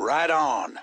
Right on.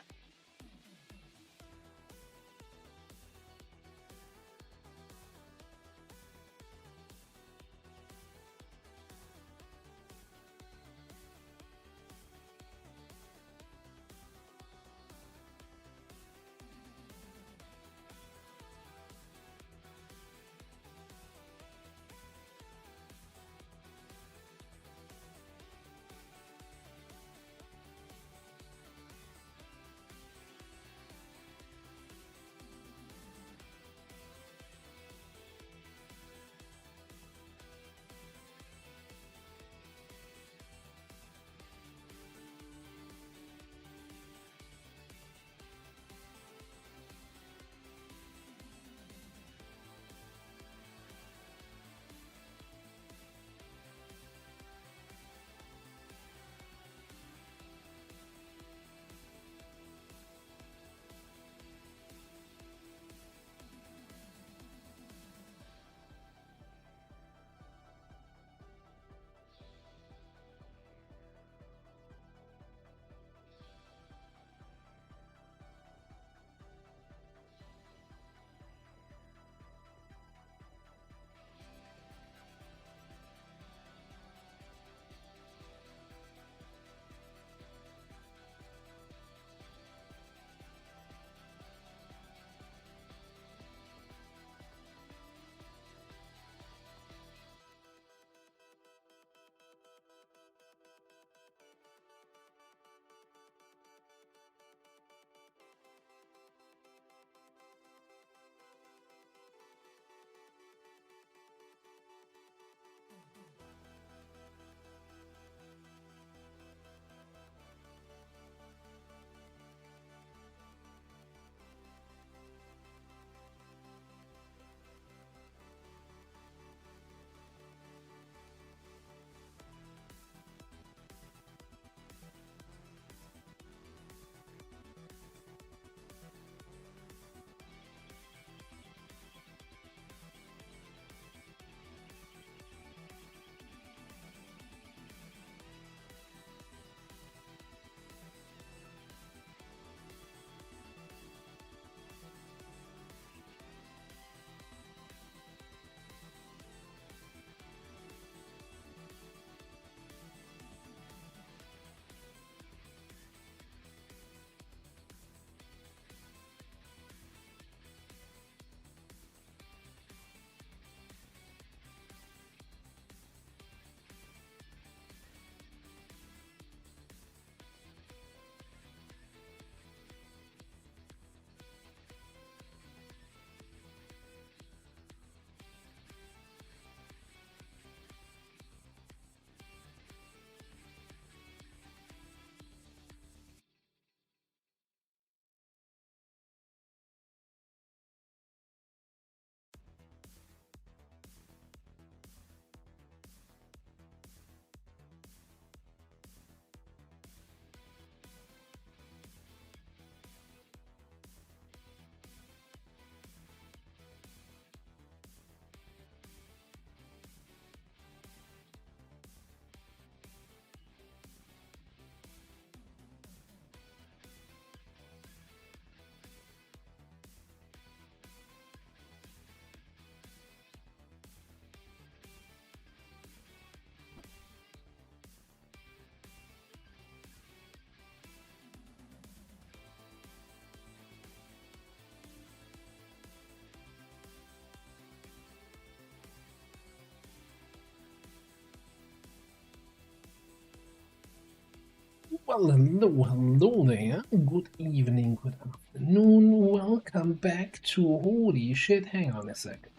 Well, hello there. Good evening, good afternoon. Welcome back to holy shit. Hang on a second.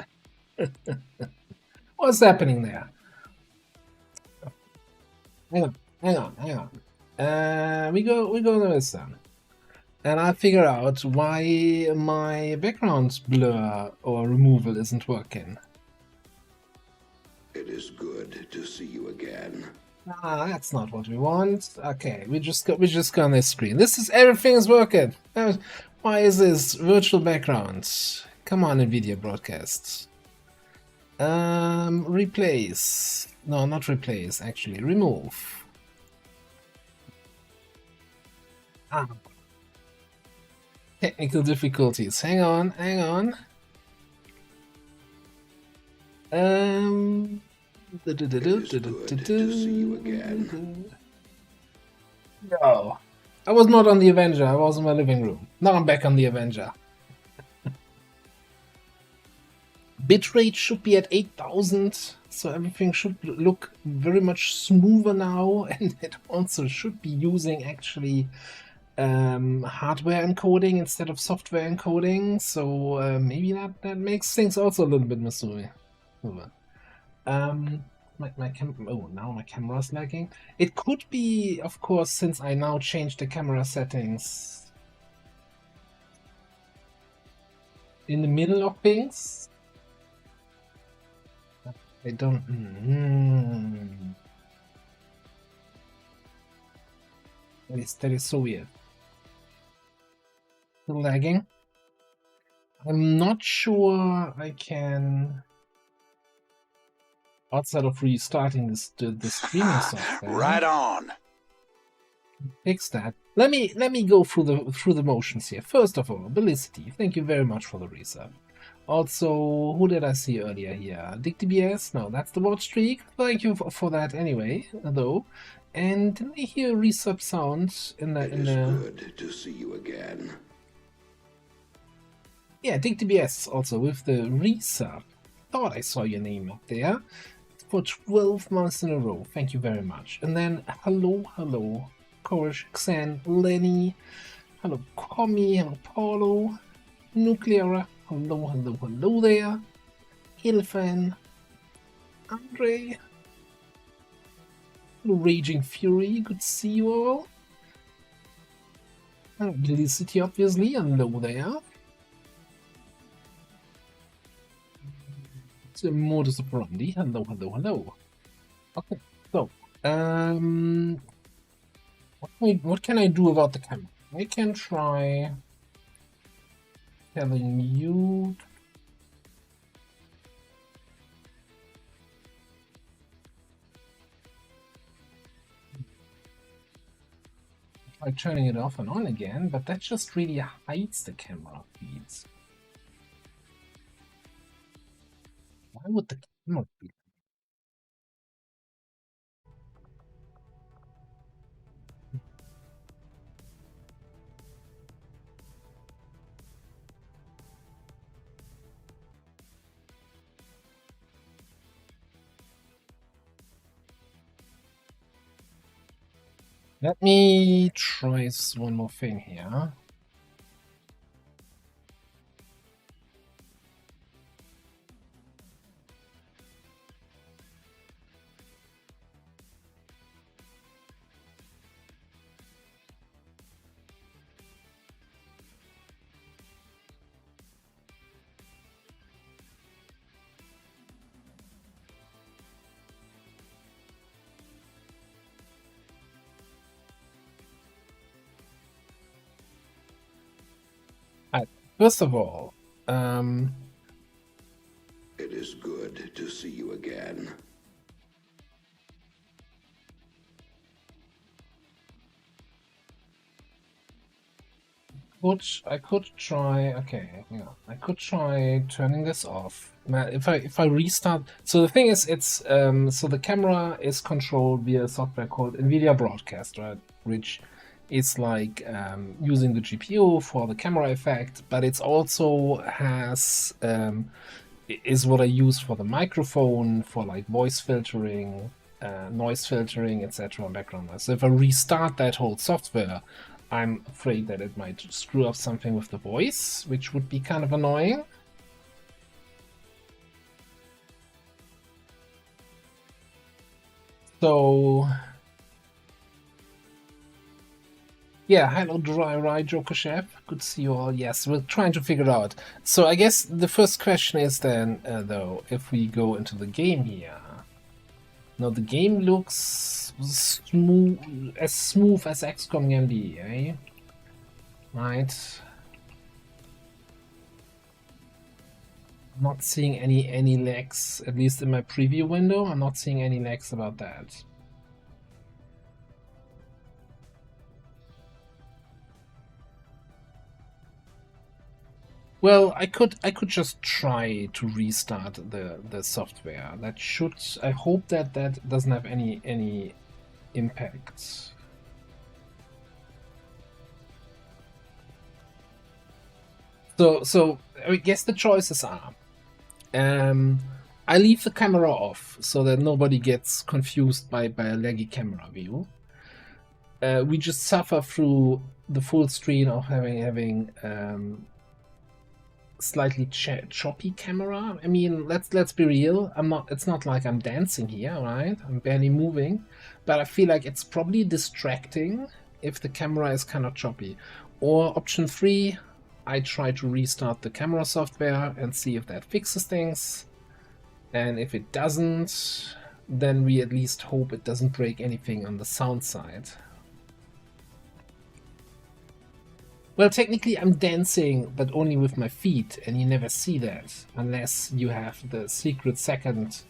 What's happening there? Hang on. We go to this then. And I figure out why my background blur or removal isn't working. It is good to see you again. Ah, that's not what we want. Okay, we just got on this screen. This is everything's working. Why is this virtual backgrounds? Come on, NVIDIA broadcasts. Replace. No, not replace. Actually, remove. Ah, technical difficulties. Hang on, hang on. It is good to see you again. No, I was not on the Avenger. I was in my living room. Now I'm back on the Avenger. Bitrate should be at 8000, so everything should look very much smoother now, and it also should be using actually hardware encoding instead of software encoding, so maybe that makes things also a little bit more smoother. Now my camera's lagging. It could be, of course, since I now changed the camera settings in the middle of things. I don't. That is so weird. Still lagging. I'm not sure I can, outside of restarting the streaming software. Right on. Fix that. Let me go through the motions here. First of all, Bellicity, thank you very much for the resub. Also, who did I see earlier here? DickTBS? No, that's the watch streak. Thank you for that anyway, though. And didn't I hear a resub sound in the... It is good to see you again. Yeah, DickTBS also with the resub. Thought I saw your name up there. For 12 months in a row. Thank you very much. And then, hello, Korish, Xan, Lenny, hello, Komi, hello, Paulo, Nucleara, hello there, Ilfan, Andre, hello, Raging Fury, good to see you all. Felicity, obviously, hello there. It's a modus operandi, hello. Okay, so, what can I do about the camera? I can try telling you. Try turning it off and on again, but that just really hides the camera feeds. Why would the camera feed? Let me try one more thing here. First of all, it is good to see you again. I could try. Okay, yeah, I could try turning this off. If I restart, so the thing is, it's so the camera is controlled via software called NVIDIA Broadcast, right? Which is like using the GPU for the camera effect, but it's also has is what I use for the microphone, for like voice filtering, noise filtering, etc. background noise. So if I restart that whole software, I'm afraid that it might screw up something with the voice, which would be kind of annoying. So yeah, hello Dry Rye Joker Chef. Good to see you all. Yes, we're trying to figure it out. So I guess the first question is then, though, if we go into the game here. Now the game looks smooth as XCOM can be, eh? Right. Not seeing any lags, at least in my preview window. I'm not seeing any lags about that. Well, I could just try to restart the software. That should, I hope that that doesn't have any impact. So I guess the choices are, um, I leave the camera off so that nobody gets confused by a laggy camera view. We just suffer through the full screen of having slightly choppy camera. I mean, let's be real. I'm not. It's not like I'm dancing here, right? I'm barely moving, but I feel like it's probably distracting if the camera is kind of choppy. Or option 3, I try to restart the camera software and see if that fixes things. And if it doesn't, then we at least hope it doesn't break anything on the sound side. Well, technically I'm dancing, but only with my feet, and you never see that unless you have the secret second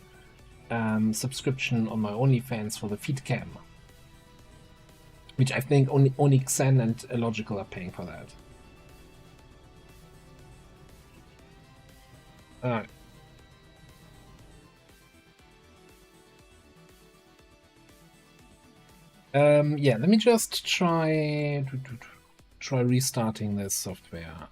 subscription on my OnlyFans for the feet cam, which I think only Xen and Illogical are paying for that. Alright. Yeah, let me just try restarting this software.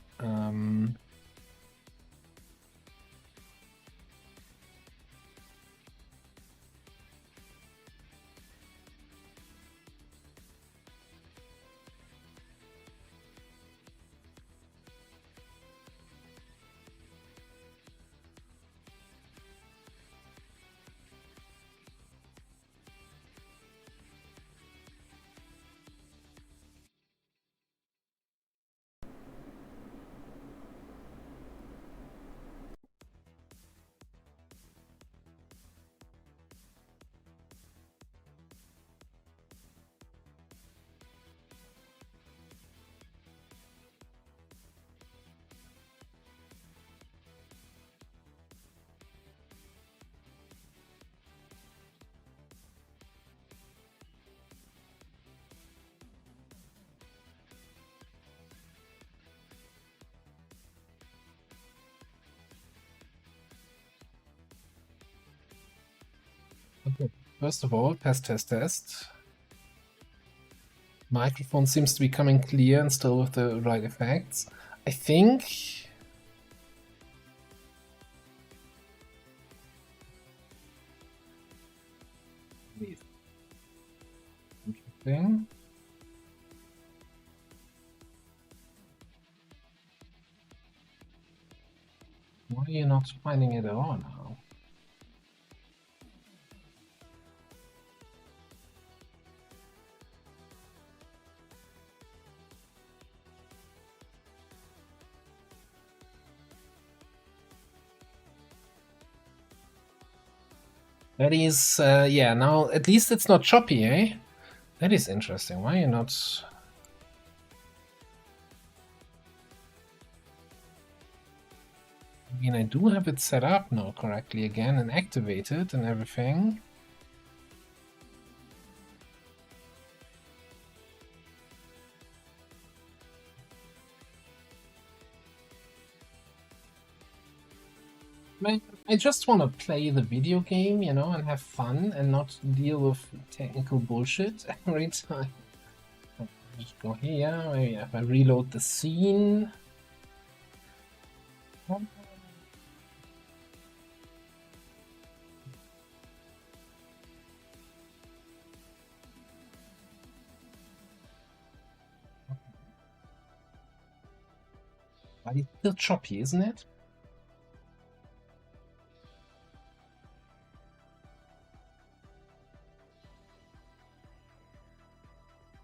Okay. First of all, test. Microphone seems to be coming clear and still with the right effects. I think. Interesting. Why are you not finding it at all now? That is, yeah, now at least it's not choppy, eh? That is interesting. Why are you not... I mean, I do have it set up now correctly again and activated and everything. I just want to play the video game, you know, and have fun and not deal with technical bullshit every time. Just go here, maybe if I reload the scene. But it's still choppy, isn't it?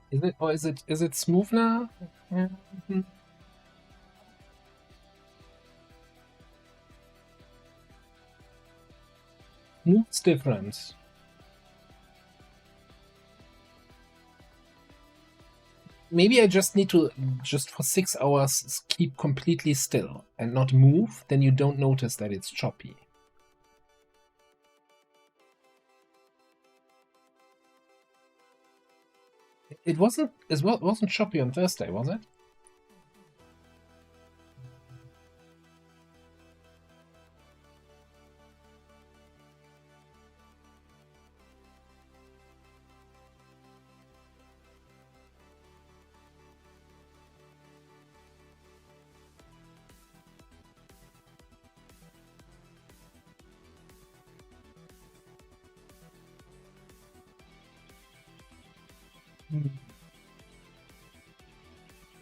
Is it, or is it smooth now? Yeah. Smooth's different. Maybe I just need to, just for 6 hours, keep completely still and not move, then you don't notice that it's choppy. It wasn't choppy on Thursday, was it?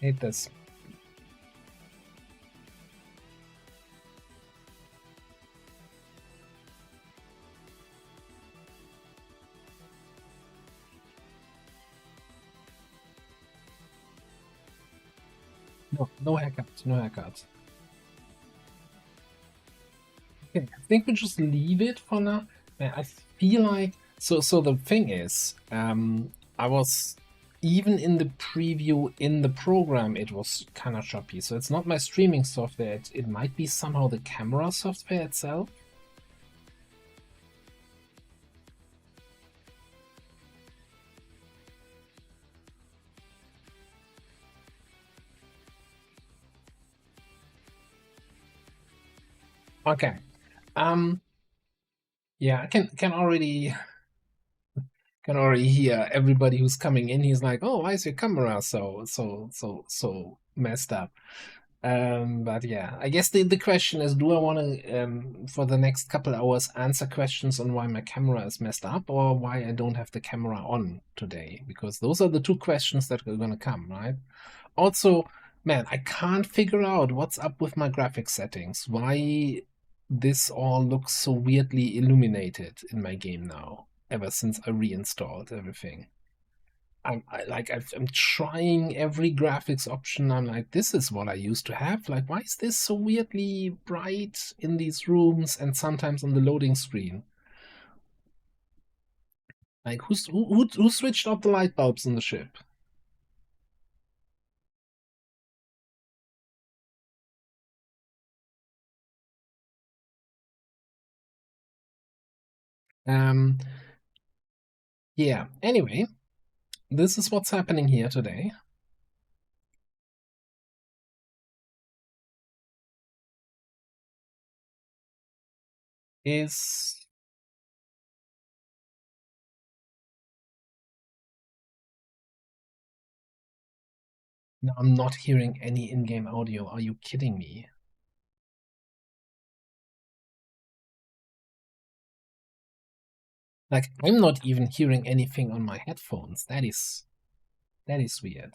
Hate this. No haircuts, no haircuts. Okay, I think we just leave it for now. I feel like so the thing is, I was even in the preview in the program it was kind of choppy. So it's not my streaming software, it might be somehow the camera software itself. Okay. Yeah, I can already hear everybody who's coming in. He's like, "Oh, why is your camera so messed up?" But yeah, I guess the question is, do I want to for the next couple hours answer questions on why my camera is messed up or why I don't have the camera on today? Because those are the two questions that are gonna come, right? Also, man, I can't figure out what's up with my graphics settings. Why this all looks so weirdly illuminated in my game now, ever since I reinstalled everything. I'm trying every graphics option. I'm like, this is what I used to have. Like, why is this so weirdly bright in these rooms and sometimes on the loading screen? Like, who switched off the light bulbs in the ship? Um, yeah. Anyway, this is what's happening here today. Is no, I'm not hearing any in-game audio. Are you kidding me? Like, I'm not even hearing anything on my headphones. That is weird.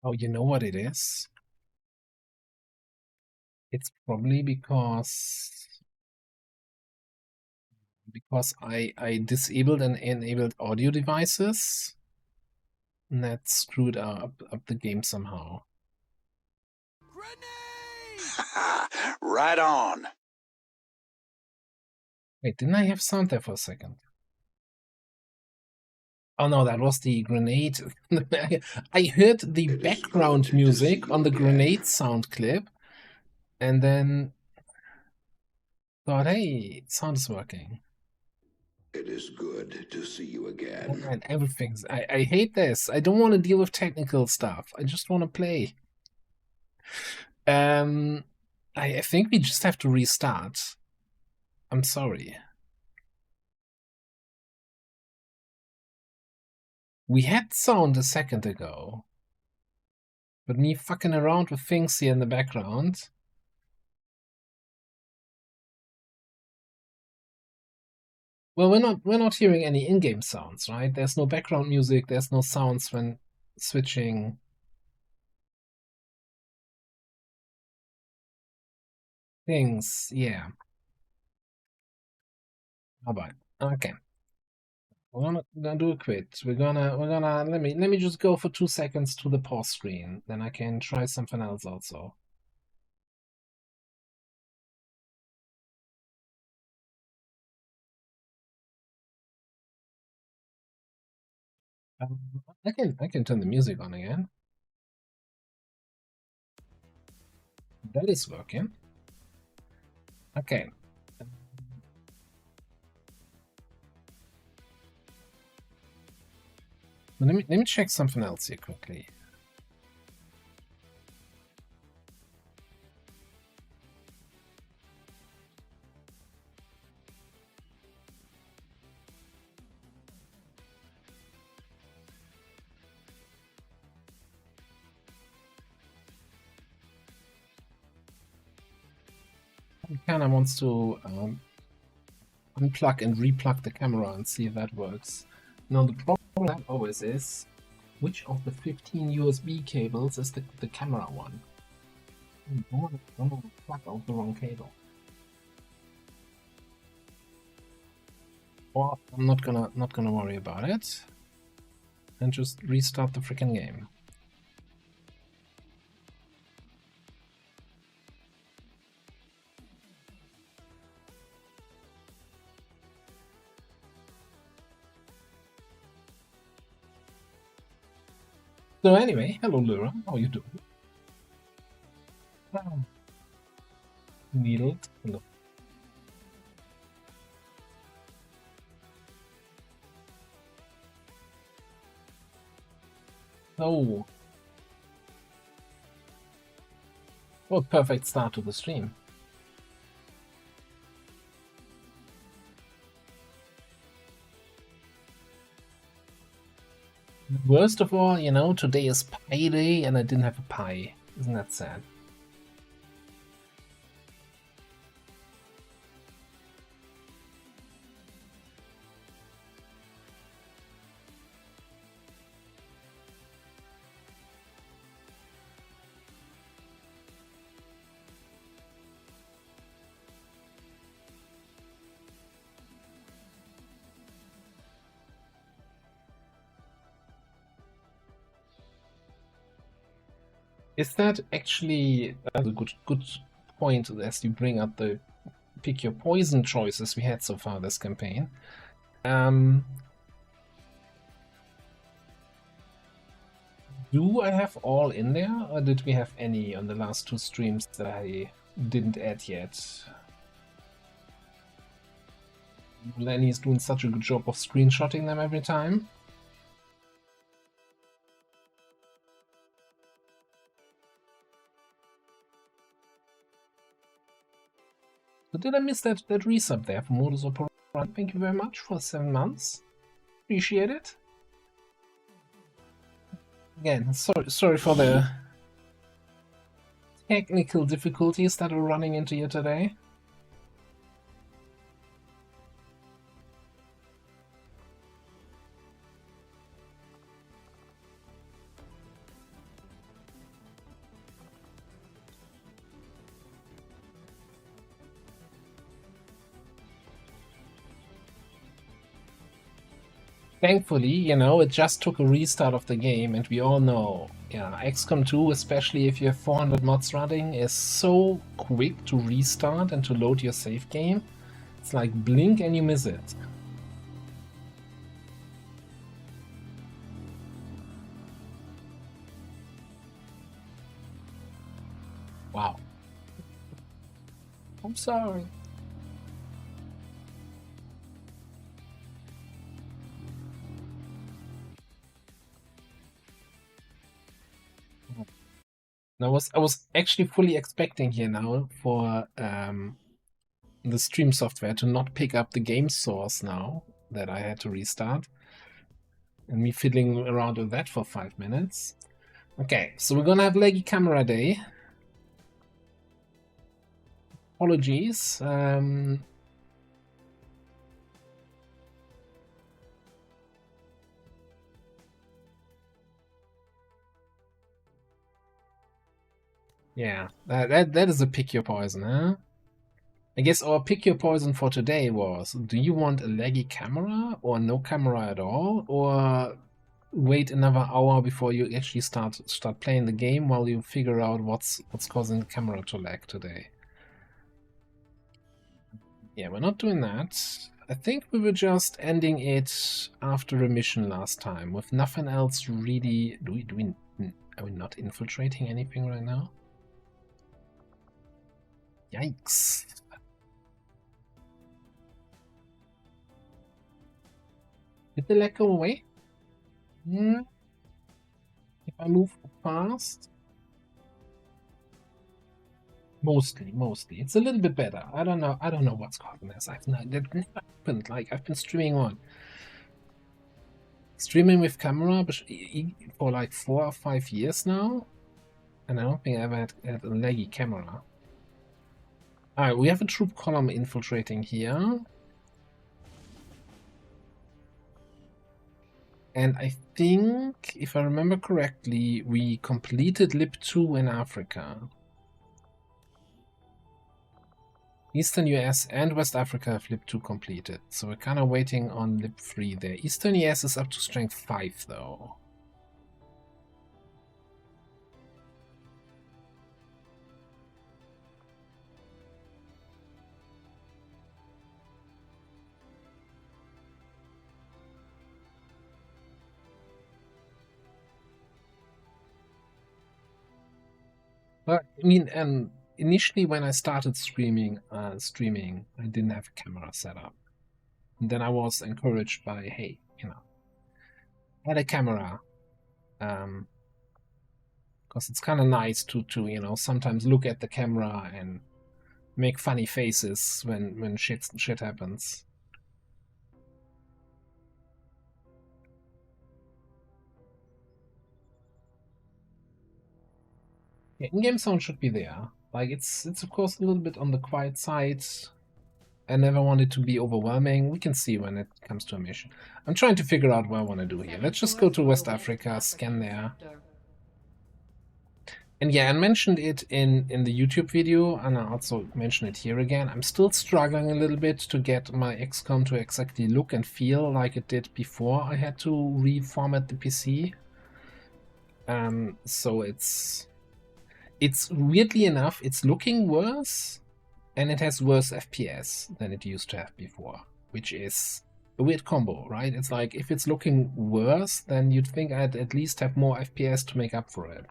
Oh, you know what it is? It's probably because I disabled and enabled audio devices, and that screwed up the game somehow. Right on. Wait, didn't I have sound there for a second? Oh no, that was the grenade. I heard the background music on the grenade sound clip, and then thought, hey, sound is working. It is good to see you again. And everything's. I hate this. I don't want to deal with technical stuff. I just want to play. I think we just have to restart. I'm sorry. We had sound a second ago. But me fucking around with things here in the background. Well, we're not hearing any in-game sounds, right? There's no background music, there's no sounds when switching things. Yeah. How about okay. We're gonna do a quit. We're gonna let me just go for 2 seconds to the pause screen. Then I can try something else also. I can turn the music on again. That is working. Okay. Let me check something else here quickly. He kind of wants to unplug and replug the camera and see if that works. Now the problem always is, which of the 15 USB cables is the camera one? I don't want to plug out the wrong cable. Or I'm not gonna worry about it and just restart the freaking game. So anyway, hello Lyra, how you doing? Needled, hello. Oh. What perfect start to the stream. Worst of all, you know, today is Pi Day and I didn't have a pie. Isn't that sad? Is that actually a good point as you bring up the pick your poison choices we had so far this campaign? Do I have all in there, or did we have any on the last two streams that I didn't add yet? Lenny's doing such a good job of screenshotting them every time. So did I miss that resub there for Modus Operandi? Thank you very much for 7 months. Appreciate it. Again, sorry for the technical difficulties that we're running into here today. Thankfully, you know, it just took a restart of the game, and we all know, yeah, XCOM 2, especially if you have 400 mods running, is so quick to restart and to load your save game. It's like blink and you miss it. Wow. I'm sorry. I was actually fully expecting here now for the stream software to not pick up the game source now that I had to restart. And me fiddling around with that for 5 minutes. Okay, so we're gonna have Leggy Camera Day. Apologies. Yeah, that is a pick your poison, huh? I guess our pick your poison for today was, do you want a laggy camera or no camera at all, or wait another hour before you actually start playing the game while you figure out what's causing the camera to lag today? Yeah, we're not doing that. I think we were just ending it after a mission last time with nothing else really. Are we not infiltrating anything right now? Yikes. Did the lag go away? If I move fast? Mostly. It's a little bit better. I don't know what's causing this. That never happened. Like, I've been streaming with camera for like 4 or 5 years now, and I don't think I ever had a laggy camera. Alright, we have a troop column infiltrating here. And I think, if I remember correctly, we completed LIP2 in Africa. Eastern US and West Africa have LIP2 completed, so we're kind of waiting on LIP3 there. Eastern US is up to strength 5 though. But I mean, initially when I started streaming, I didn't have a camera set up. And then I was encouraged by, hey, you know, add a camera, because it's kind of nice to you know, sometimes look at the camera and make funny faces when shit happens. Yeah, in-game sound should be there. Like it's of course a little bit on the quiet side. I never want it to be overwhelming. We can see when it comes to a mission. I'm trying to figure out what I want to do here. Let's just go to West Africa, scan there. And yeah, I mentioned it in the YouTube video, and I also mention it here again. I'm still struggling a little bit to get my XCOM to exactly look and feel like it did before I had to reformat the PC. So it's weirdly enough, it's looking worse, and it has worse FPS than it used to have before, which is a weird combo, right? It's like, if it's looking worse, then you'd think I'd at least have more FPS to make up for it.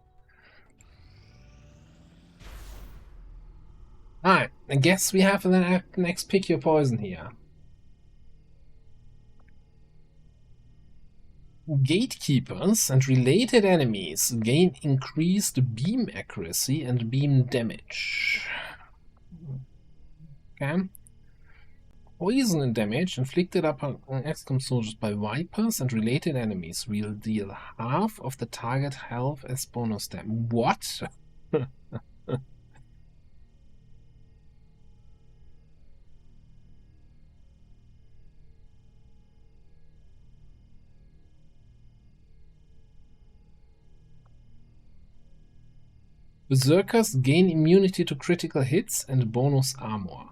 Alright, I guess we have the next pick your poison here. Gatekeepers and related enemies gain increased beam accuracy and beam damage. Okay. Poison and damage inflicted upon XCOM soldiers by Vipers and related enemies will deal half of the target health as bonus damage. What? Berserkers gain immunity to critical hits and bonus armor.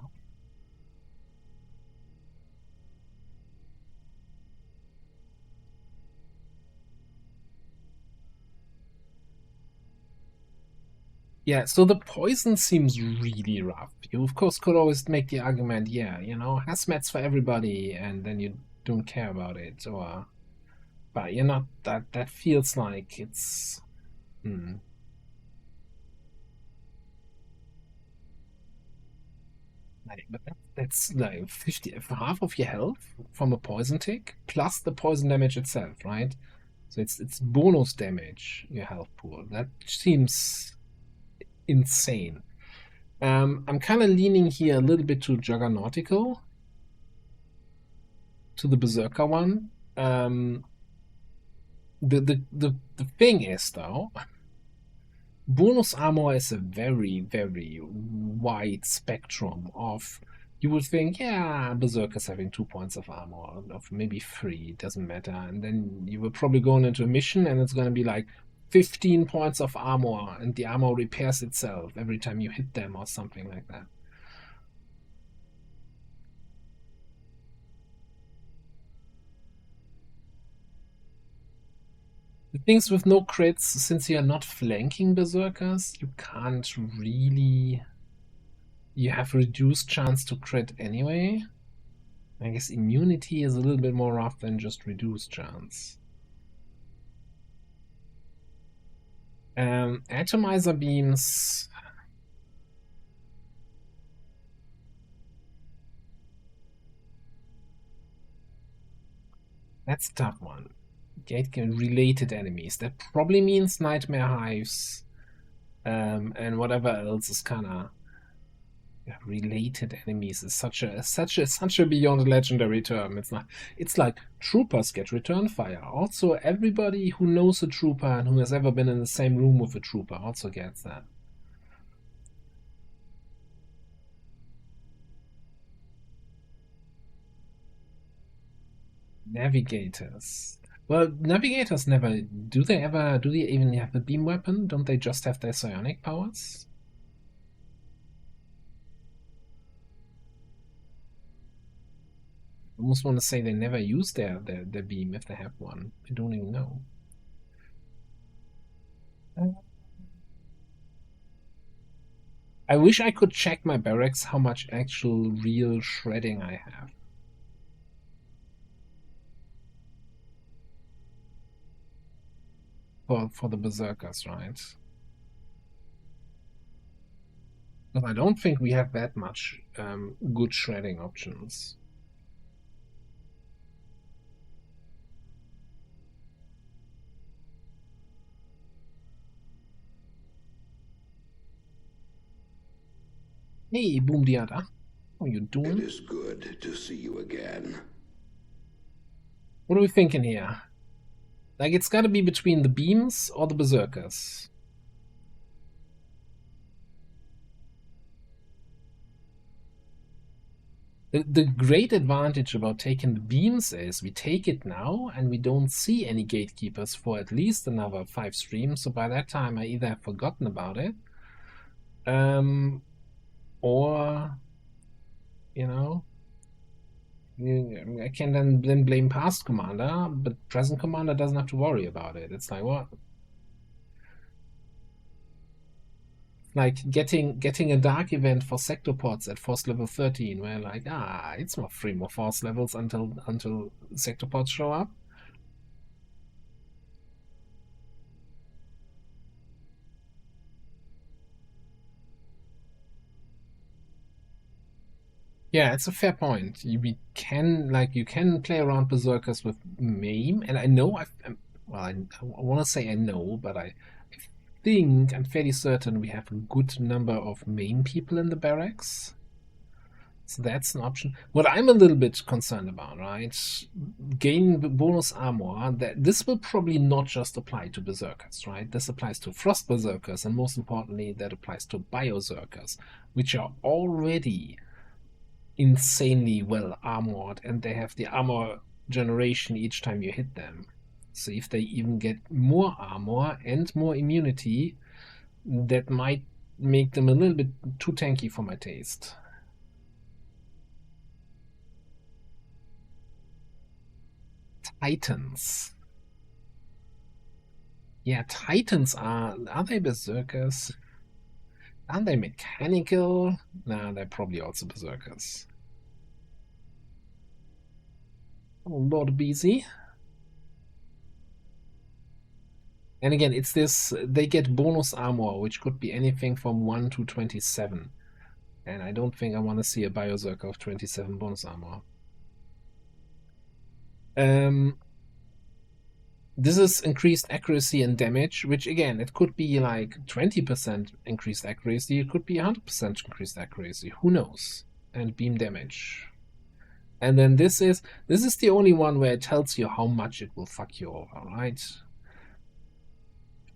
Yeah, so the poison seems really rough. You, of course, could always make the argument, yeah, you know, hazmats for everybody, and then you don't care about it, or... But you're not... That feels like it's... But that's like 50, half of your health from a poison tick, plus the poison damage itself, right? So it's bonus damage, your health pool. That seems insane. I'm kind of leaning here a little bit to Juggernautical, to the Berserker one. The thing is, though, bonus armor is a very, very wide spectrum of... You would think, yeah, Berserker's having 2 points of armor, of maybe 3, doesn't matter. And then you were probably going into a mission and it's going to be like 15 points of armor, and the armor repairs itself every time you hit them or something like that. The things with no crits, since you are not flanking Berserkers, you can't really... You have reduced chance to crit anyway. I guess immunity is a little bit more rough than just reduced chance. Atomizer beams... That's a tough one. Gate-related enemies. That probably means Nightmare Hives, and whatever else is kinda... Yeah, related enemies is such a beyond legendary term. It's not. It's like troopers get return fire. Also, everybody who knows a trooper and who has ever been in the same room with a trooper also gets that. Navigators. Well, navigators never do. They ever do? They even have the beam weapon? Don't they just have their psionic powers? I almost want to say they never use their beam if they have one. I don't even know. I wish I could check my barracks how much actual real shredding I have. For the berserkers, right? But I don't think we have that much good shredding options. Hey, Boom Diada. How are you doing? It is good to see you again. What are we thinking here? Like, it's gotta be between the beams or the berserkers. The great advantage about taking the beams is we take it now and we don't see any gatekeepers for at least another 5 streams. So by that time, I either have forgotten about it, or, you know, I can then blame past commander, but present commander doesn't have to worry about it. It's like, what? Like getting a dark event for sector pods at force level 13, where like, it's not 3 more force levels until sector pods show up. Yeah, it's a fair point. You can play around berserkers with maim, and I know I want to say I know, but I think I'm fairly certain we have a good number of maim people in the barracks. So that's an option. What I'm a little bit concerned about, right? Gain bonus armor. This will probably not just apply to berserkers, right? This applies to frost berserkers, and most importantly, that applies to berserkers, which are already insanely well armored, and they have the armor generation each time you hit them. So if they even get more armor and more immunity, that might make them a little bit too tanky for my taste. Titans. Yeah, Titans are they berserkers? Aren't they mechanical? Nah, they're probably also berserkers. Oh, Lord BZ. And again, it's this, they get bonus armor, which could be anything from 1 to 27. And I don't think I want to see a berserker of 27 bonus armor. This is increased accuracy and damage, which again, it could be like 20% increased accuracy, it could be 100% increased accuracy, who knows? And beam damage. And then this is the only one where it tells you how much it will fuck you over, right?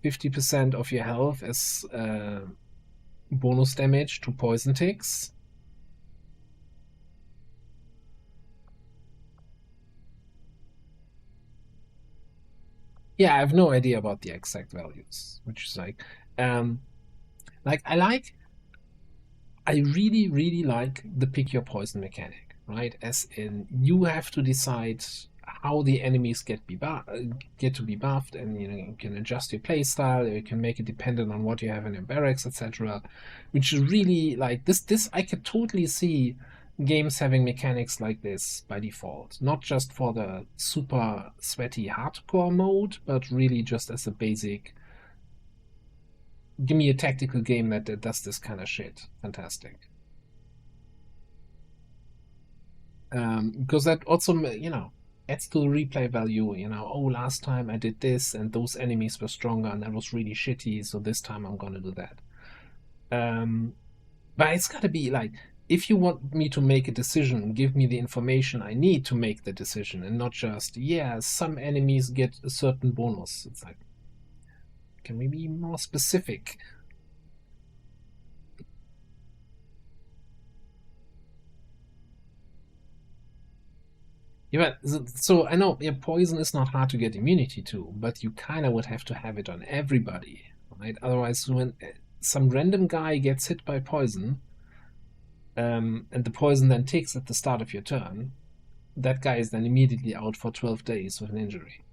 50% of your health is bonus damage to poison ticks. Yeah, I have no idea about the exact values, which is like I really, really like the pick your poison mechanic, right? As in, you have to decide how the enemies get to be buffed, and you can adjust your playstyle. You can make it dependent on what you have in your barracks, etc. Which is really like this. I could totally see games having mechanics like this by default, not just for the super sweaty hardcore mode, but really just as a basic. Give me a tactical game that does this kind of shit. Fantastic. Because that also, adds to the replay value. Oh, last time I did this and those enemies were stronger and that was really shitty, so this time I'm gonna do that. But it's gotta be like, if you want me to make a decision, give me the information I need to make the decision, and not just, yeah, some enemies get a certain bonus. It's like, can we be more specific? Yeah, so I know poison is not hard to get immunity to, but you kind of would have to have it on everybody, right? Otherwise, when some random guy gets hit by poison, and the poison then ticks at the start of your turn, that guy is then immediately out for 12 days with an injury.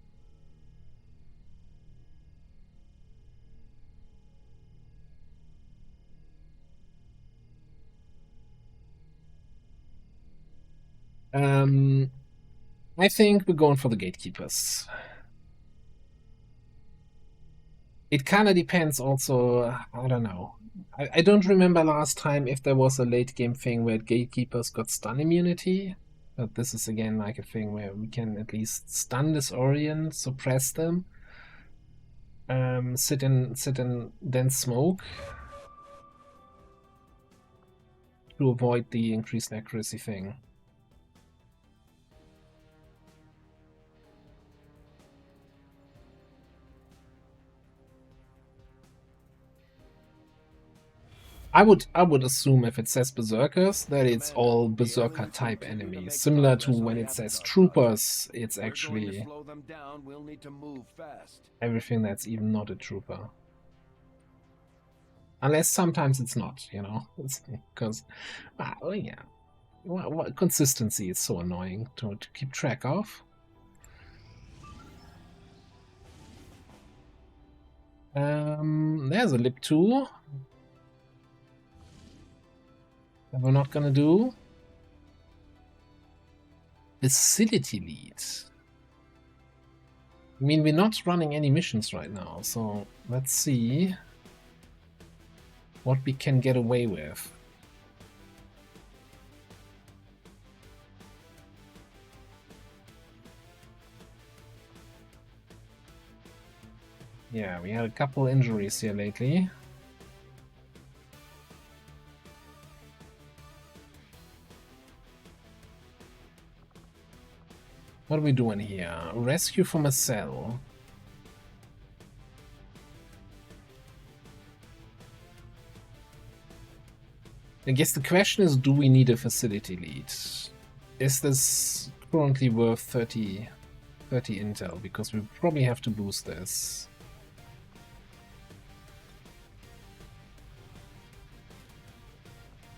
I think we're going for the gatekeepers. It kind of depends also, I don't know. I don't remember last time if there was a late game thing where gatekeepers got stun immunity, but this is again like a thing where we can at least stun, disorient, suppress them, sit in dense smoke to avoid the increased accuracy thing. I would assume if it says berserkers that it's all berserker type enemies, similar to when it says troopers, it's actually everything that's even not a trooper. Unless sometimes it's not, you know, because well, yeah, consistency is so annoying to keep track of. There's a lip 2 that we're not gonna do. Facility lead. I mean, we're not running any missions right now, so let's see what we can get away with. Yeah, we had a couple injuries here lately. What are we doing here? Rescue from a cell. I guess the question is, do we need a facility lead? Is this currently worth 30 intel? Because we probably have to boost this.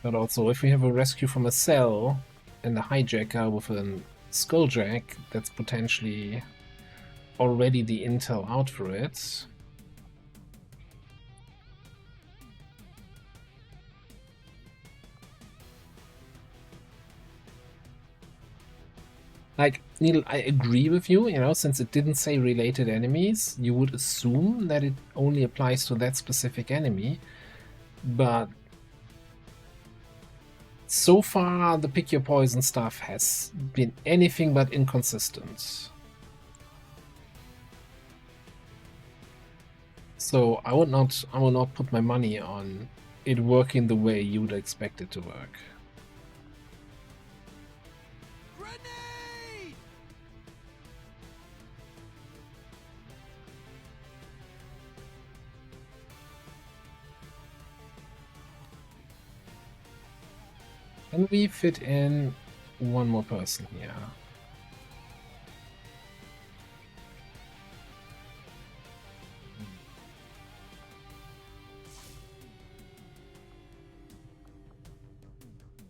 But also, if we have a rescue from a cell and a hijacker with a skulljack, that's potentially already the intel out for it. Like, Needle, I agree with you, you know, since it didn't say related enemies, you would assume that it only applies to that specific enemy, but so far the pick your poison stuff has been anything but inconsistent. So I would not put my money on it working the way you would expect it to work. Can we fit in one more person here?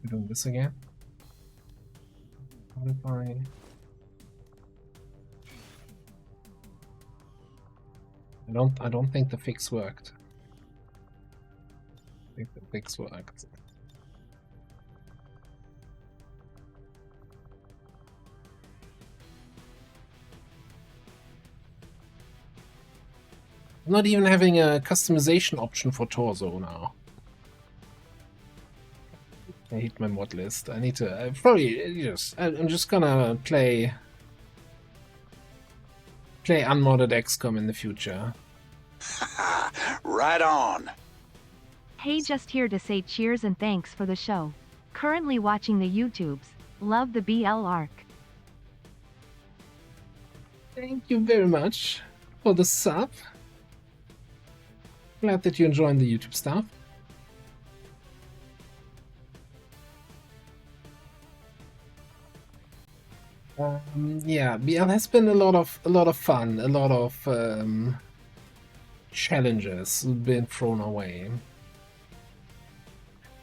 We're doing this again. Modify. I don't think the fix worked. I think the fix worked. I'm not even having a customization option for torso now. I hate my mod list. I need to. I'm just gonna play unmodded XCOM in the future. Right on. Hey, just here to say cheers and thanks for the show. Currently watching the YouTubes. Love the BL arc. Thank you very much for the sub. Glad that you're enjoying the YouTube stuff. Yeah, BL has been a lot of fun, a lot of challenges been thrown away.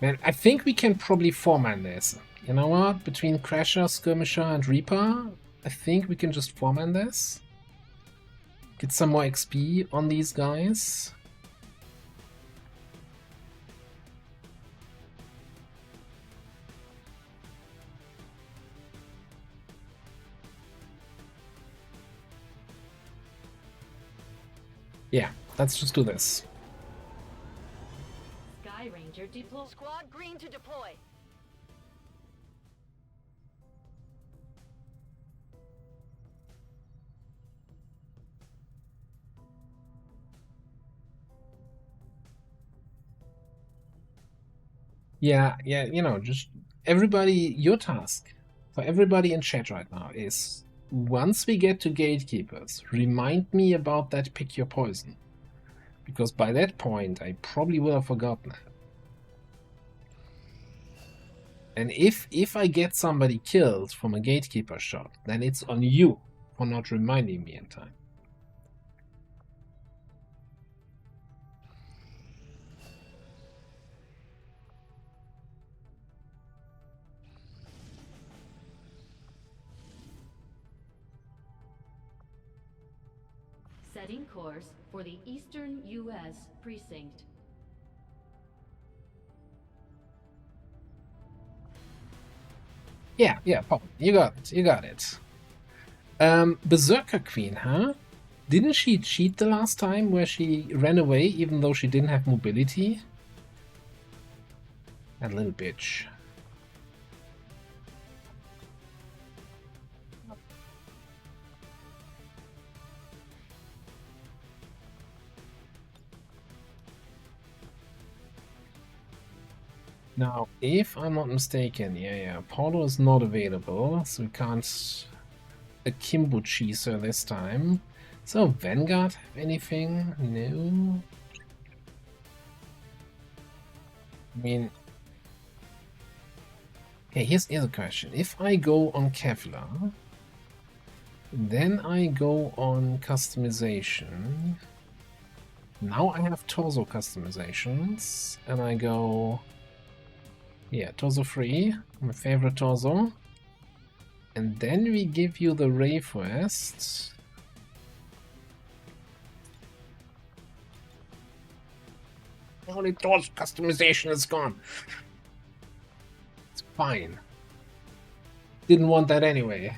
Man, I think we can probably foreman this. You know what? Between Crasher, Skirmisher, and Reaper, I think we can just foreman this. Get some more XP on these guys. Yeah, let's just do this. Sky Ranger deploy. Squad green to deploy. Yeah, you know, just everybody, your task for everybody in chat right now is once we get to gatekeepers, remind me about that pick your poison. Because by that point, I probably will have forgotten it. And if I get somebody killed from a gatekeeper shot, then it's on you for not reminding me in time. Setting course for the Eastern U.S. precinct. Yeah, Pop, you got it. Berserker Queen, huh? Didn't she cheat the last time where she ran away even though she didn't have mobility? That little bitch. Now, if I'm not mistaken, yeah, Paulo is not available, so we can't akimbo cheese her this time. So, Vanguard have anything? No. I mean, okay, here's a question. If I go on Kevlar, then I go on customization. Now I have torso customizations, and I go, yeah, torso free, my favorite torso. And then we give you the Rave West. Only torso customization is gone. It's fine. Didn't want that anyway.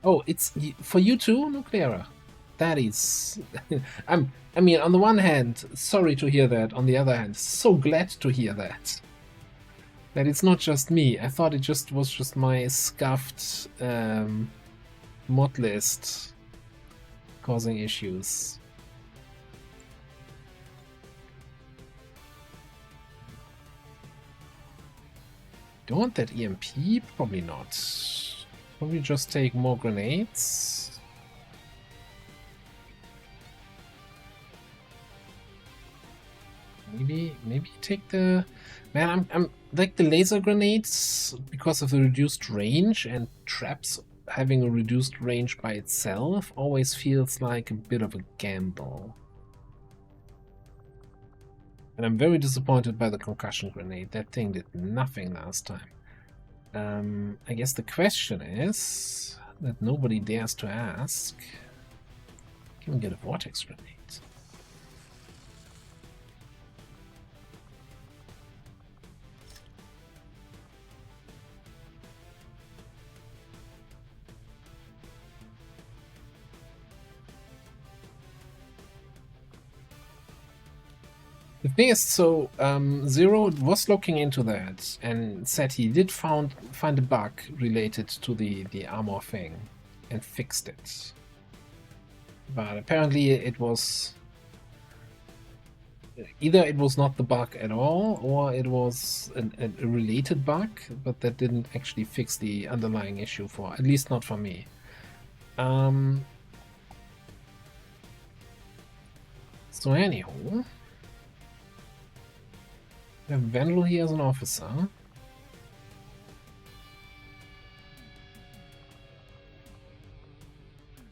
Oh, it's for you too, Nucleara. That is, I mean, on the one hand, sorry to hear that. On the other hand, so glad to hear that. That it's not just me. I thought it was just my scuffed mod list causing issues. Do you want that EMP? Probably not. Probably just take more grenades. Maybe take the... Man, I'm like the laser grenades, because of the reduced range and traps having a reduced range by itself, always feels like a bit of a gamble. And I'm very disappointed by the concussion grenade. That thing did nothing last time. I guess the question is that nobody dares to ask. Can we get a vortex grenade? The thing is, so Zero was looking into that and said he did find a bug related to the armor thing and fixed it. But apparently it was either it was not the bug at all, or it was a related bug, but that didn't actually fix the underlying issue for, at least not for me. So anyhow, We have Vandal here as an officer.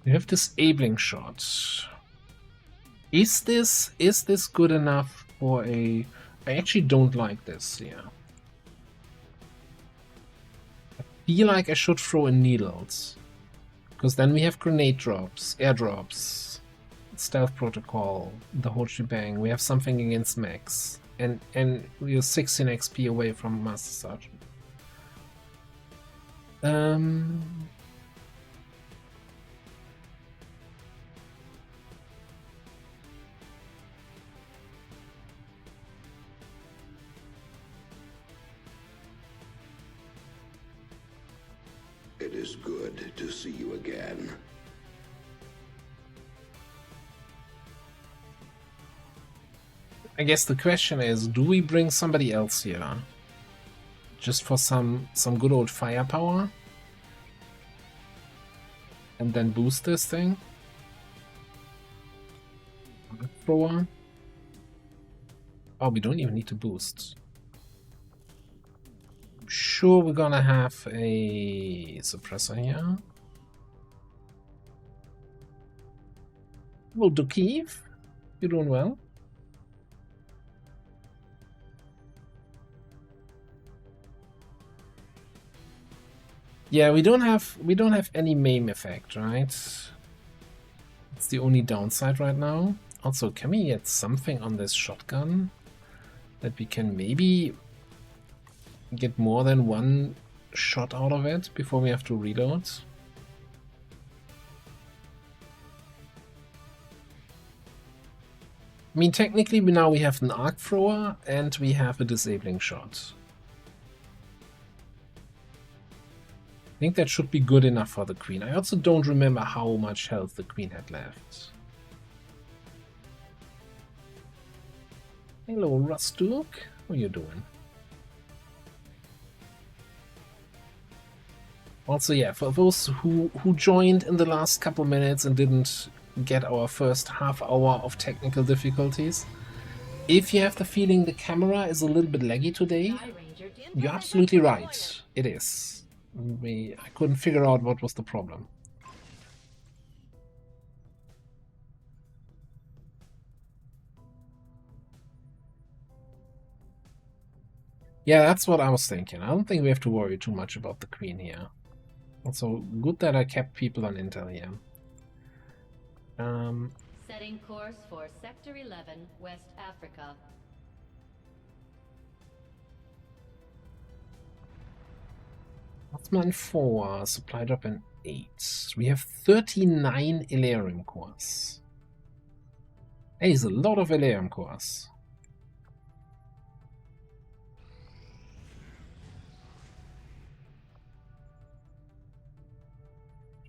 We have disabling shot. Is this good enough for a... I actually don't like this, yeah. I feel like I should throw in needles. Because then we have grenade drops, airdrops, stealth protocol, the whole shebang. We have something against mechs. And we are 16 XP away from Master Sergeant. It is good to see you again. I guess the question is, do we bring somebody else here? Just for some good old firepower? And then boost this thing? Thrower? Oh, we don't even need to boost. I'm sure we're gonna have a suppressor here. Well, Dukiv, you're doing well. Yeah, we don't have any MAME effect, right? It's the only downside right now. Also, can we get something on this shotgun that we can maybe get more than one shot out of it before we have to reload? I mean, technically now we have an arc thrower and we have a disabling shot. I think that should be good enough for the Queen. I also don't remember how much health the Queen had left. Hello, Rustuk. How are you doing? Also, yeah, for those who joined in the last couple minutes and didn't get our first half hour of technical difficulties, if you have the feeling the camera is a little bit laggy today, you're absolutely right. It is. I couldn't figure out what was the problem. Yeah, that's what I was thinking. I don't think we have to worry too much about the Queen here. Also, good that I kept people on Intel here. Setting course for Sector 11, West Africa. What's 4, supply drop in 8. We have 39 Elerium cores. Hey, it's a lot of Elerium cores.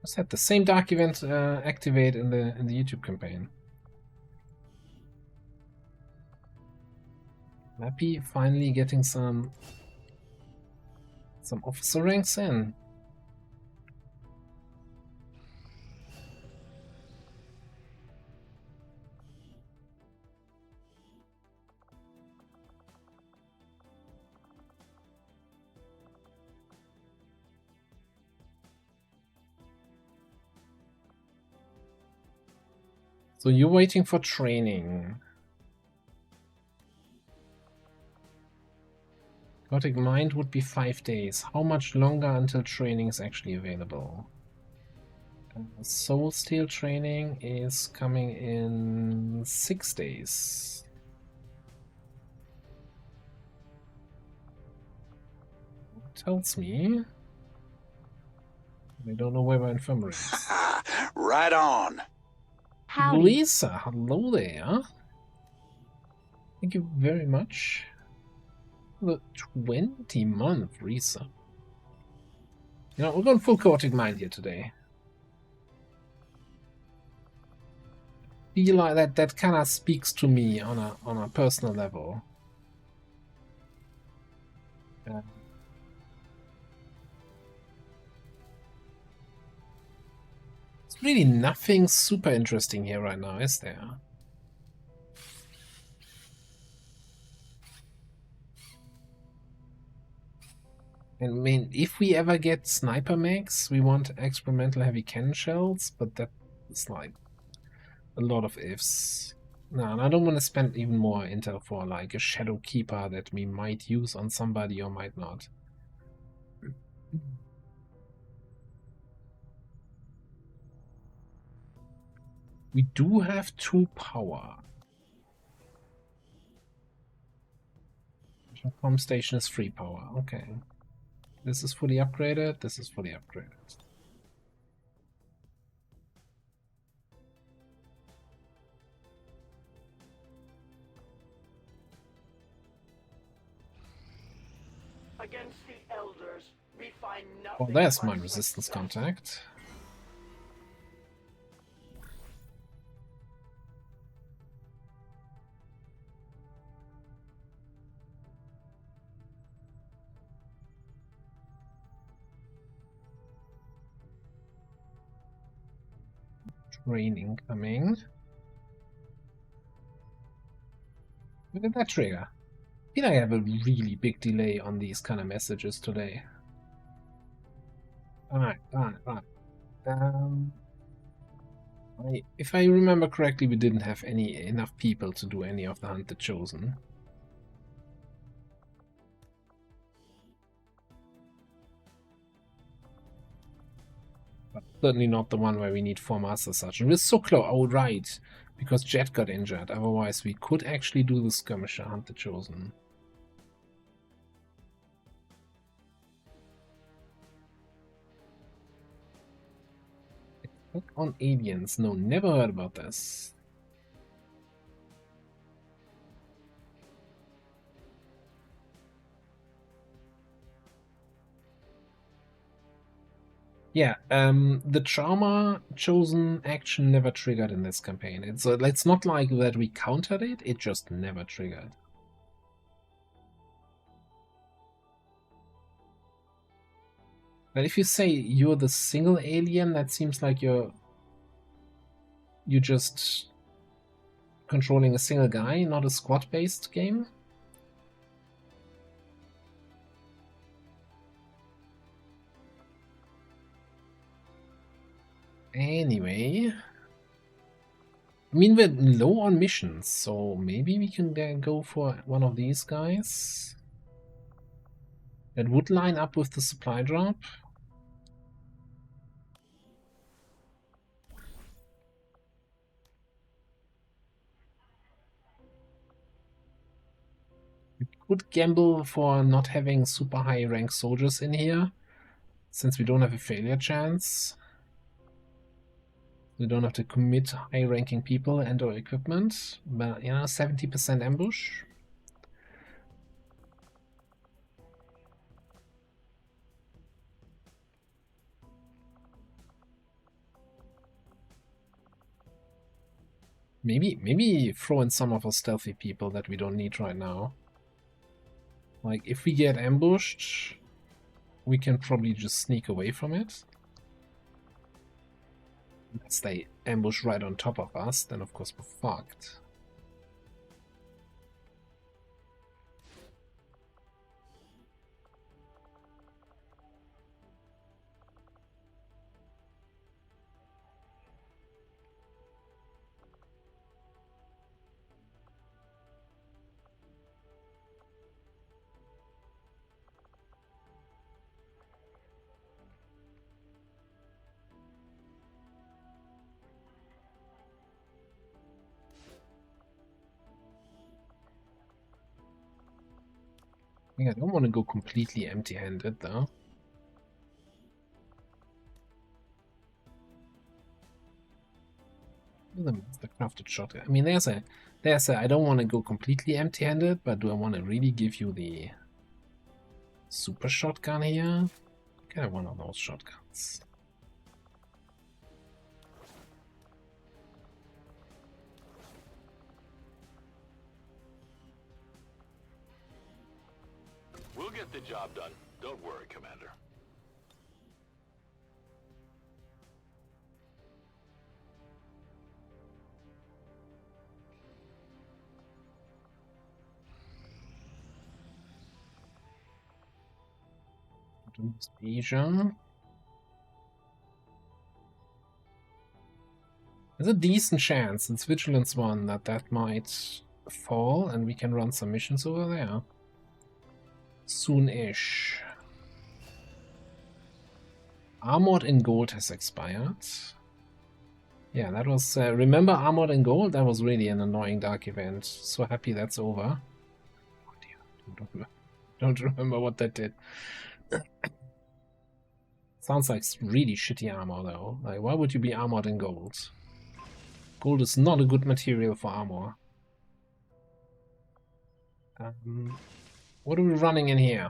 Just had the same dark event activate in the YouTube campaign. Happy finally getting some officer ranks in. So you're waiting for training. Gothic Mind would be 5 days. How much longer until training is actually available? Soul Steel training is coming in 6 days. It tells me I don't know where my infirmary is. Right on. Howdy. Lisa, hello there. Thank you very much. The 20-month Risa. You know, we're going full Chaotic Mind here today. Feel like that kind of speaks to me on a personal level. It's really nothing super interesting here right now, is there? I mean, if we ever get sniper mechs, we want experimental heavy cannon shells, but that's like a lot of ifs. No, and I don't want to spend even more intel for like a Shadow Keeper that we might use on somebody or might not. We do have 2 power. Home station is 3 power. Okay. This is fully upgraded. This is fully upgraded. Against the elders, we find nothing. Well, there's my but resistance success. contact. Train incoming. When did that trigger? I feel like I have a really big delay on these kind of messages today. Alright. If I remember correctly, we didn't have enough people to do any of the Hunt the Chosen. But certainly not the one where we need 4 Master Sergeant. We're so close. Oh, right. Because Jet got injured. Otherwise, we could actually do the Skirmisher Hunt the Chosen. Attack on aliens. No, never heard about this. Yeah, the Trauma Chosen action never triggered in this campaign. It's not like that we countered it, it just never triggered. But if you say you're the single alien, that seems like you're just controlling a single guy, not a squad-based game. Anyway, I mean, we're low on missions, so maybe we can go for one of these guys. That would line up with the supply drop. We could gamble for not having super high rank soldiers in here, since we don't have a failure chance. We don't have to commit high-ranking people and or equipment, but 70% ambush. Maybe throw in some of our stealthy people that we don't need right now. Like, if we get ambushed, we can probably just sneak away from it. Unless they ambush right on top of us, then of course we're fucked. I don't want to go completely empty-handed though. The crafted shotgun. I mean, there's a. I don't want to go completely empty-handed, but do I want to really give you the super shotgun here? Kind of one of those shotguns. We'll get the job done. Don't worry, Commander. Asia. There's a decent chance, it's Vigilance 1, that might fall and we can run some missions over there. Soon-ish. Armored in Gold has expired. Yeah, that was... remember Armored in Gold? That was really an annoying dark event. So happy that's over. Oh dear, don't remember what that did. Sounds like really shitty armor though. Like, why would you be armored in gold? Gold is not a good material for armor. What are we running in here?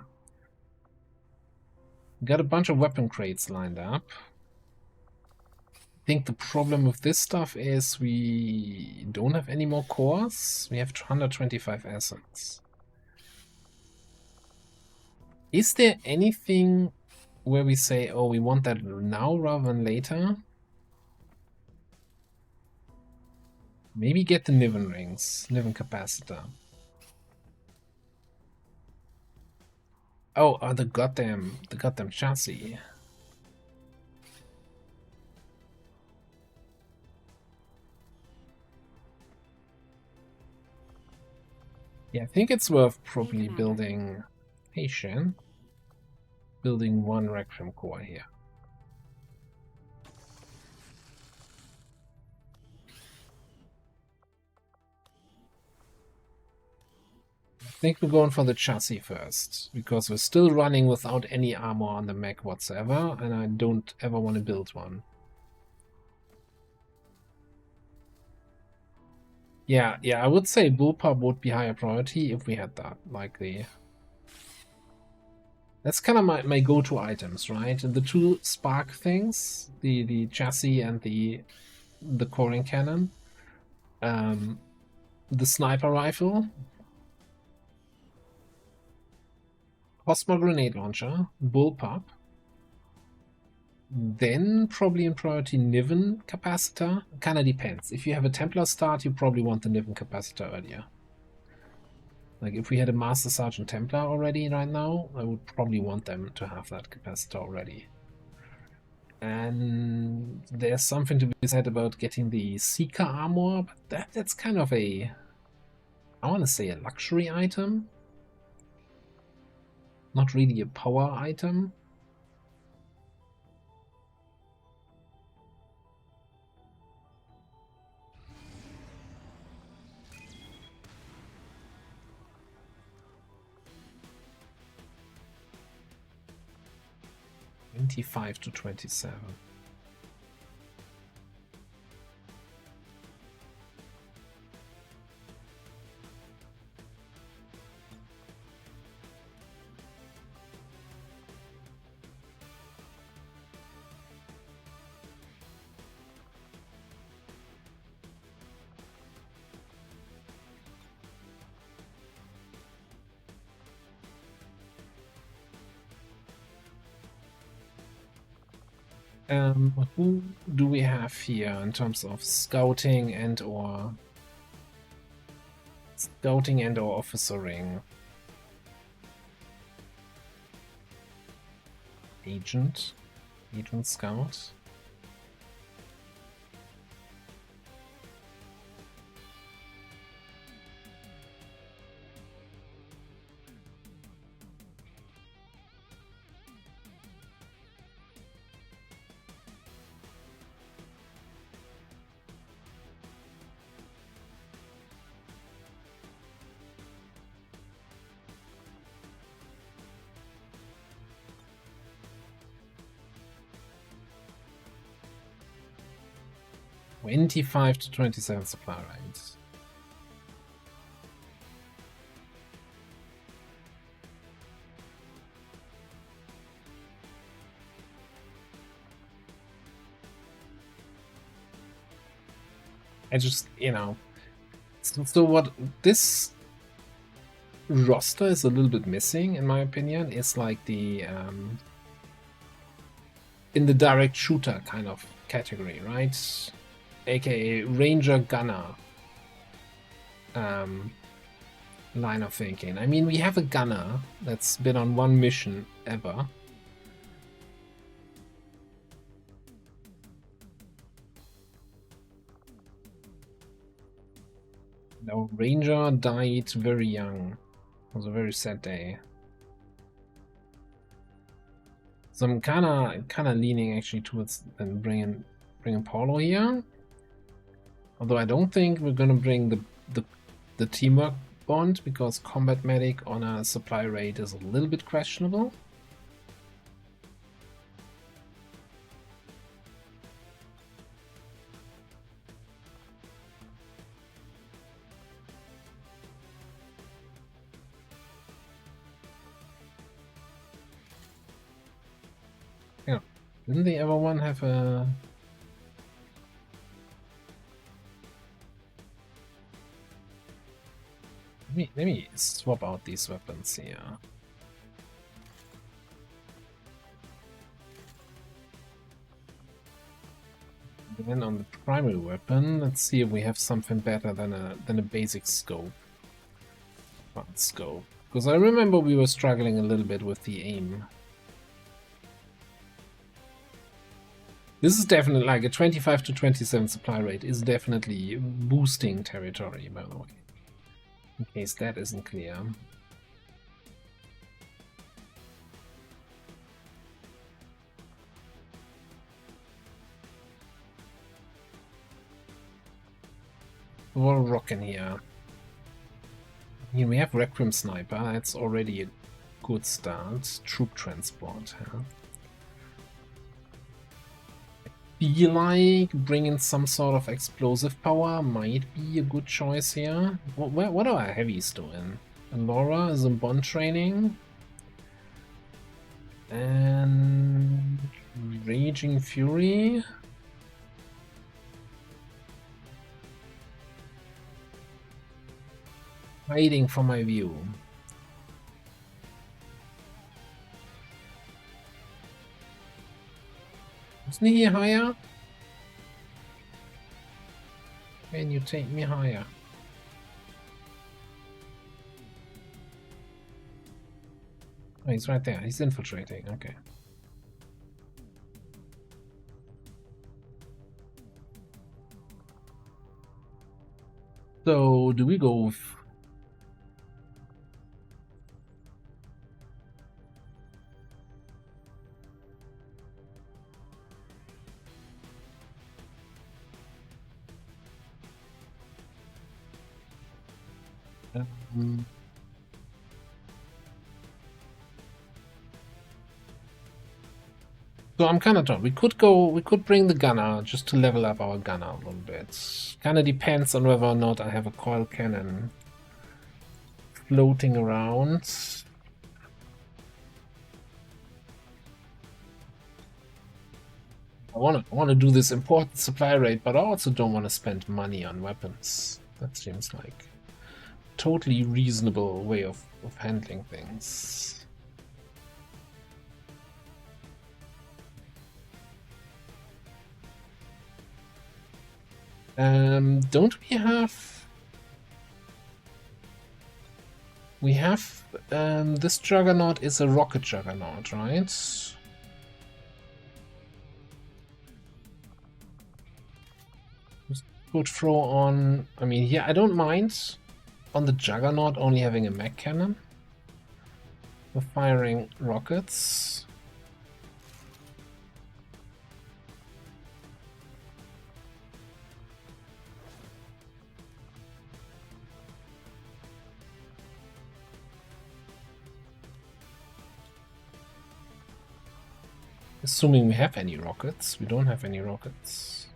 We got a bunch of weapon crates lined up. I think the problem with this stuff is we don't have any more cores. We have 125 assets. Is there anything where we say, oh, we want that now rather than later? Maybe get the Niven rings, Niven capacitor. Oh, the goddamn chassis. Yeah, I think it's worth probably building. Hey, Shen. Building one Requiem core here. I think we're going for the chassis first, because we're still running without any armor on the mech whatsoever, and I don't ever want to build one. Yeah, I would say bullpup would be higher priority if we had that, like the... That's kind of my go-to items, right? And the two spark things, the chassis and the coring cannon, the sniper rifle, Cosmo grenade launcher, bullpup, then probably in priority Niven capacitor. Kind of depends. If you have a Templar start, you probably want the Niven capacitor earlier. Like, if we had a Master Sergeant Templar already right now, I would probably want them to have that capacitor already. And there's something to be said about getting the Seeker armor, but that's kind of a... I want to say a luxury item. Not really a power item. $25 to $27. Who do we have here in terms of scouting and or officering? Agent scout. $25 to $27 supply rates. I just, you know, so what this roster is a little bit missing, in my opinion, is like the in the direct shooter kind of category, right? AKA Ranger Gunner line of thinking. I mean, we have a gunner that's been on one mission ever, Our ranger died very young. It was a very sad day. So I'm kinda leaning actually towards then bringing Paulo here. Although I don't think we're gonna bring the teamwork bond, because combat medic on a supply rate is a little bit questionable. Yeah, didn't the other one have a? Let me swap out these weapons here. Then on the primary weapon, let's see if we have something better than a basic scope. Advanced scope. Because I remember we were struggling a little bit with the aim. This is definitely like a 25 to 27 supply rate is definitely boosting territory, by the way. In case that isn't clear. We're rocking here. Here we have Requiem Sniper, that's already a good start. Troop transport, huh? Feel like bringing some sort of explosive power might be a good choice here. What are our heavies doing? Laura is in bond training. And Raging Fury. Hiding from my view. Isn't he higher? Can you take me higher? Oh, he's right there. He's infiltrating. Okay. So, do we go with... So I'm kind of torn. We could bring the gunner just to level up our gunner a little bit. Kind of depends on whether or not I have a coil cannon floating around. I want to do this important supply rate, but I also don't want to spend money on weapons. That seems like a totally reasonable way of handling things. Don't we have... We have... this Juggernaut is a rocket Juggernaut, right? Could throw on... I mean, yeah, I don't mind on the Juggernaut only having a mech cannon. For firing rockets. Assuming we have any rockets. We don't have any rockets.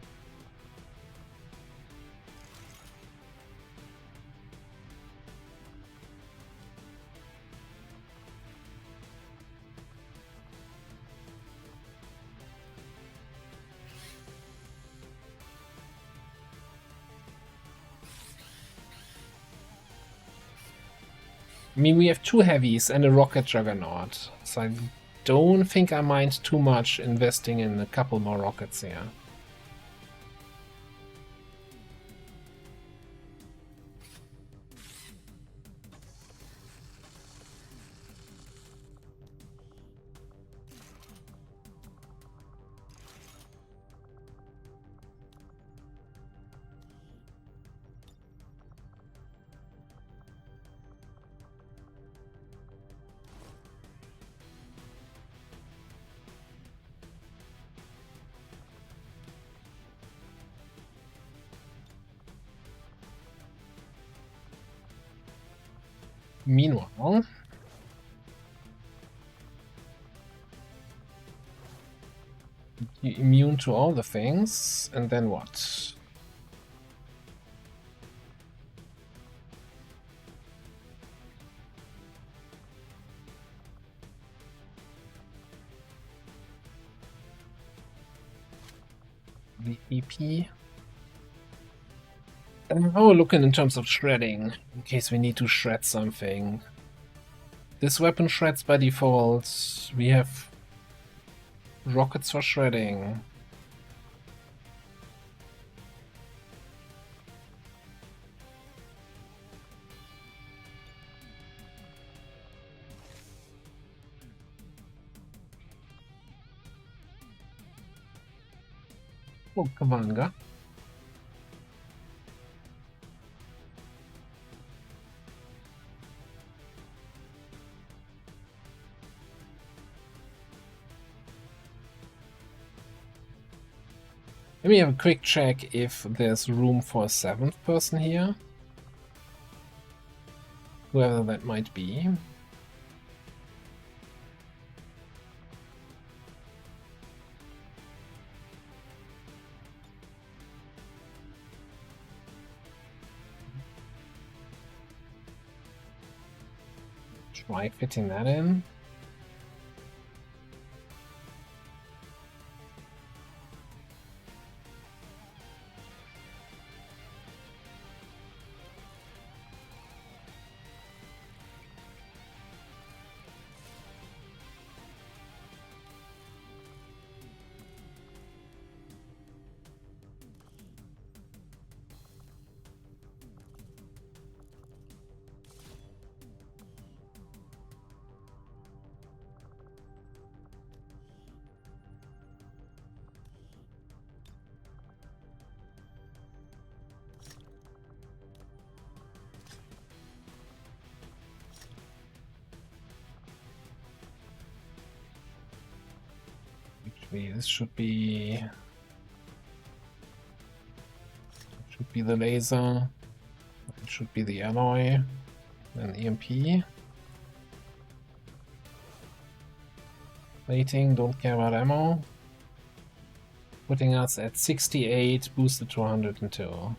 I mean, we have two heavies and a rocket Juggernaut, so I don't think I mind too much investing in a couple more rockets here. Meanwhile, you're immune to all the things, and then what? The EP. Oh, looking in terms of shredding, in case we need to shred something. This weapon shreds by default. We have rockets for shredding. Oh, Kavanga. Let me have a quick check if there's room for a 7th person here. Whoever that might be. Try fitting that in. This should be the laser. It should be the alloy, then EMP. Plating, don't care about ammo. Putting us at 68, boosted to 102.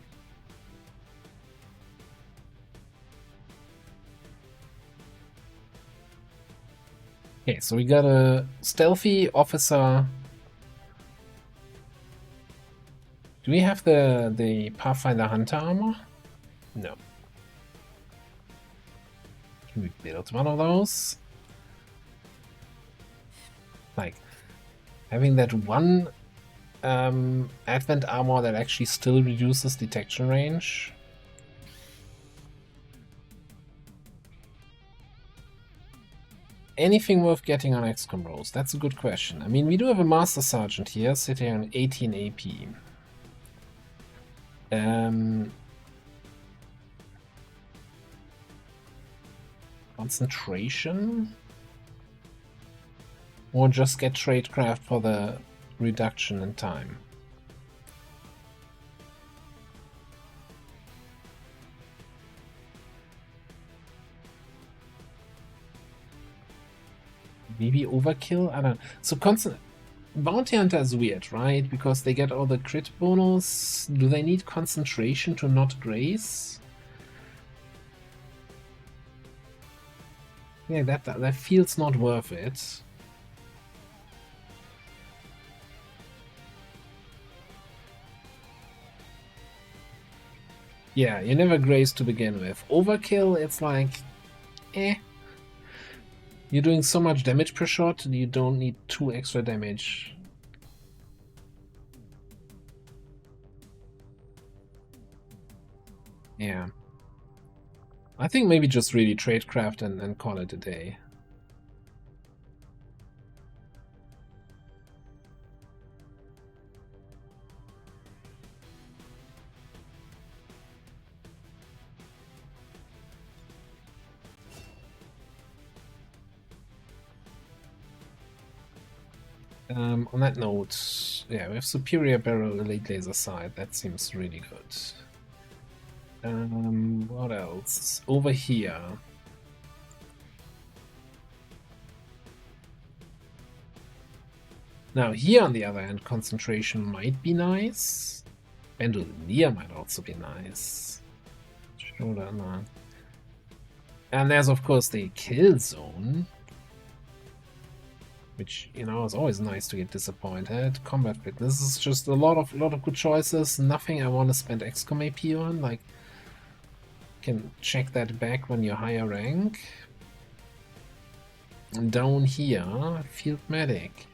Okay, so we got a stealthy officer. Do we have the Pathfinder Hunter armor? No. Can we build one of those? Like, having that one Advent armor that actually still reduces detection range. Anything worth getting on XCOM rolls? That's a good question. I mean, we do have a Master Sergeant here, sitting on 18 AP. Concentration? Or just get tradecraft for the reduction in time? Maybe overkill? I don't know. So Bounty Hunter is weird, right? Because they get all the crit bonus. Do they need concentration to not graze? Yeah, that feels not worth it. Yeah, you never graze to begin with. Overkill, it's like, eh. You're doing so much damage per shot, you don't need 2 extra damage. Yeah. I think maybe just really tradecraft and call it a day. On that note, yeah, we have superior barrel elite laser sight. That seems really good. What else? Over here. Now here on the other hand, concentration might be nice. Bandolier might also be nice. Shoulder, no. And there's of course the kill zone, which, you know, is always nice to get disappointed. Combat fit. This is just a lot of good choices. Nothing I want to spend XCOM AP on. Like, can check that back when you're higher rank. And down here, Field Medic.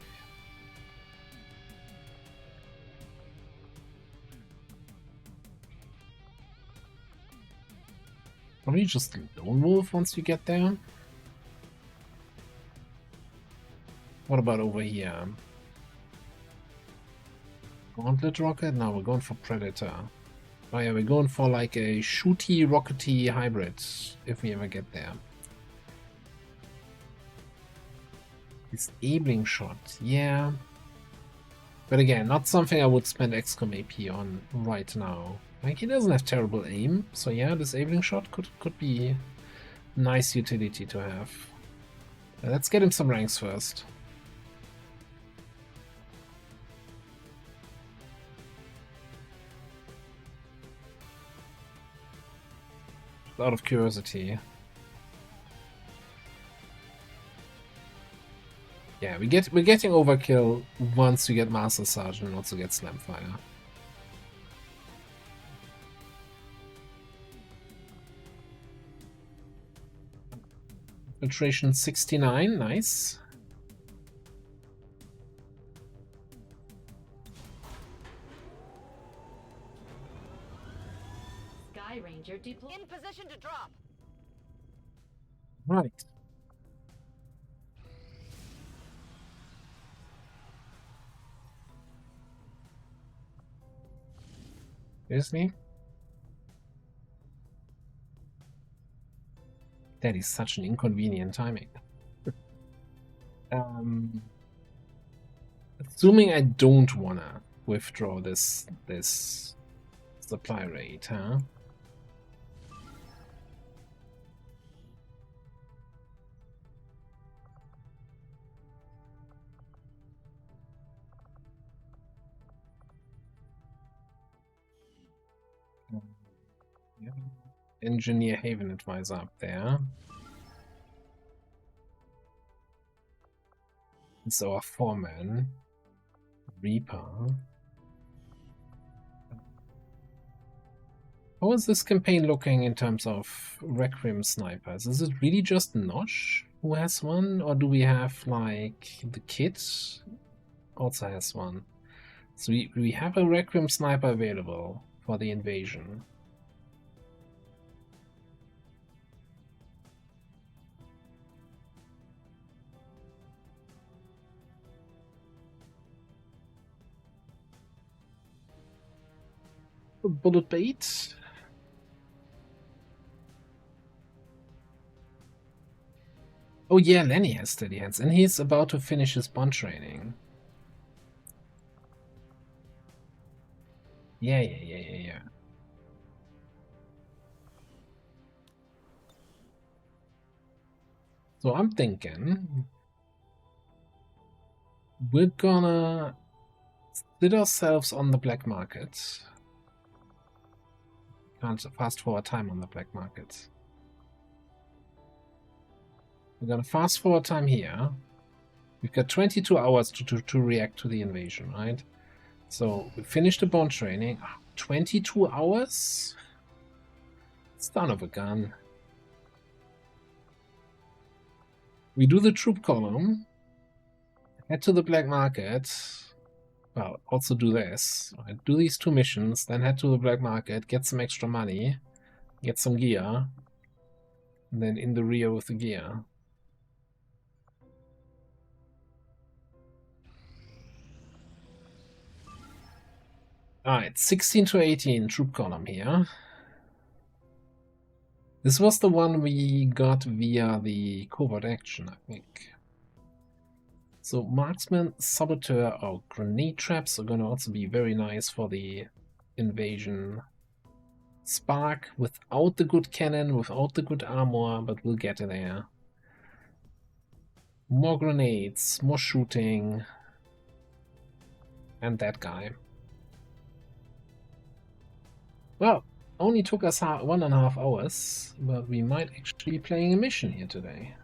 Probably just Lone Wolf once you get there. What about over here? Gauntlet Rocket? No, we're going for Predator. Oh yeah, we're going for like a shooty, rockety hybrid, if we ever get there. Disabling shot, yeah. But again, not something I would spend XCOM AP on right now. Like, he doesn't have terrible aim, so yeah, disabling shot could be nice utility to have. Let's get him some ranks first. Out of curiosity. Yeah, we're getting overkill once we get Master Sergeant and also get Slamfire. Filtration 69, nice. Sky Ranger deployed. In position to drop. Right. Seriously? That is such an inconvenient timing. Assuming I don't wanna withdraw this supply rate, huh? Yeah. Engineer Haven Advisor up there. It's our foreman. Reaper. How is this campaign looking in terms of Requiem snipers? Is it really just Nosh who has one? Or do we have, like, the kid also has one? So we have a Requiem sniper available for the invasion. Bullet bait. Oh yeah, Lenny has steady hands, and he's about to finish his bond training. Yeah. So I'm thinking we're gonna sit ourselves on the black market. Can't fast forward time on the black market. We're gonna fast forward time here. We've got 22 hours to react to the invasion, right? So we finished the bond training. 22 hours? Son of a gun. We do the troop column. Head to the black market. Well, also do this. Right, do these two missions, then head to the black market, get some extra money, get some gear, and then in the rear with the gear. Alright, 16 to 18 troop column here. This was the one we got via the covert action, I think. So marksman, saboteur, or grenade traps are going to also be very nice for the invasion. Spark without the good cannon, without the good armor, but we'll get there. More grenades, more shooting. And that guy. Well, only took us 1.5 hours, but we might actually be playing a mission here today.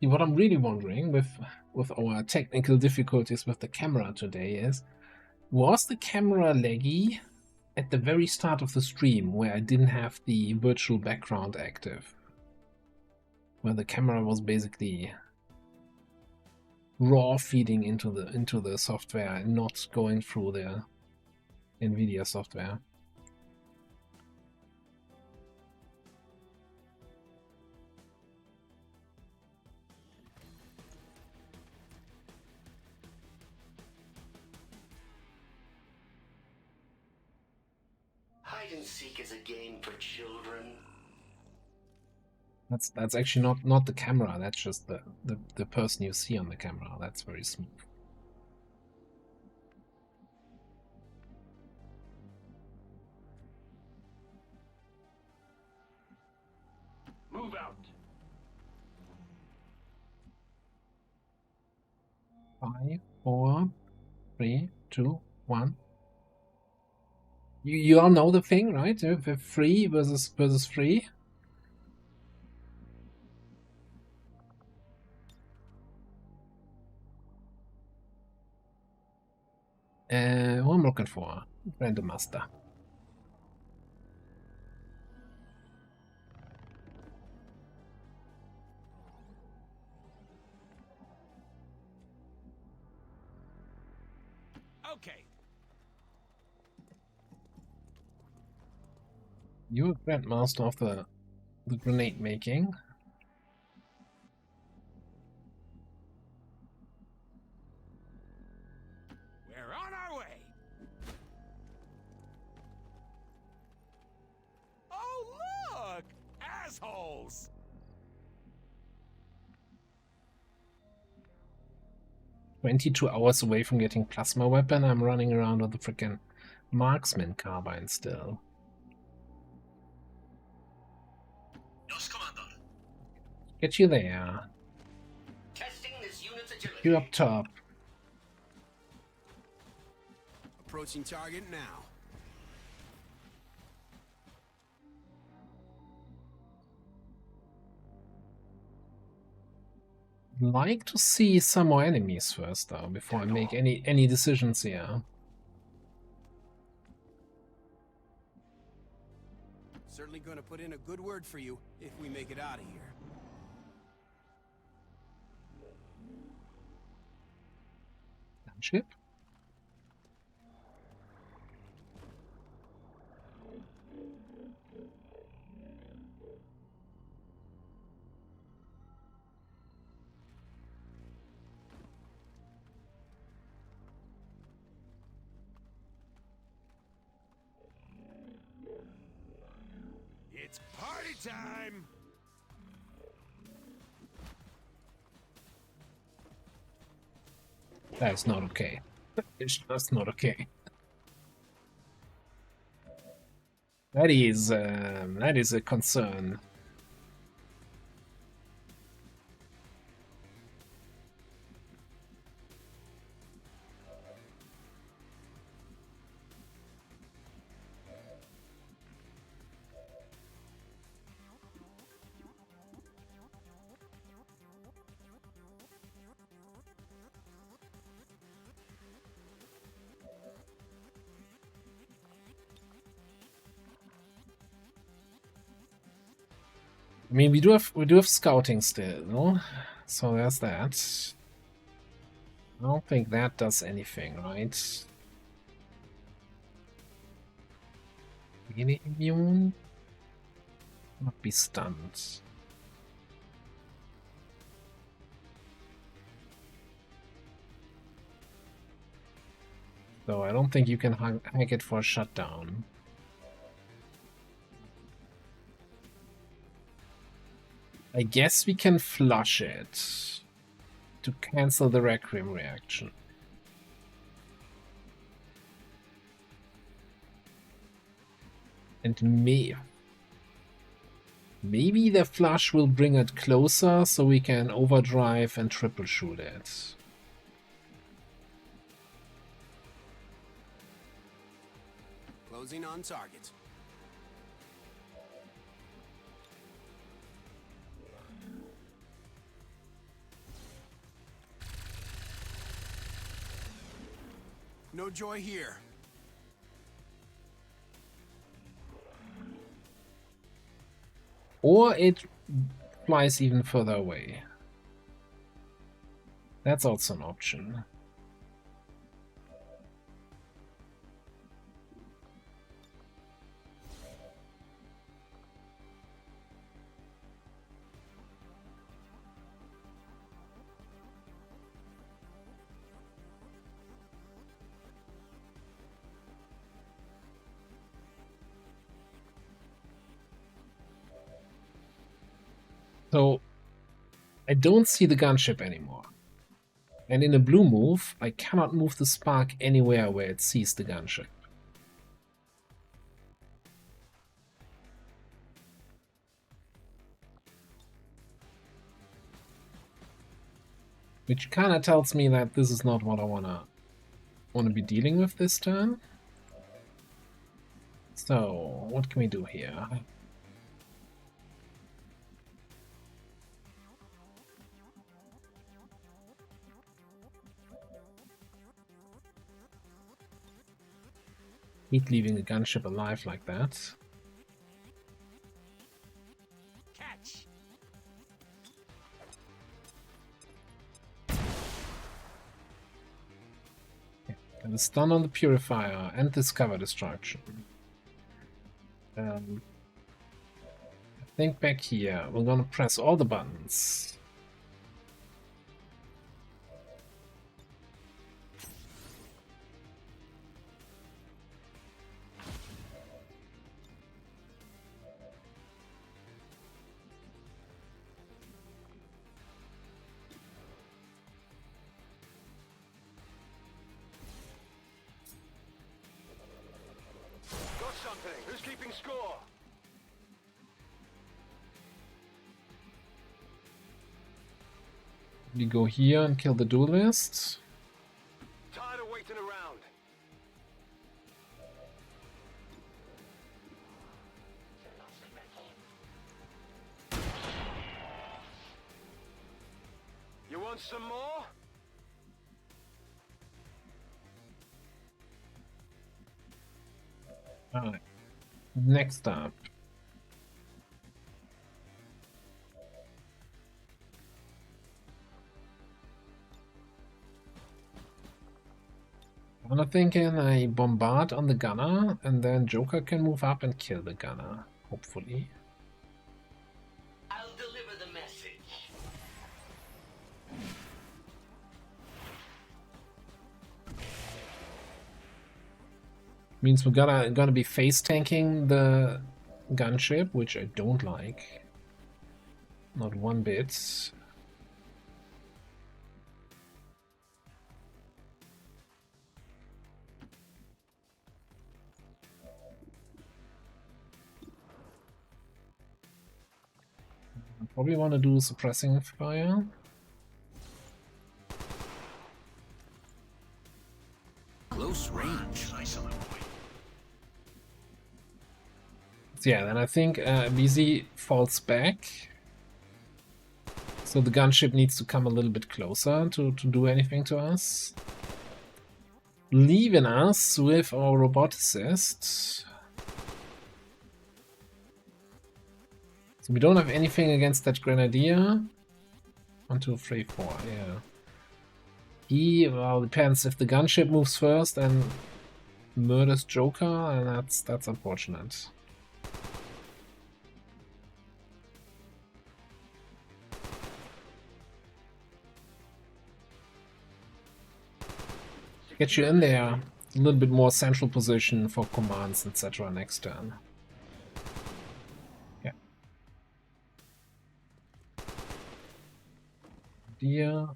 What I'm really wondering with our technical difficulties with the camera today is, was the camera laggy at the very start of the stream where I didn't have the virtual background active? Where the camera was basically raw feeding into the software and not going through the NVIDIA software. Hide and seek is a game for children. That's actually not the camera, that's just the person you see on the camera. That's very smooth. Move out. 5, 4, 3, 2, 1. You all know the thing, right? The 3 versus 3. Who I'm looking for? Random Master. Okay. You're Grandmaster of the grenade making. We're on our way. Oh, look! Assholes! "22 hours away from getting plasma weapon, I'm running around with the frickin' marksman carbine still." Get you there. Testing this unit's agility. You up top. Approaching target now. Like to see some more enemies first though, before I make any decisions here. Certainly gonna put in a good word for you if we make it out of here. Gunship? It's party time! That's not okay. It's just not okay. That is a concern. I mean, we do have scouting still, no? So there's that. I don't think that does anything, right? Really immune? Not be stunned. So I don't think you can hack it for a shutdown. I guess we can flush it to cancel the Requiem reaction. And maybe the flush will bring it closer so we can overdrive and triple shoot it. Closing on target. No joy here. Or it flies even further away. That's also an option. So, I don't see the gunship anymore. And in a blue move, I cannot move the spark anywhere where it sees the gunship. Which kind of tells me that this is not what I wanna be dealing with this turn. So, what can we do here? Hate leaving a gunship alive like that. Catch. And a stun on the purifier and discover destruction. I think back here we're gonna press all the buttons. Got something. Who's keeping score? We go here and kill the duelist. Tired of waiting around. You want some more? Alright. Next up. I'm thinking I bombard on the gunner and then Joker can move up and kill the gunner, hopefully. I'll deliver the message. Means we're gonna be face tanking the gunship, which I don't like. Not one bit. I probably want to do suppressing fire. Close range. So yeah, then I think BZ falls back. So the gunship needs to come a little bit closer to do anything to us. Leaving us with our roboticist. So we don't have anything against that grenadier. 1, 2, 3, 4, yeah. Well, depends if the gunship moves first and murders Joker, and that's unfortunate. Get you in there, a little bit more central position for commands, etc. next turn. Yeah. here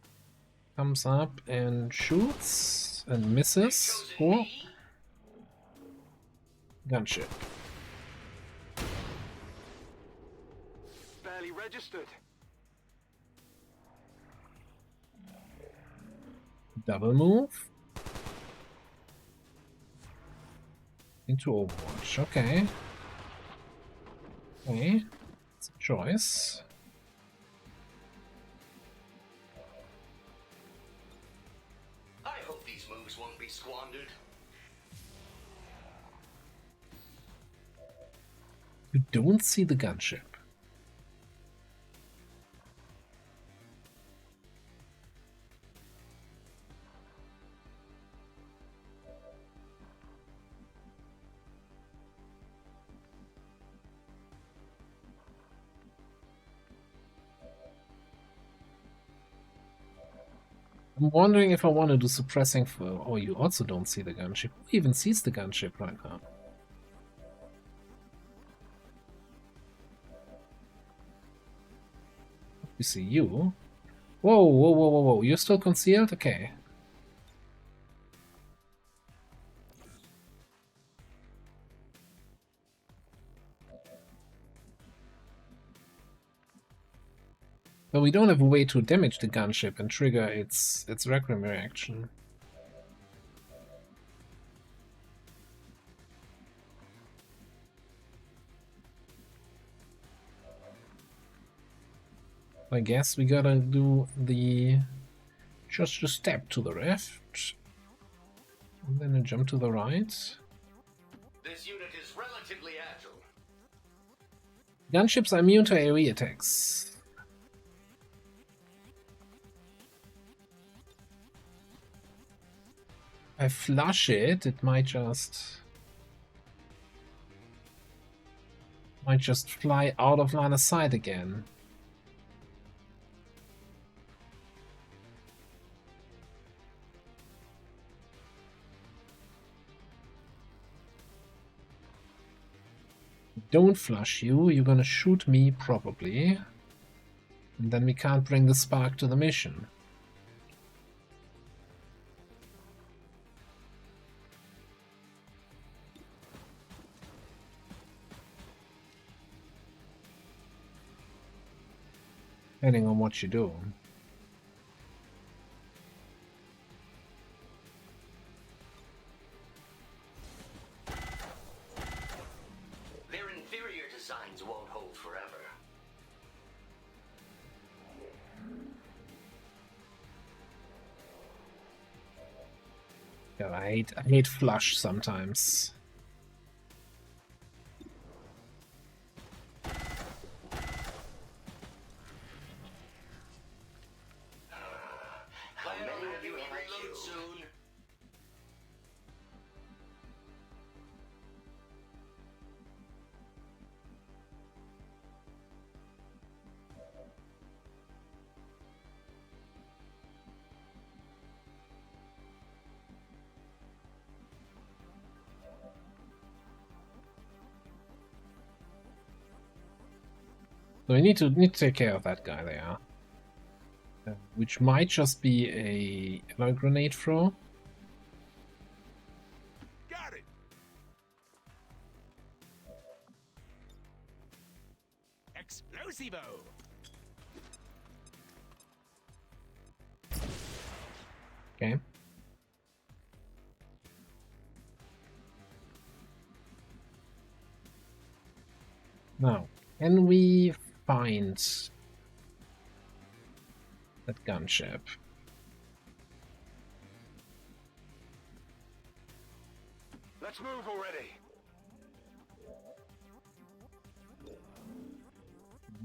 comes up and shoots and misses. Cool. Gunship. Barely registered. Double move. Into Overwatch. Okay. Okay. It's a choice. I hope these moves won't be squandered. You don't see the gunship. I'm wondering if I want to do suppressing for... Oh, you also don't see the gunship. Who even sees the gunship right now? We see you. Whoa, whoa, whoa, whoa, whoa. You're still concealed? Okay. But we don't have a way to damage the gunship and trigger its Requiem reaction. I guess we gotta do the... just a step to the left. And then a jump to the right. This unit is relatively agile. Gunships are immune to AoE attacks. If I flush it, it might just fly out of line of sight again. Don't flush you, you're gonna shoot me probably. And then we can't bring the spark to the mission. Depending on what you do. Their inferior designs won't hold forever. Yeah, I hate flush sometimes. How many of you like you? Soon. So we need to take care of that guy there. Which might just be a alloy grenade throw. Got it. Explosivo. Okay. Now, can we find that gunship? Let's move already.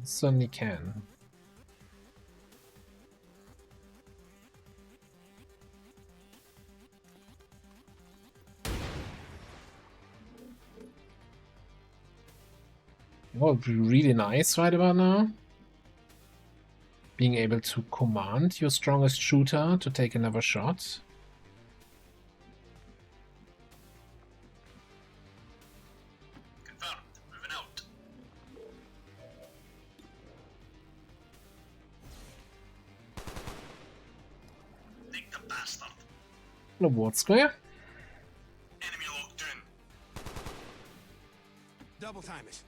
Certainly can. What would be really nice right about now? Being able to command your strongest shooter to take another shot. Confirmed. Moving out. Ward square. Enemy locked in. Double time it.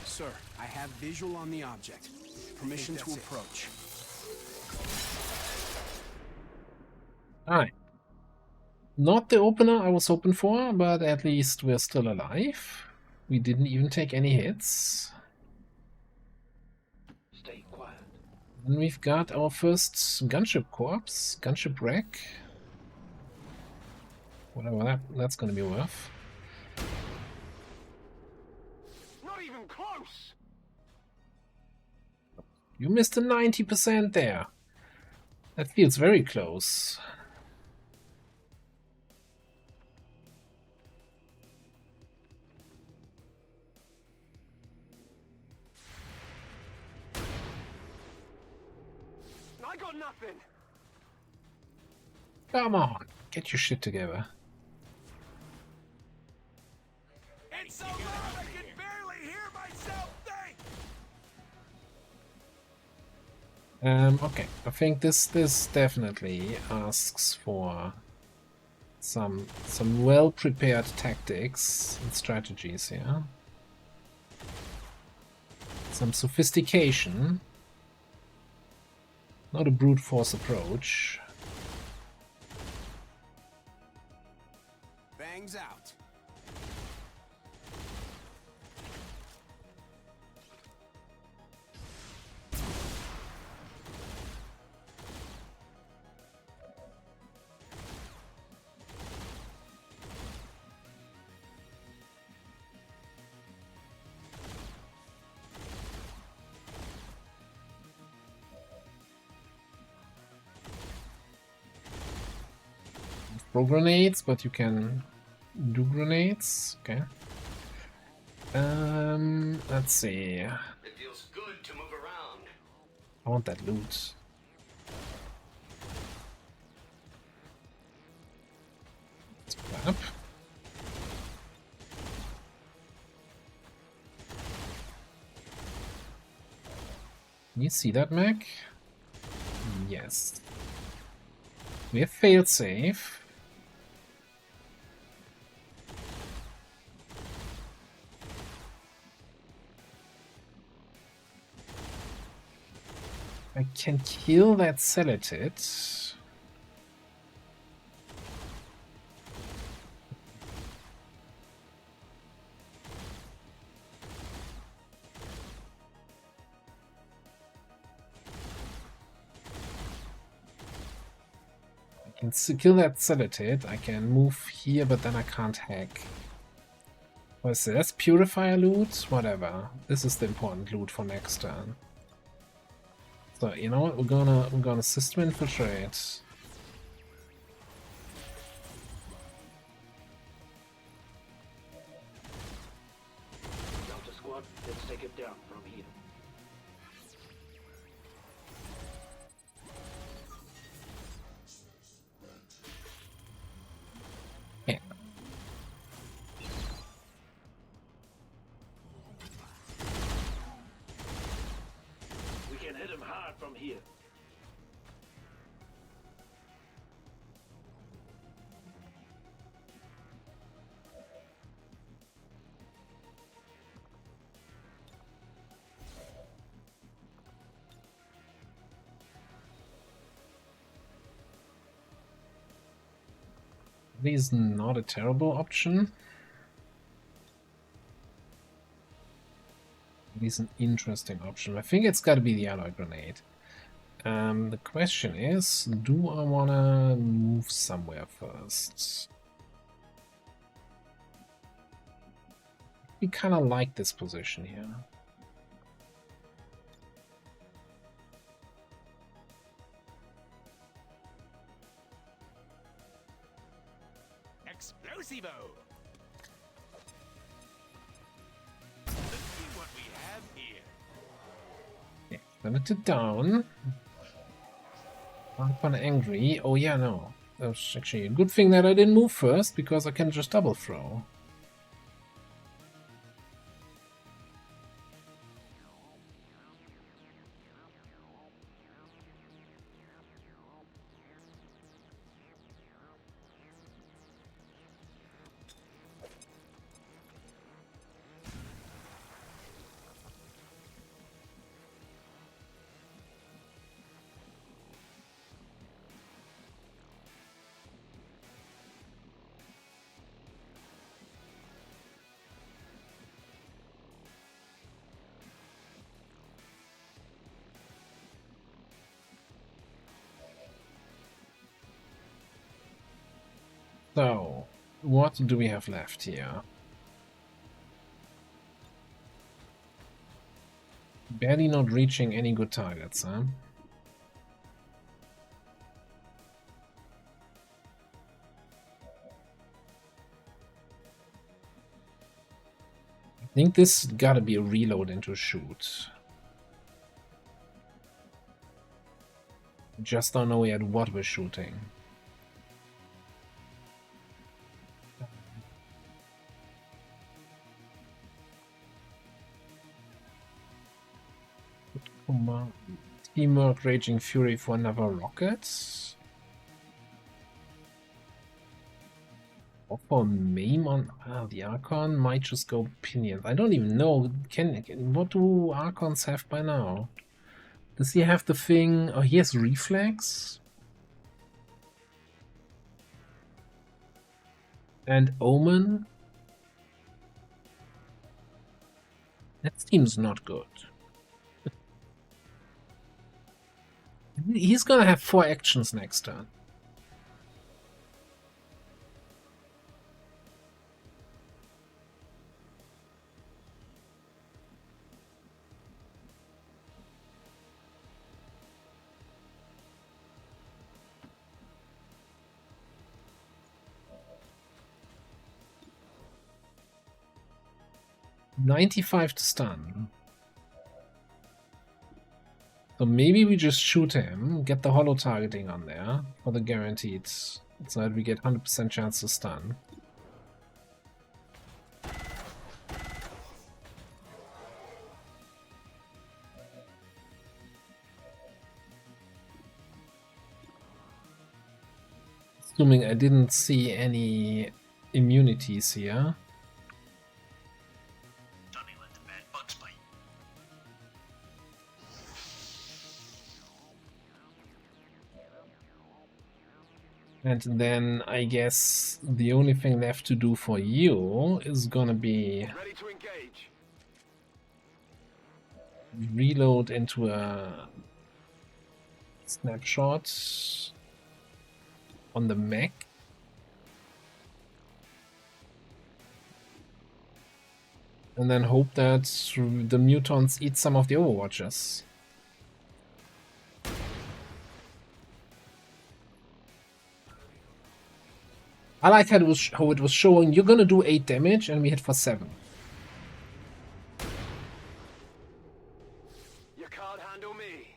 Sir, I have visual on the object. Permission to approach. Alright. Not the opener I was hoping for, but at least we're still alive. We didn't even take any hits. Stay quiet. And we've got our first gunship corpse, gunship wreck. Whatever that's gonna be worth. Not even close! You missed a 90% there. That feels very close. I got nothing! Come on, get your shit together. It's so loud I can barely hear myself think! Okay, I think this definitely asks for some well-prepared tactics and strategies here. Some sophistication. Not a brute force approach. Bangs out. Throw grenades, but you can do grenades. Okay. Let's see. It feels good to move around. I want that loot. Let's grab. Can you see that, Mac? Yes. We have failed safe. I can kill that Celatid. I can kill that Celatid. I can move here, but then I can't hack. What is this? Purifier loot? Whatever. This is the important loot for next turn. So you know what? We're gonna system infiltrate. Delta Squad, let's take it down from here. Yeah. We can hit him hard from here. This is not a terrible option. It is an interesting option. I think it's got to be the alloy grenade. The question is, do I want to move somewhere first? We kind of like this position here. Explosivo! Let's see what we have here. Yeah, limited down. I'm kind of angry. Oh yeah, no. That was actually a good thing that I didn't move first, because I can just double throw. So, what do we have left here? Barely not reaching any good targets, huh? I think this gotta be a reload into shoot. Just don't know yet what we're shooting. Teamwork, Raging Fury for another rocket. Or for Mame on the Archon might just go Pinions. I don't even know. What do Archons have by now? Does he have the thing? Oh, he has Reflex. And Omen. That seems not good. He's gonna have 4 actions next turn. $95 to stun. So maybe we just shoot him, get the holo targeting on there for the guaranteed, so that we get 100% chance to stun. Assuming I didn't see any immunities here. And then I guess the only thing left to do for you is gonna be Ready to engage. reload into a snapshot on the mech. And then hope that the mutants eat some of the Overwatchers. I like how it was showing you're gonna do 8 damage and we hit for 7. You can't handle me.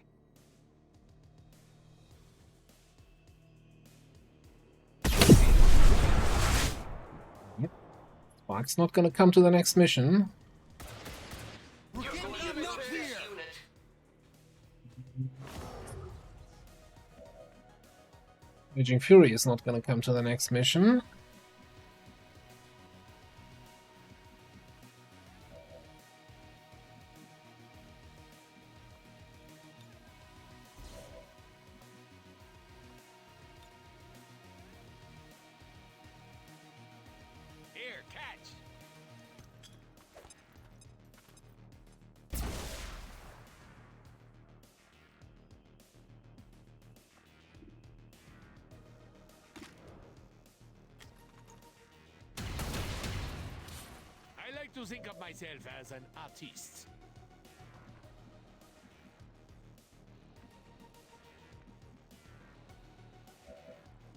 Yep. Spark's not gonna come to the next mission. Raging Fury is not gonna come to the next mission. Here, catch. I like to think of myself as an artist.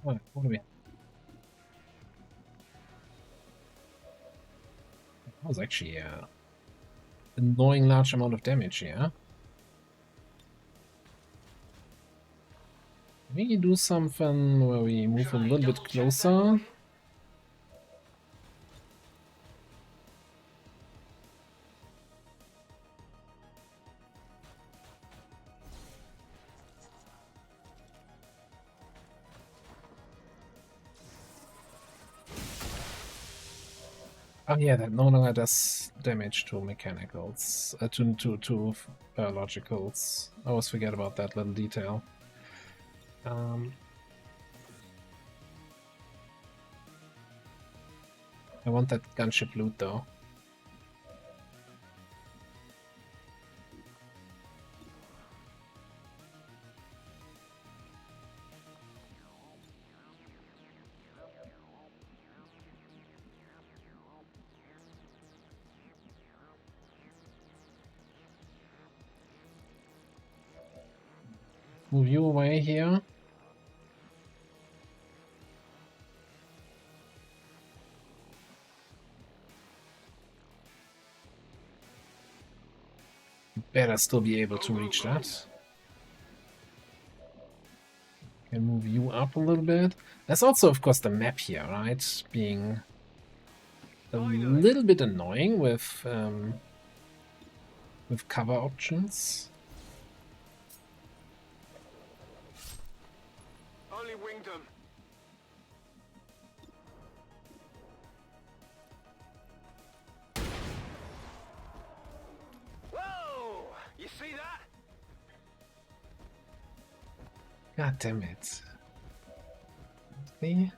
What do we? That was actually a annoying large amount of damage here. Maybe do something where we move a little bit closer. Oh yeah, that no longer does damage to mechanicals, to biologicals. I always forget about that little detail. I want that gunship loot though. Move you away here. Better still be able to reach that. Can move you up a little bit. There's also, of course, the map here, right? Being a little bit annoying with cover options. Only winged them. Whoa! You see that? God damn it. See?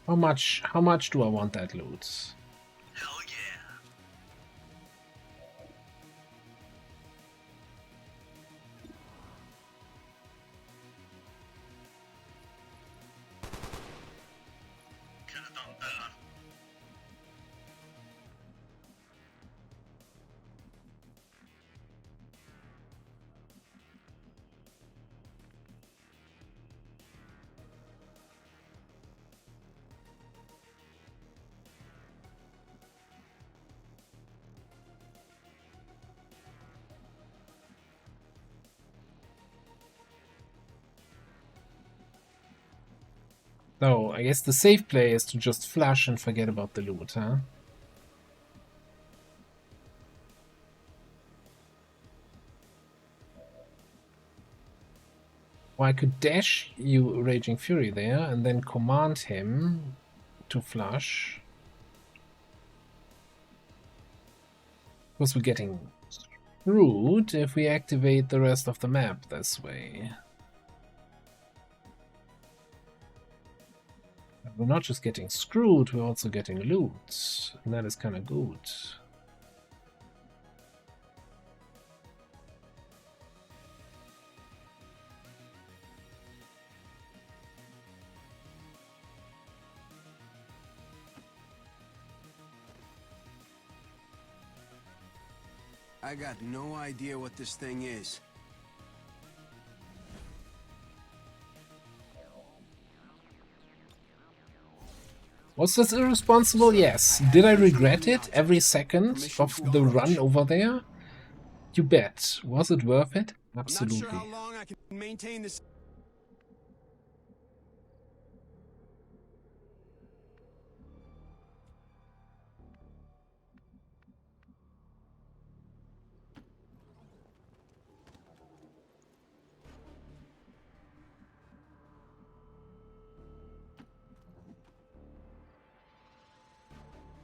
How much do I want that loot? Hell yeah. Could have done better. So, I guess the safe play is to just flush and forget about the loot, huh? Or I could dash you Raging Fury there and then command him to flush. Of course, we're getting screwed if we activate the rest of the map this way. We're not just getting screwed, we're also getting loot, and that is kind of good. I got no idea what this thing is. Was this irresponsible? Yes. Did I regret it every second of the run over there? You bet. Was it worth it? Absolutely. I'm not sure how long I can maintain this.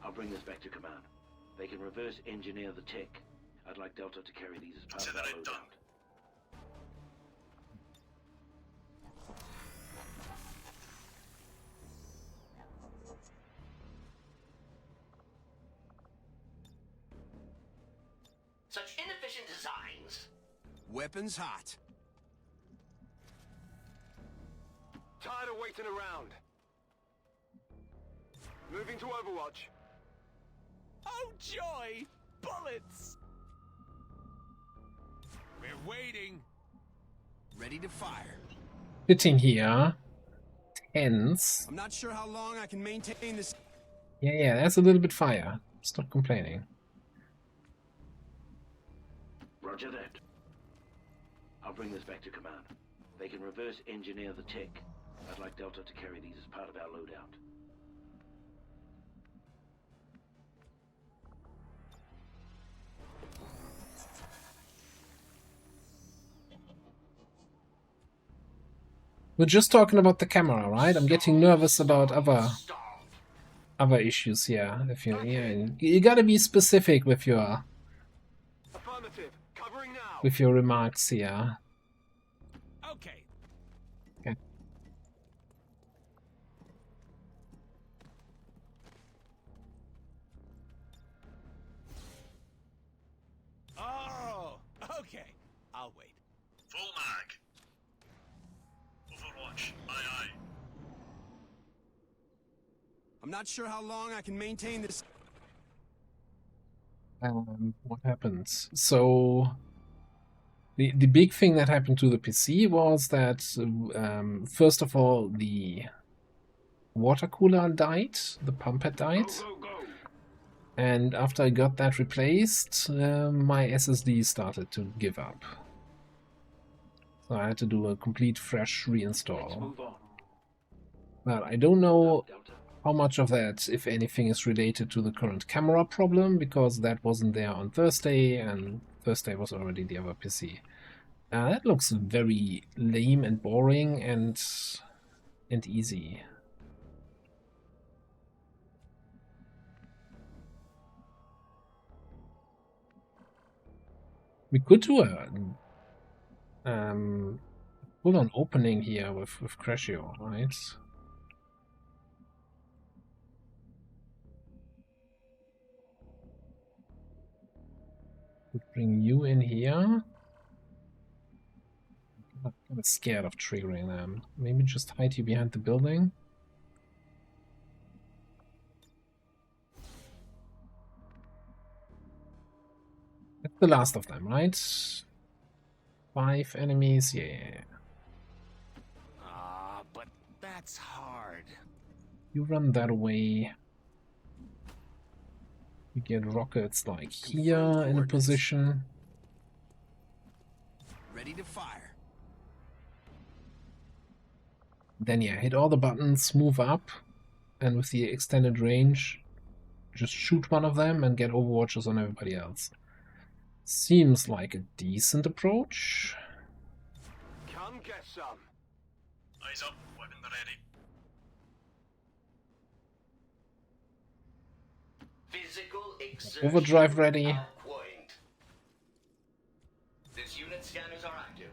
I'll bring this back to command. They can reverse engineer the tech. I'd like Delta to carry these as part of our loadout. Such inefficient designs. Weapons hot. Tired of waiting around. Moving to Overwatch. Oh joy! Bullets! We're waiting. Ready to fire. Sitting here. Tense. I'm not sure how long I can maintain this. Yeah, that's a little bit fire. Stop complaining. Roger that. I'll bring this back to command. They can reverse engineer the tech. I'd like Delta to carry these as part of our loadout. We're just talking about the camera, right? I'm getting nervous about other issues here. If you gotta be specific with your Affirmative. Covering now. with your remarks here. Okay. Okay. Oh, okay. I'll wait. Full mag. Overwatch. Aye, aye. I'm not sure how long I can maintain this. What happens? So The big thing that happened to the PC was that, first of all, the water cooler died, the pump had died. And after I got that replaced, my SSD started to give up. So I had to do a complete fresh reinstall. Well, I don't know how much of that, if anything, is related to the current camera problem, because that wasn't there on Thursday, and Thursday was already the other PC. That looks very lame and boring and easy. We could do a full-on opening here with Crescio, right? Would bring you in here. I'm kind of scared of triggering them. Maybe just hide you behind the building. That's the last of them, right? 5 enemies, yeah. But that's hard. You run that way. You get rockets like here in a position. Ready to fire. Then yeah, hit all the buttons, move up, and with the extended range, just shoot one of them and get overwatches on everybody else. Seems like a decent approach. Come get some. Eyes up, weapon ready. Physical exertion Overdrive ready. on point. This unit scanners are active.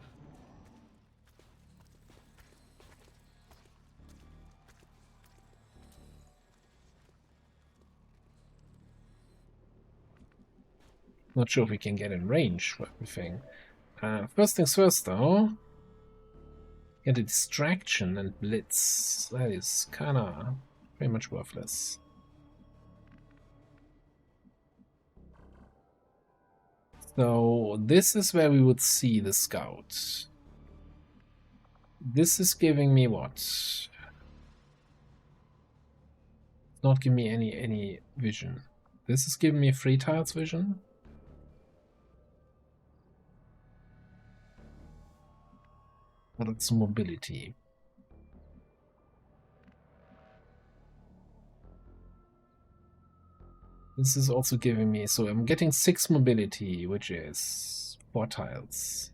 Not sure if we can get in range for everything. First things first, though. Get a distraction and blitz. That is kinda pretty much worthless. So this is where we would see the scout. This is giving me what? Not giving me any vision. This is giving me 3 tiles vision. But it's mobility. This is also giving me, so I'm getting 6 mobility, which is 4 tiles.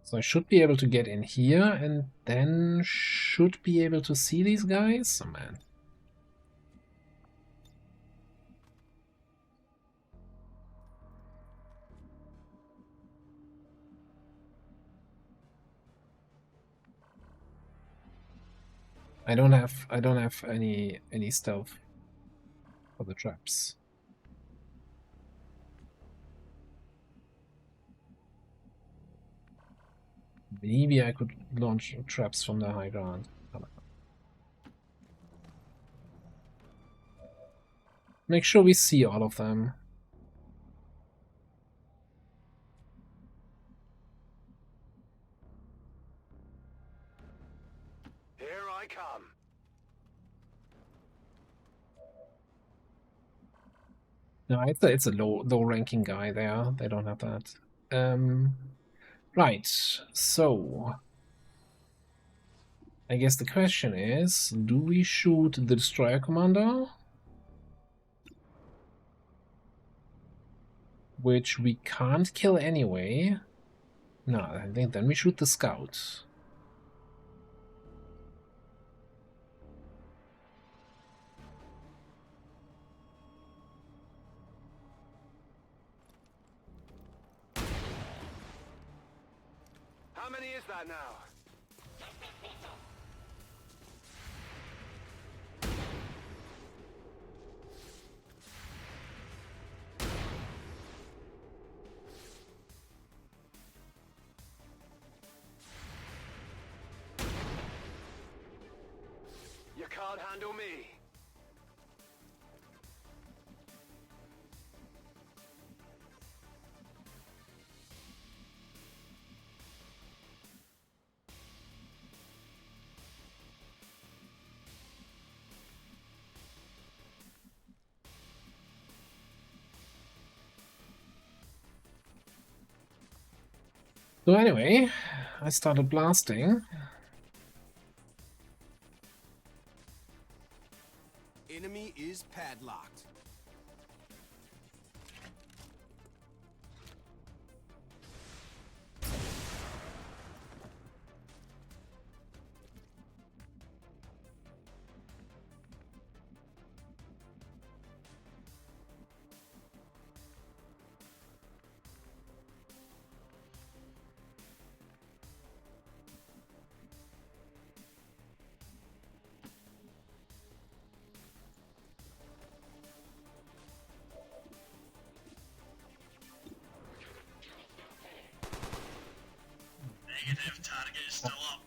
So I should be able to get in here and then should be able to see these guys. Oh man. I don't have any stealth for the traps. Maybe I could launch traps from the high ground. Make sure we see all of them. Here I come. No, it's a low ranking guy there. They don't have that. Right, so I guess the question is, do we shoot the destroyer commander? Which we can't kill anyway. No, I think then we shoot the scout. How many is that now? You can't handle me. So anyway, I started blasting. Enemy is padlocked. Negative. Target is still up.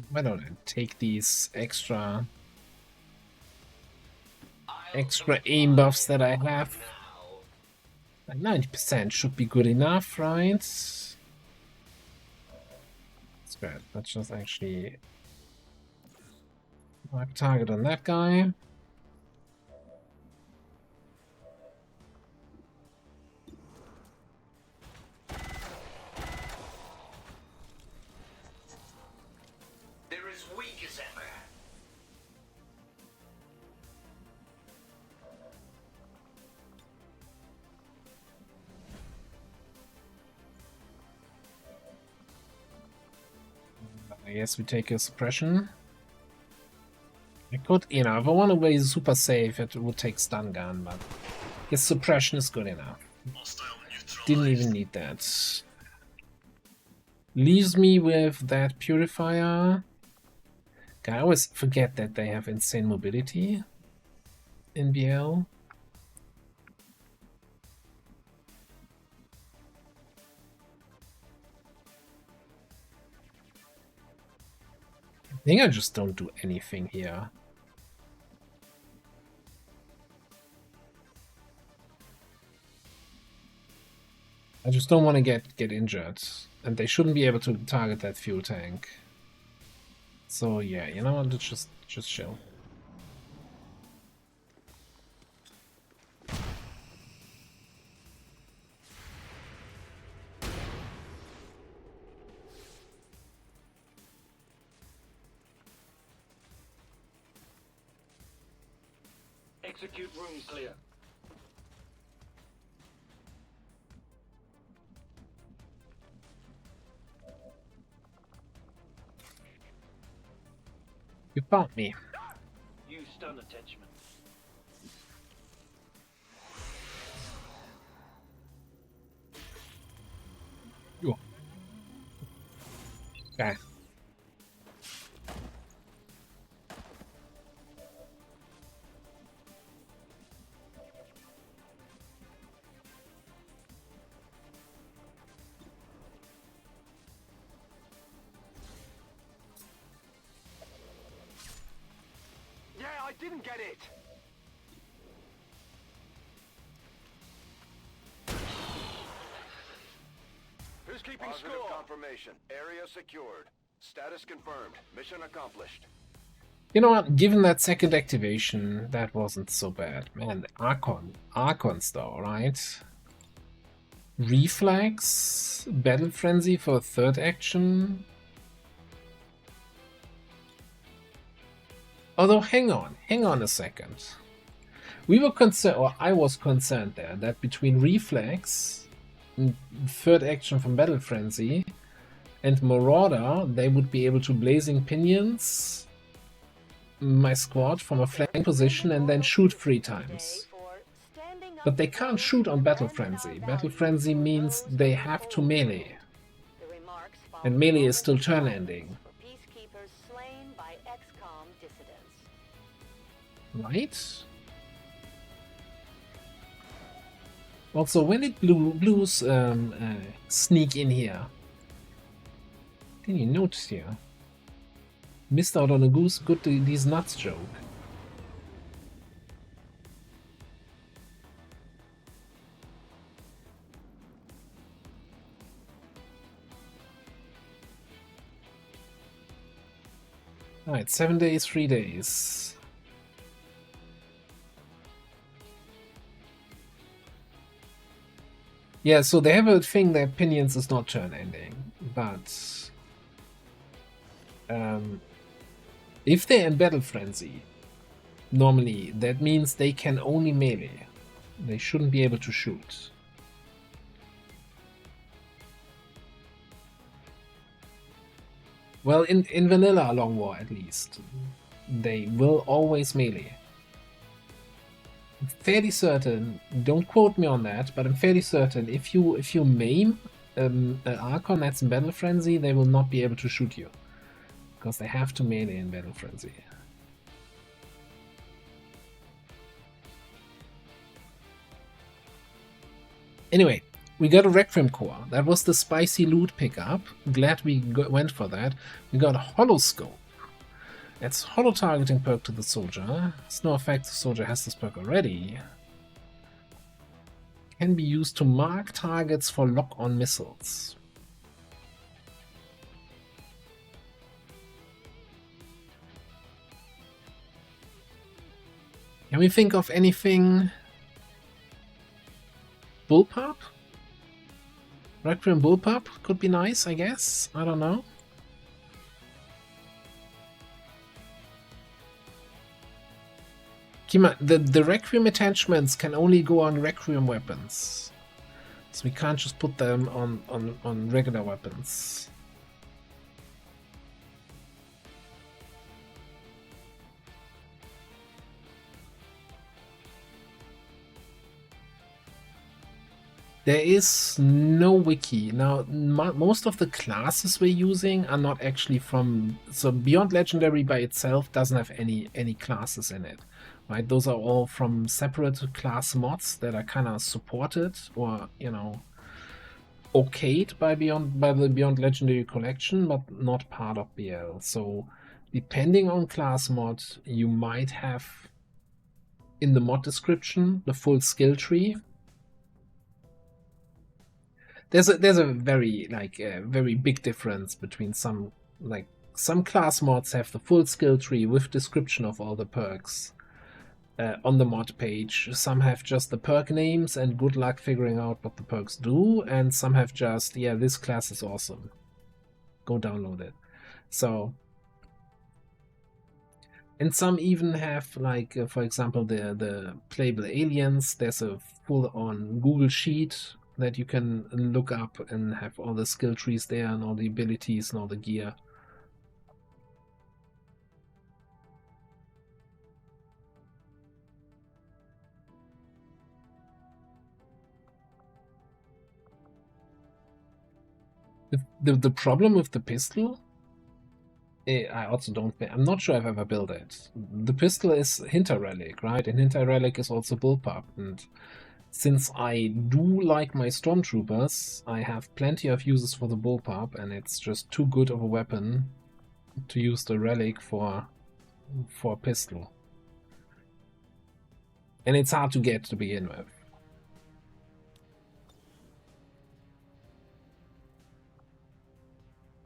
Why don't I take these extra aim buffs that I have? Like 90% should be good enough, right? That's good. Let's just actually mark target on that guy. They're as weak as ever. I guess we take a suppression. I could, you know, if I want to be super safe, it would take stun gun, but I guess suppression is good enough. Didn't even need that. Leaves me with that purifier. I always forget that they have insane mobility in BL. I think I just don't do anything here. I just don't want to get injured, and they shouldn't be able to target that fuel tank. So yeah, you know what? Let's just chill. Execute room clear. You found me. Use stun attachment. Yo. Okay. Yeah, I didn't get it. Who's keeping Positive score? confirmation. Area secured. Status confirmed. Mission accomplished. You know what? Given that second activation, that wasn't so bad. Man, Archons though, right? Reflex, Battle Frenzy for a third action. Although, hang on a second. We were concerned, or I was concerned there, that between Reflex, third action from Battle Frenzy, and Marauder, they would be able to Blazing Pinions my squad from a flank position and then shoot 3 times. But they can't shoot on Battle Frenzy. Battle Frenzy means they have to melee. And melee is still turn ending. Right? Also, when did Blues sneak in here? Didn't you notice here? Missed out on a goose, good these nuts joke. Alright, 7 days, 3 days. Yeah, so they have a thing that Pinions is not turn ending, but if they're in Battle Frenzy, normally that means they can only melee. They shouldn't be able to shoot. Well, in vanilla Long War at least, they will always melee. I'm fairly certain, don't quote me on that, but I'm fairly certain if you maim an Archon that's in Battle Frenzy, they will not be able to shoot you. Because they have to melee in Battle Frenzy. Anyway, we got a Requiem Core. That was the spicy loot pickup. Glad we went for that. We got a Holoscope. It's holo targeting perk to the soldier. It's no effect, the soldier has this perk already. Can be used to mark targets for lock-on missiles. Can we think of anything? Bullpup? Requiem Bullpup could be nice, I guess. I don't know. The Requiem attachments can only go on Requiem weapons. So we can't just put them on regular weapons. There is no wiki. Now, most of the classes we're using are not actually from... So Beyond Legendary by itself doesn't have any classes in it. Right? Those are all from separate class mods that are kind of supported or, you know, okayed by the Beyond Legendary collection, but not part of BL. So depending on class mod, you might have in the mod description the full skill tree. There's a very very big difference between some class mods have the full skill tree with description of all the perks on the mod page. Some have just the perk names and good luck figuring out what the perks do, and some have just, yeah, this class is awesome, go download it. So, and some even have, like, for example, the playable aliens. There's a full-on Google sheet that you can look up and have all the skill trees there and all the abilities and all the gear. The problem with the pistol, I also don't... I'm not sure I've ever built it. The pistol is Hinter Relic, right? And Hinter Relic is also Bullpup. And since I do like my Stormtroopers, I have plenty of uses for the Bullpup, and it's just too good of a weapon to use the Relic for a pistol. And it's hard to get to begin with.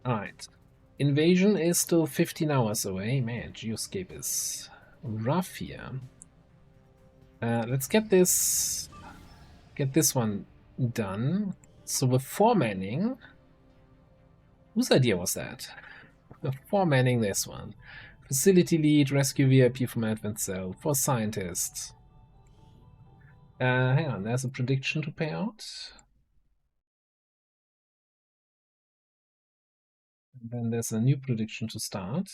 Alright. Invasion is still 15 hours away. Man, Geoscape is rough here. Let's get this one done. So with 4 manning, whose idea was that? 4 manning this one. Facility lead, rescue VIP from Advent Cell, 4 scientists. Hang on, there's a prediction to pay out. And then there's a new prediction to start.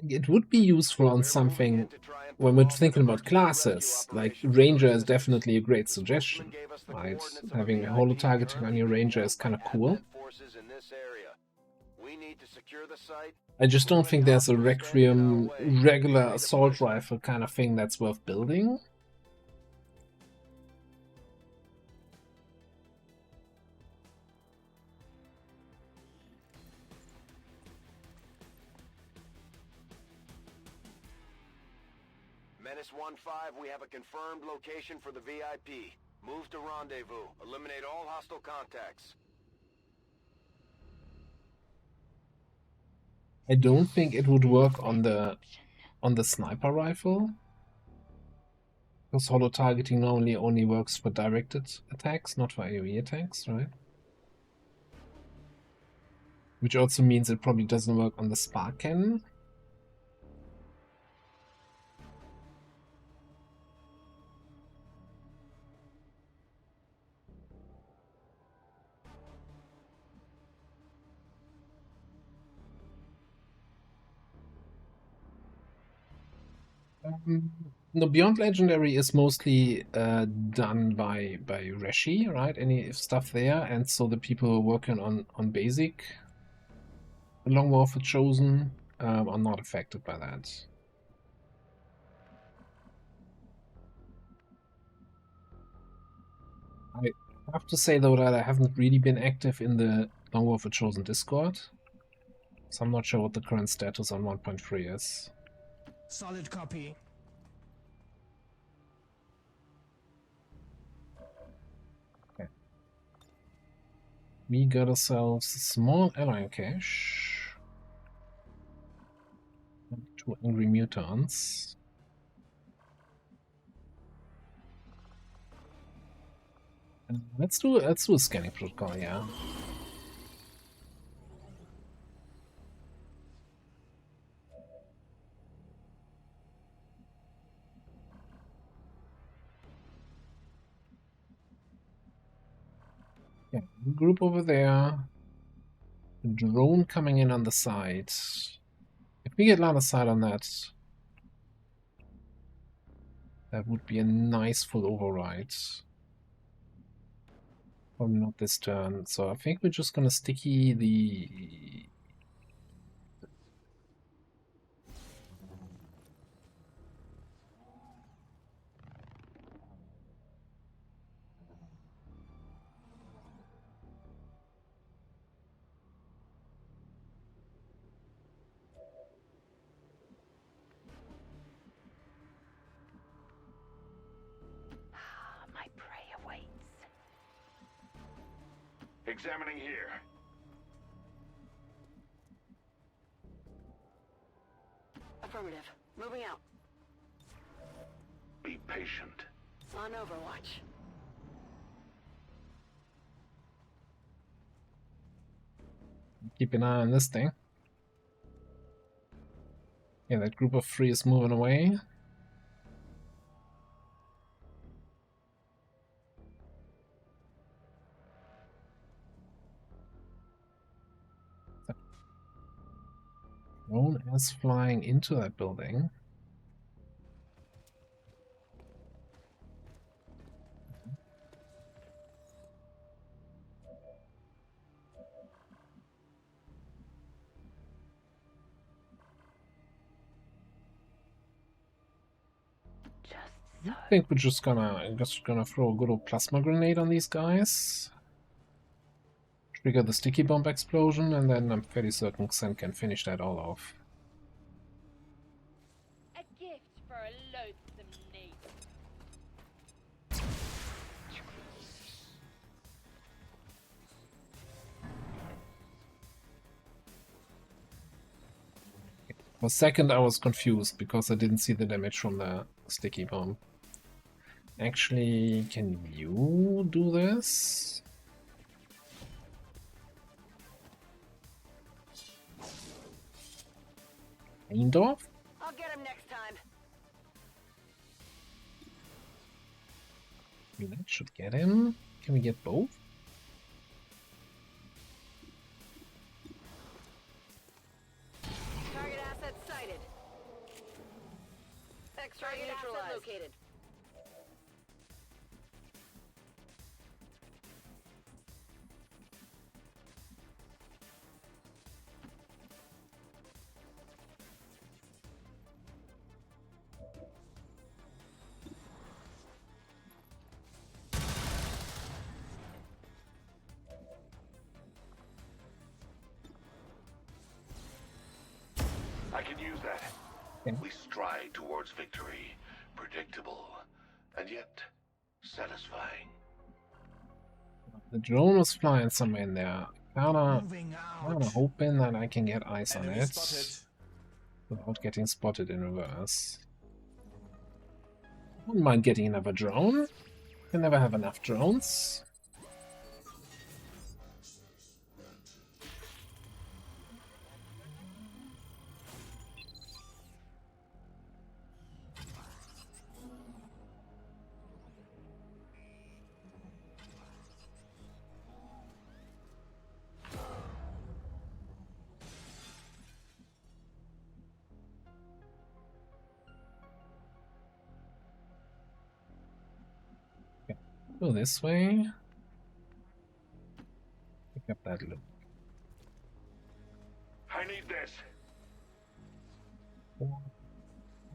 It would be useful on something when we're thinking about classes. Like Ranger is definitely a great suggestion, right? Having holo targeting on your Ranger is kind of cool. forces in this area. We need to secure the site. I just don't think there's a Requiem regular assault rifle kind of thing that's worth building. Menace 1-5, we have a confirmed location for the VIP. Move to rendezvous. Eliminate all hostile contacts. I don't think it would work on the sniper rifle, because holo targeting normally only works for directed attacks, not for AoE attacks, right? Which also means it probably doesn't work on the spark cannon. No, Beyond Legendary is mostly done by Reshi, right? Any stuff there, and so the people working on basic Long War for Chosen are not affected by that. I have to say though that I haven't really been active in the Long War for Chosen Discord, so I'm not sure what the current status on 1.3 is. Solid copy. Okay. We got ourselves a small ally cache. 2 angry mutants. And let's do a scanning protocol, yeah. Yeah, group over there. Drone coming in on the side. If we get line of sight on that, that would be a nice full override. Probably not this turn, so I think we're just gonna sticky the... My prey awaits. Examining here. Affirmative. Moving out. Be patient. On Overwatch. Keep an eye on this thing. Yeah, that group of 3 is moving away. Drone is flying into that building. I think we're just gonna throw a good old plasma grenade on these guys. Trigger the sticky bomb explosion, and then I'm fairly certain Xen can finish that all off. A gift for a loathsome need. For a second I was confused because I didn't see the damage from the sticky bomb. Actually, can you do this? Kind of? I'll get him next time. That should get him. Can we get both? Target asset sighted. Target asset located. I can use that. Okay. We stride towards victory. Predictable, and yet satisfying. The drone was flying somewhere in there. Kinda Moving out. hoping that I can get eyes on Enemy it spotted. without getting spotted in reverse. Wouldn't mind getting another drone. Can never have enough drones. Go this way. Pick up that loot. I need this.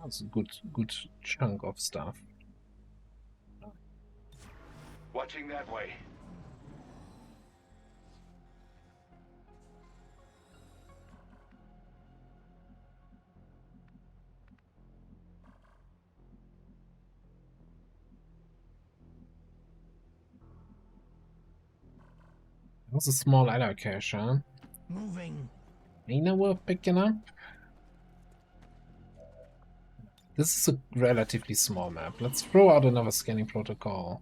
That's a good chunk of stuff. Watching that way. That was a small alloy cache, huh? Moving. Ain't no worth picking up. This is a relatively small map. Let's throw out another scanning protocol.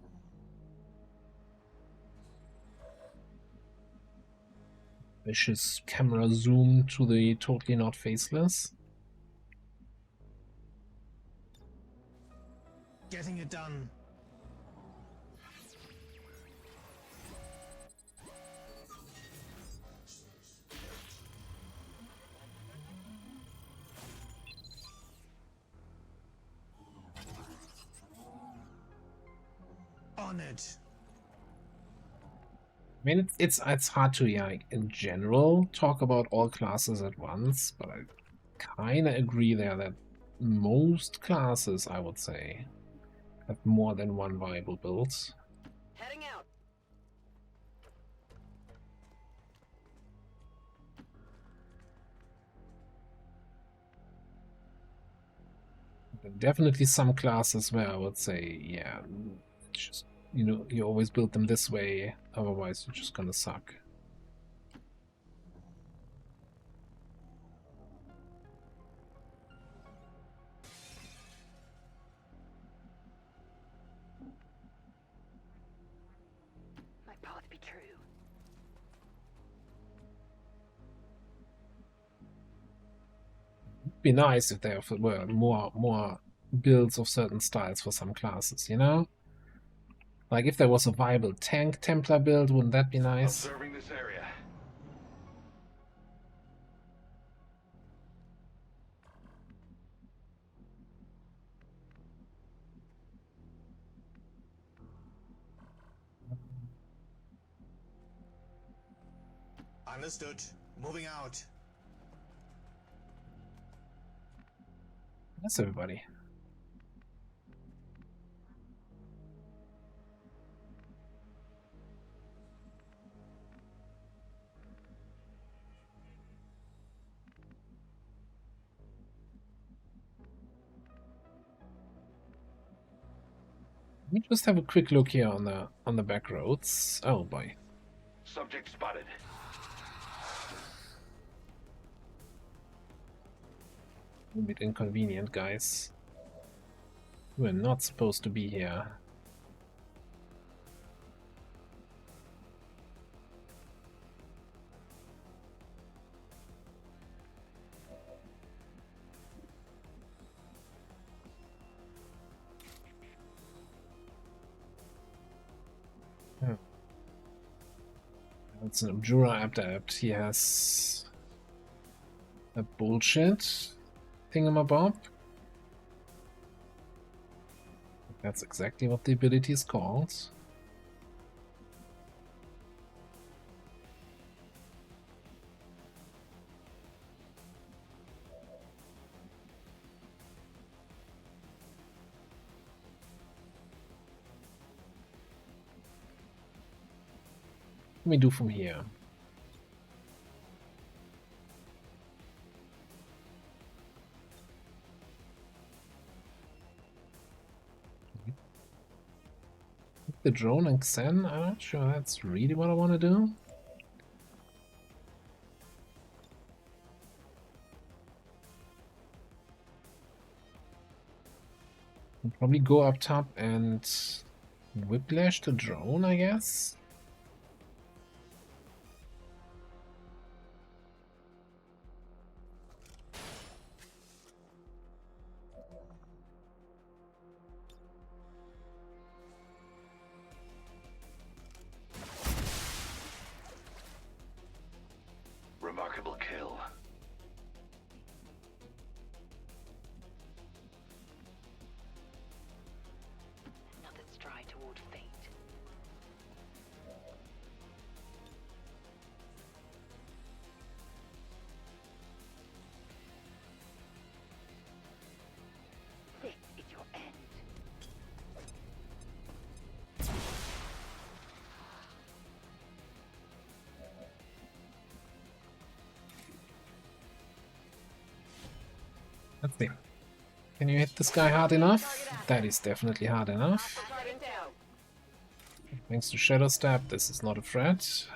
Vicious camera zoom to the totally not faceless. Getting it done. On it. I mean, it's hard to, yeah, in general, talk about all classes at once, but I kind of agree there that most classes, I would say, have more than one viable build. Heading out. Definitely some classes where I would say, yeah, just, you know, you always build them this way, otherwise you're just gonna suck. Might both be true. It'd be nice if there were more builds of certain styles for some classes, you know? Like if there was a viable tank Templar build, wouldn't that be nice? Observing this area. Understood. Moving out. That's everybody. Let me just have a quick look here on the back roads. Oh boy. Subject spotted. A bit inconvenient, guys. We're not supposed to be here. It's an Abjura adept. He has a bullshit thingamabob. That's exactly what the ability is called. What can we do from here? the drone and Xen? I'm not sure that's really what I want to do. I'll probably go up top and whiplash the drone, I guess. Remarkable kill. Another stride toward fate. This is your end. Let's see. Can you hit this guy hard enough? That is definitely hard enough. Thanks to Shadow Stab, this is not a threat.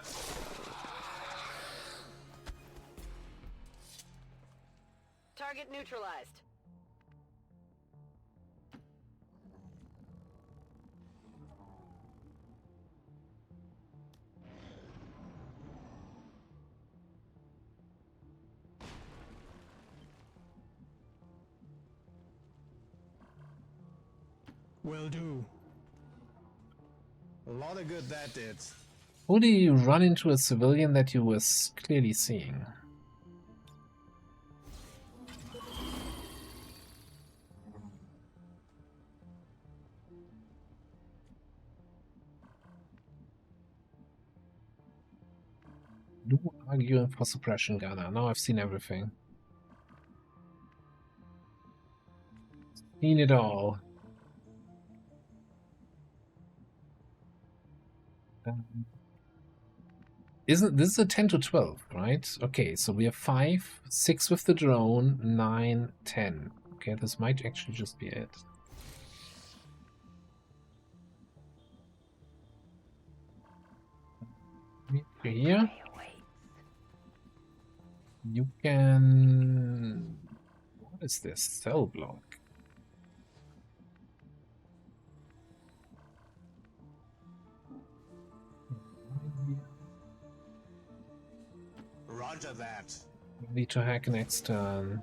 Target neutralized. Will do. A lot of good that did. How do you run into a civilian that you was clearly seeing? Do arguing for suppression gunner. Now I've seen everything. Seen it all. Isn't this is a 10 to 12, right? Okay, so we have 5, 6 with the drone, 9, 10. Okay, this might actually just be it. Here. You can... What is this? Cell block. Roger that. Need to hack next turn.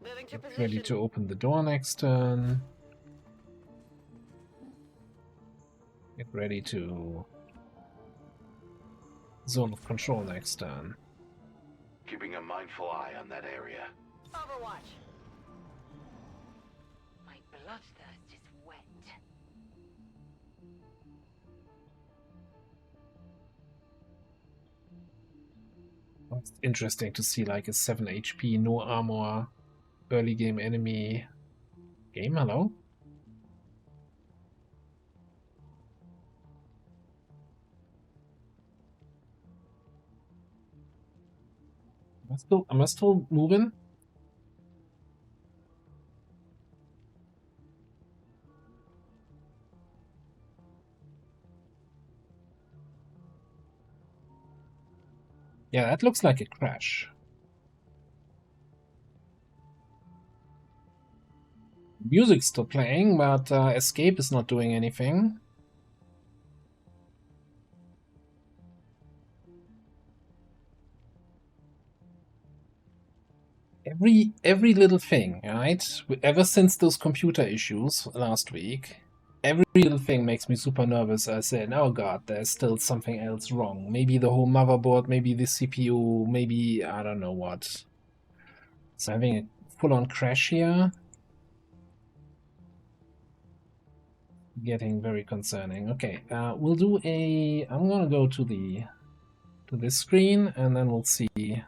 Moving to Get ready position. to open the door next turn. Get ready to zone of control next turn. Keeping a mindful eye on that area. Overwatch. My bloodthirst is wet. It's interesting to see like a 7 HP, no armor, early game enemy. Game, hello? Am I still moving? Yeah, that looks like a crash. Music's still playing, but escape is not doing anything. Every little thing, right? Ever since those computer issues last week, every little thing makes me super nervous. I said, oh god, there's still something else wrong. Maybe the whole motherboard, maybe the CPU, maybe I don't know what. So having a full-on crash here, getting very concerning. Okay, we'll do a. I'm gonna go to this screen, and then we'll see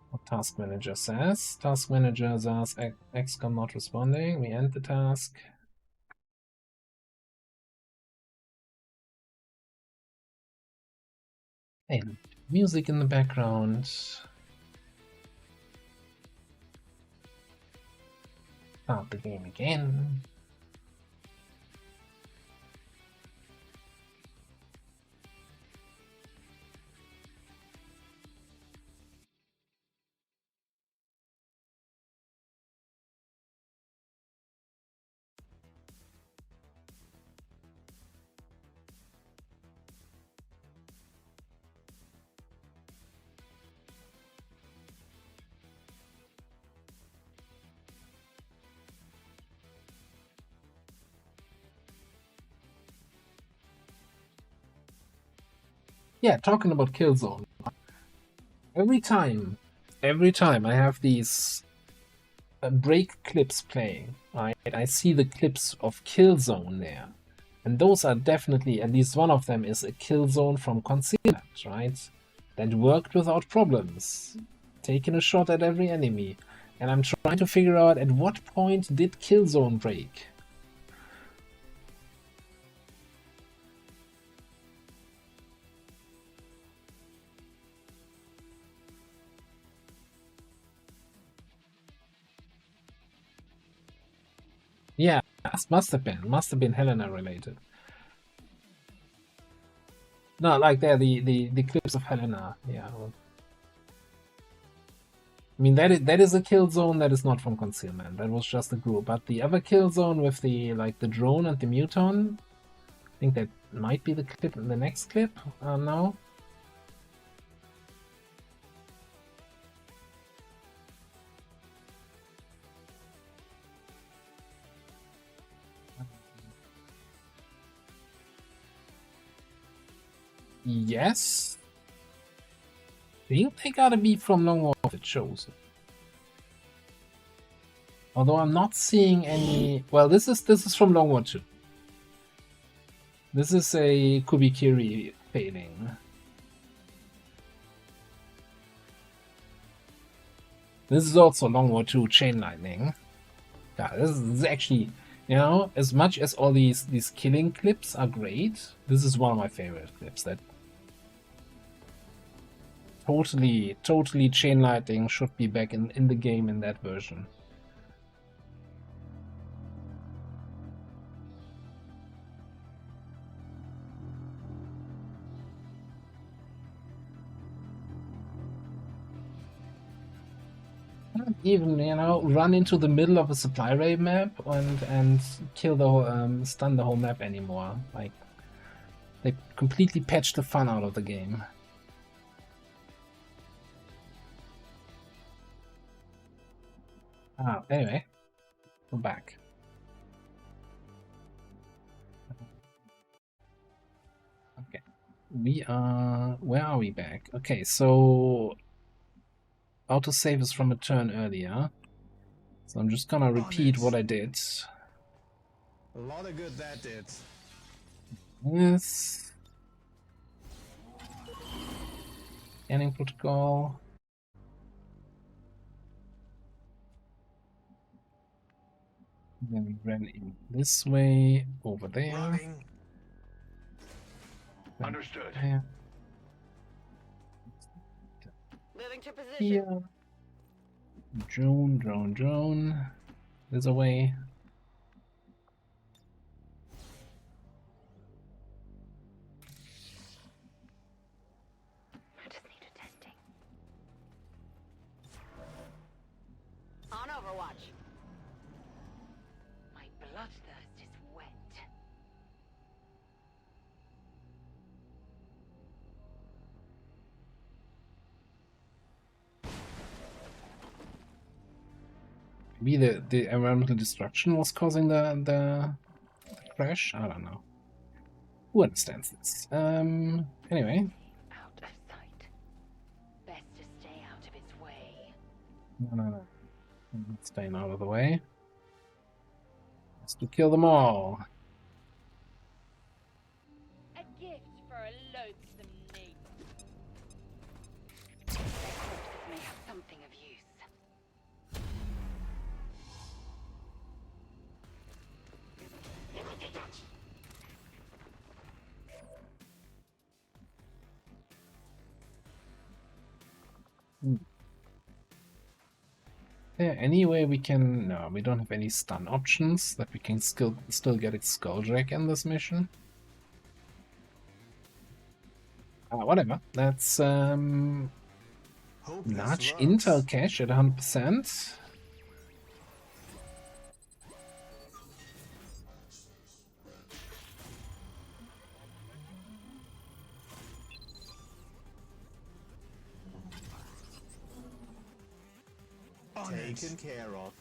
what Task Manager says. Task Manager says XCOM not responding. We end the task. Hey, music in the background. Start the game again. Yeah, talking about Killzone. Every time I have these break clips playing, right? I see the clips of Killzone there. And those are definitely, at least one of them is a Killzone from Concealment, right? That worked without problems. Taking a shot at every enemy. And I'm trying to figure out at what point did Killzone break? Yeah, must have been Helena related. No, like the clips of Helena, yeah. I mean that is a kill zone that is not from Concealment. That was just a group. But the other kill zone with the drone and the muton, I think that might be the clip in the next clip. Now. Yes. I think they gotta be from Long War if it shows. Although I'm not seeing any. Well, this is from Long War 2. This is a Kubikiri failing. This is also Long War 2 Chain Lightning. Yeah, this is actually, you know, as much as all these killing clips are great, this is one of my favorite clips. That totally Chain Lightning should be back in the game in that version. Even, you know, run into the middle of a supply raid map and kill the whole, stun the whole map anymore. Like, they completely patched the fun out of the game. Anyway, we're back. Okay, where are we back? Okay, so autosave is from a turn earlier. So I'm just gonna repeat what I did. A lot of good that did. This scanning protocol. Then we ran in this way over there. Running. Understood. There. Moving to position. Here. Drone. There's a way. I just need a testing. On Overwatch. My bloodthirst is wet. Maybe the environmental destruction was causing the crash? I don't know. Who understands this? Anyway. Out of sight. Best to stay out of its way. No. I'm not staying out of the way. Just to kill them all. A gift for a loathsome knee. Their corpses may have something of use. there any way we can... No, we don't have any stun options that we can still get a Skulldrake in this mission. Whatever. That's large intel cache at 100%. Taken care of.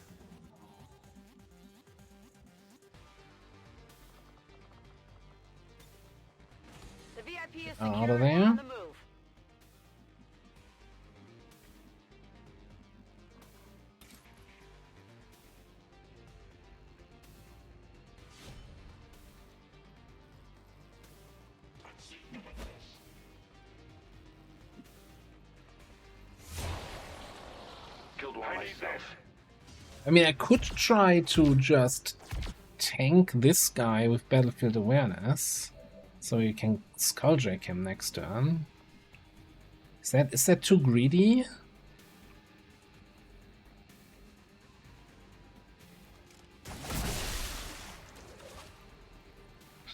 The VIP is Out secure of and there. on the move. Killed one myself. I mean, I could try to just tank this guy with battlefield awareness, so you can Skulldrake him next turn. Is that too greedy?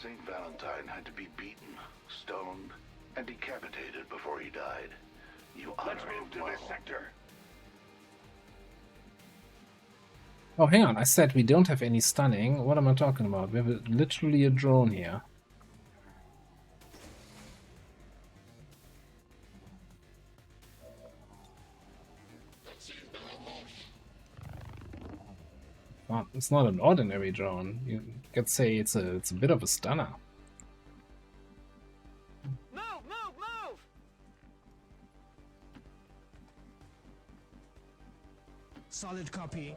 Saint Valentine had to be beaten, stoned, and decapitated before he died. You honor him well. This sector. Oh, hang on. I said we don't have any stunning. What am I talking about? We have literally a drone here. Well, it's not an ordinary drone. You could say it's a bit of a stunner. Move, move, move! Solid copy.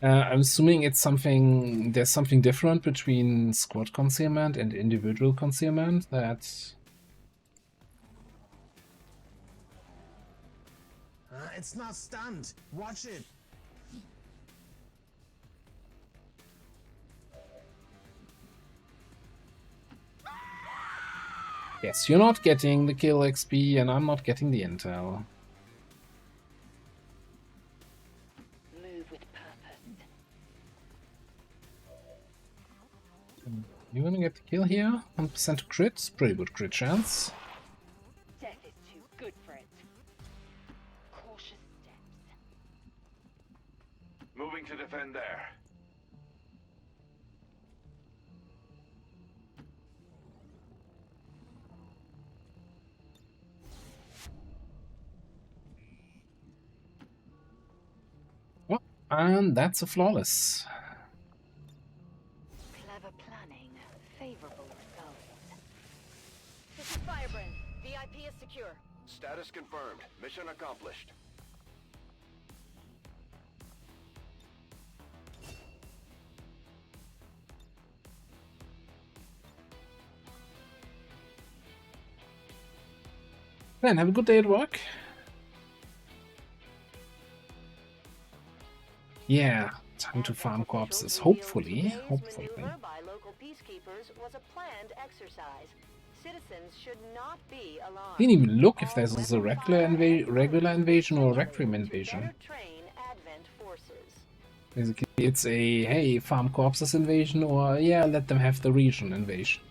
I'm assuming it's something. There's something different between squad concealment and individual concealment. It's not stunned. Watch it. Yes, you're not getting the kill XP, and I'm not getting the intel. Move with purpose. You gonna get the kill here? 100% crit, pretty good crit chance. Death is too good for it. Cautious steps. Moving to defend there. Oh, and that's a flawless. Clever planning. Favorable results. This is Firebrand. VIP is secure. Status confirmed. Mission accomplished. Then have a good day at work. Yeah, time to farm corpses. Hopefully. Maneuver by local peacekeepers was a planned exercise. Citizens should not be alarmed. Didn't even look if this is a regular invasion or a Requiem invasion. Better train Advent forces. Basically, it's a hey, farm corpses invasion, or yeah, let them have the region invasion.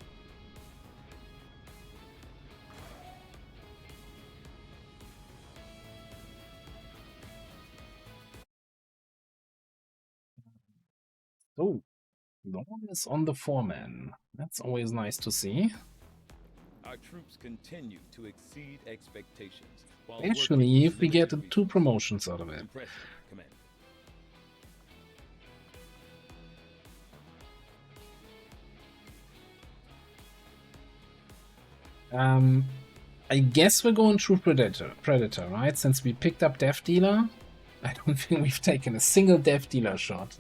So, Dawn is on the foreman. That's always nice to see. Our troops continue to exceed expectations. Actually, if we get 2 promotions out of it. Impressive, Commander. I guess we're going through Predator, right? Since we picked up Death Dealer, I don't think we've taken a single Death Dealer shot.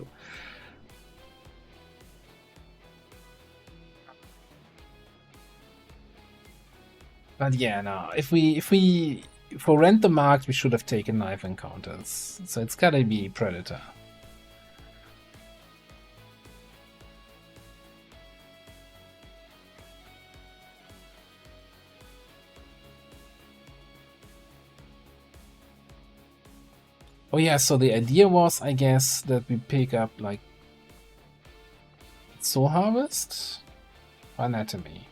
But yeah, no. If we for rent the marked, we should have taken knife encounters. So it's gotta be Predator. Oh yeah, so the idea was, I guess, that we pick up like Soul Harvest, Anatomy.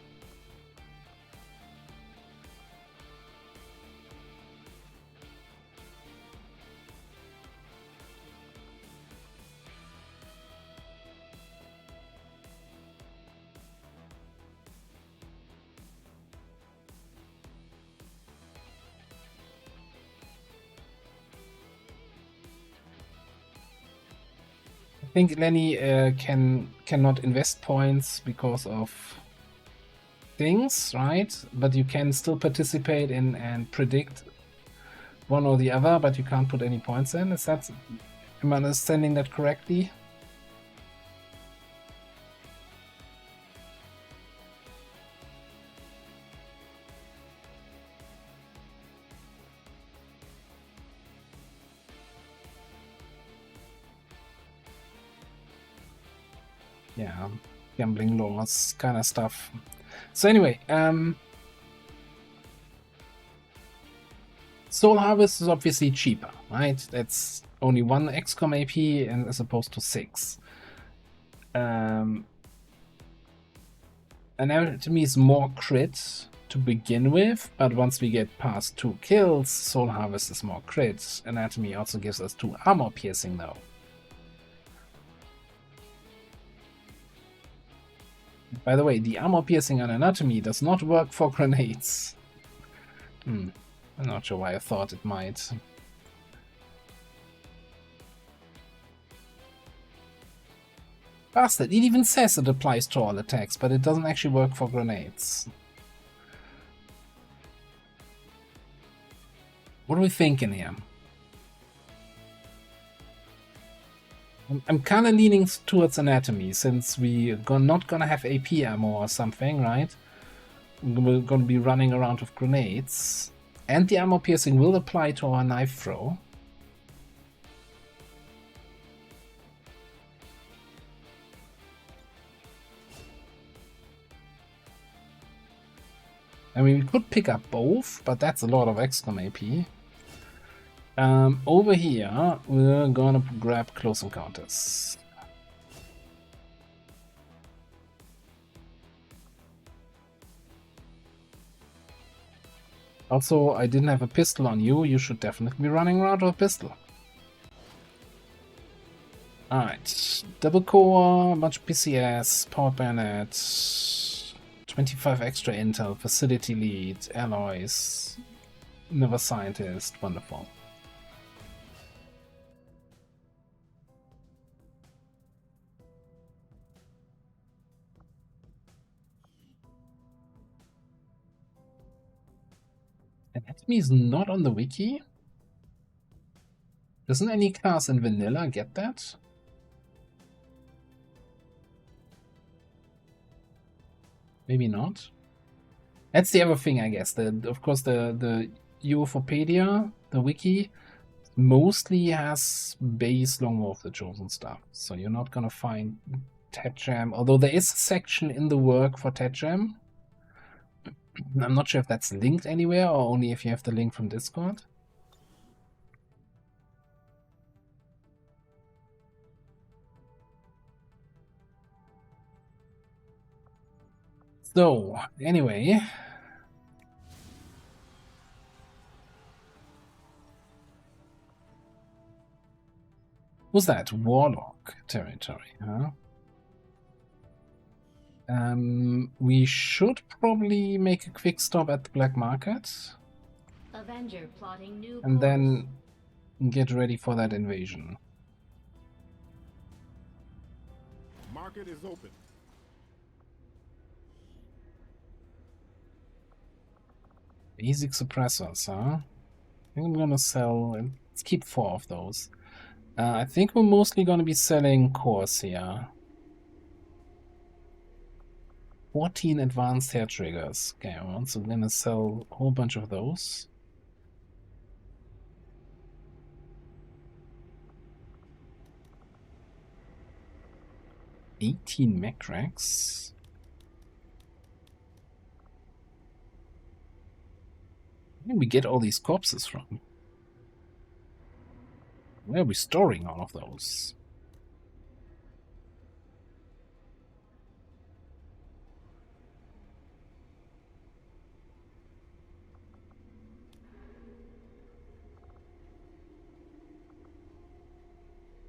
I think Lenny cannot invest points because of things, right? But you can still participate in and predict one or the other, but you can't put any points in. Am I understanding that correctly? Yeah, gambling laws kind of stuff. So anyway, Soul Harvest is obviously cheaper, right? That's only 1 XCOM AP and as opposed to 6. Anatomy is more crit to begin with, but once we get past 2 kills, Soul Harvest is more crit. Anatomy also gives us 2 armor piercing though. By the way, the armor piercing on Anatomy does not work for grenades. I'm not sure why I thought it might. Bastard, it even says it applies to all attacks, but it doesn't actually work for grenades. What are we thinking here? I'm kind of leaning towards Anatomy, since we're not gonna have AP ammo or something, right? We're gonna be running around with grenades. And the armor piercing will apply to our knife throw. I mean, we could pick up both, but that's a lot of XCOM AP. Over here, we're gonna grab Close Encounters. Also, I didn't have a pistol on you. You should definitely be running around with a pistol. Alright, double core, bunch of PCS, power bayonet, 25 extra intel, facility lead, alloys, another scientist, wonderful. Anatomy is not on the wiki? Doesn't any class in vanilla get that? Maybe not. That's the other thing, I guess. Of course, the Ufopedia, the wiki, mostly has base Long War of the Chosen stuff. So you're not gonna find TEDjam, although there is a section in the work for TEDjam. I'm not sure if that's linked anywhere or only if you have the link from Discord. So, anyway. What's that? Warlock territory, huh? We should probably make a quick stop at the Black Market. Avenger plotting new And course. then get ready for that invasion. Market is open. Basic suppressors, huh? I think I'm gonna sell. Let's keep 4 of those. I think we're mostly gonna be selling cores here. 14 advanced hair triggers. Okay, I'm also gonna sell a whole bunch of those. 18 mech racks. Where do we get all these corpses from? Where are we storing all of those?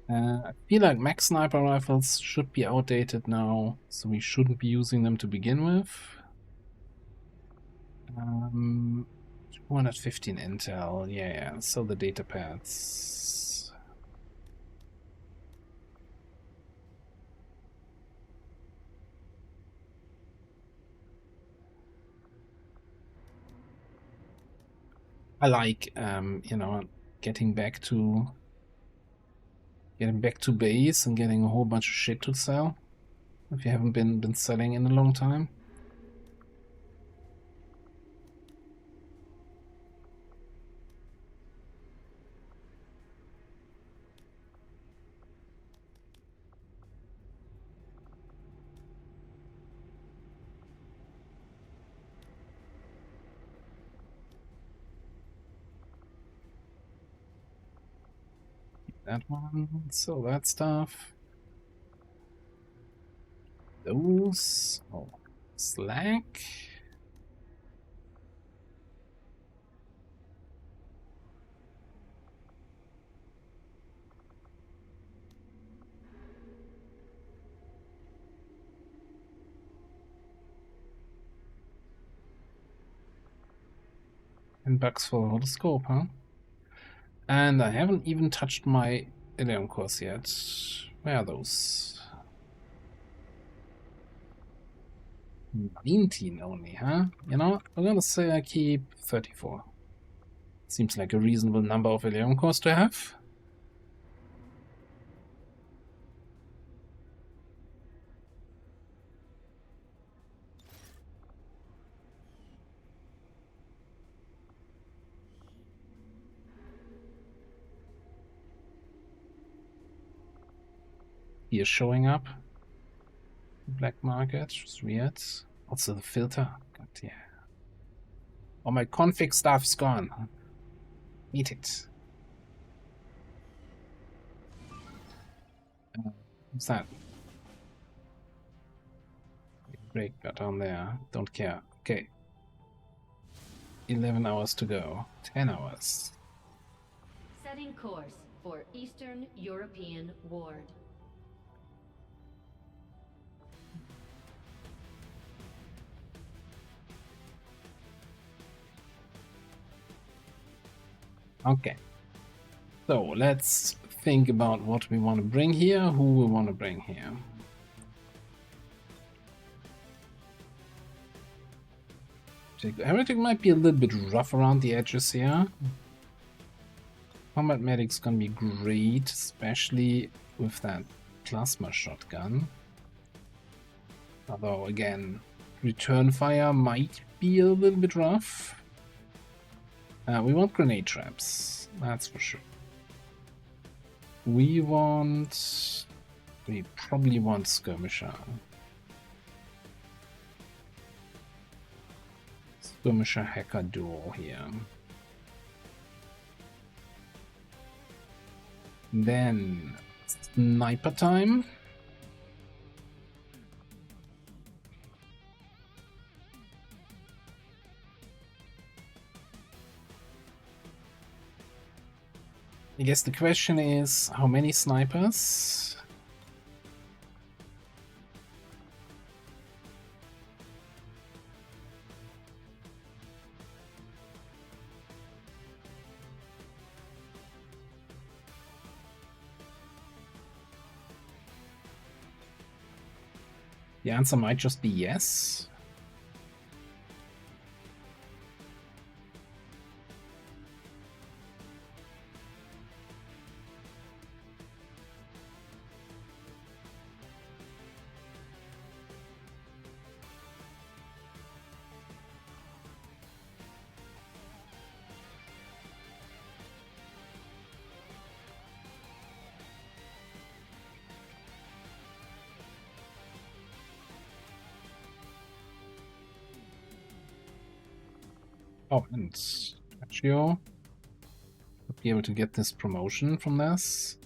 I feel like mech sniper rifles should be outdated now, so we shouldn't be using them to begin with. 215 intel, yeah, so the data pads. I like, you know, getting back to base and getting a whole bunch of shit to sell. If you haven't been selling in a long time. That one, so that stuff. Those, oh, slack. $10 for the scope, huh? And I haven't even touched my Ilium cores yet. Where are those? 19 only, huh? You know, I'm gonna say I keep 34. Seems like a reasonable number of Ilium cores to have. He is showing up. Black market, just weird. Also the filter. God, yeah. All my config stuff's gone. Eat it. What's that? Break got on there. Don't care. Okay. 11 hours to go. 10 hours. Setting course for Eastern European Ward. Okay. So let's think about what we want to bring here, who we want to bring here. Heretic might be a little bit rough around the edges here. Combat Medic's gonna be great, especially with that plasma shotgun. Although, again, return fire might be a little bit rough. We want grenade traps, that's for sure. We probably want skirmisher. Skirmisher hacker duo here. Then sniper time. I guess the question is, how many snipers? The answer might just be yes. Oh, and Accio would be able to get this promotion from this.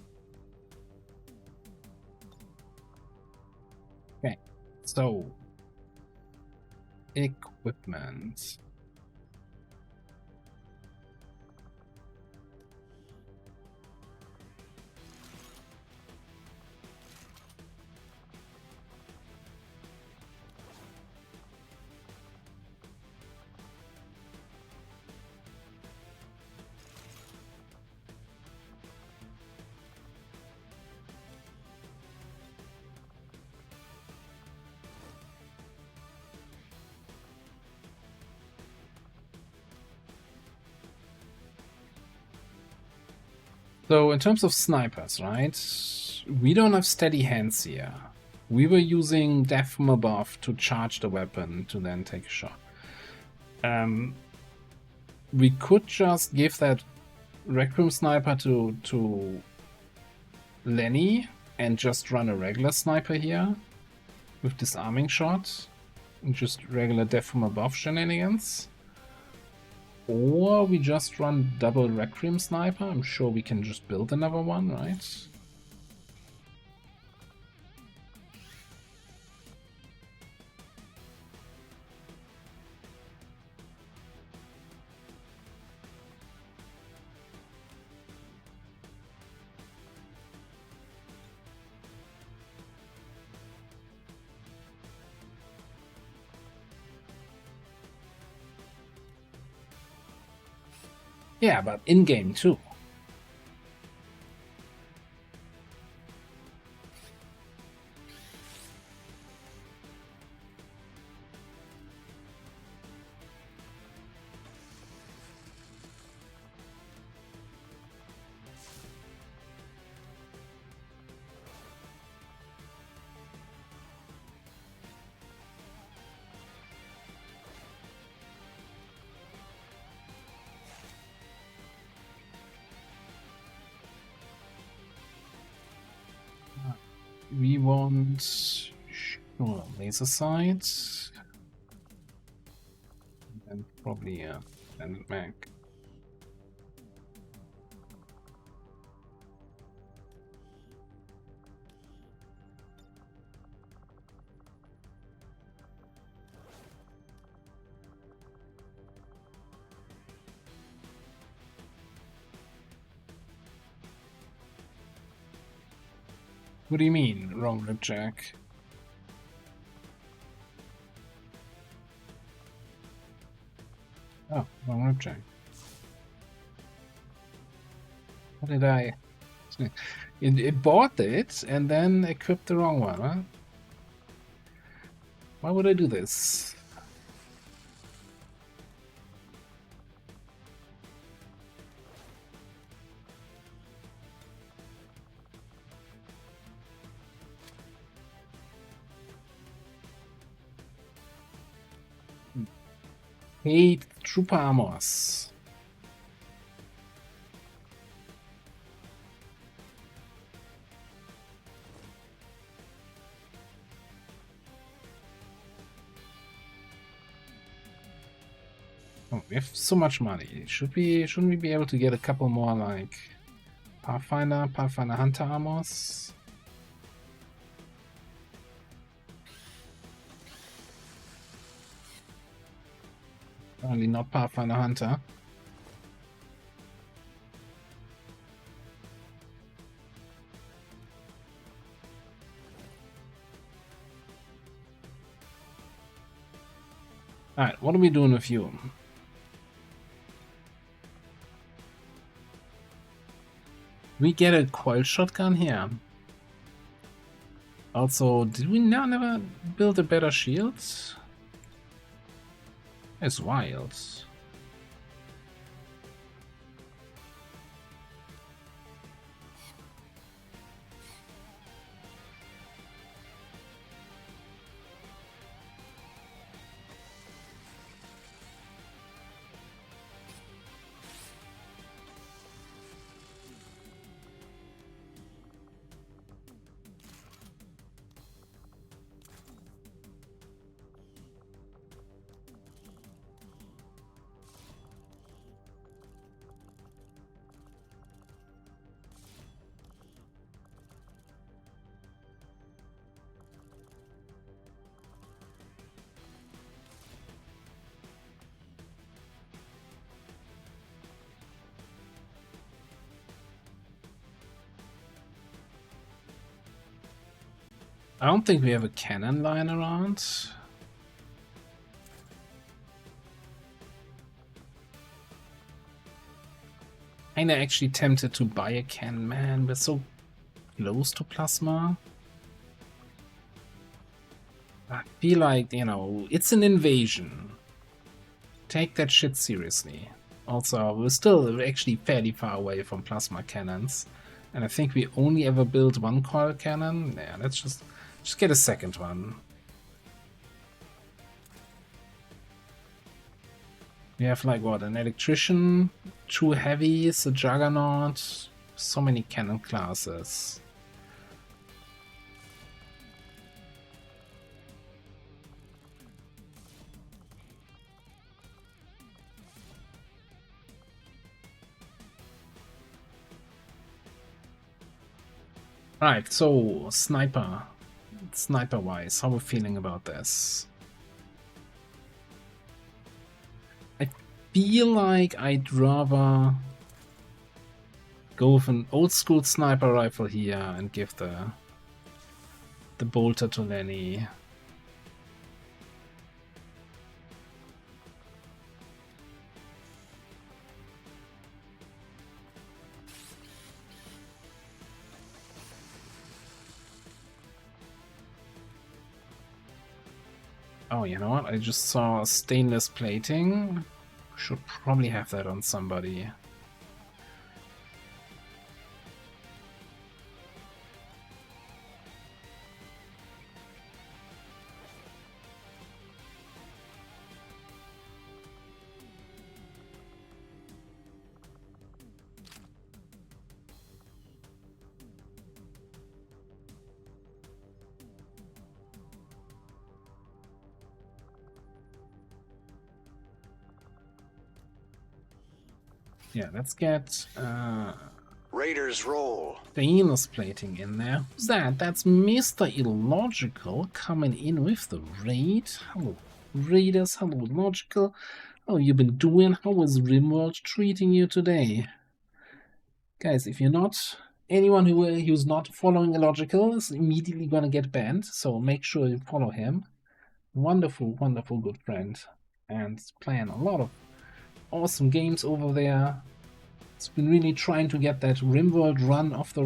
Okay, so equipment. So in terms of snipers, right? We don't have steady hands here. We were using death from above to charge the weapon to then take a shot. We could just give that Rec Room sniper to Lenny and just run a regular sniper here with disarming shot and just regular death from above shenanigans. Or we just run double Rec Room sniper. I'm sure we can just build another one, right? Yeah, but in-game too. We want sure laser sights and probably a standard mag. What do you mean, wrong ripjack? Oh, wrong ripjack. What did I... It bought it and then equipped the wrong one, huh? Why would I do this? Hate Trooper Armors. Oh, we have so much money. Shouldn't we be able to get a couple more like Pathfinder Hunter Armors? Only not Pathfinder Hunter. Alright, what are we doing with you? We get a coil shotgun here. Also, did we never build a better shield? It's wild. I don't think we have a cannon lying around. Kinda actually tempted to buy a cannon, man. We're so close to plasma. I feel like, you know, it's an invasion. Take that shit seriously. Also, we're still actually fairly far away from plasma cannons. And I think we only ever built one coil cannon. Yeah, let's just get a second one. We have like what, an electrician, 2 heavies, a juggernaut, so many cannon classes. Right, so sniper-wise, how are we feeling about this? I feel like I'd rather go with an old-school sniper rifle here and give the bolter to Lenny. Oh, you know what? I just saw stainless plating. Should probably have that on somebody. Yeah, let's get Raiders roll. stainless plating in there. Who's that? That's Mr. Illogical coming in with the raid. Hello, Raiders. Hello, Illogical. How you been doing? How is RimWorld treating you today? Guys, if you're not... Anyone who's not following Illogical is immediately gonna get banned, so make sure you follow him. Wonderful, wonderful good friend. And playing a lot of awesome games over there. It's been really trying to get that RimWorld run off the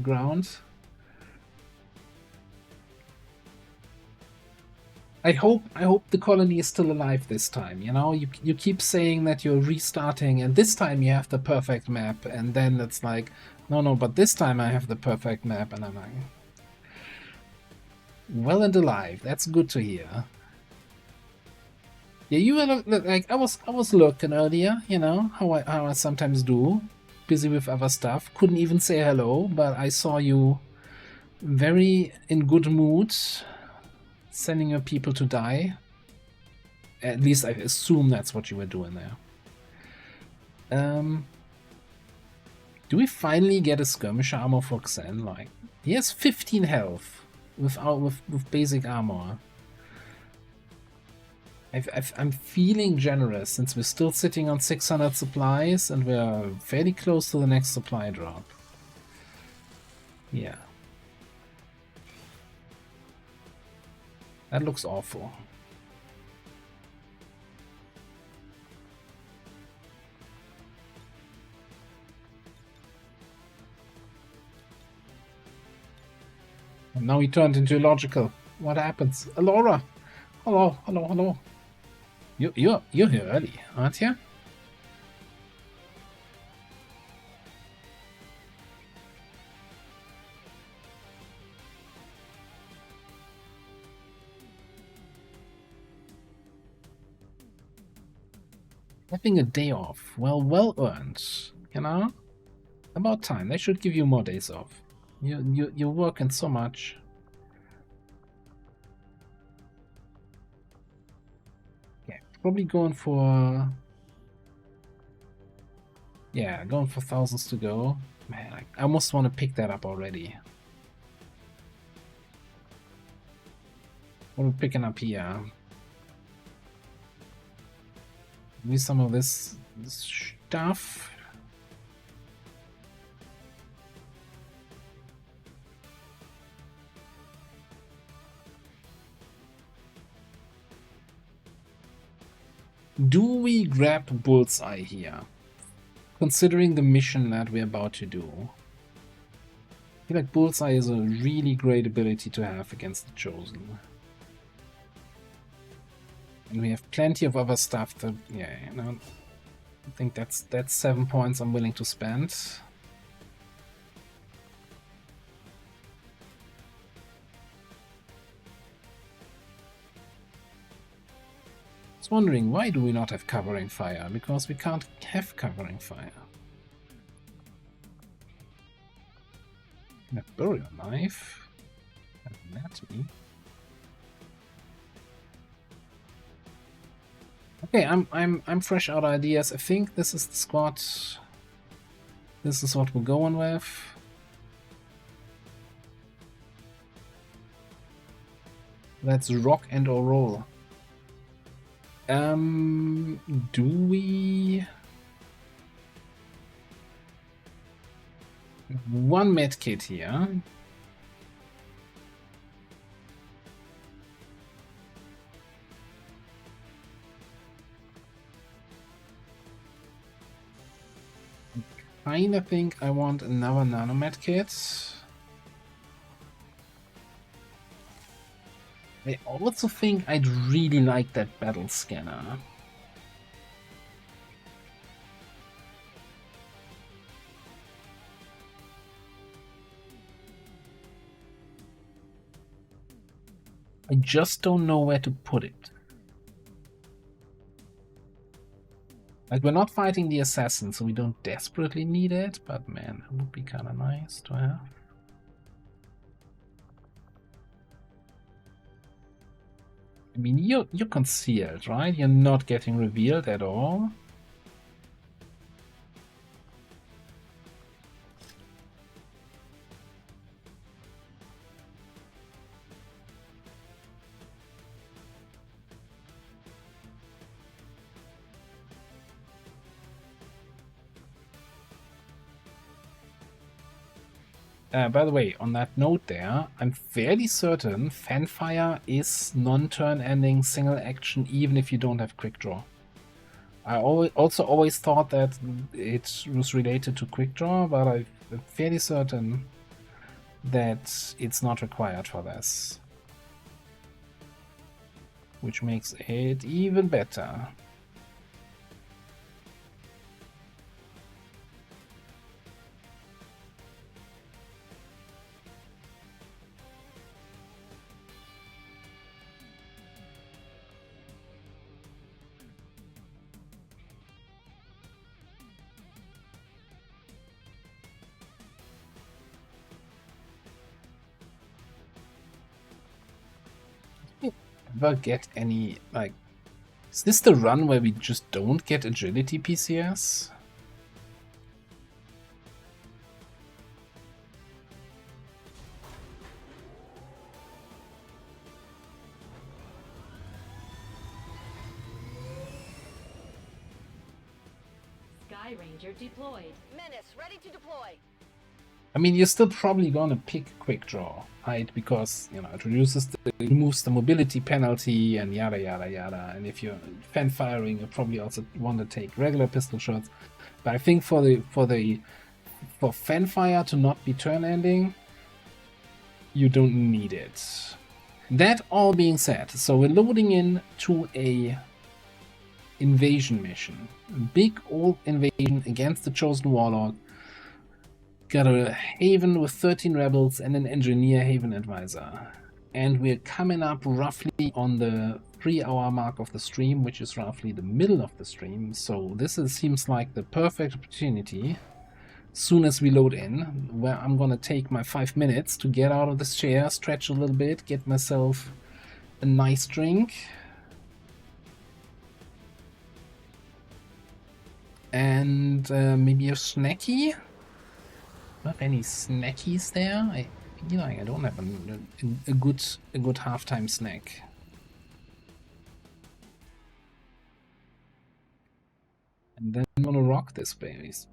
ground. I hope the colony is still alive this time. You know, you keep saying that you're restarting, and this time you have the perfect map, and then it's like, no, but this time I have the perfect map, and I'm like, well and alive. That's good to hear. Yeah, you were like I was lurking earlier, you know, how I sometimes do, busy with other stuff. Couldn't even say hello, but I saw you very in good mood, sending your people to die. At least I assume that's what you were doing there. Do we finally get a skirmisher armor for Xen? Like, he has 15 health with basic armor. I'm feeling generous since we're still sitting on 600 supplies and we're fairly close to the next supply drop. Yeah. That looks awful. And now he turned into illogical. What happens? Alora! Hello. You're here early, aren't you? Having a day off. Well earned. You know? About time. They should give you more days off. You're working so much. Yeah, probably going for... Yeah, going for thousands to go. Man, I almost want to pick that up already. What are we picking up here? Maybe some of this stuff. Do we grab Bullseye here? Considering the mission that we're about to do. I feel like Bullseye is a really great ability to have against the Chosen. And we have plenty of other stuff that, yeah, you know, I think that's 7 points I'm willing to spend. I was wondering, why do we not have covering fire? Because we can't have covering fire. A burial knife. Anatomy. Okay, I'm fresh out of ideas. I think this is the squad. This is what we're going with. Let's rock and or roll. Do we... One medkit here. I kinda think I want another nano medkit. I also think I'd really like that battle scanner. I just don't know where to put it. Like, we're not fighting the assassin, so we don't desperately need it, but man, it would be kind of nice to have. I mean, you're concealed, right? You're not getting revealed at all. By the way, on that note there, I'm fairly certain Fanfire is non-turn ending single action even if you don't have quick draw. I also always thought that it was related to quick draw, but I'm fairly certain that it's not required for this. Which makes it even better. Ever get any, like, is this the run where we just don't get agility PCS? Sky Ranger deployed. Menace, ready to deploy. I mean, you're still probably gonna pick quick draw, right? Because, you know, it removes the mobility penalty and yada yada yada. And if you're fan firing, you probably also want to take regular pistol shots. But I think for fan fire to not be turn ending, you don't need it. That all being said, so we're loading in to a invasion mission, a big old invasion against the Chosen Warlord. Got a Haven with 13 rebels and an engineer Haven advisor. And we're coming up roughly on the 3-hour mark of the stream, which is roughly the middle of the stream. So this seems like the perfect opportunity, soon as we load in, where I'm gonna take my 5 minutes to get out of this chair, stretch a little bit, get myself a nice drink. And maybe a snacky. Not any snackies there. I feel like I don't have a good halftime snack. And then I'm gonna rock this, babies.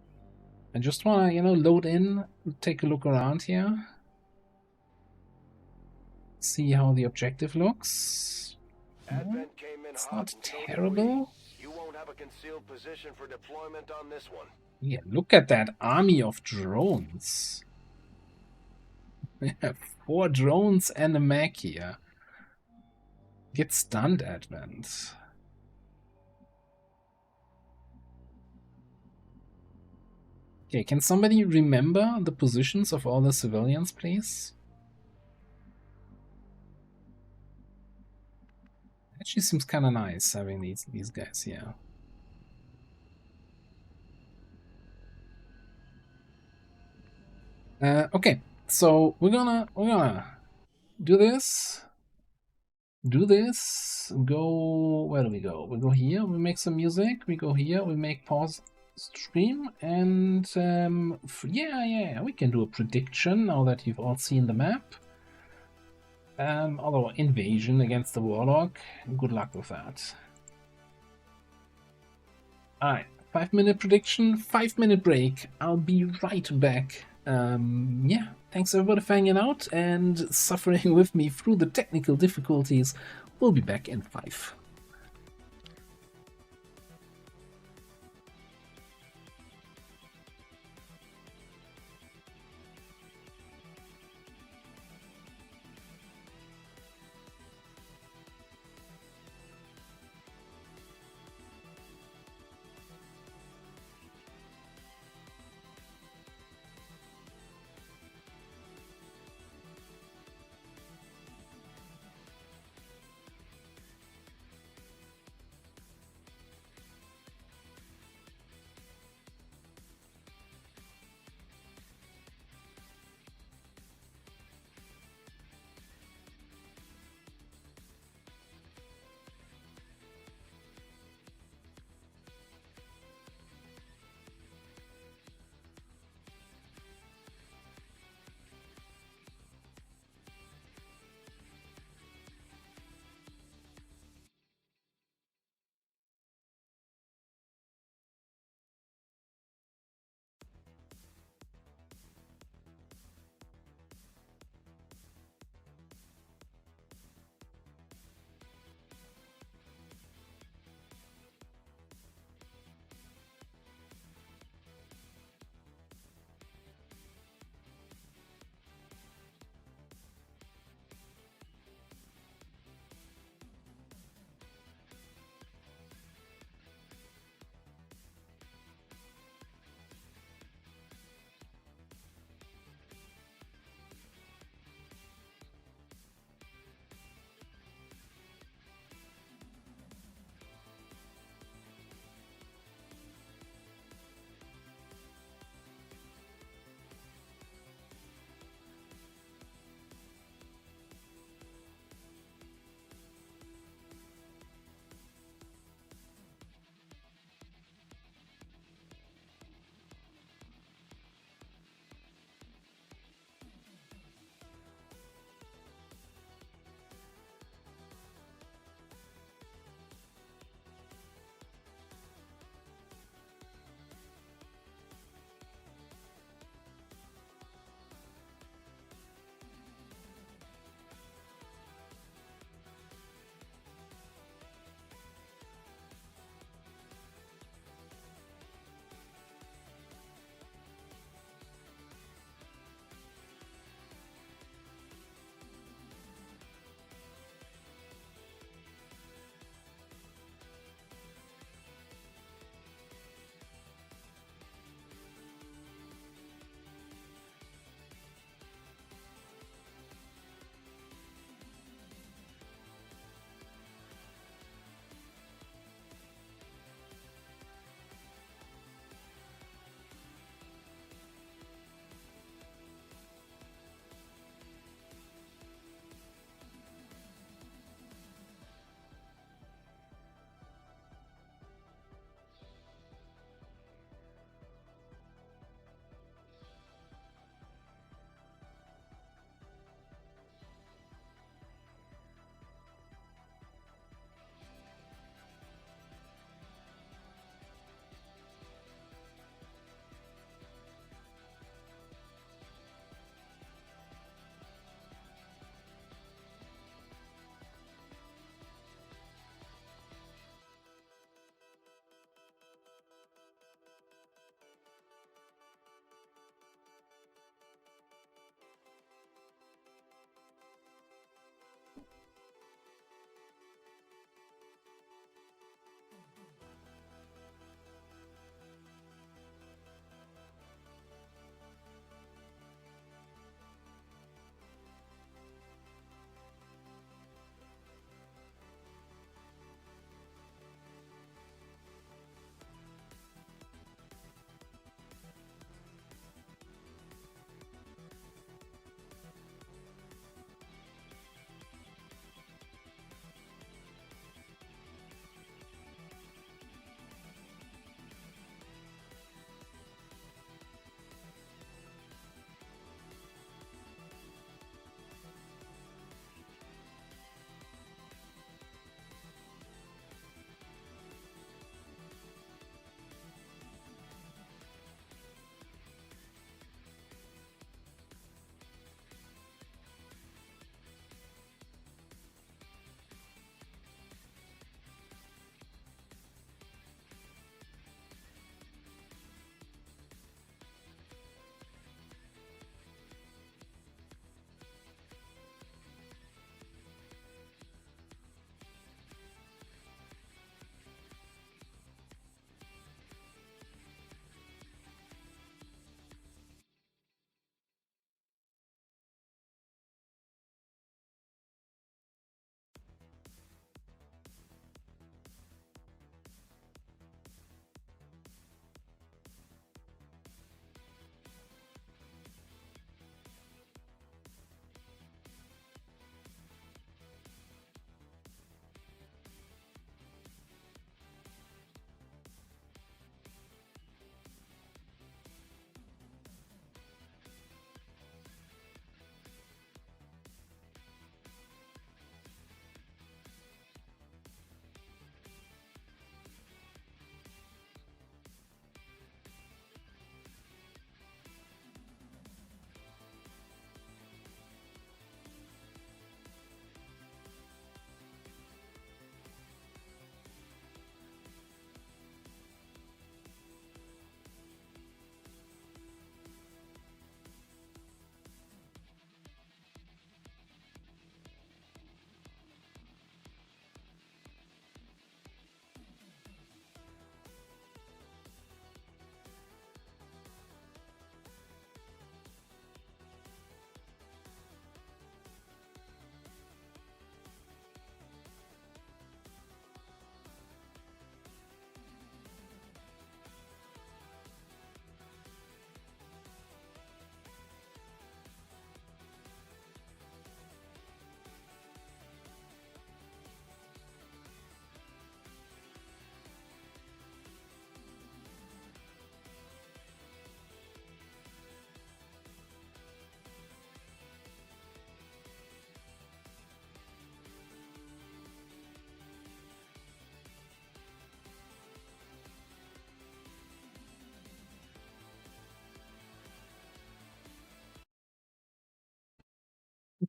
I just wanna, you know, load in, take a look around here, see how the objective looks. It's not terrible. have a concealed position for deployment on this one. Yeah, look at that army of drones. We have 4 drones and a mech here. Get stunned, Advent. Okay, can somebody remember the positions of all the civilians, please? Actually seems kind of nice having these guys here. Okay, so we're gonna do this. Go, where do we go? We go here, we make some music, we go here, we make pause stream, and yeah, we can do a prediction now that you've all seen the map. Although invasion against the warlock, good luck with that. Alright, 5-minute prediction, 5-minute break. I'll be right back. Yeah, thanks everybody for hanging out and suffering with me through the technical difficulties. We'll be back in 5.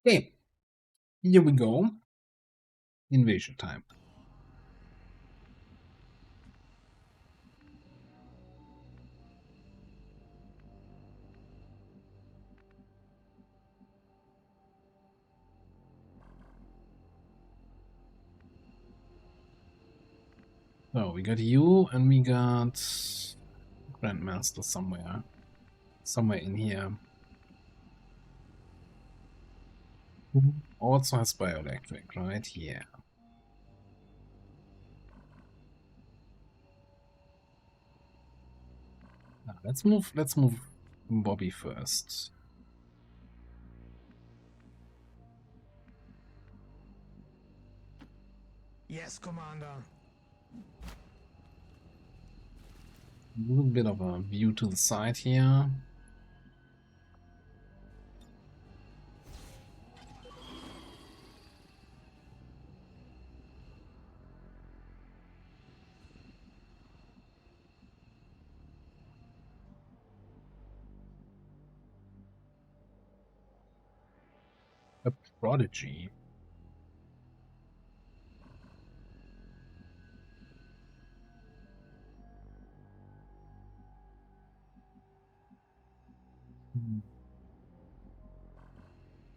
Okay, here we go. Invasion time. So we got you and we got Grandmaster somewhere. Somewhere in here. Who also has bioelectric, right? Yeah. Now, let's move Bobby first. Yes, Commander. A little bit of a view to the side here. A prodigy.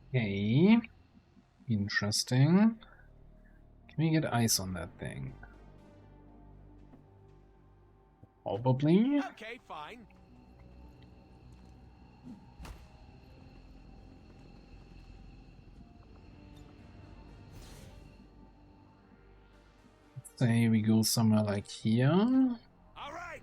Okay. Interesting. Can we get ice on that thing? Probably. Okay, fine. Say we go somewhere like here. All right.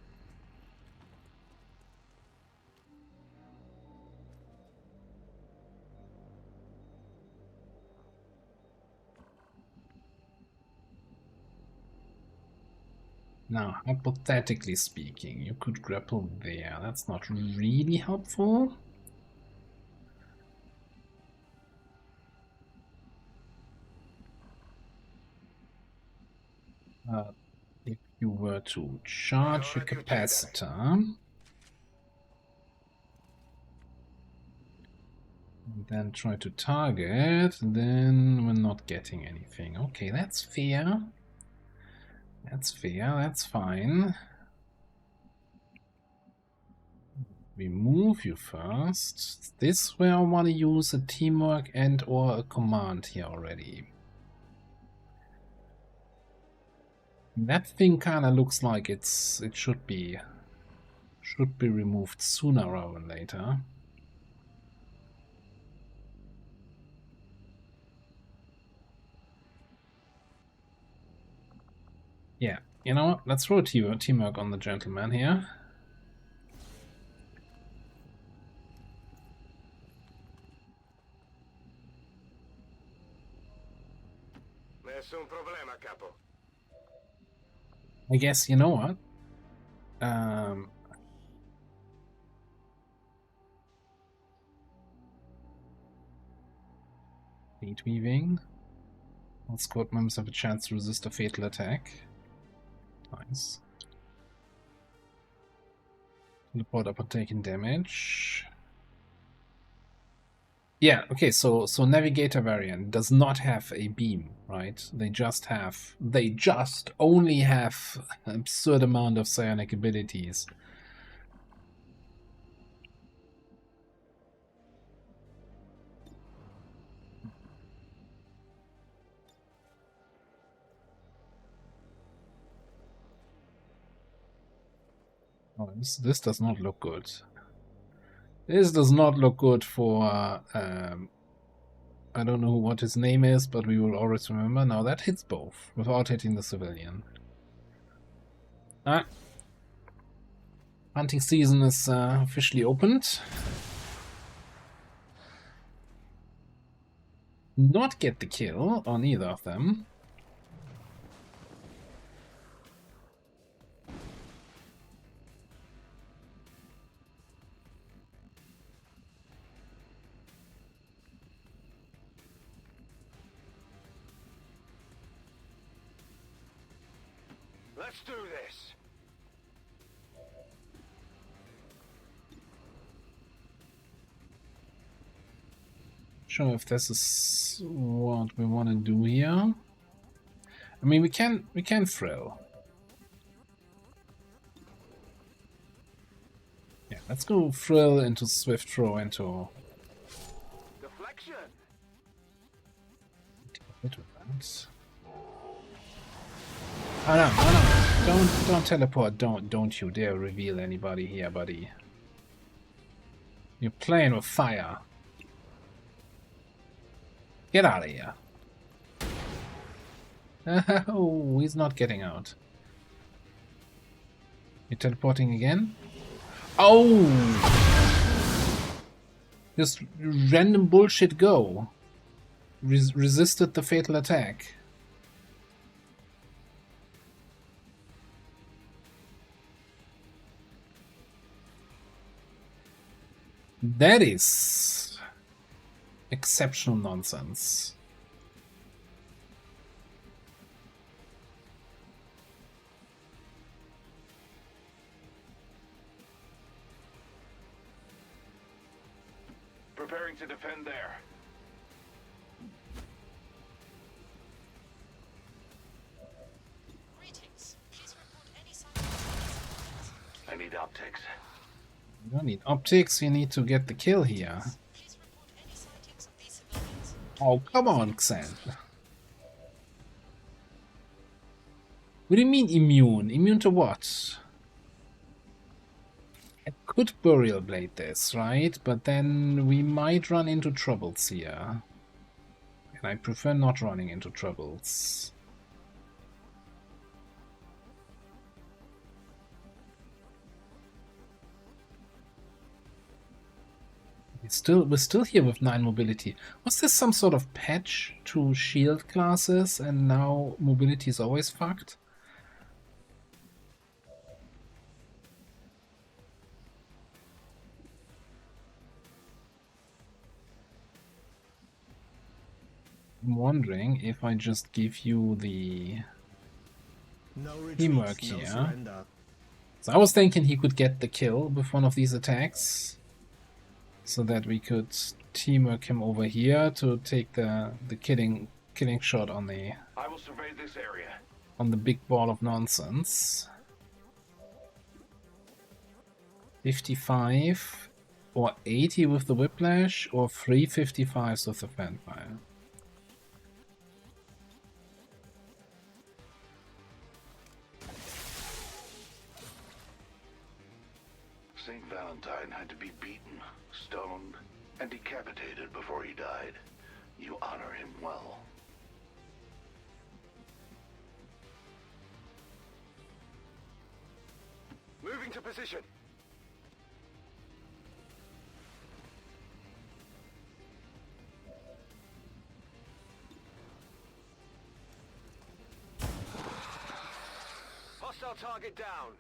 Now, hypothetically speaking, you could grapple there. That's not really helpful. If you were to charge your capacitor, and then try to target, then we're not getting anything. Okay, that's fair. That's fair, that's fine. We move you first. Is this where I want to use a teamwork and or a command here already? That thing kind of looks like it should be removed sooner rather than later. Yeah, you know what? Let's throw a teamwork on the gentleman here. Nessun problema, capo. I guess, you know what? Fleet weaving. All squad members have a chance to resist a fatal attack. Nice. Teleport upon taking damage. Yeah, okay, so Navigator variant does not have a beam, right? They just only have an absurd amount of psionic abilities. Oh, this does not look good. This does not look good for, I don't know what his name is, but we will always remember. Now that hits both, without hitting the civilian. Hunting season is officially opened. Not get the kill on either of them. Let's do this. sure if this is what we want to do here. I mean, we can thrill. Yeah, let's go thrill into swift throw into. Deflection. Oh no, oh no! Don't teleport! Don't you dare reveal anybody here, buddy. You're playing with fire. Get out of here! Oh, he's not getting out. You're teleporting again? Oh! Just random bullshit go. Resisted the fatal attack. That is exceptional nonsense. Preparing to defend there. I need optics. You don't need optics, you need to get the kill here. Oh, come on, Xan. What do you mean immune? Immune to what? I could Burial Blade this, right? But then we might run into troubles here. And I prefer not running into troubles. We're still here with 9 mobility. Was this some sort of patch to shield classes and now mobility is always fucked? I'm wondering if I just give you the teamwork here. So I was thinking he could get the kill with one of these attacks. So that we could teamwork him over here to take the killing shot on the I will survey this area. On the big ball of nonsense. 55 or 80 with the whiplash or 355s with the fanfire. St. Valentine had to be beaten, stoned, and decapitated before he died. You honor him well. Moving to position. Hostile target down.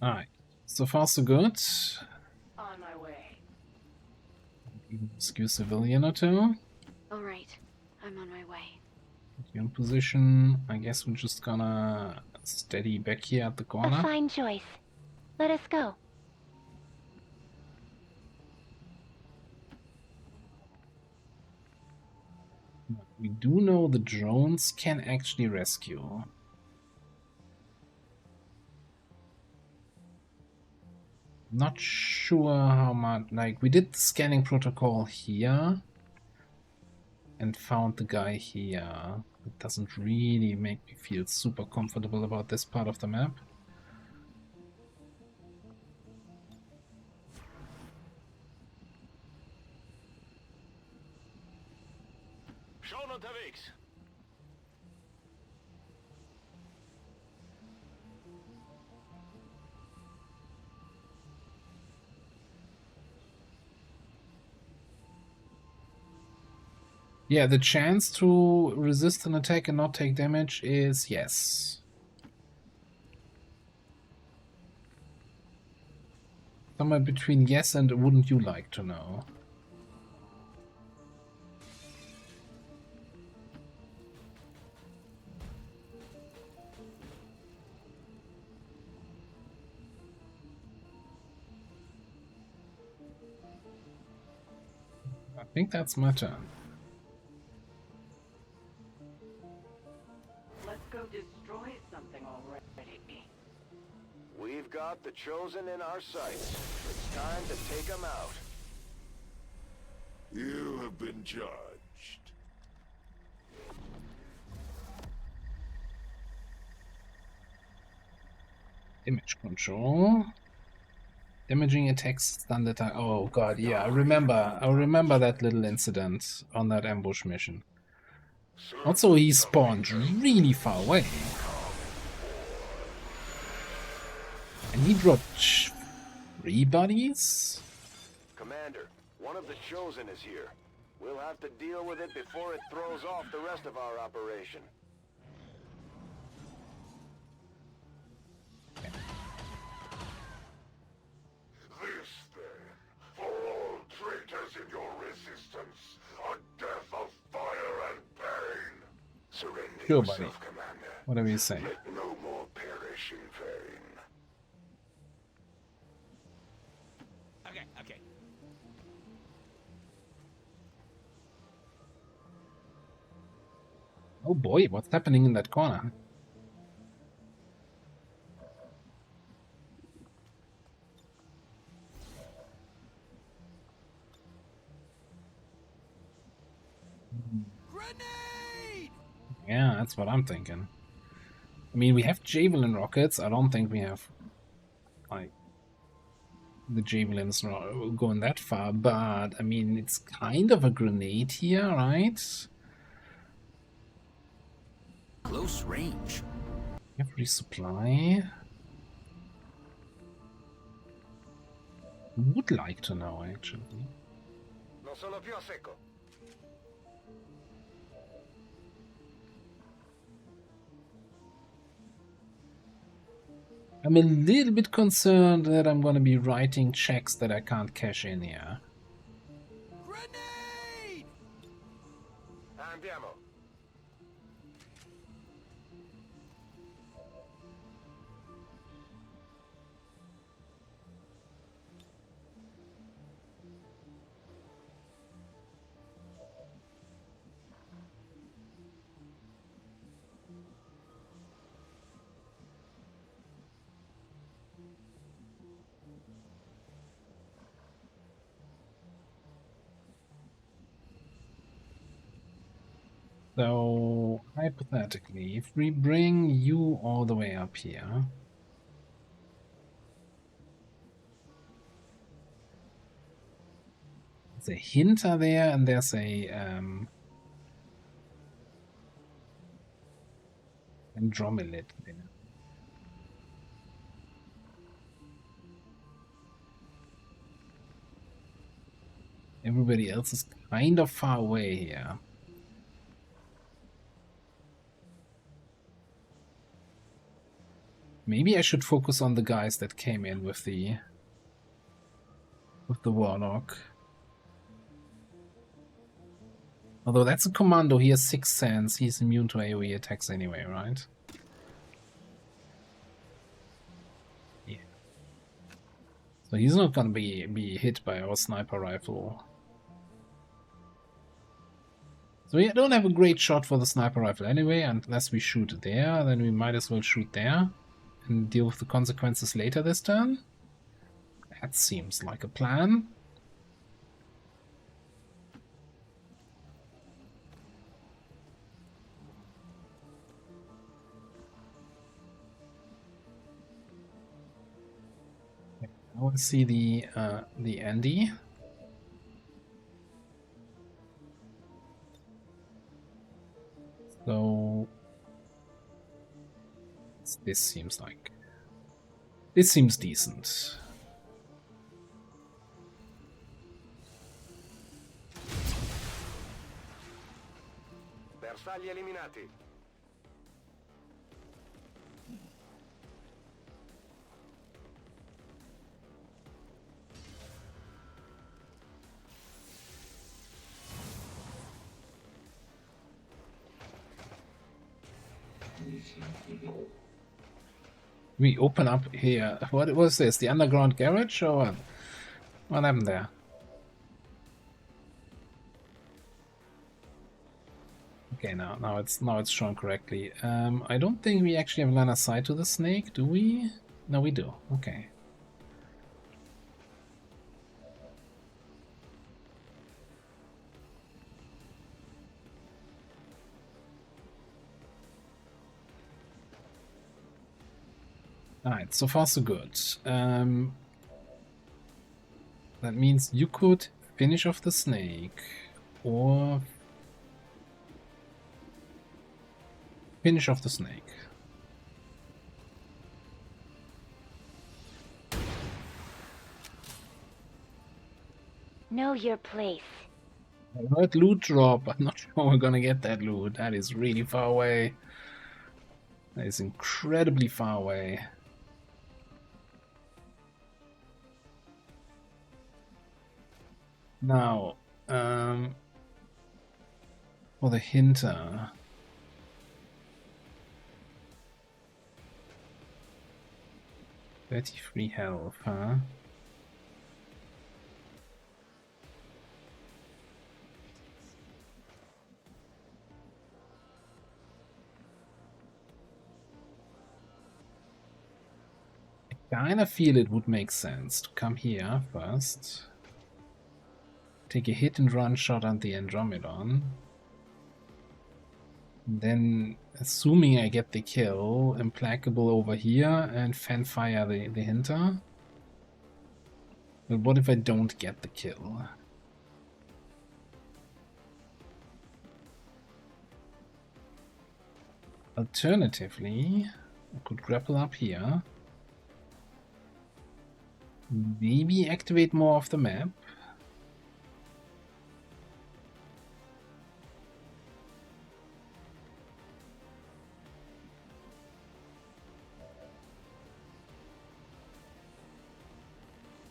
Alright, so far so good. On my way. Rescue civilian or two. Alright, I'm on my way. You're in position. I guess we're just gonna steady back here at the corner. A fine choice. Let us go. We do know the drones can actually rescue. Not sure how much, like, we did the scanning protocol here and found the guy here. It doesn't really make me feel super comfortable about this part of the map. Schon unterwegs. Yeah, the chance to resist an attack and not take damage is yes. Somewhere between yes and wouldn't you like to know? I think that's my turn. Let's go destroy something already. We've got the Chosen in our sights. It's time to take them out. You have been judged. Image control. Damaging attacks standard. Oh god, yeah, I remember that little incident on that ambush mission. Also, he spawned really far away. And he dropped 3 bodies? Commander, one of the Chosen is here. We'll have to deal with it before it throws off the rest of our operation. This, then, for all traitors in your resistance, a death of fire and pain. Surrender Sure, yourself, buddy. Commander. Whatever you say. Let no more perish in vain. Okay, okay. Oh boy, what's happening in that corner? Grenade! Yeah, that's what I'm thinking. I mean, we have javelin rockets. I don't think we have, like, the javelins going that far, but I mean, it's kind of a grenade here, right? Close range. We have resupply. Would like to know, actually. Non sono più a secco. I'm a little bit concerned that I'm gonna be writing checks that I can't cash in here. Grenade! Andiamo. So, hypothetically, if we bring you all the way up here, there's a hinter there, and there's a Andromelid there. Everybody else is kind of far away here. Maybe I should focus on the guys that came in with the warlock. Although that's a commando, he has 6th sense, he's immune to AoE attacks anyway, right? Yeah. So he's not gonna be hit by our sniper rifle. So we don't have a great shot for the sniper rifle anyway, unless we shoot there, then we might as well shoot there and deal with the consequences later this turn. That seems like a plan. I want to see the Andy. So this seems decent. Bersagli eliminati. We open up here. What was this? The underground garage or what? What happened there? Okay, now it's shown correctly. I don't think we actually have line of sight to the snake, do we? No, we do. Okay. Alright, so far so good. That means you could finish off the snake or finish off the snake. Know your place. I heard loot drop. I'm not sure we're gonna get that loot. That is really far away. That is incredibly far away. Now, for the hinter. 33 health, huh? I kinda feel it would make sense to come here first. Take a hit and run shot at the Andromedon. Then, assuming I get the kill, Implacable over here and Fanfire the hinter. But what if I don't get the kill? Alternatively, I could grapple up here. Maybe activate more of the map.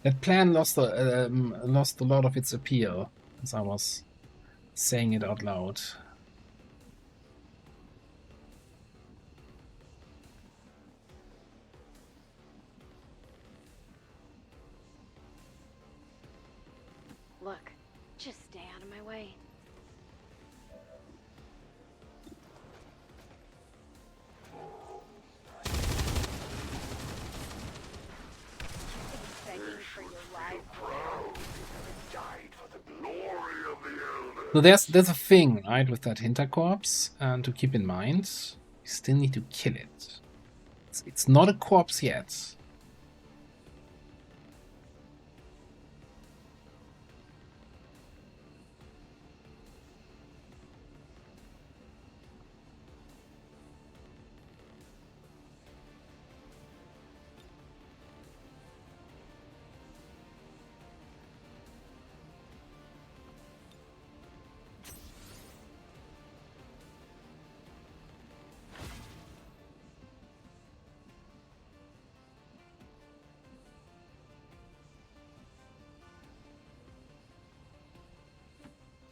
That plan lost a lot of its appeal, as I was saying it out loud. Look, just stay out of my way. So there's a thing, right, with that hinter corpse, and to keep in mind, you still need to kill it. It's not a corpse yet.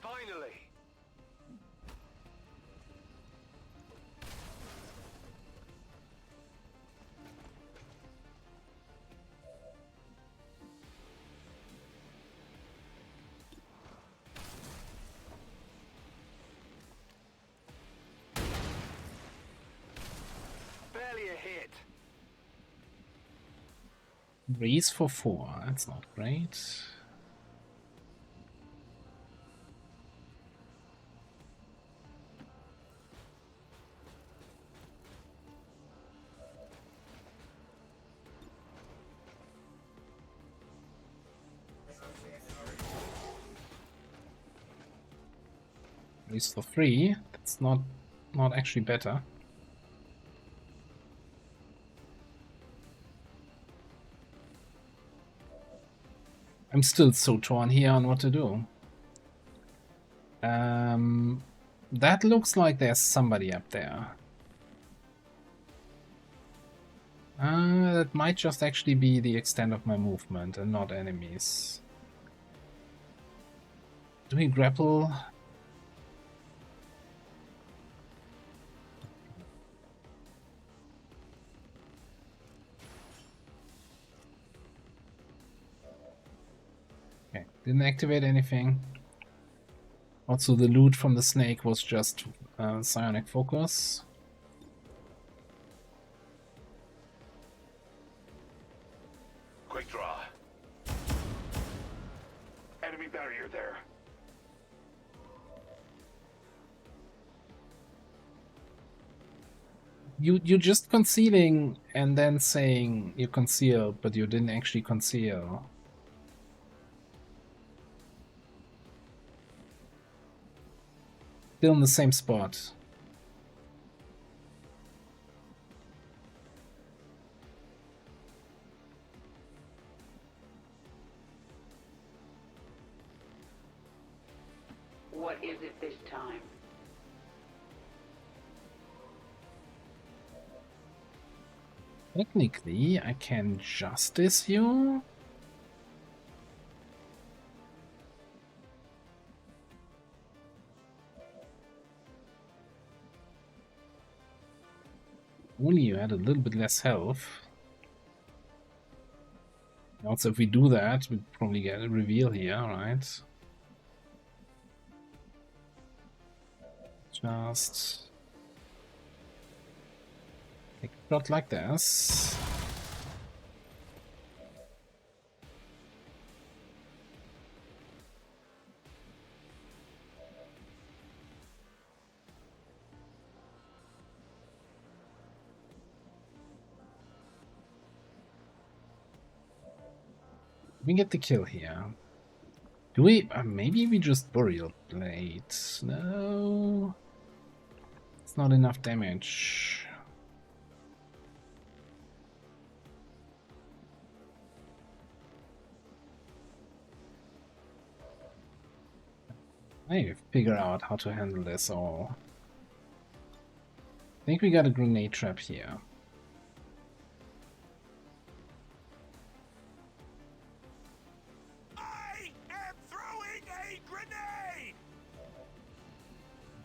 Finally! Barely a hit. Raise for 4, that's not great. Raise for 3, that's not actually better. I'm still so torn here on what to do. That looks like there's somebody up there. That might just actually be the extent of my movement and not enemies. Do we grapple? Okay, didn't activate anything. Also, the loot from the snake was just psionic focus. Quick draw. Enemy barrier there. You're just concealing and then saying you concealed, but you didn't actually conceal. Still in the same spot. What is it this time? Technically, I can justice you. Only you had a little bit less health. Also, if we do that, we probably get a reveal here, right? Just take a shot like this. We get the kill here. Do we? Maybe we just burial blade. No, it's not enough damage. I figure out how to handle this all. I think we got a grenade trap here.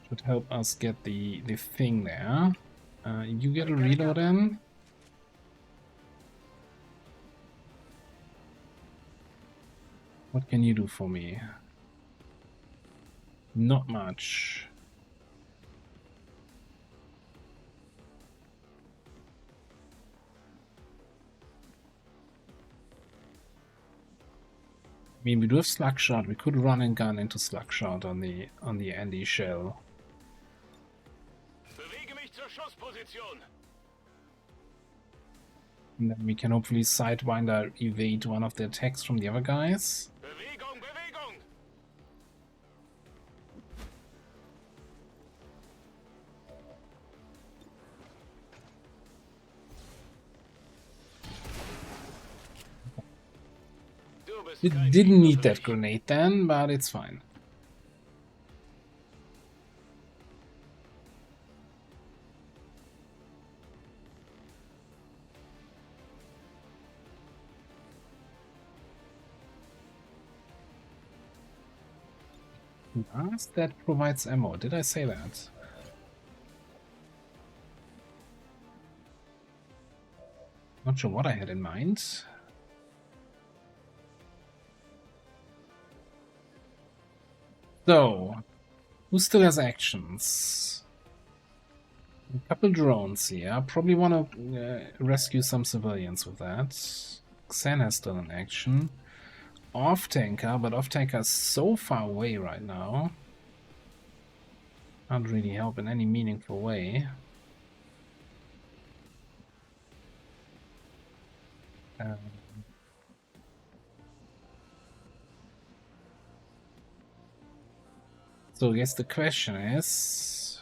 Should help us get the thing there. You get a reload in. What can you do for me? Not much. I mean, we do have Slugshot. We could run and gun into Slugshot on the Andy shell. And then we can hopefully Sidewinder evade one of the attacks from the other guys. It didn't need that grenade then, but it's fine. Last that provides ammo. Did I say that? Not sure what I had in mind. So, who still has actions? A couple drones here. Probably want to rescue some civilians with that. Xen has still in action. Off-tanker, but off-tanker is so far away right now. Can't really help in any meaningful way. So I guess the question is,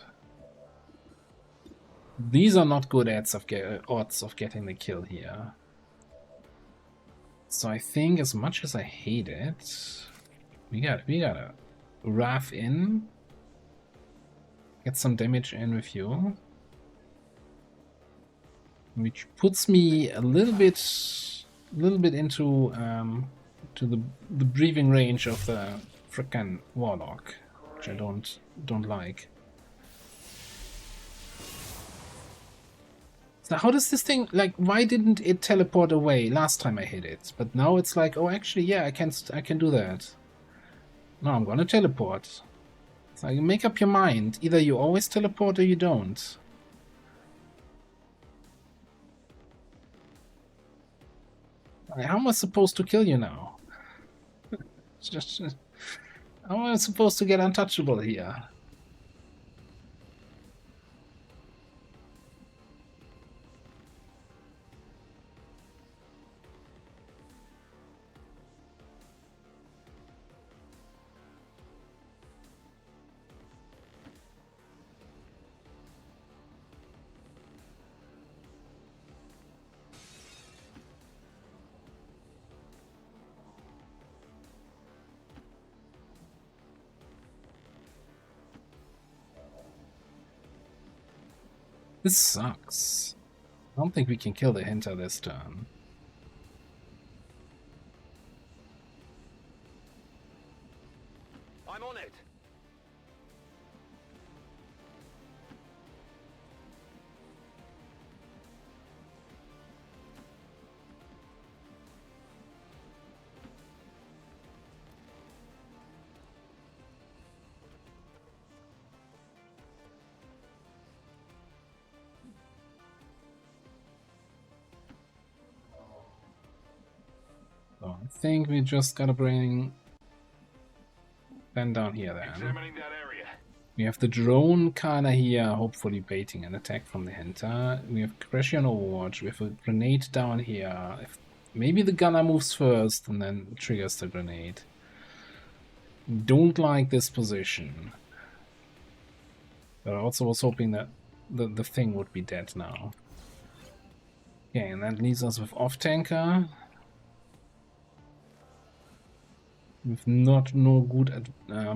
these are not good odds of getting the kill here. So I think, as much as I hate it, we gotta RAF in, get some damage in with you, which puts me a little bit into to the breathing range of the frickin' warlock, which I don't like. So how does this thing, like, why didn't it teleport away last time I hit it? But now it's like, oh, actually, yeah, I can do that. Now I'm gonna teleport. So you make up your mind. Either you always teleport or you don't. How am I supposed to kill you now? How am I supposed to get untouchable here? This sucks. I don't think we can kill the Hinter this turn. I'm on it. So I think we just gotta bring Ben down here then. Examining that area. We have the drone kinda here, hopefully baiting an attack from the Hinter. We have Crashy on Overwatch, we have a grenade down here. Maybe the gunner moves first and then triggers the grenade. Don't like this position. But I also was hoping that the thing would be dead now. Okay, and that leaves us with off-tanker. With no good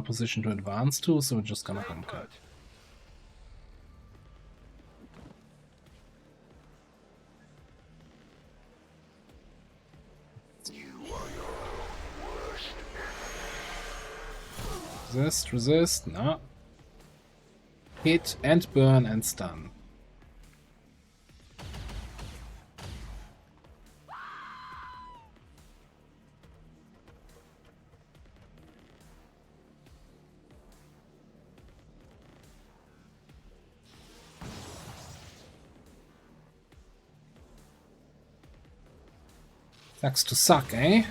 position to advance to, so we're just gonna hunker. Resist, no. Hit and burn and stun. Sucks to suck, eh?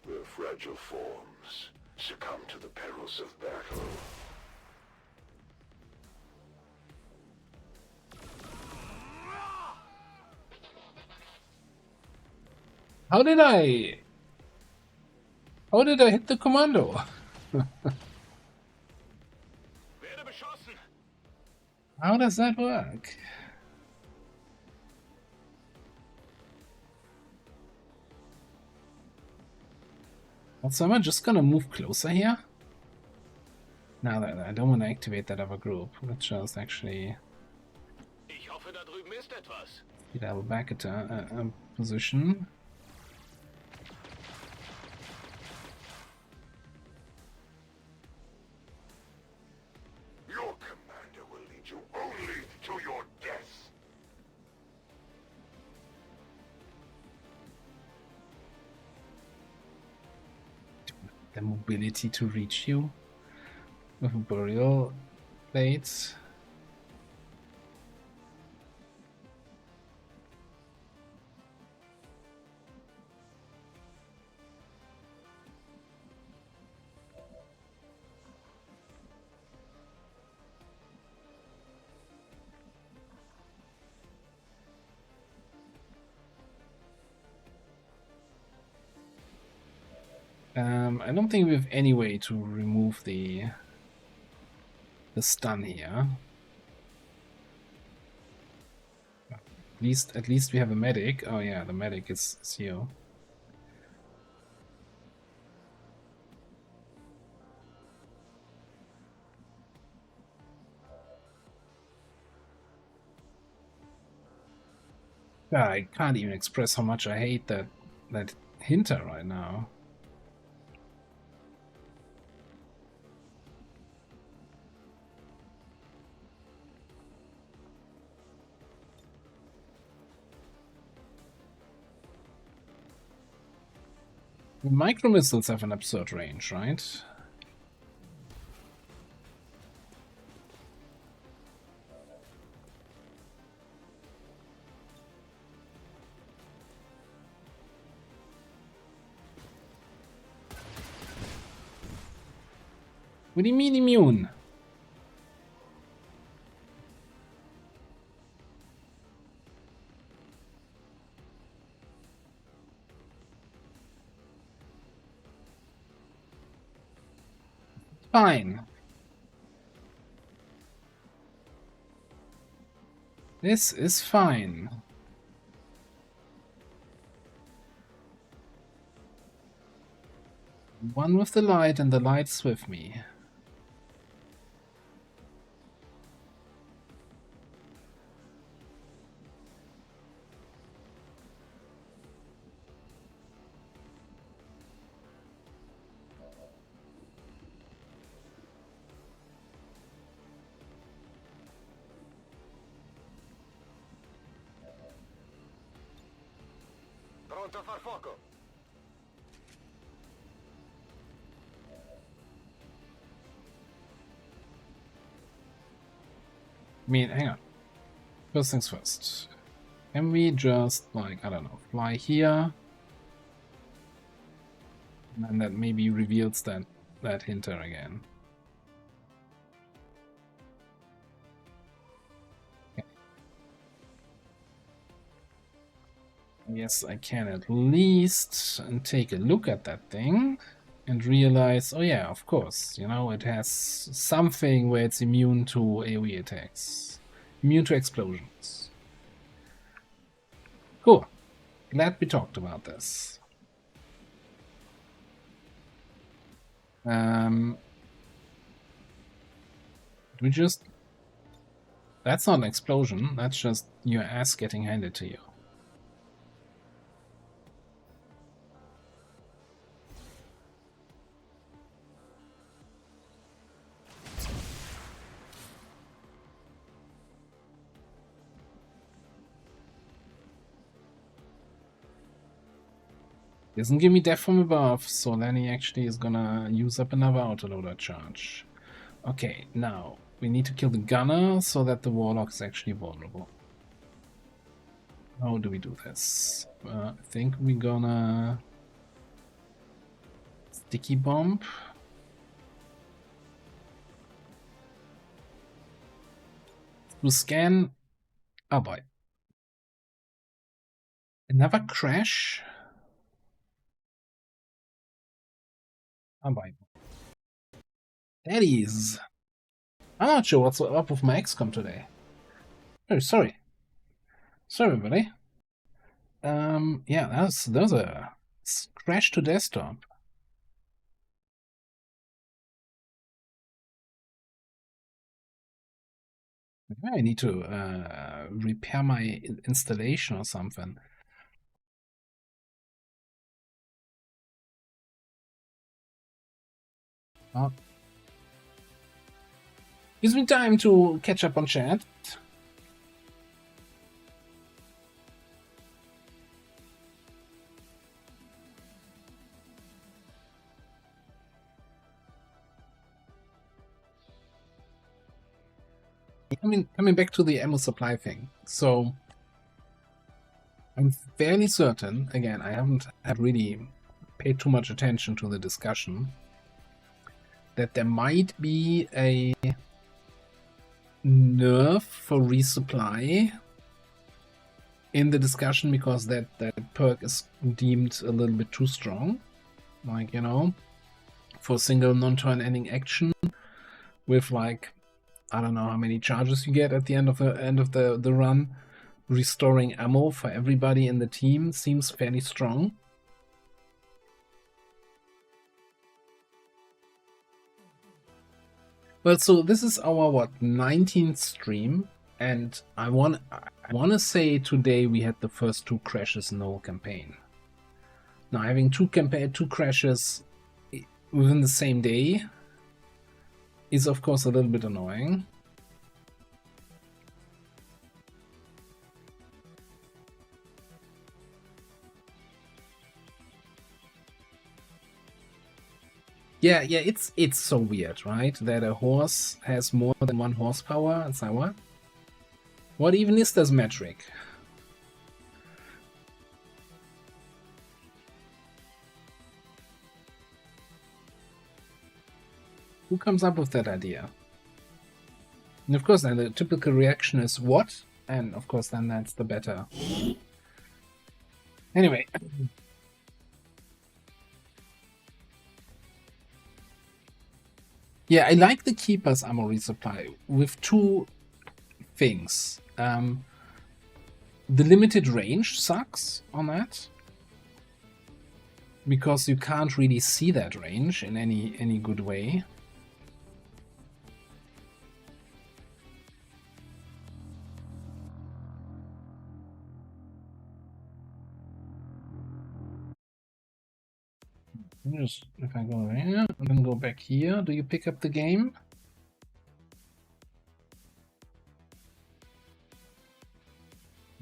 Their fragile forms succumb to the perils of battle. How did I hit the commando? How does that work? Also, am I just gonna move closer here? No, I don't want to activate that other group. Let's just actually double back at a position. Your commander will lead you only to your death. The mobility to reach you with burial plates. I don't think we have any way to remove the stun here. At least we have a medic. Oh yeah, the medic is here. Yeah, I can't even express how much I hate that Hinter right now. Micro missiles have an absurd range, right? What do you mean immune? Fine. This is fine. One with the light and the light's with me. Pronto a far fuoco. I mean, hang on. First things first. Can we just, like, I don't know, fly here? And then that maybe reveals that hinter again. Okay. Yes, I can at least take a look at that thing and realize, oh yeah, of course, you know, it has something where it's immune to AoE attacks. Immune to explosions. Cool. Glad we talked about this. We just... That's not an explosion, that's just your ass getting handed to you. Doesn't give me death from above, so Lenny actually is gonna use up another autoloader charge. Okay, now we need to kill the gunner so that the warlock is actually vulnerable. How do we do this? I think we're gonna sticky bomb. To scan. Oh boy. Another crash. Oh boy. That is. I'm not sure what's up with my XCOM today. Oh, sorry. Sorry, everybody. Yeah, that was a crash to desktop. I need to repair my installation or something. Oh. Gives me time to catch up on chat. Coming back to the ammo supply thing. So I'm fairly certain, again, I haven't really paid too much attention to the discussion, that there might be a nerf for resupply in the discussion because that perk is deemed a little bit too strong. Like, you know, for single non-turn ending action with, like, I don't know how many charges you get at the end of the run. Restoring ammo for everybody in the team seems fairly strong. Well, so this is our 19th stream, and I want to say today we had the first 2 crashes in the whole campaign. Now, having two crashes within the same day is of course a little bit annoying. Yeah, it's so weird, right? That a horse has more than 1 horsepower. It's like, what? What even is this metric? Who comes up with that idea? And of course, then the typical reaction is what? And of course, then that's the better. Anyway. Yeah, I like the Keeper's ammo resupply with two things. The limited range sucks on that, because you can't really see that range in any good way. Just if I go there and then go back here, do you pick up the game?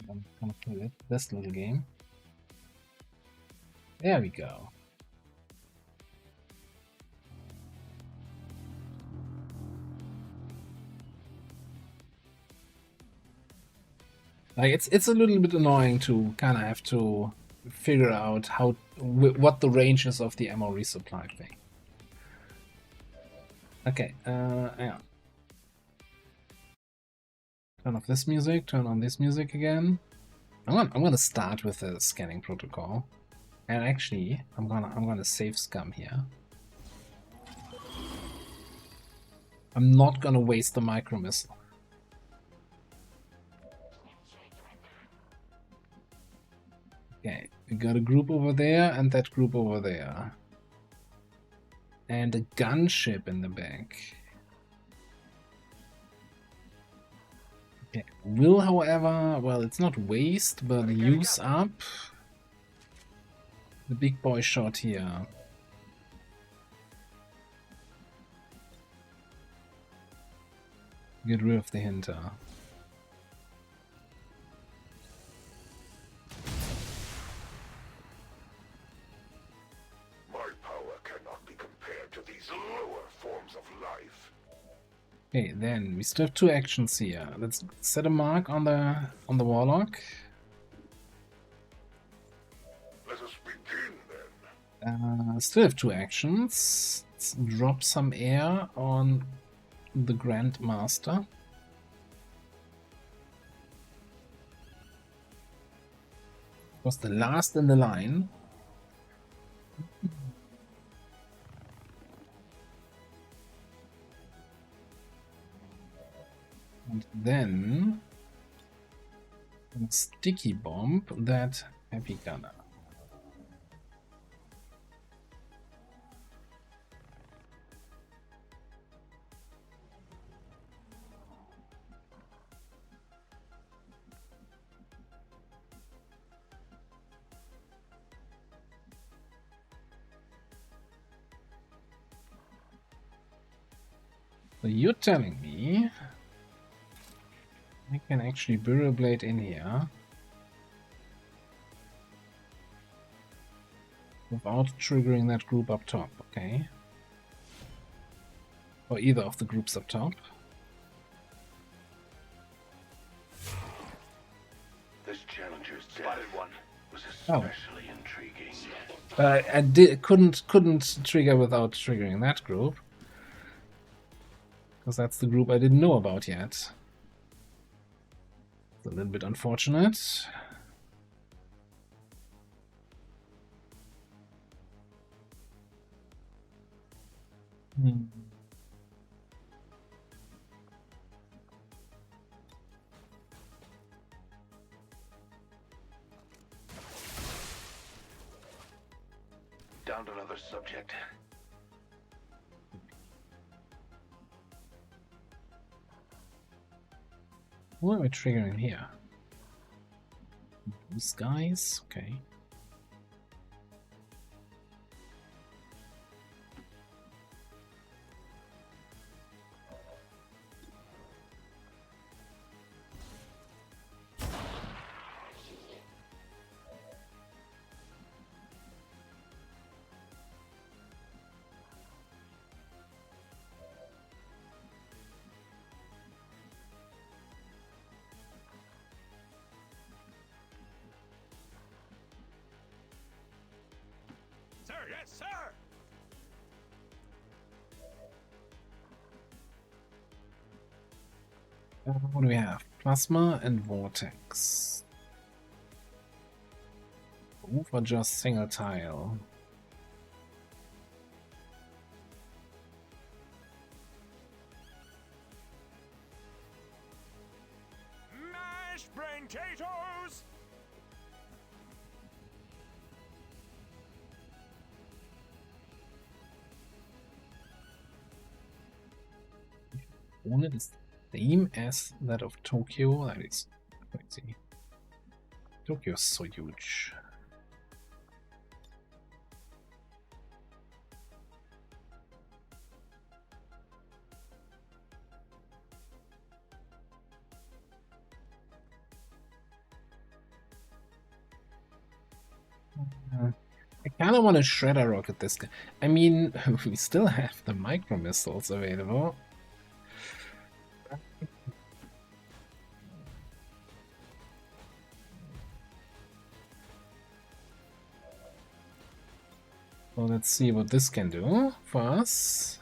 I'm gonna play this little game. There we go. Like it's a little bit annoying to kind of have to figure out what the range is of the ammo resupply thing. Okay, yeah. Turn off this music. Turn on this music again. I'm gonna start with the scanning protocol, and actually I'm gonna save scum here. I'm not gonna waste the micro missile. Okay, we got a group over there and that group over there. And a gunship in the back. Okay, will, however, well, it's not waste, but use up the big boy shot here. Get rid of the hinter. Okay, then we still have two actions here. Let's set a mark on the warlock. Let us begin then. Still have two actions. Let's drop some air on the Grandmaster. Was the last in the line. And then a sticky bomb that heavy gunner. So you're telling me I can actually bury a blade in here without triggering that group up top, okay? Or either of the groups up top. This challenger's death was Oh. especially intriguing. I couldn't trigger without triggering that group, because that's the group I didn't know about yet. It's a little bit unfortunate. Downed another subject. What am I triggering here? Blue skies? Okay. Sir, yes, sir! What do we have? Plasma and vortex. Move or just single tile? Mashed potatoes! Unit is the same as that of Tokyo. That is crazy. Tokyo is so huge. I kind of want to shredder rocket this guy. I mean, we still have the micro missiles available. So let's see what this can do for us.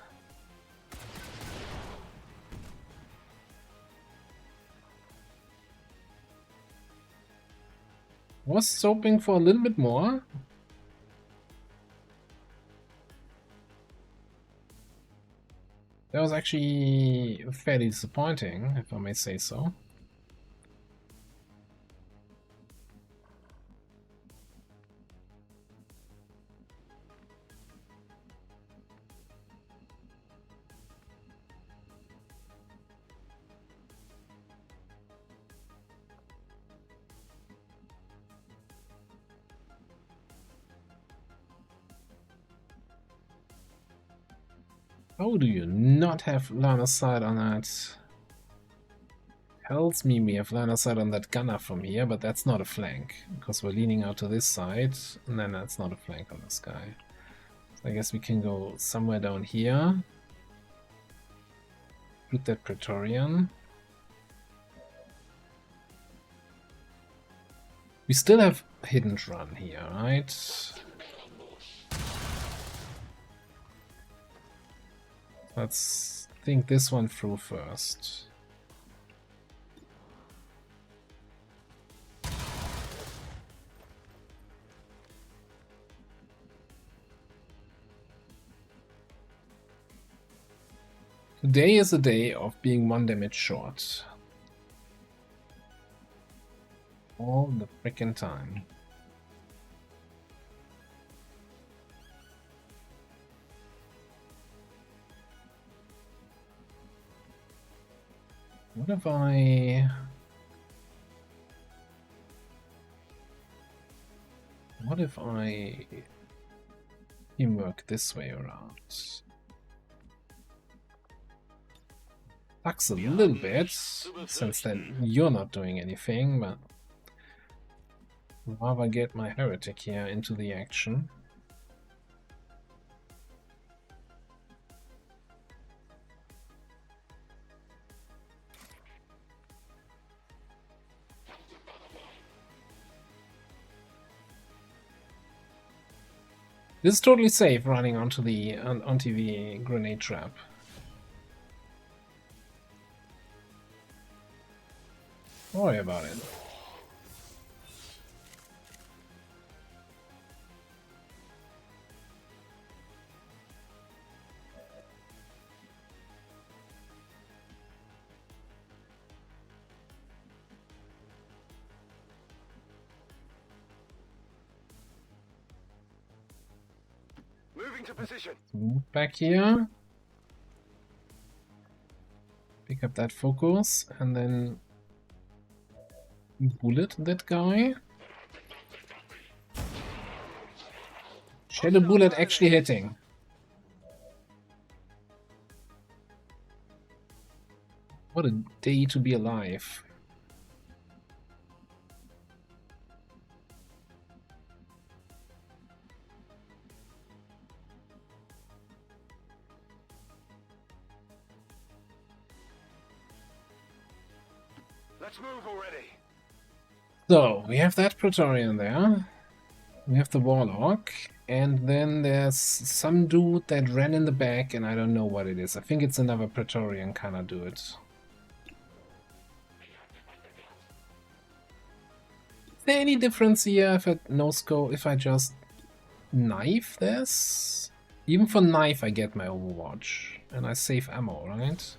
Was hoping for a little bit more. That was actually fairly disappointing, if I may say so. How do you not have line of sight on that? Tells me we have line of sight on that gunner from here, but that's not a flank, because we're leaning out to this side, and then that's not a flank on this guy. So I guess we can go somewhere down here. Shoot that Praetorian. We still have hidden run here, right? Let's think this one through first. Today is a day of being 1 damage short. All the frickin' time. What if I... What if I teamwork this way around? Sucks a little bit, since then you're not doing anything, but I'd rather get my heretic here into the action. This is totally safe running onto the grenade trap. Don't worry about it. Moving to position. Move back here. Pick up that focus and then bullet that guy. Shadow bullet actually hitting. What a day to be alive. Let's move already. So, we have that Praetorian there. We have the Warlock. And then there's some dude that ran in the back and I don't know what it is. I think it's another Praetorian kind of dude. there any difference here if I no scope, if I just knife this? Even for knife I get my Overwatch and I save ammo, right?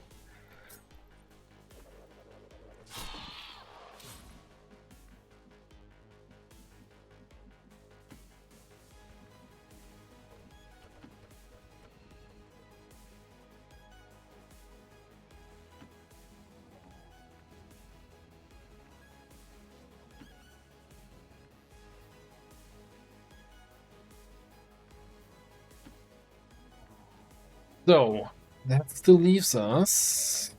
So, that still leaves us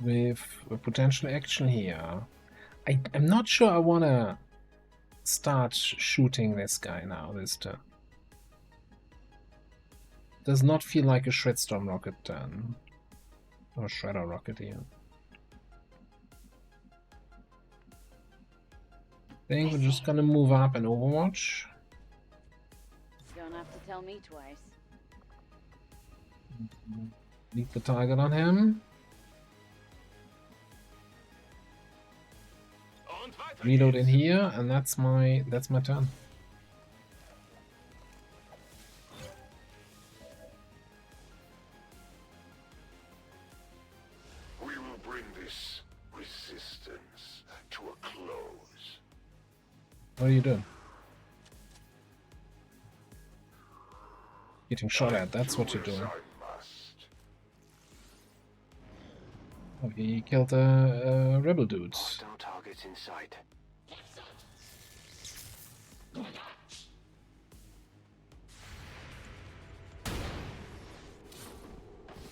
with a potential action here. I'm not sure I want to start shooting this guy now this turn. Does not feel like a Shredstorm rocket turn. Or Shredder rocket here. I think we're just gonna move up and Overwatch. Don't have to tell me twice. Leave the target on him. Reload in here, and that's my turn. We will bring this resistance to a close. What are you doing? Getting shot at, that's what you're doing. Oh, he killed a rebel dude. Hostile targets in sight.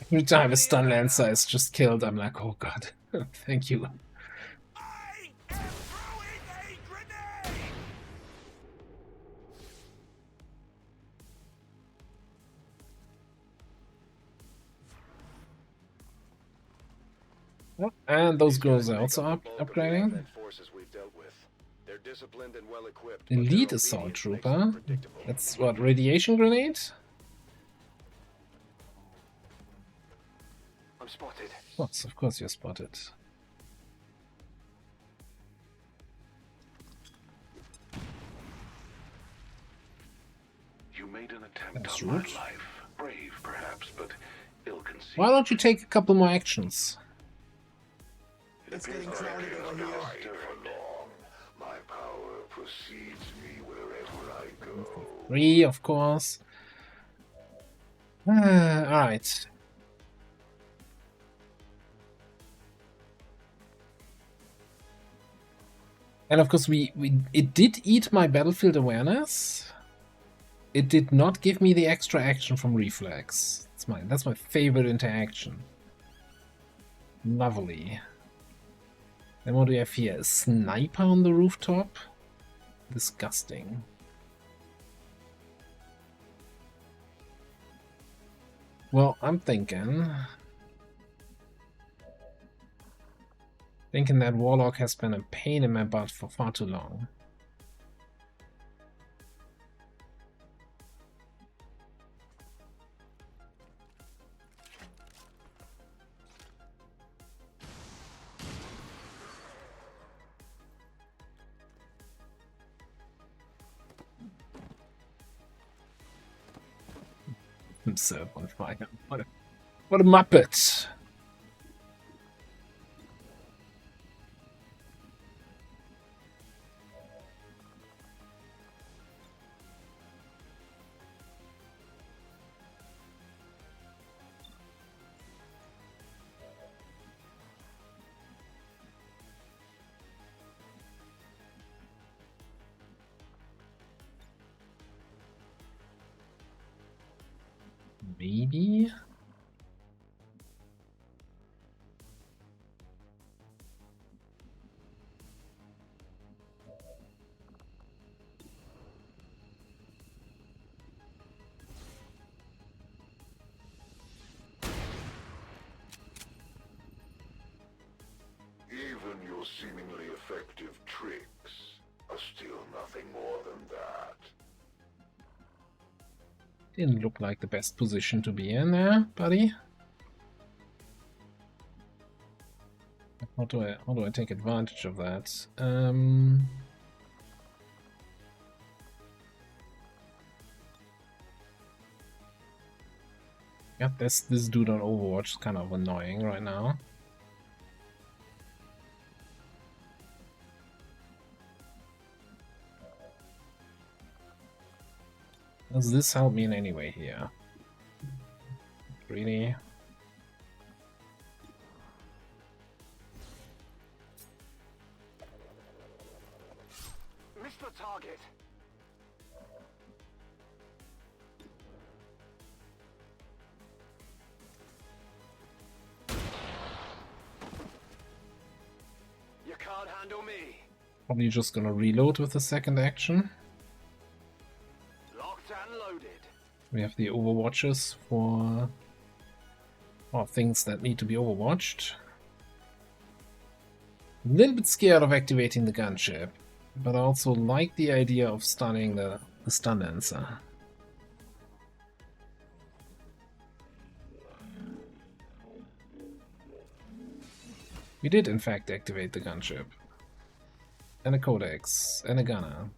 Every time a stun lancer is just killed, I'm like, oh god, thank you. And those girls are also upgrading. Elite assault trooper. That's what, radiation grenade? I'm spotted. Of course you're spotted. You made an attempt That's on rude. my life. Brave, perhaps, but ill-conceived. Why don't you take a couple more actions? It's getting crowded over here. My power precedes me wherever I go. 3, of course. Alright. And of course it did eat my battlefield awareness. It did not give me the extra action from reflex. That's my favorite interaction. Lovely. Then what do we have here? A sniper on the rooftop? Disgusting. Well, I'm thinking that Warlock has been a pain in my butt for far too long. Himself on fire. What a muppet! Maybe? Even your seemingly effective tricks are still nothing more than that. Didn't look like the best position to be in there, buddy. How do I take advantage of that? Yeah, this dude on Overwatch is kind of annoying right now. Does this help me in any way here? Really? Missed the target. You can't handle me. Probably just gonna reload with the second action. Locked and loaded. We have the Overwatches for things that need to be overwatched. A little bit scared of activating the gunship, but I also like the idea of stunning the stun dancer. We did in fact activate the gunship. And a codex, and a gunner.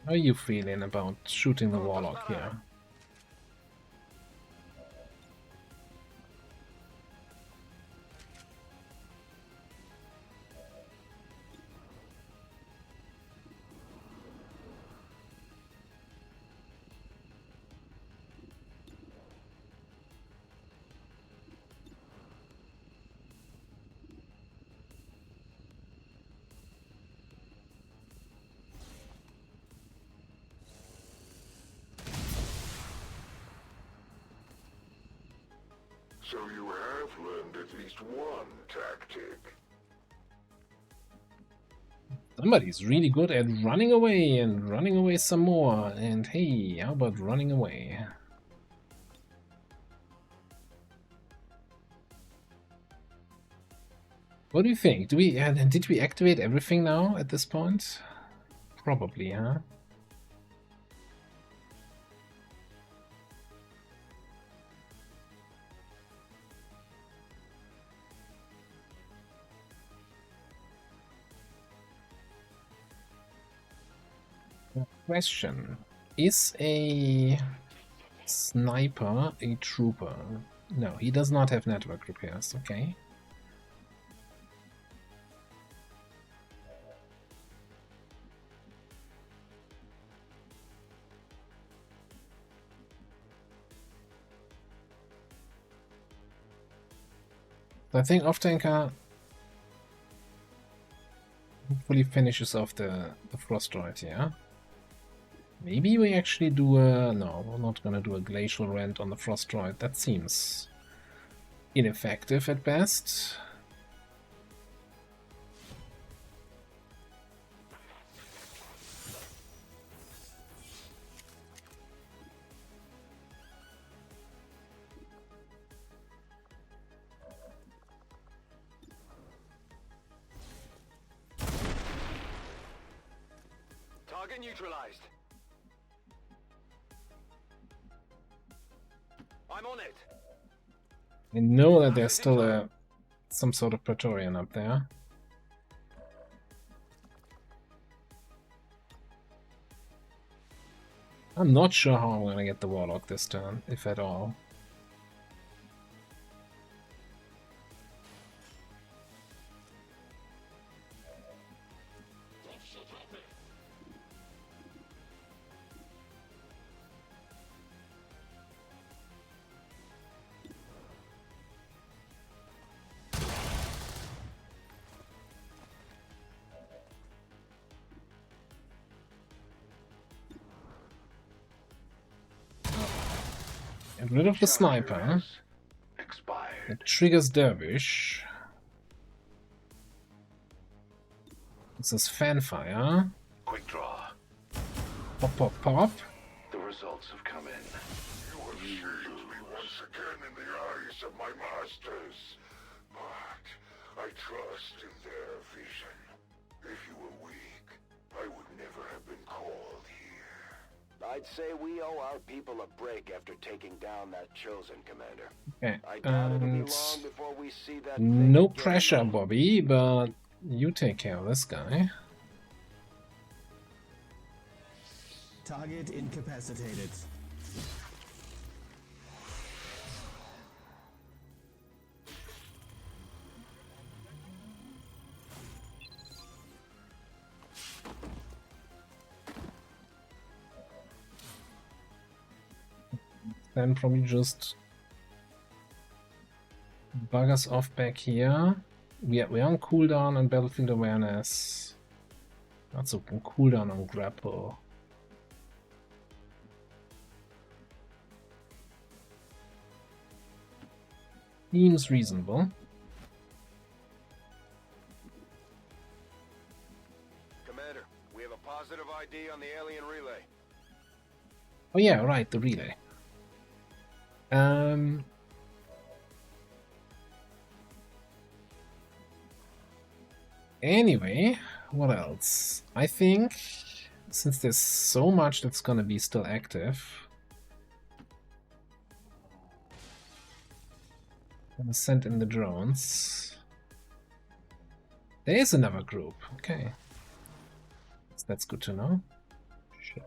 How are you feeling about shooting the warlock here? So you have learned at least one tactic. Somebody's really good at running away and running away some more. And hey, how about running away? What do you think? Do we and did we activate everything now at this point? Probably, huh? Question. Is a sniper a trooper? No, he does not have network repairs, okay. I think off-tanker hopefully finishes off the Frostroid, yeah? Maybe we actually do a... No, we're not gonna do a Glacial Rend on the Frostroid. That seems ineffective at best. Target neutralized. I'm on it. I know that there's still some sort of Praetorian up there. I'm not sure how I'm gonna get the Warlock this turn, if at all. Get rid of the sniper. It triggers Dervish. This is Fanfire. Quick draw. Pop, pop, pop. The results have come in. You have shamed me once again in the eyes of my masters. But I trust in their vision. If you were weak, I would never have been called here. I'd say we owe our people a break after taking down that chosen, Commander. Okay, I doubt it'll be and long before we see that no thing again. pressure, Bobby, but you take care of this guy. Target incapacitated. Then probably just bug us off back here. We're on cooldown on battlefield awareness. Not so on cooldown on grapple. Seems reasonable. Commander, we have a positive ID on the alien relay. Oh yeah, right, the relay. Anyway, what else? I think since there's so much that's gonna be still active, I'm gonna send in the drones. There is another group. Okay, so that's good to know. Shit.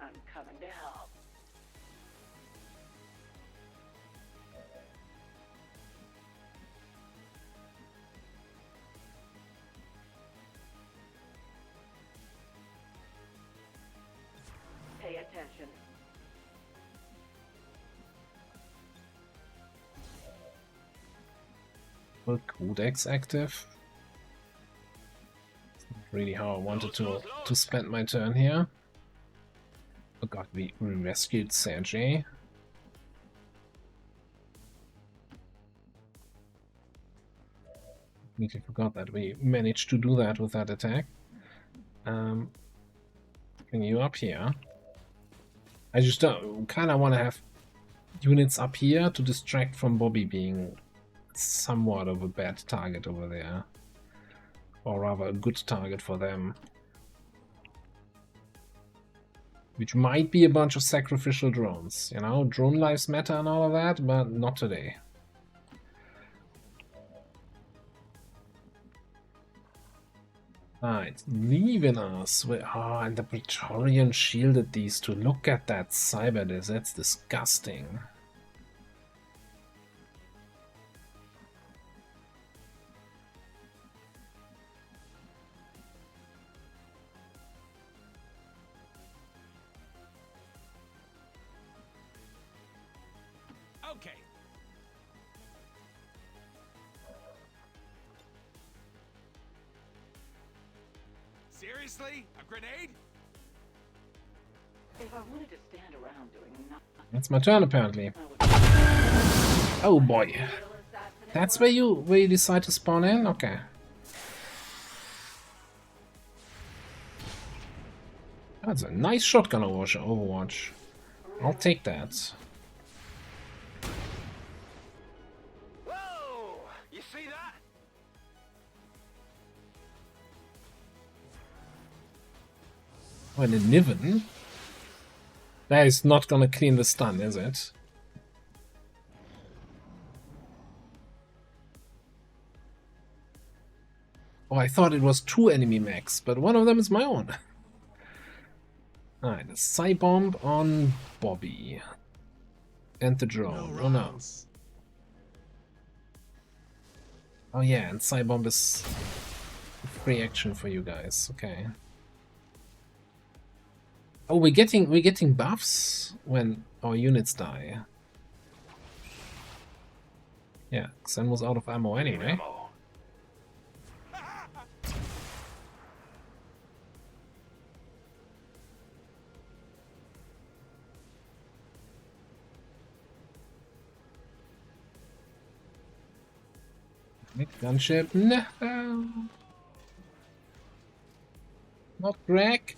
I'm coming to help. Pay attention. Well, Codex active. It's not really how I wanted to spend my turn here. Oh god, we rescued Sergei. Completely forgot that we managed to do that with that attack. Bring you up here. I just kind of want to have units up here to distract from Bobby being somewhat of a bad target over there. Or rather a good target for them. Which might be a bunch of sacrificial drones, you know? Drone lives matter and all of that, but not today. Ah, it's leaving us. And the Praetorian shielded these two. Look at that cyber disc. That's disgusting. Okay. Seriously? A grenade? If I wanted to stand around doing nothing, That's my turn apparently. Oh boy. That's where you decide to spawn in? Okay. That's a nice shotgun Overwatch. I'll take that. Whoa! You see that? Oh, and a Niven? That is not gonna clean the stun, is it? Oh, I thought it was two enemy mechs, but one of them is my own. Alright, a Psy Bomb on Bobby. And the drone. Oh no. Oh yeah, and Psy Bomb is free action for you guys. Okay. Oh, we're getting buffs when our units die. Yeah, Xen was out of ammo anyway. Gunship, no! Not Greg!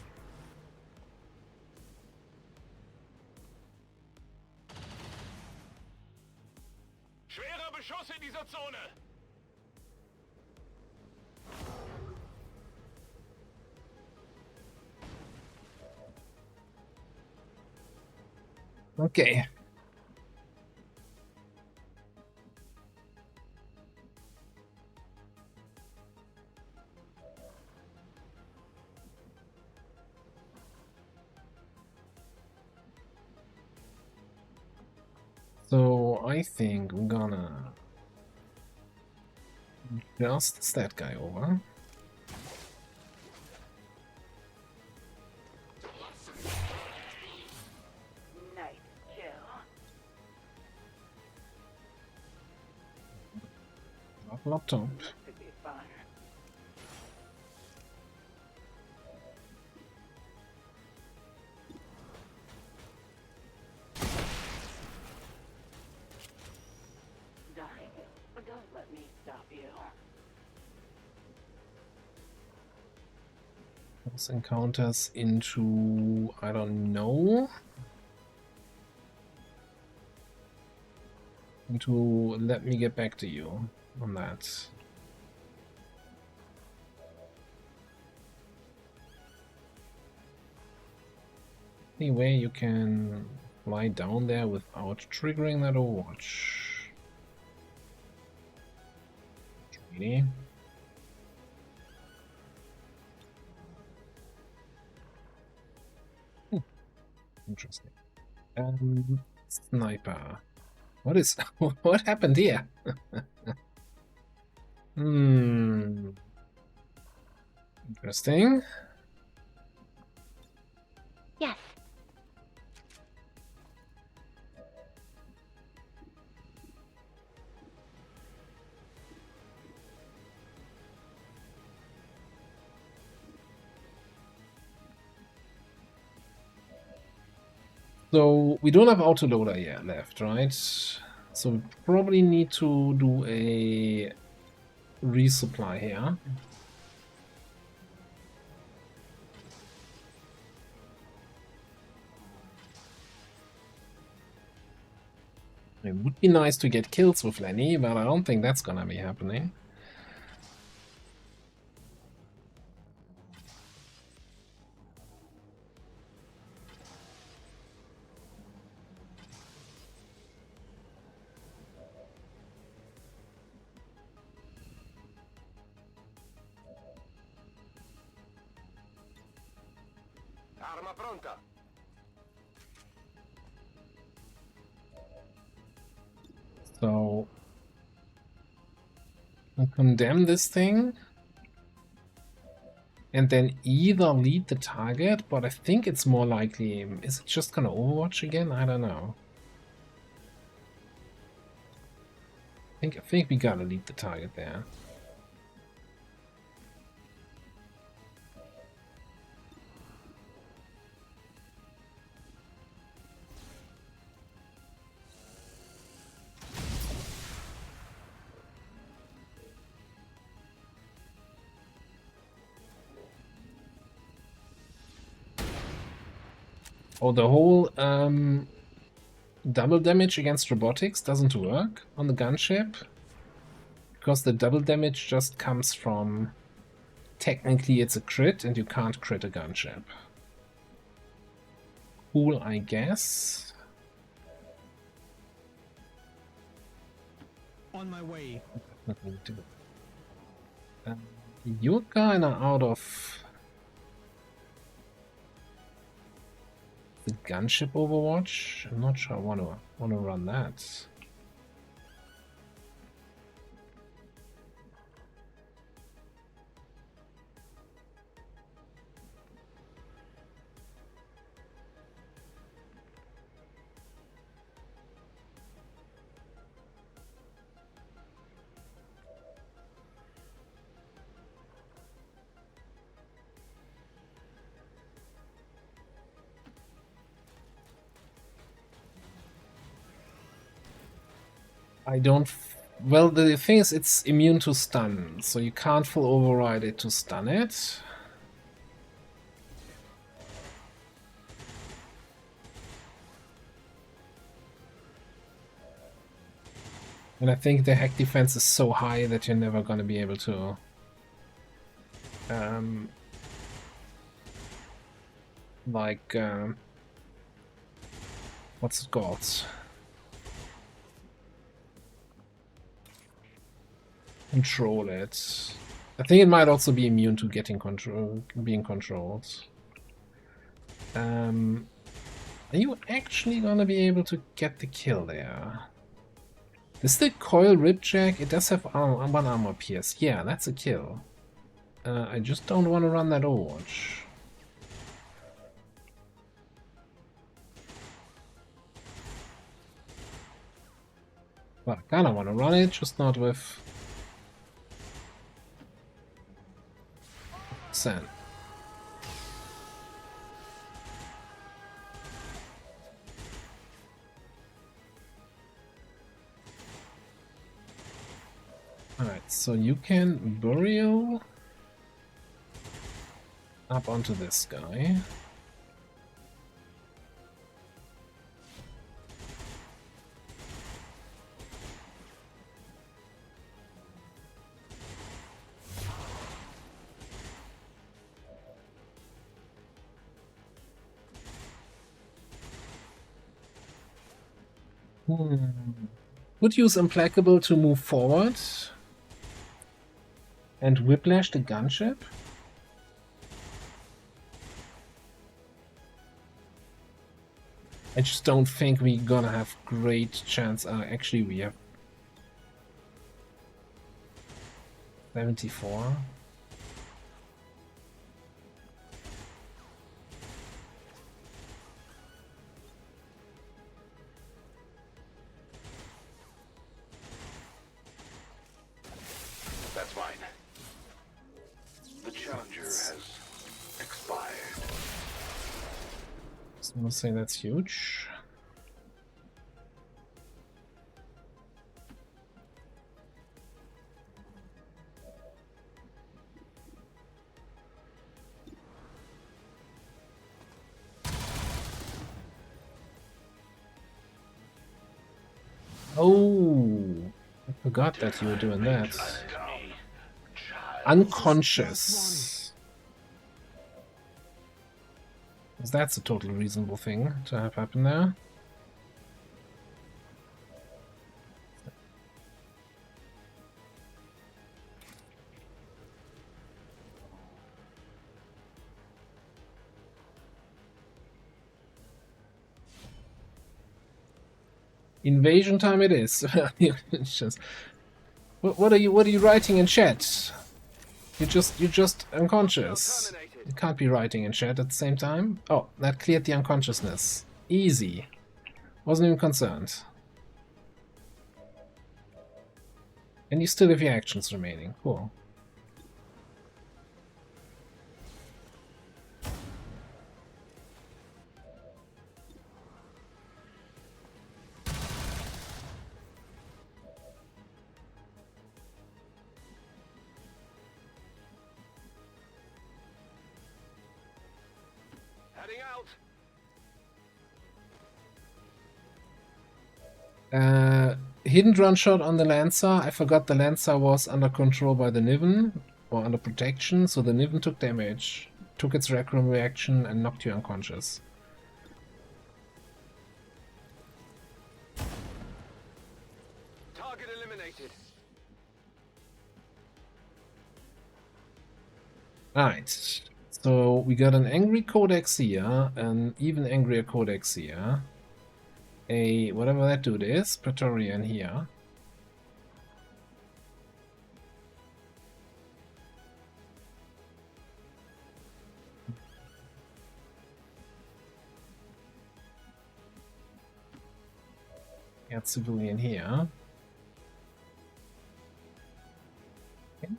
Geschosse in dieser Zone! Okay. So I think I'm gonna just that guy over. Nice kill. Laptop. Could be fun. Don't let me stop you. Those encounters into, I don't know, into let me get back to you on that. Anyway, you can fly down there without triggering that Overwatch. Really? Interesting. Sniper. What is what happened here? Interesting. Yes. So we don't have autoloader yet left, right? So we probably need to do a resupply here. It would be nice to get kills with Lenny, but I don't think that's gonna be happening. Arma pronta. So I'll condemn this thing and then either lead the target, but I think it's more likely, is it just gonna Overwatch again? I don't know. I think we gotta lead the target there. Oh, the whole double damage against robotics doesn't work on the gunship because the double damage just comes from, technically it's a crit and you can't crit a gunship. Cool, I guess. On my way. You're kinda out of the gunship Overwatch. I'm not sure I wanna run that. I don't. Well, the thing is, it's immune to stun, so you can't full override it to stun it. And I think the hack defense is so high that you're never gonna be able to what's it called? Control it. I think it might also be immune to being controlled. Are you actually gonna be able to get the kill there? Is the coil ripjack? It does have one armor pierce. Yeah, that's a kill. I just don't want to run that Overwatch. Well, I kinda want to run it, just not with Sen. Alright, so you can burial up onto this guy. Would use Implacable to move forward and whiplash the gunship. I just don't think we're gonna have great chance. Actually, we have 74. That's fine. The Challenger has expired. So I'm gonna say that's huge. Oh, I forgot that you were doing that. Unconscious. Because that's a totally reasonable thing to have happen there. Invasion time it is. It's just, what are you writing in chat? You're just unconscious. You can't be writing in chat at the same time. Oh, that cleared the unconsciousness. Easy. Wasn't even concerned. And you still have your actions remaining. Cool. Hidden drone shot on the Lancer. I forgot the Lancer was under control by the Niven, or under protection, so the Niven took damage, took its Rec Room reaction, and knocked you unconscious. Target eliminated. Alright, so we got an angry Codex here, an even angrier Codex here. A whatever that dude is, Praetorian here. Got civilian here. Okay.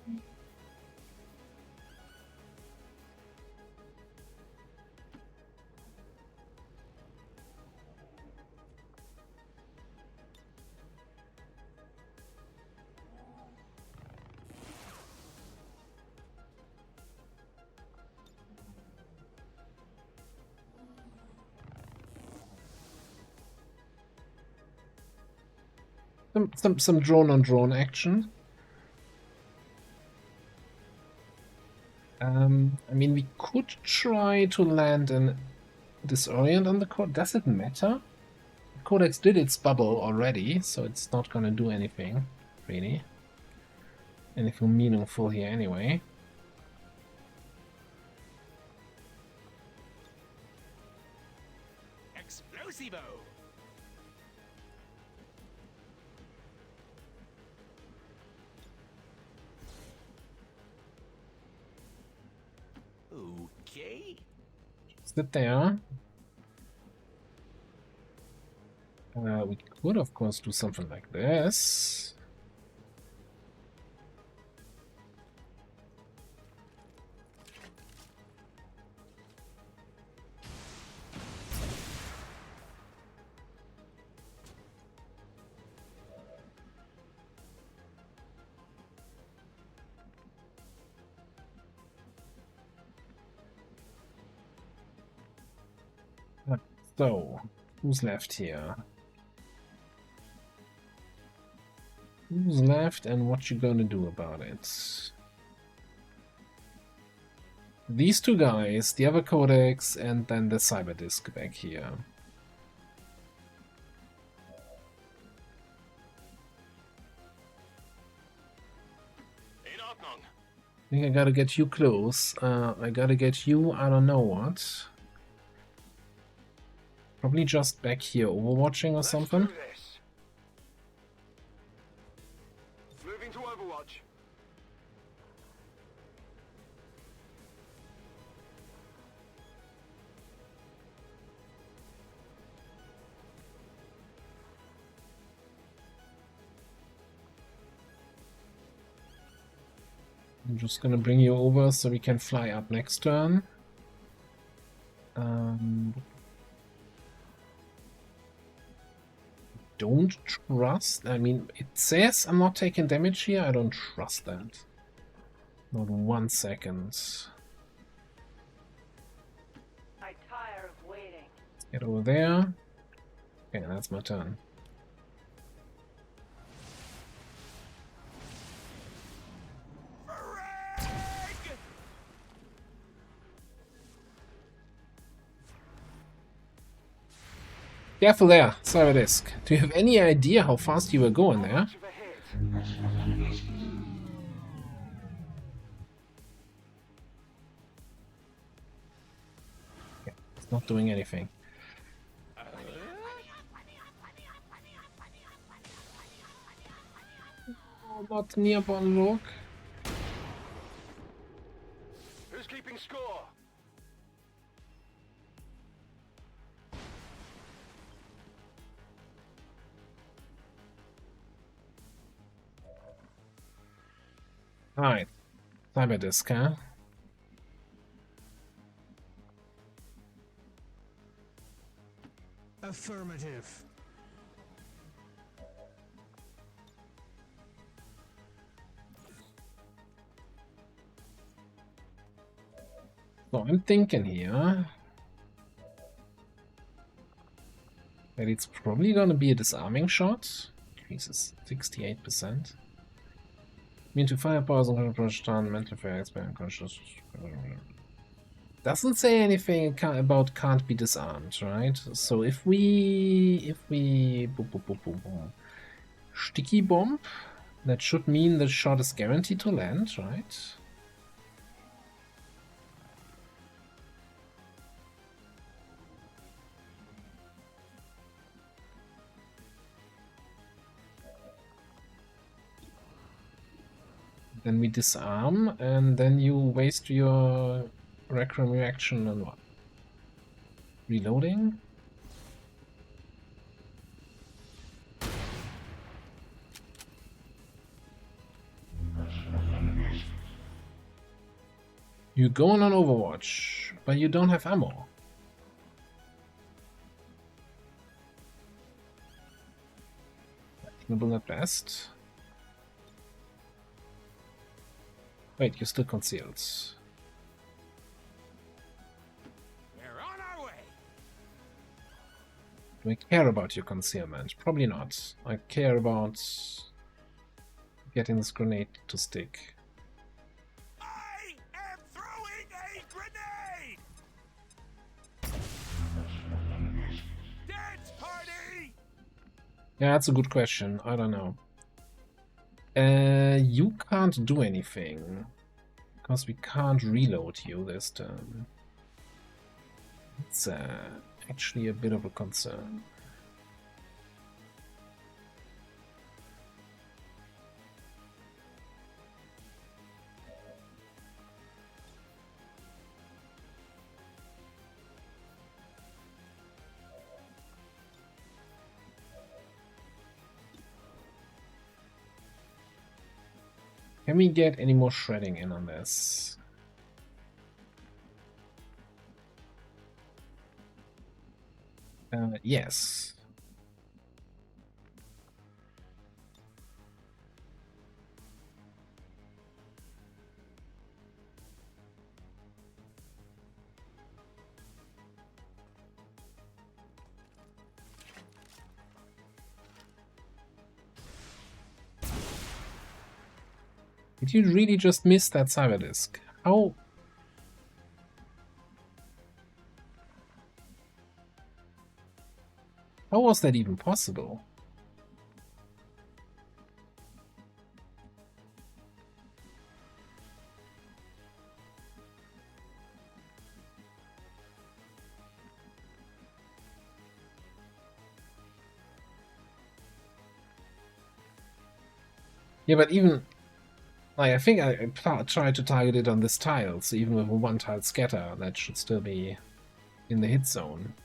Some drone on drone action. I mean, we could try to land and disorient on the codex. Does it matter? The codex did its bubble already, so it's not gonna do anything, really. Anything meaningful here anyway. Explosivo! Okay. Sit there. We could, of course, do something like this. So, who's left here? Who's left and what you gonna do about it? These two guys, the other codex, and then the cyber disk back here. I think I gotta get you close. I gotta get you, I don't know what. Probably just back here, overwatching or something. Moving to Overwatch. I'm just gonna bring you over so we can fly up next turn. Don't trust. I mean, it says I'm not taking damage here. I don't trust that. Not 1 second. I tire of waiting. Get over there. Okay, that's my turn. Careful there, cyber disk. Do you have any idea how fast you were going there? Okay, it's not doing anything. Oh, not nearby, look. Who's keeping score? Alright. Cyber disk, huh? Affirmative. So I'm thinking here that it's probably gonna be a disarming shot. Increases 68%. Immune to firepower, approach stun, mental fair, expand conscious. Doesn't say anything about can't be disarmed, right? So if we boom, boom, boom, boom, boom. Sticky bomb, that should mean the shot is guaranteed to land, right? Then we disarm, and then you waste your Requiem reaction on what? Reloading? You're going on Overwatch, but you don't have ammo. Actionable at best. Wait, you're still concealed. We're on our way. Do I care about your concealment? Probably not. I care about getting this grenade to stick. I am throwing a grenade! Dance party! Yeah, that's a good question. I don't know. You can't do anything because we can't reload you this turn. It's actually a bit of a concern. Can we get any more shredding in on this? Yes. Did you really just miss that cyber disk? How? How was that even possible? Yeah, but even like I think I tried to target it on this tile, so even with a one tile scatter, that should still be in the hit zone.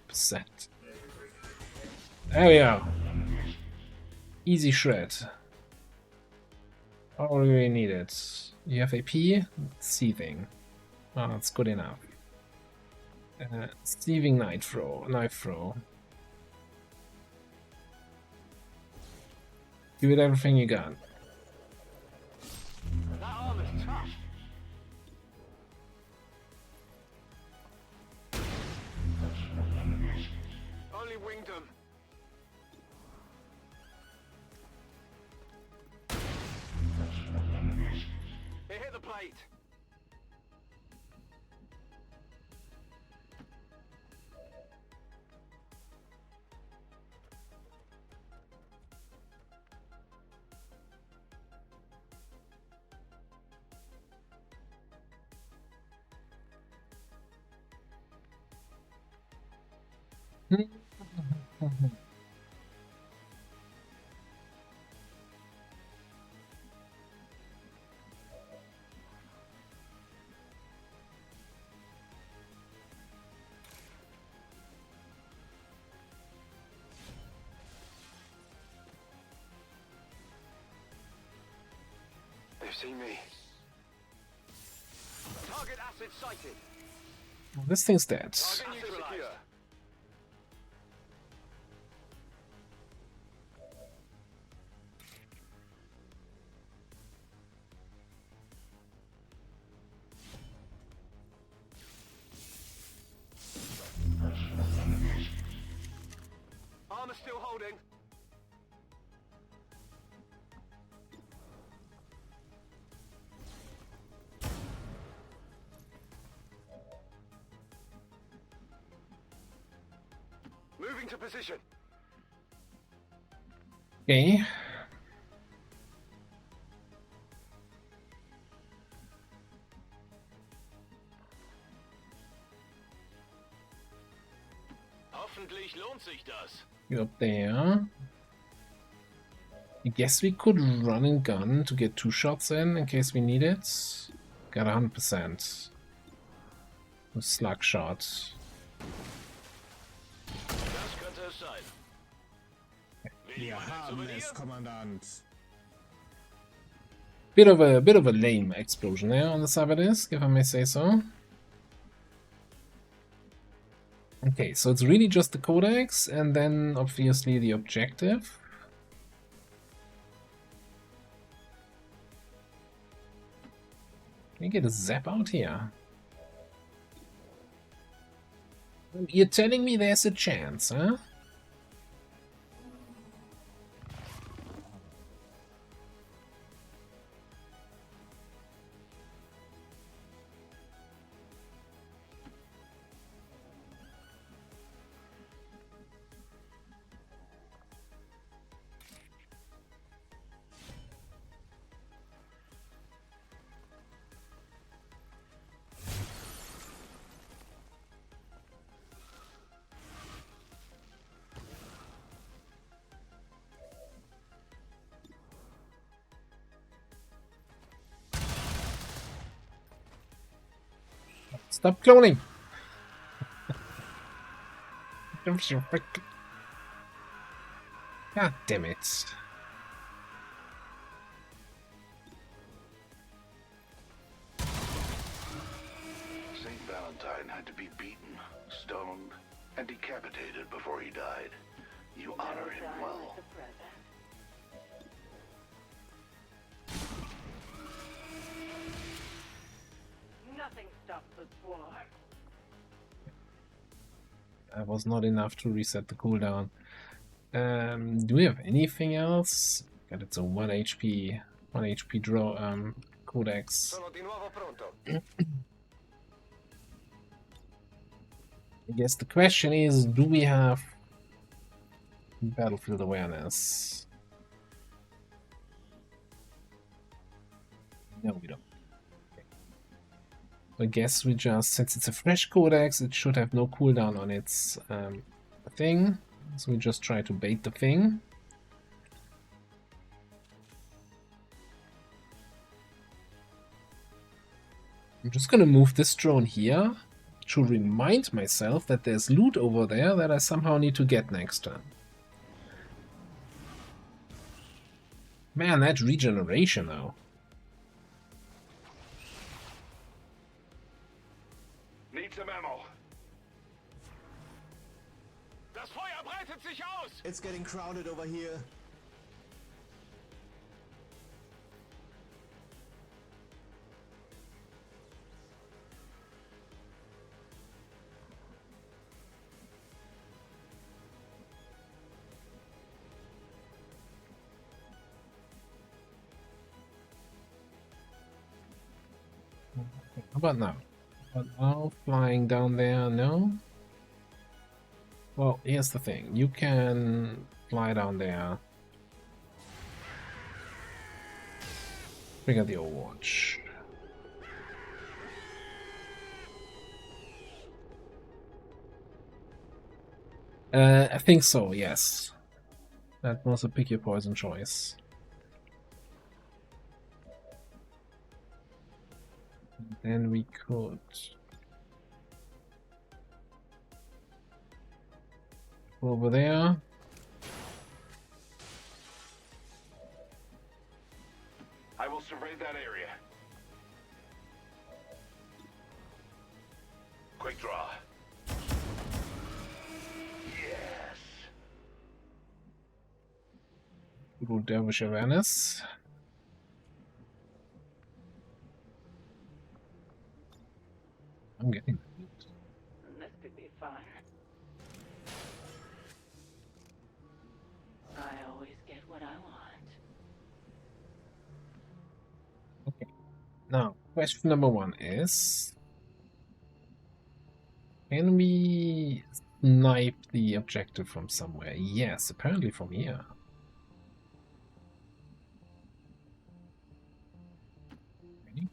%. There we are. Easy shred. All we really need it. You have AP? Seething. Oh, that's good enough. Sieving knife throw. Give it everything you got. That armor's tough. Only winged him. It hit the plate. They've seen me. Target acid sighted. This thing's dead. Target neutralized. Armor still holding. Moving to position. Okay. Hoffentlich lohnt sich das. You're up there. I guess we could run and gun to get 2 shots in case we need it. Got 100%. Slug shot. Das könnte es sein. Wir haben es, Kommandant. Bit of a lame explosion there on the cyber disk, if I may say so. Okay, so it's really just the codex and then obviously the objective. Can we get a zap out here? You're telling me there's a chance, huh? Stop cloning! God damn it. St. Valentine had to be beaten, stoned, and decapitated before he died. You honor him well. Nothing stops the swarm. That was not enough to reset the cooldown. Do we have anything else? God, it's a 1 HP draw codex. Sono di nuovo pronto. I guess the question is, do we have battlefield awareness? No, we don't. Okay. I guess we just, since it's a fresh codex, it should have no cooldown on its thing. So we just try to bait the thing. I'm just gonna move this drone here to remind myself that there's loot over there that I somehow need to get next turn. Man, that regeneration though. Need some ammo. Das Feuer breitet sich aus! It's getting crowded over here. How about now? How about now? Flying down there? No? Well, here's the thing. You can fly down there. Trigger the Overwatch. I think so, yes. That was a pick your poison choice. Then we could go over there. I will survey that area. Quick draw. Yes. Good Dervish awareness. I'm getting This could be fun. I always get what I want. okay. Now, question number 1 is: can we snipe the objective from somewhere? Yes, apparently from here. Ready?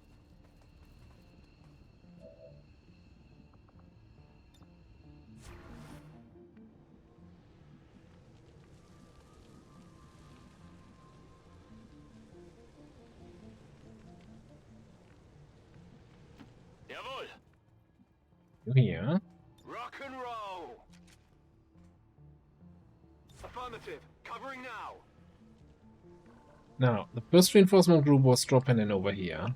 Jawohl! Here. Rock and roll. Affirmative. Covering now. Now, the first reinforcement group was dropping in over here.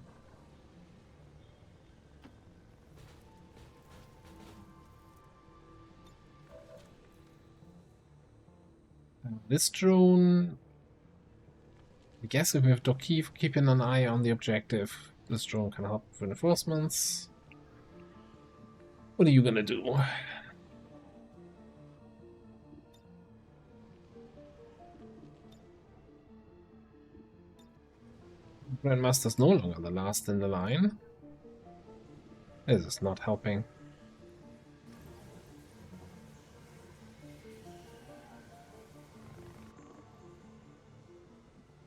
This drone, I guess if we have to keep keeping an eye on the objective, This drone can help with reinforcements. What are you gonna do? Grandmaster's no longer the last in the line. This is not helping.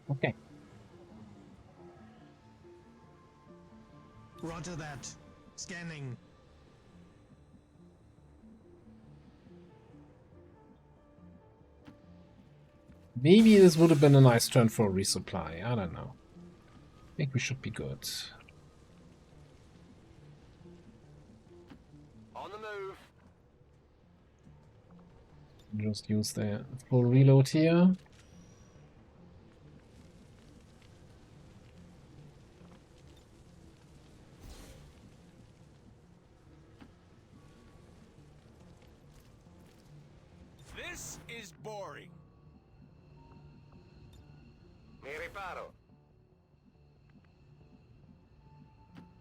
Okay. Roger that. Scanning. Maybe this would have been a nice turn for a resupply. I don't know. I think we should be good. On the move. Just use the full reload here. This is boring. Mi riparo.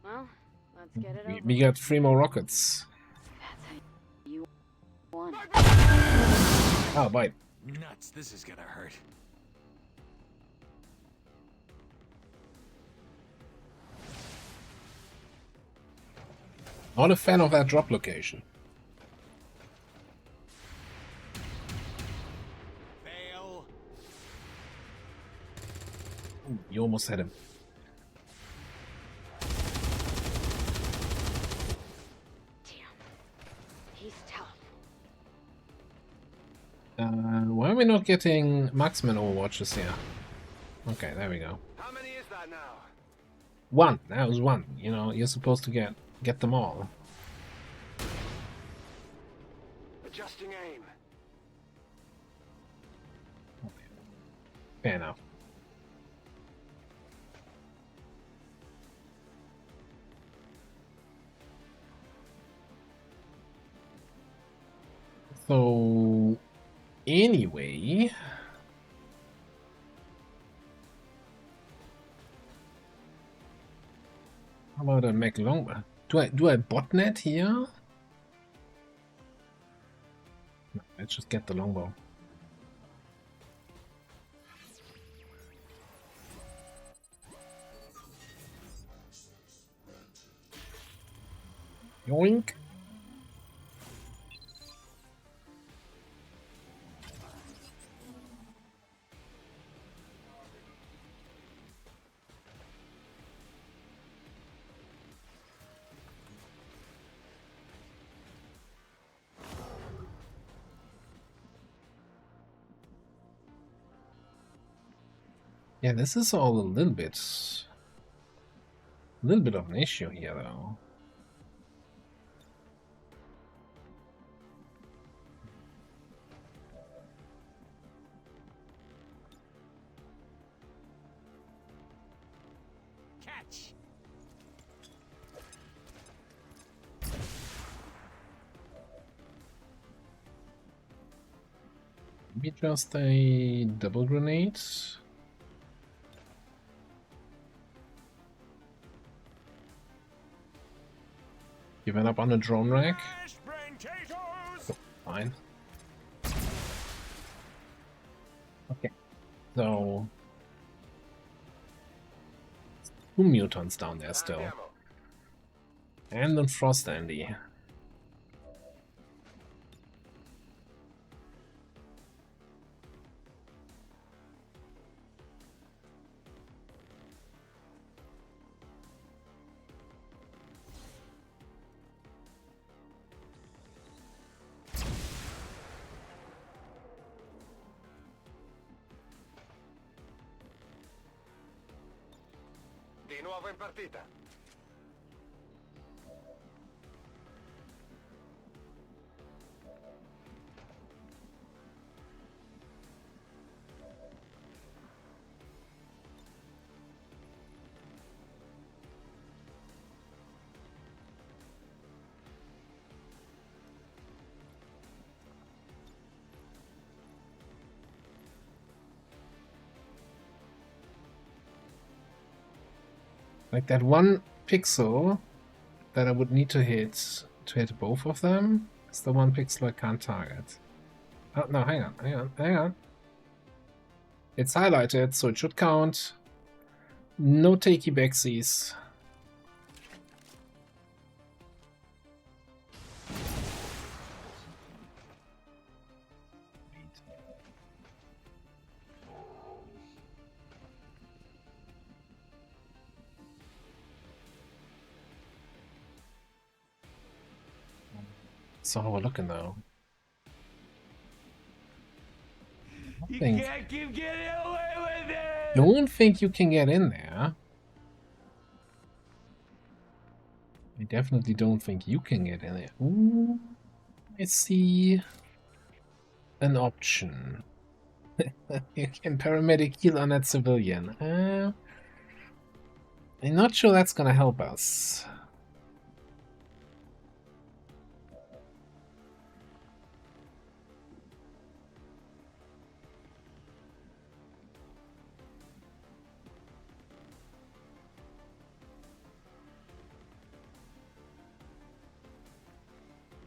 Well, let's get it over. We got 3 more rockets. That's how you won. Oh, bite. Nuts, this is gonna hurt. Not a fan of that drop location. Fail. Ooh, you almost had him. He's tough. Why are we not getting marksman overwatches here? Okay, there we go. How many is that now? 1. That was 1. You know, you're supposed to get them all. Adjusting aim. Fair enough. So, anyway, how about I make long? Do I botnet here? No, let's just get the longbow. Yoink. Yeah, this is all a little bit of an issue here, though. Catch. Maybe just a double grenade. Giving up on a drone rack. Fine. Okay. So 2 mutants down there still. And then Frost Andy. Di nuovo in partita. Like that one pixel that I would need to hit both of them is the one pixel I can't target. Oh, no, hang on. It's highlighted, so it should count. No takey backsies. So how we're looking though. Can't keep getting away with it! Don't think you can get in there. I definitely don't think you can get in there. Ooh, I see an option. You can paramedic heal on that civilian. I'm not sure that's gonna help us.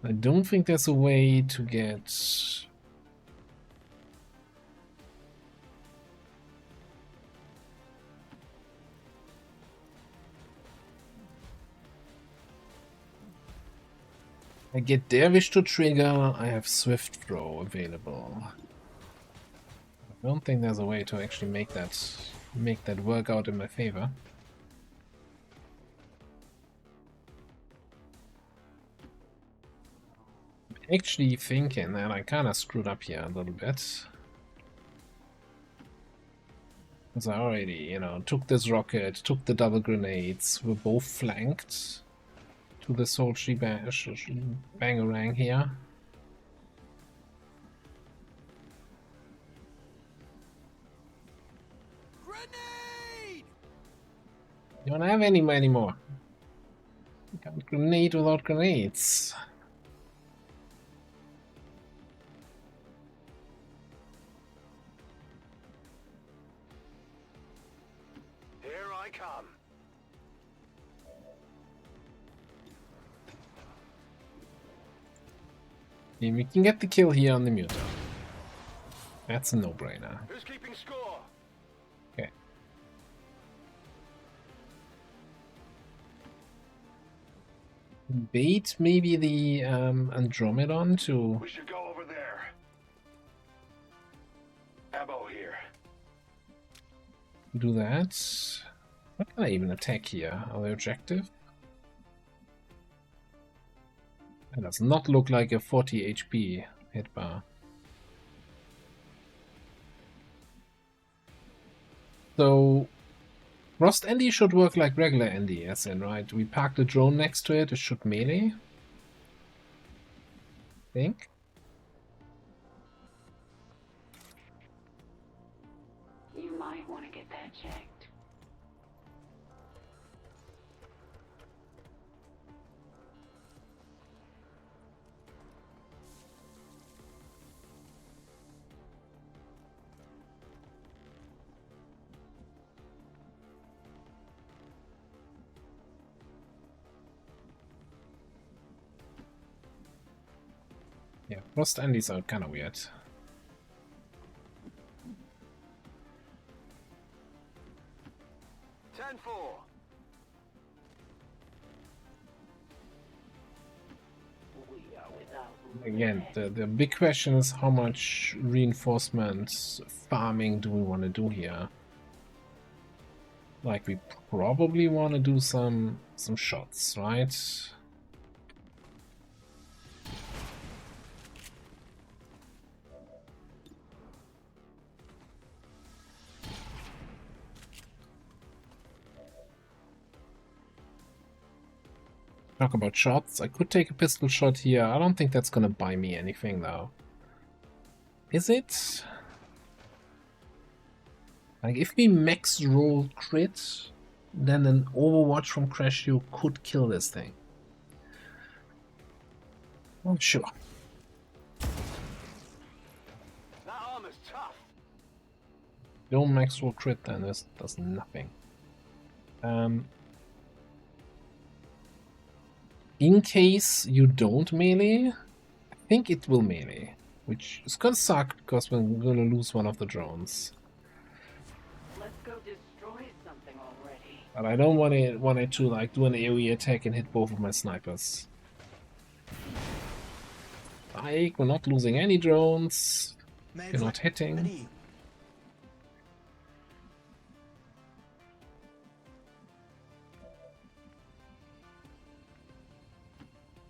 I don't think there's a way to get... I get Dervish to trigger, I have Swift Throw available. I don't think there's a way to actually make that work out in my favor. Actually thinking that I kind of screwed up here a little bit. Because I already, you know, took this rocket, took the double grenades, we're both flanked to this whole bangarang here. Grenade! You don't have any anymore. You can't grenade without grenades. Come. And we can get the kill here on the mutant. That's a no-brainer. Who's keeping score? Okay. Bait maybe the Andromedon to... We should go over there. Ammo here. Do that. What can I even attack here? Are they objective? That does not look like a 40 HP hit bar. So, Frost Andy should work like regular Andy, as in, right? We park the drone next to it, it should melee. I think. You might want to get that checked. Yeah, Frost Andy's are kind of weird. Again, the big question is how much reinforcement farming do we want to do here? Like, we probably want to do some shots, right? Talk about shots. I could take a pistol shot here. I don't think that's gonna buy me anything though. Is it? Like, if we max roll crit, then an Overwatch from Crashio could kill this thing. Oh, sure. That armor's tough. Don't max roll crit, then this does nothing. in case you don't melee, I think it will melee, which is gonna suck because we're gonna lose one of the drones. Let's go destroy something already. But I don't want it to like do an AoE attack and hit both of my snipers. Like, we're not losing any drones. We're not hitting.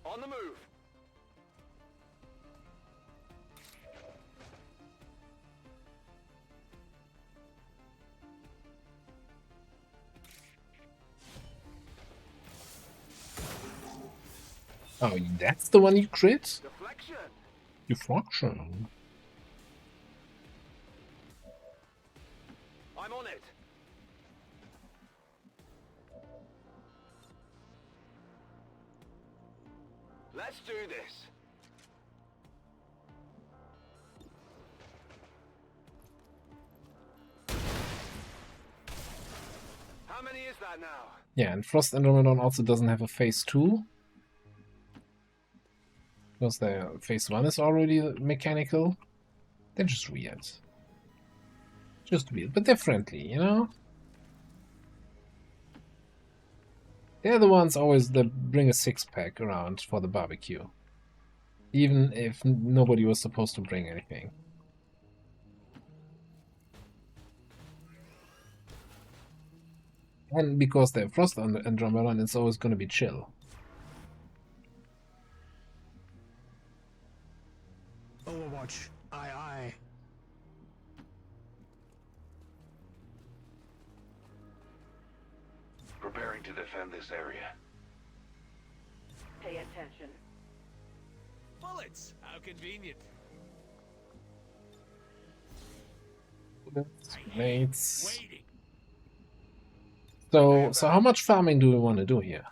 On the move. Oh, that's the one you crit? Deflection. Deflection. I'm on it. Let's do this. How many is that now? Yeah, and Frost Andromedon also doesn't have a phase 2. Because their phase 1 is already mechanical. They're just weird. Just weird, but they're friendly, you know? They're the ones always that bring a 6-pack around for the barbecue. Even if nobody was supposed to bring anything. And because they're Frost Andromedon, it's always going to be chill. Overwatch. Aye, aye. Preparing to defend this area. Pay attention. Bullets! How convenient. Mates. Waiting. So how much farming do we want to do here?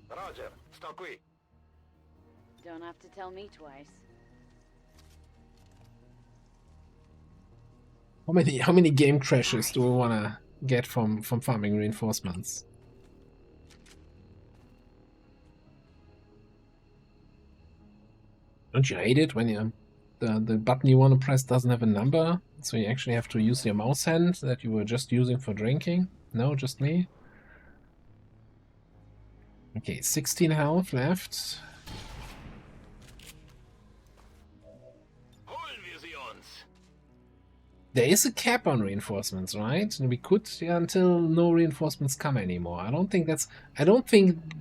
Roger. Sto qui. Don't have to tell me twice. How many game crashes do we want to get from farming reinforcements? Don't you hate it when the button you want to press doesn't have a number, so you actually have to use your mouse hand that you were just using for drinking? No, just me? Okay, 16 health left. There is a cap on reinforcements, right? And we could until no reinforcements come anymore. I don't think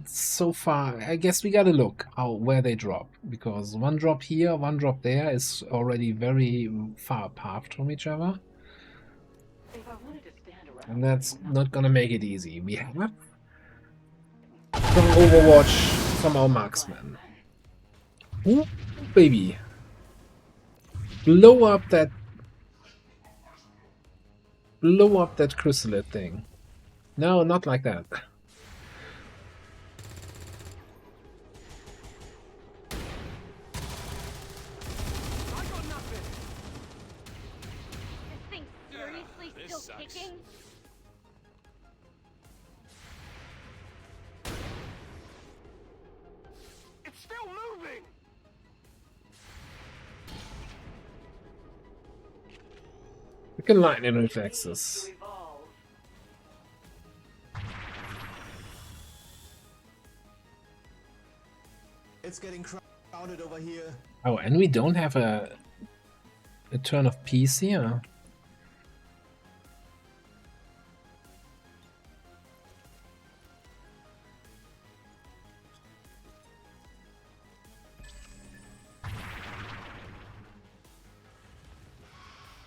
so far. I guess we gotta look where they drop, because one drop here, one drop there is already very far apart from each other. And that's not gonna make it easy. We have from Overwatch from our marksman. Ooh, baby. Blow up that chrysalid thing. No, not like that. This thing seriously still kicking? It's still moving. We can lightning reflexes. It's getting crowded over here. Oh, and we don't have a turn of peace here.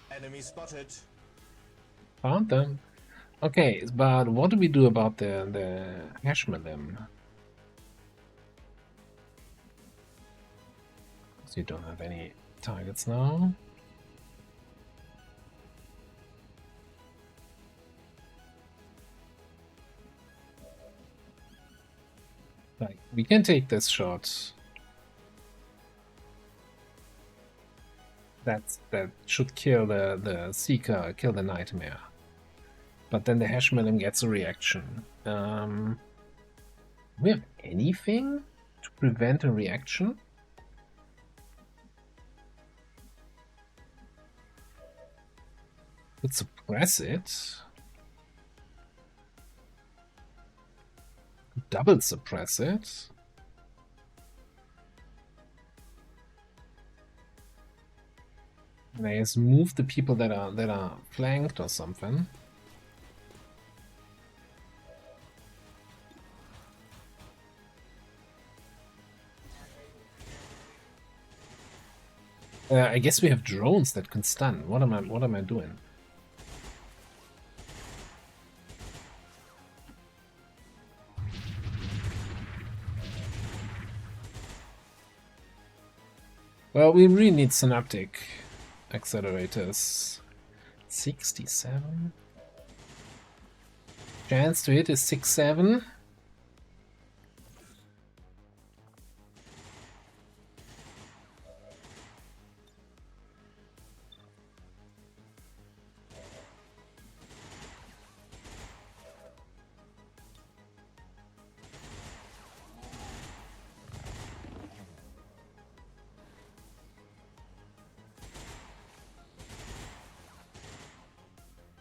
Enemy spotted. Found them. Okay, but what do we do about the Hashmalim? So you don't have any targets now. Like, we can take this shot. That should kill the Seeker, kill the Nightmare. But then the hash melon gets a reaction. Do we have anything to prevent a reaction? Could suppress it. Double suppress it. And I just move the people that are flanked or something. I guess we have drones that can stun. What am I doing? Well, we really need synaptic accelerators. 67. Chance to hit is 6-7.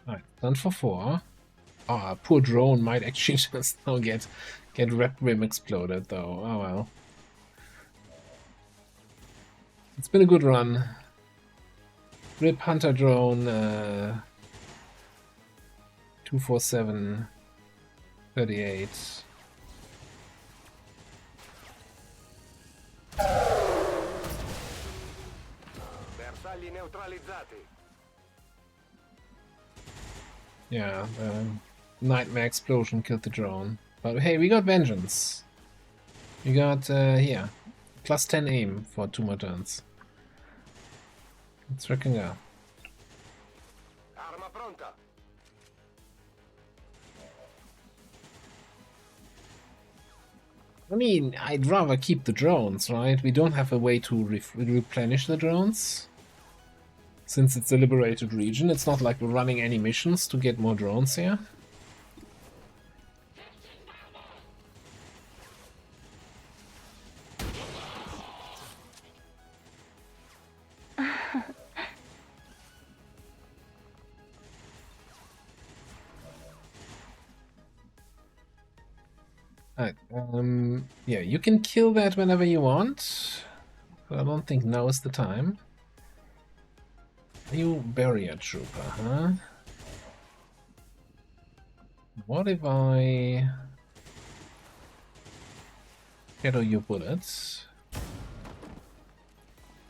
Alright, done for 4. Ah, poor drone might actually just now get Rep Rim exploded though. Oh well. It's been a good run. Rip Hunter drone 247 38. Bersagli neutralizzati. Yeah, Nightmare Explosion killed the drone. But hey, we got Vengeance. We got, here, plus 10 aim for 2 more turns. Let's freaking go. Arma pronta. I mean, I'd rather keep the drones, right? We don't have a way to replenish the drones. Since it's a liberated region, it's not like we're running any missions to get more drones here. Alright, yeah, you can kill that whenever you want, but I don't think now is the time. You barrier trooper, huh? What if I shadow your bullets?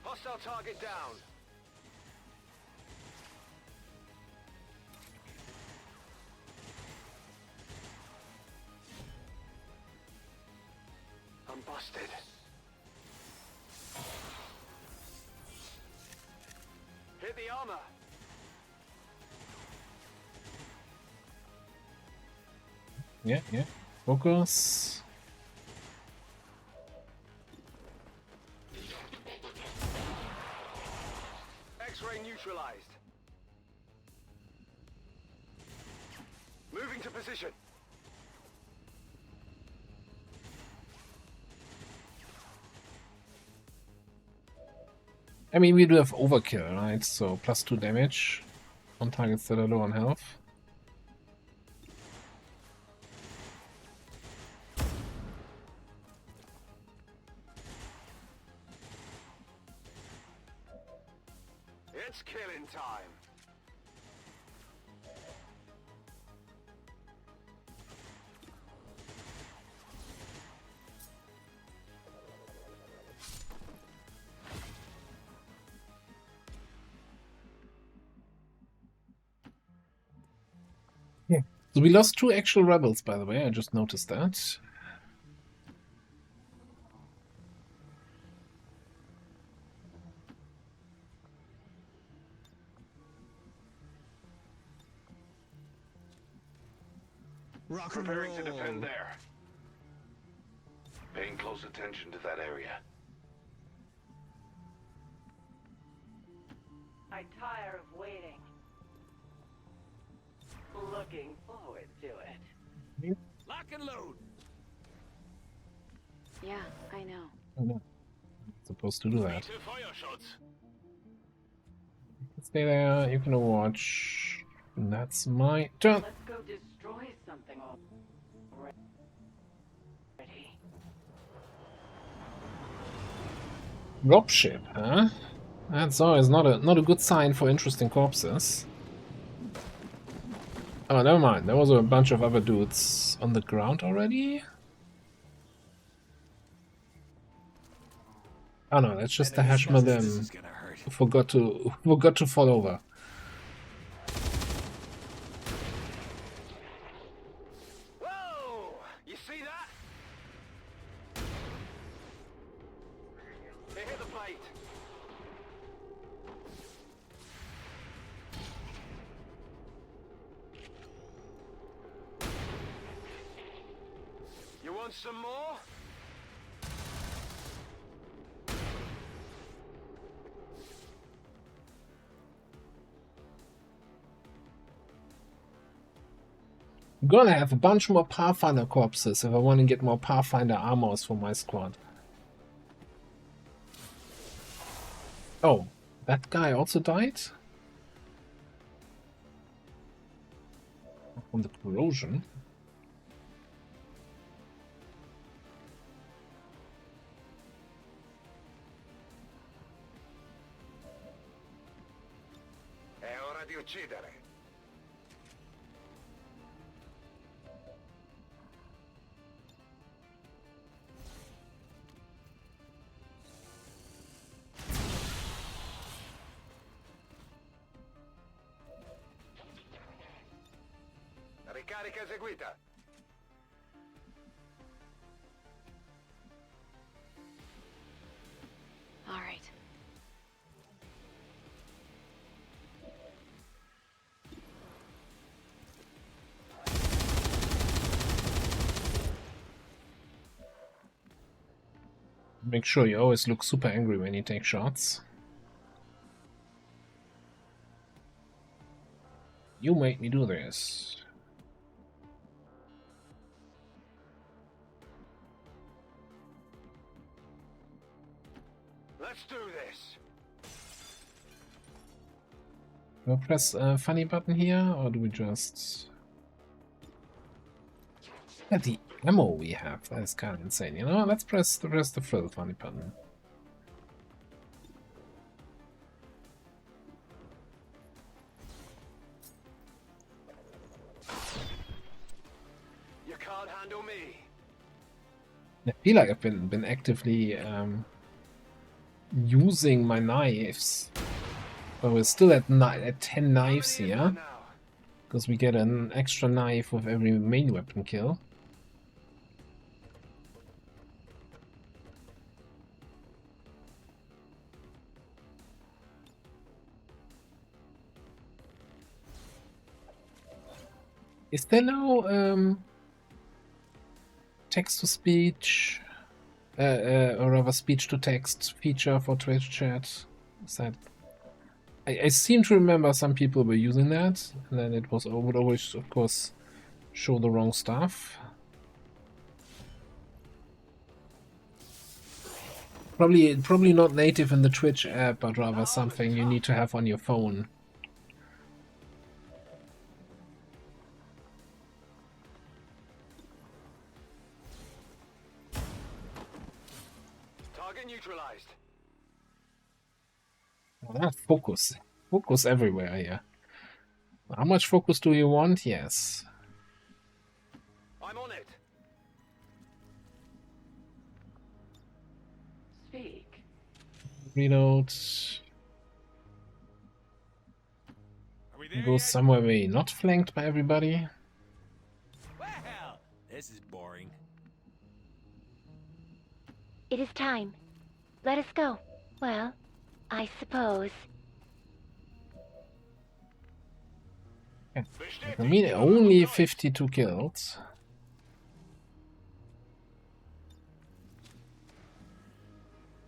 Hostile target down. I'm busted. Hit the armor. Yeah, yeah. Focus. X-ray neutralized. Moving to position. I mean, we do have overkill, right? So plus 2 damage on targets that are low on health. It's killing time. Yeah. So we lost 2 actual rebels, by the way. I just noticed that. Rock and Preparing roll. to defend there. Paying close attention to that area. I tire of waiting. Look looking forward to it. Lock and load. Yeah, I know. Oh, no. I'm supposed to do that. Fire shots. Stay there, you can watch. That's my turn. Let's go destroy something already. Dropship, huh? That's always not a good sign for interesting corpses. Oh, never mind. There was a bunch of other dudes on the ground already. Oh no, that's just the Hashmalim who forgot to fall over. Whoa! You see that? They hit the plate. You want some more? I'm gonna have a bunch more Pathfinder corpses if I want to get more Pathfinder armors for my squad. Oh, that guy also died? From the corrosion. È ora di uccidere. Ricarica eseguita. All right. Make sure you always look super angry when you take shots. You make me do this. Let's do this. Do I press a funny button here, or do we just... Yeah, the ammo we have, that is kind of insane, you know? Let's press the full funny button. You can't handle me. I feel like I've been actively using my knives. But we're still at 10 knives here. Because we get an extra knife with every main weapon kill. Is there no text-to-speech, or rather speech-to-text feature for Twitch chat? Is that... I seem to remember some people were using that, and then it would always, of course, show the wrong stuff. Probably not native in the Twitch app, but rather something you need to have on your phone. Target neutralized. Well, focus. Focus everywhere here. How much focus do you want? Yes. I'm on it. Speak. Reload. Go somewhere where you're not flanked by everybody. Well, this is boring. It is time. Let us go. Well, I suppose. Yeah. I mean, only 52 kills.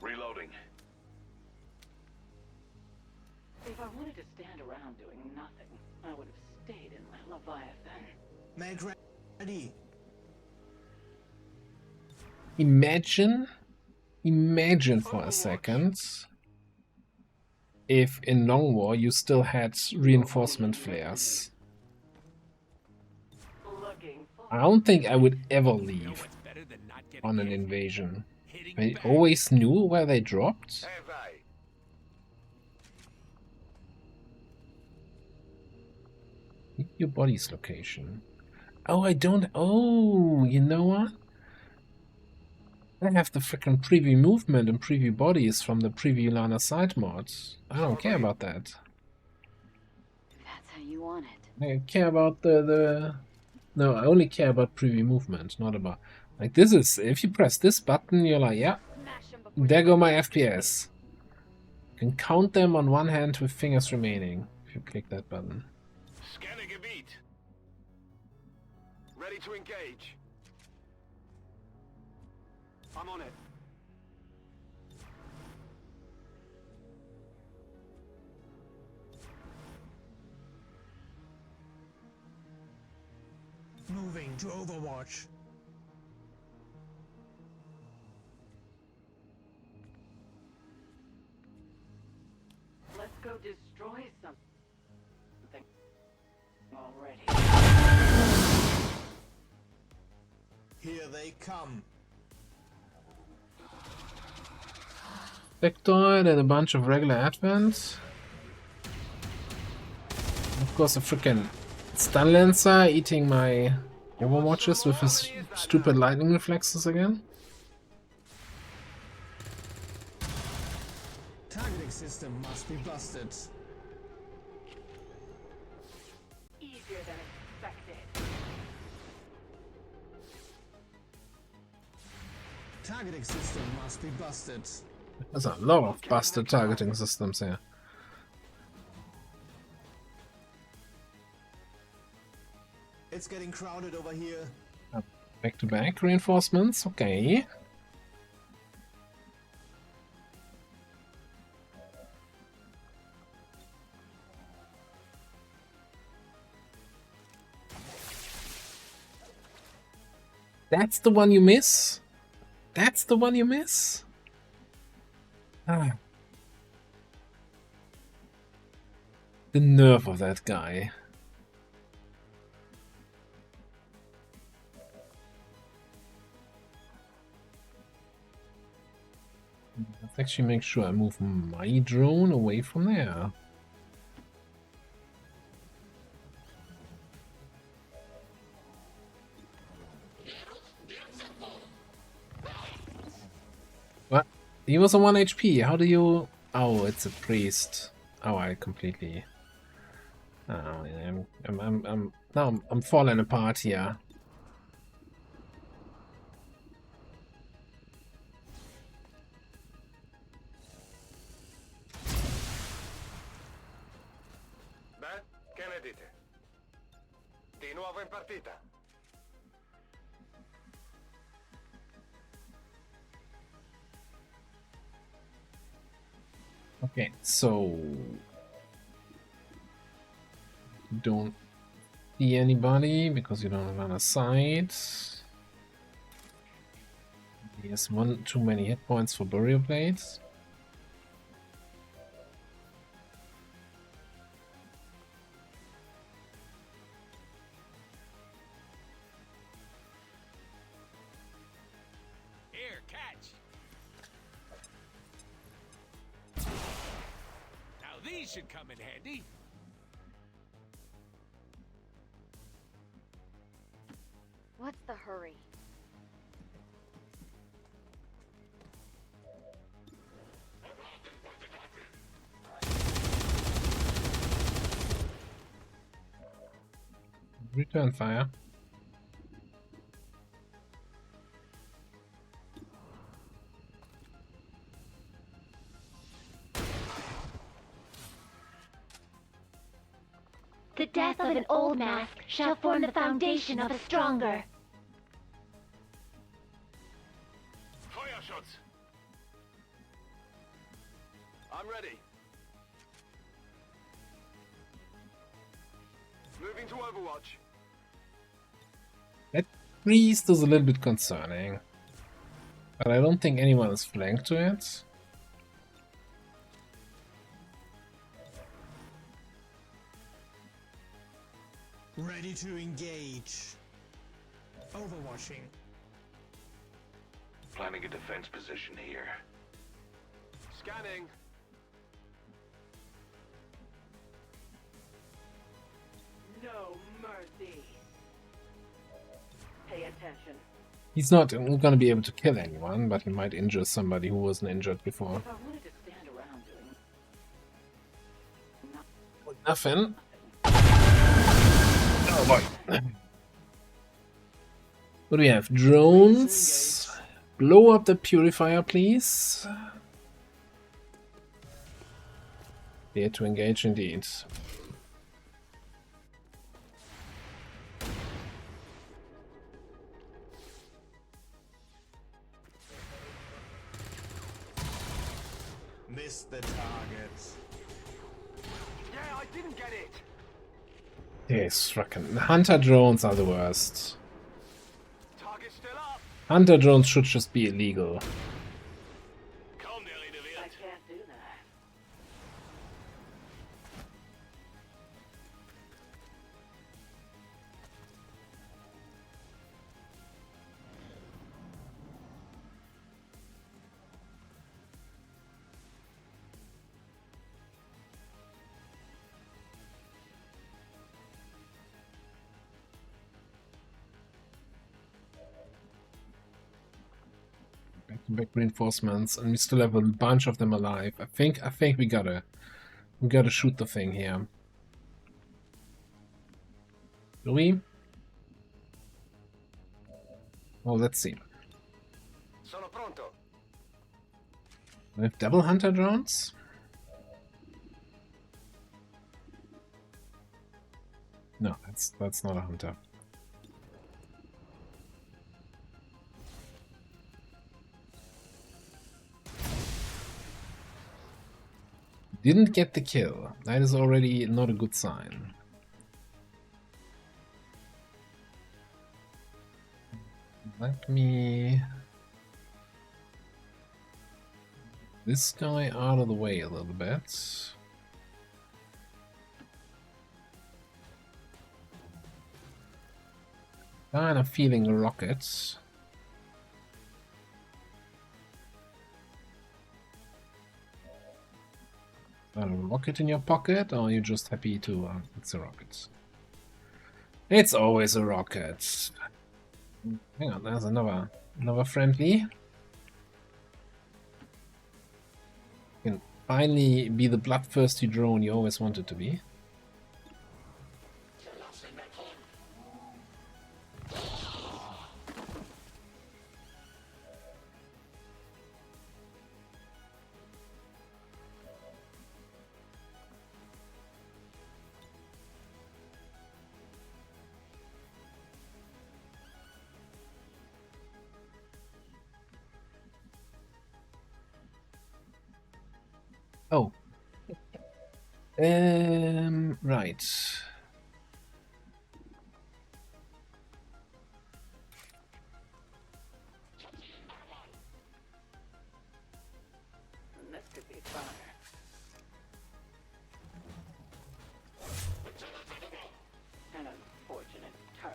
Reloading. If I wanted to stand around doing nothing, I would have stayed in my Leviathan. Make ready. Imagine for a second if in Long War you still had reinforcement flares. I don't think I would ever leave on an invasion. I always knew where they dropped. Your body's location. Oh, I don't. Oh, you know what? I have the freaking preview movement and preview bodies from the preview line of sight mods. I don't care about that. That's how you want it. I care about the. No, I only care about preview movement, not about. Like, this is. If you press this button, you're like, yeah, there go my FPS. You can count them on one hand with fingers remaining if you click that button. Scanning a beat. Ready to engage. I'm on it. Moving to Overwatch. Let's go destroy something already. Here they come. Vectoid and a bunch of regular advents. Of course, a freaking stun lancer eating my Overwatches with his stupid lightning reflexes again. Targeting system must be busted. Easier than expected. Targeting system must be busted. There's a lot of busted targeting systems here. It's getting crowded over here. Back-to-back reinforcements, okay. That's the one you miss? That's the one you miss? Ah. The nerve of that guy. Let's actually make sure I move my drone away from there. What? He was on 1 HP. How do you... Oh, it's a priest. Oh, I completely... Oh, I'm falling apart here. Beh, che ne dite? Di nuovo in partita. Okay, so... You don't see anybody because you don't have line of sight. He has too many hit points for burial blades. Here, catch. Now these should come in handy. What's the hurry? Return fire. The death of an old mask shall form the foundation of a stronger. Fire shots. I'm ready. Moving to Overwatch. Priest is a little bit concerning. But I don't think anyone is flanked to it. Ready to engage. Overwatching. Planning a defense position here. Scanning. No mercy. Pay attention. He's not going to be able to kill anyone, but he might injure somebody who wasn't injured before. If I wanted to stand around doing Nothing. Oh boy. What do we have? Drones. Blow up the purifier, please. Here to engage indeed. Missed the target. Yeah, I didn't get it. Yes, fucking hunter drones are the worst. Target's still up. Hunter drones should just be illegal. I can't do that. Back reinforcements, and we still have a bunch of them alive. I think we gotta shoot the thing here. Do we? Well, let's see. Sono pronto. We have double hunter drones. No, that's not a hunter. Didn't get the kill. That is already not a good sign. Let me... this guy out of the way a little bit. Kind of feeling a rocket. A rocket in your pocket, or are you just happy to... it's a rocket. It's always a rocket. Hang on, there's another friendly. Can finally be the bloodthirsty drone you always wanted to be. Oh. Right. This could be fun. An unfortunate turn.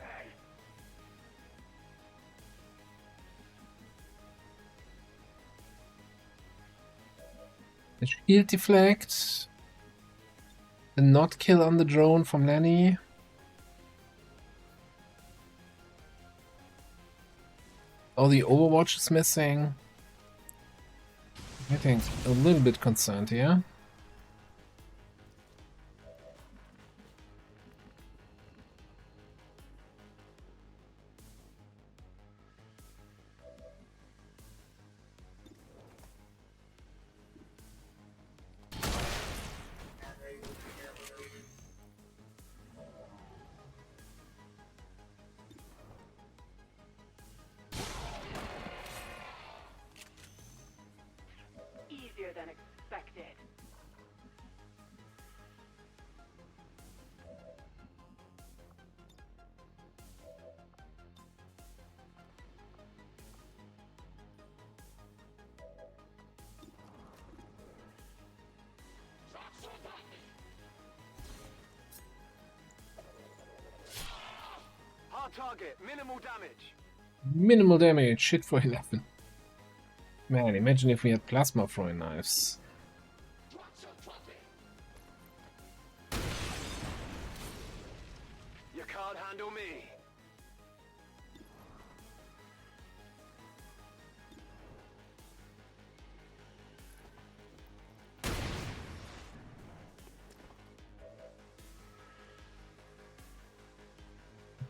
The shield deflect. The not kill on the drone from Lenny. Oh, the Overwatch is missing. I think a little bit concerned here. Easier than expected. target, minimal damage. Minimal damage, hit for 11. Man, imagine if we had plasma throwing knives. You can't handle me.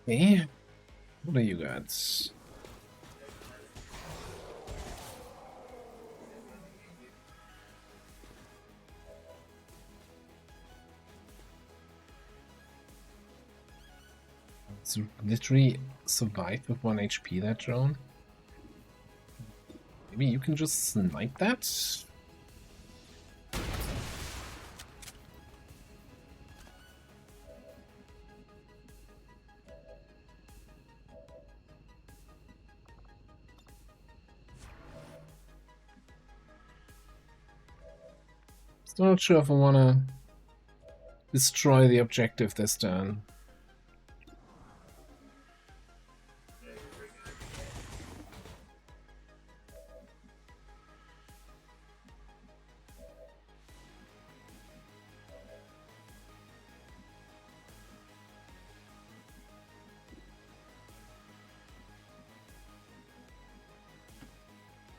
Okay. What do you got? It's literally survived with 1 HP, that drone. Maybe you can just snipe that? Still not sure if I want to destroy the objective this turn.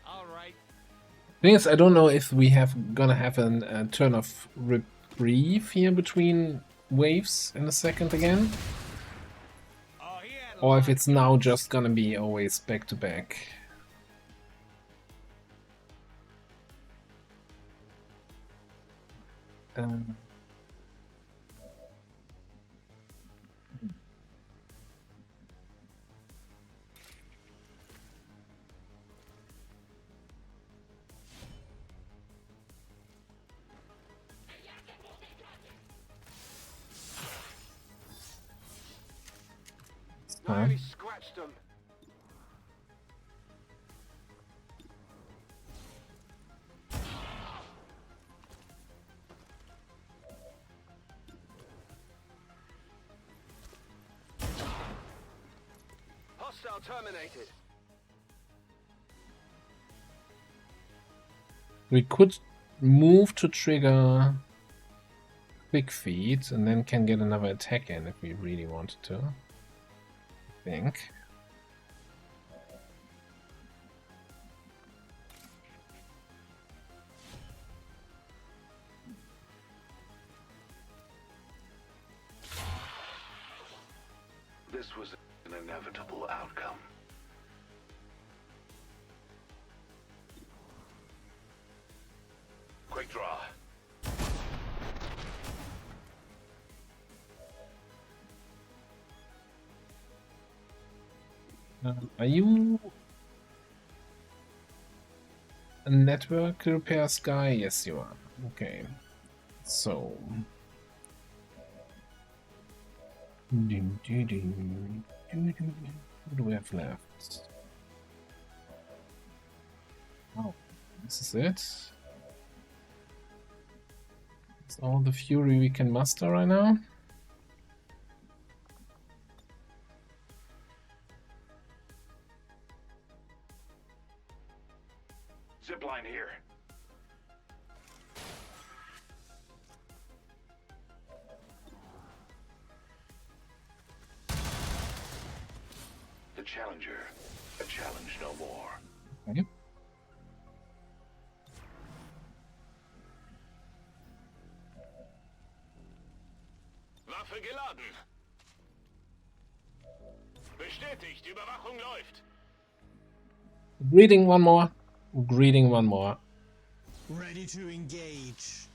All right. Thing is, I don't know if we gonna have a turn of reprieve here between waves in a second again, or if it's now just gonna be always back to back. Nearly scratched them. Hostile terminated. We could move to trigger quick feed and then can get another attack in if we really wanted to. I think. This was an inevitable outcome. Quick draw. Are you a network repairs guy? Yes, you are. Okay. So. What do we have left? Oh, this is it. It's all the fury we can muster right now. Zipline here. The Challenger, a challenge no more. Okay. Waffe geladen. Bestätigt, Überwachung läuft. Greeting one more. Greeting one more. Ready to engage.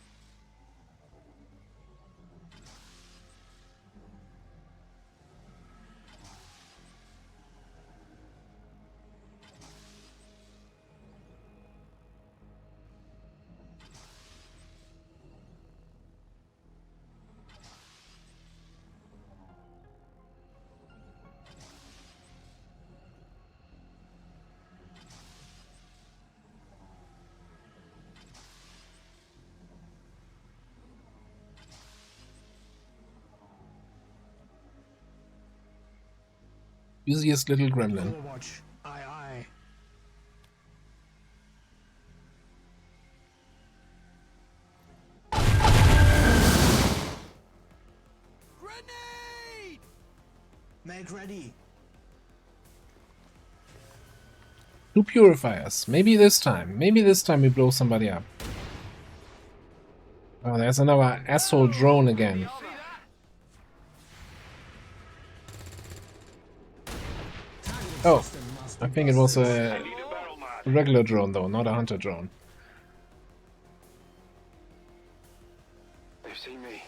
busiest little gremlin. Overwatch. Aye, aye. Grenade! Make ready. 2 purifiers. Maybe this time. Maybe this time we blow somebody up. Oh, there's another asshole drone again. Oh, I think it was a regular drone though, not a hunter drone. They've seen me.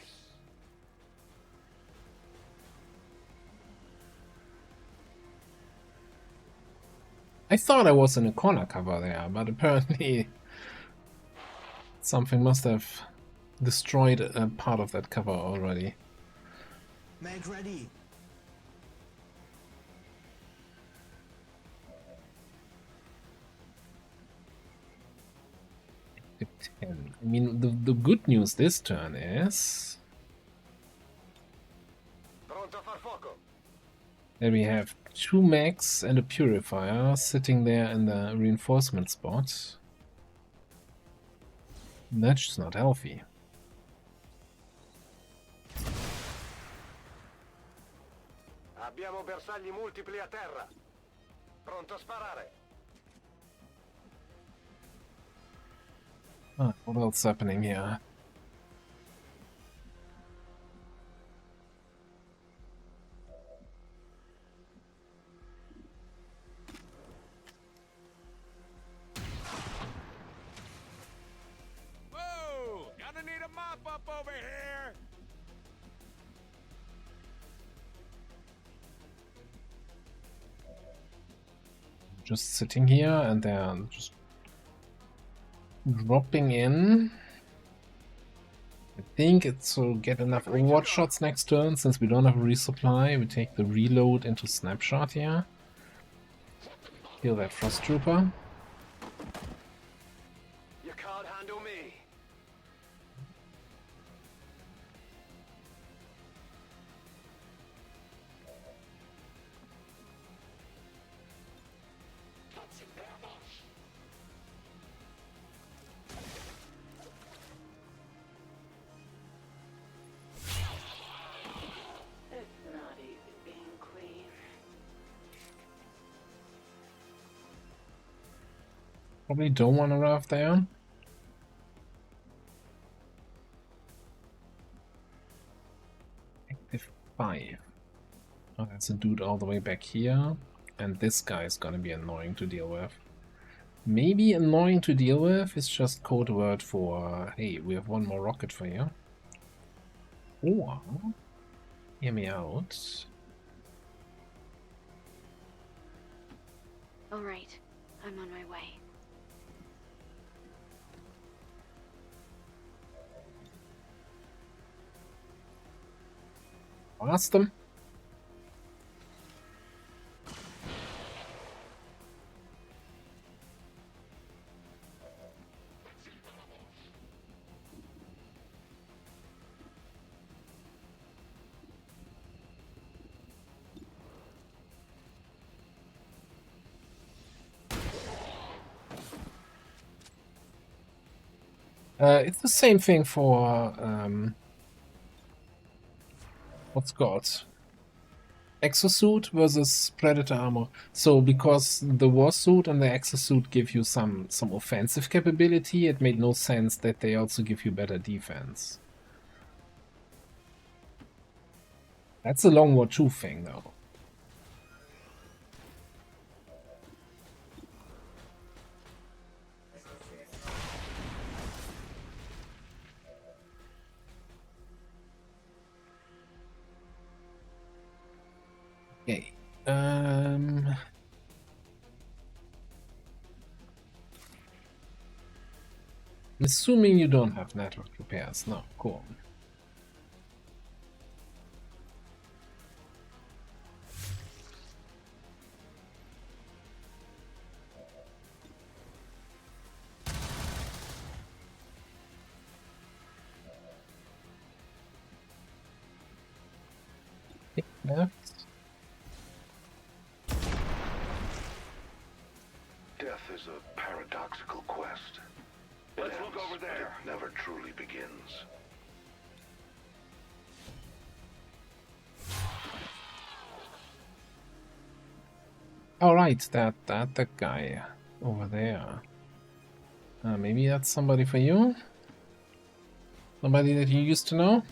I thought I was in a corner cover there, but apparently something must have destroyed a part of that cover already. Make ready. I mean, the good news this turn is that we have 2 mechs and a purifier sitting there in the reinforcement spot. That's just not healthy. Abbiamo bersagli multipli a terra. Pronto a sparare. Ah, what else is happening here? Whoa! Gonna need a mop up over here. Just sitting here and they're just dropping in. I think it's to get enough Overwatch shots next turn. Since we don't have a resupply, we take the reload into snapshot here. Kill that Frost Trooper. You can't handle me. It's not easy being queen. Probably don't want to rev there. Active 5. Oh, that's a dude all the way back here. And this guy is gonna be annoying to deal with. Maybe annoying to deal with is just code word for, hey, we have 1 more rocket for you. Or, hear me out. All right, I'm on my way. Blast them. It's the same thing for what's got exosuit versus predator armor. So because the warsuit and the exosuit give you some offensive capability, it made no sense that they also give you better defense. That's a Long War 2 thing though. Okay. Assuming you don't have network repairs. No, cool. Left. paradoxical quest. Let's look over there. It never truly begins. All right, that guy over there. Maybe that's somebody for you. Somebody that you used to know.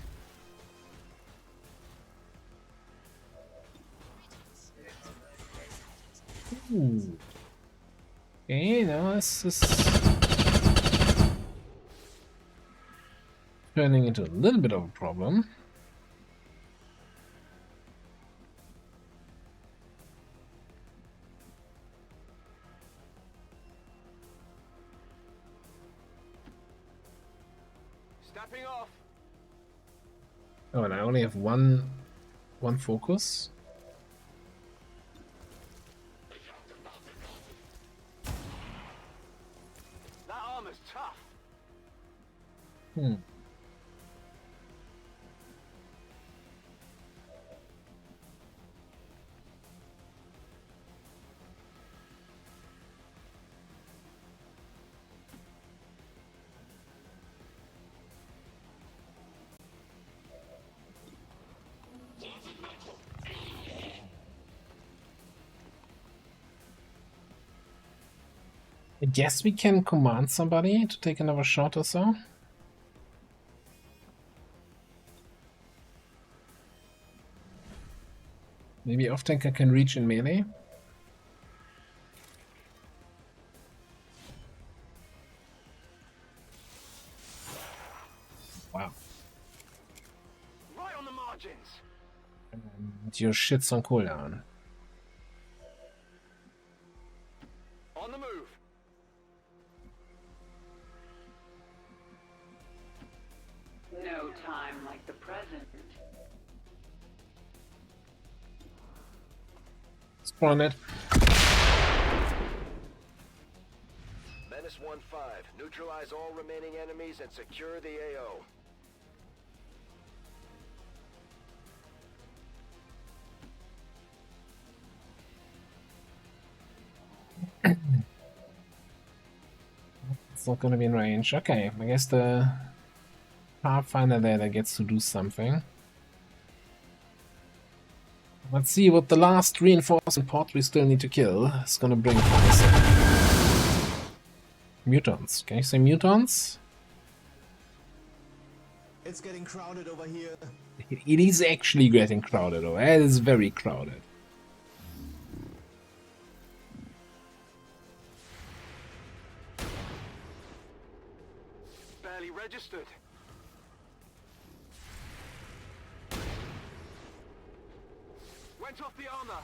Ooh. Okay, now this is turning into a little bit of a problem. Stepping off. Oh, and I only have one focus. That armor's tough. Hmm. I guess we can command somebody to take another shot or so. Maybe off-tanker can reach in melee. Wow. Right on the margins. And your shit's on cooldown. On the move. No time like the present. Spawn it. Menace 1-5. Neutralize all remaining enemies and secure the AO. It's not gonna be in range. Okay, I guess the Pathfinder there that gets to do something. Let's see what the last reinforcement pod we still need to kill is gonna bring for us. Mutants. Can you say mutants? It's getting crowded over here. It is actually getting crowded over. It is very crowded. Barely registered. Went off the armor.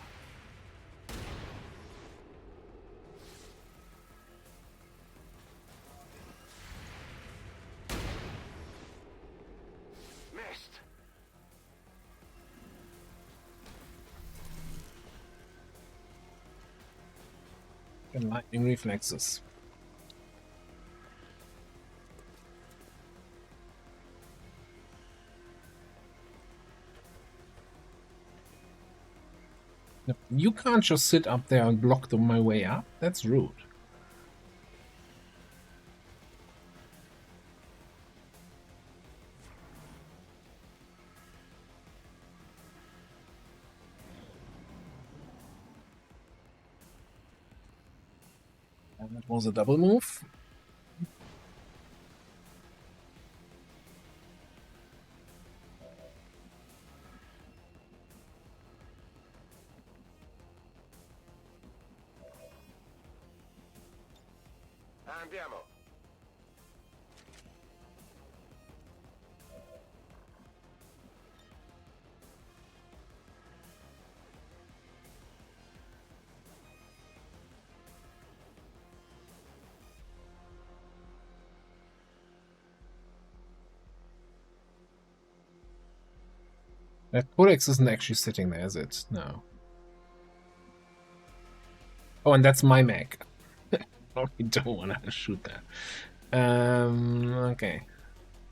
Missed. And lightning reflexes. No, you can't just sit up there and block my way up. That's rude. And that was a double move. Andiamo. That codex isn't actually sitting there, is it? No. Oh, and that's my mech. We don't want to shoot that. Okay.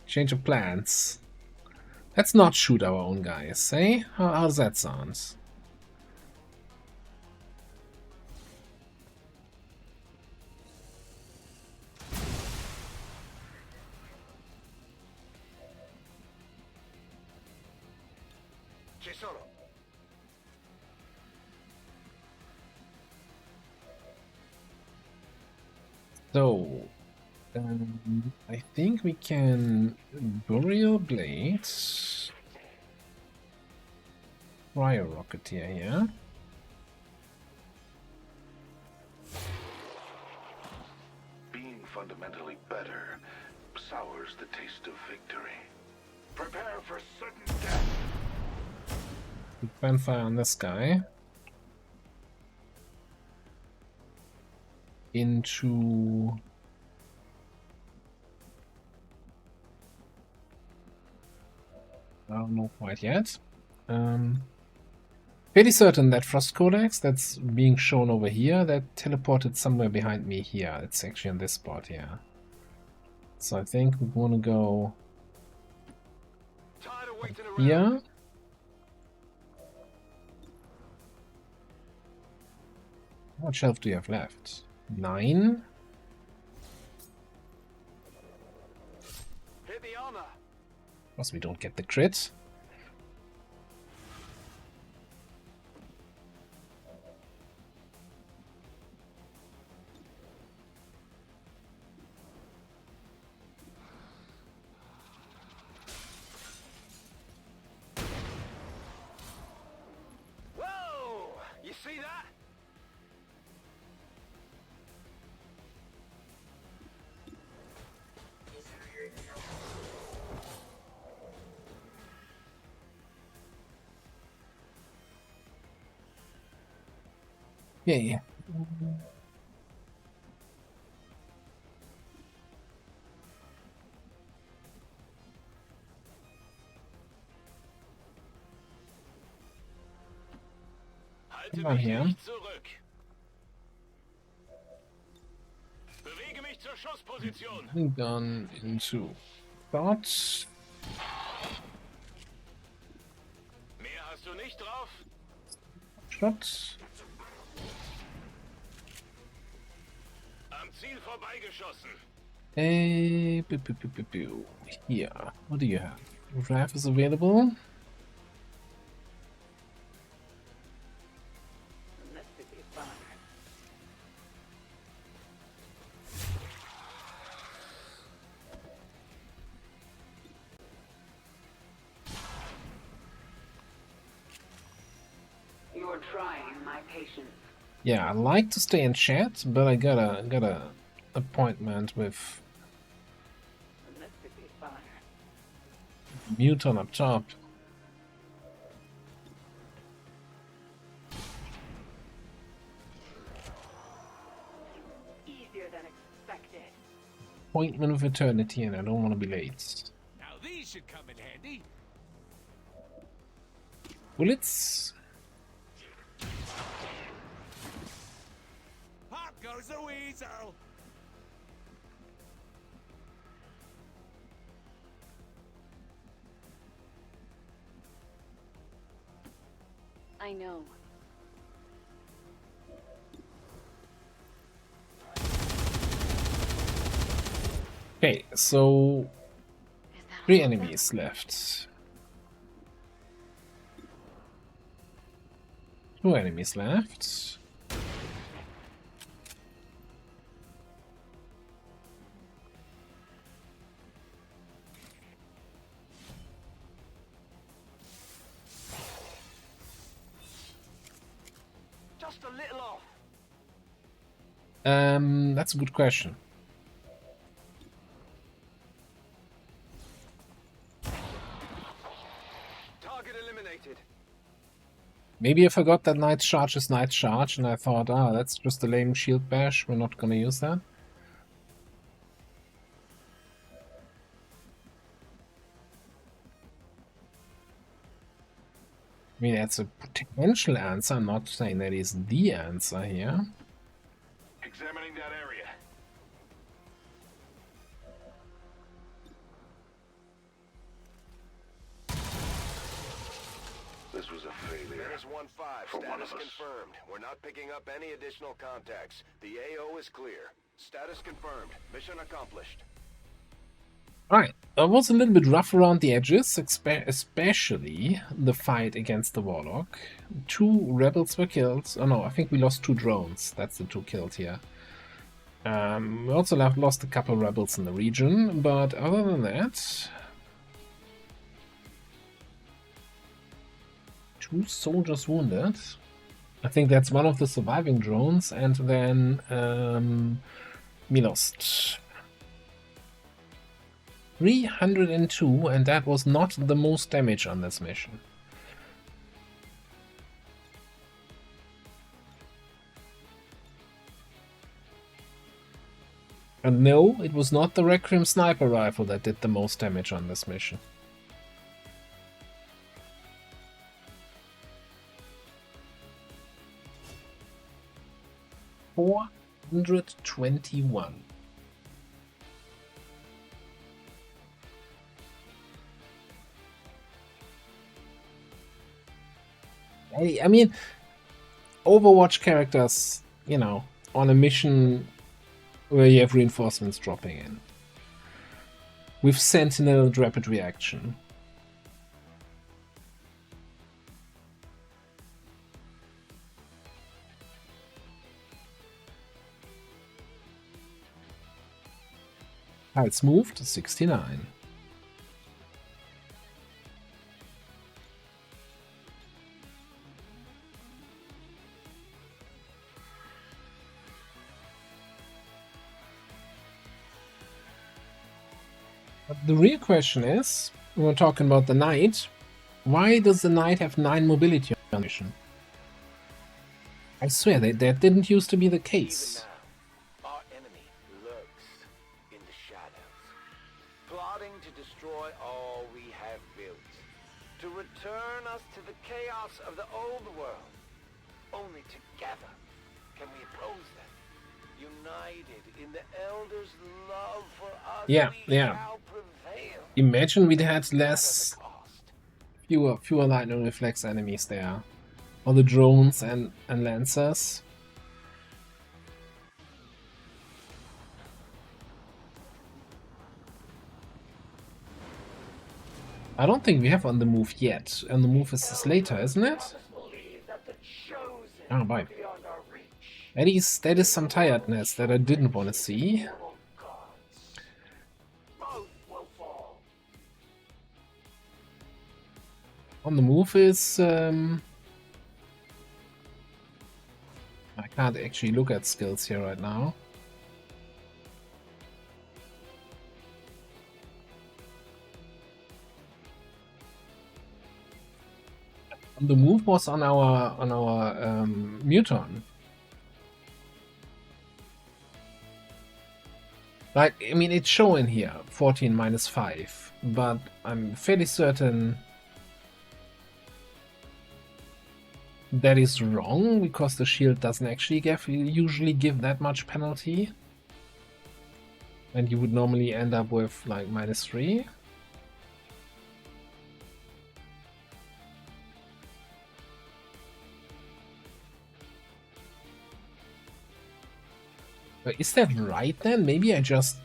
Change of plans. Let's not shoot our own guys, eh? How does that sound? So, I think we can Burial Blade, Cryo Rocketeer here. Being fundamentally better sours the taste of victory. Prepare for sudden death. Put fire on this guy. Into I don't know quite yet. Pretty certain that Frost Codex that's being shown over here, that teleported somewhere behind me here. It's actually on this spot here. So I think we want to go here. How much health do you have left? 9. Hit the armor. Of course we don't get the crit. Whoa! You see that? Yeah. Come on here. Zurück. Bewege mich zur Schussposition. Gone into thoughts. Mehr hast du nicht drauf? Shot. Am Ziel vorbeigeschossen. Here. What do you have? Rav is available. You're trying my patience. Yeah, I like to stay in chat, but I got a appointment with Muton up top. Easier than expected. Appointment with Eternity, and I don't want to be late. Now these should come in handy. Bullets. Pop goes the weasel. I know. Okay, so 3 enemies left. 2 enemies left. Just a little off. That's a good question. Target eliminated. Maybe I forgot that Night Charge is Night Charge, and I thought, that's just a lame shield bash, we're not gonna use that. I mean, that's a potential answer, I'm not saying that is the answer here. Examining that area. This was a failure. Menace 1-5, status confirmed. We're not picking up any additional contacts. The AO is clear. Status confirmed. Mission accomplished. Alright, it was a little bit rough around the edges, especially the fight against the Warlock. 2 rebels were killed. Oh no, I think we lost 2 drones. That's the 2 killed here. We also lost a couple rebels in the region, but other than that, 2 soldiers wounded. I think that's one of the surviving drones, and then we lost 302, and that was not the most damage on this mission. And no, it was not the Requiem sniper rifle that did the most damage on this mission. $421. I mean, Overwatch characters, you know, on a mission where you have reinforcements dropping in. With Sentinel and rapid reaction. It's moved to 69. But the real question is, we're talking about the Knight, why does the Knight have 9 mobility on mission? I swear, that didn't used to be the case. Our enemy lurks in the shadows, plotting to destroy all we have built, to return us to the chaos of the old world. Only together can we oppose them. United in the Elders' love for us, Yeah. shall prevail. Imagine we'd had fewer lightning reflex enemies there. Or the drones and lancers. I don't think we have On the Move yet. On the Move is later, isn't it? Oh, bye. That is some tiredness that I didn't want to see. On the Move is... I can't actually look at skills here right now. On the Move was on our Muton. Like, I mean, it's showing here 14 minus 5, but I'm fairly certain that is wrong, because the shield doesn't actually usually give that much penalty. And you would normally end up with like -3. But is that right then? Maybe I just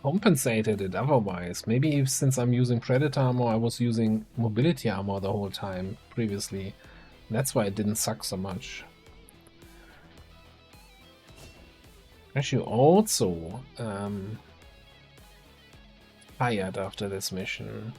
compensated it otherwise. Maybe since I'm using Predator armor, I was using mobility armor the whole time previously. That's why it didn't suck so much. Actually, also tired after this mission.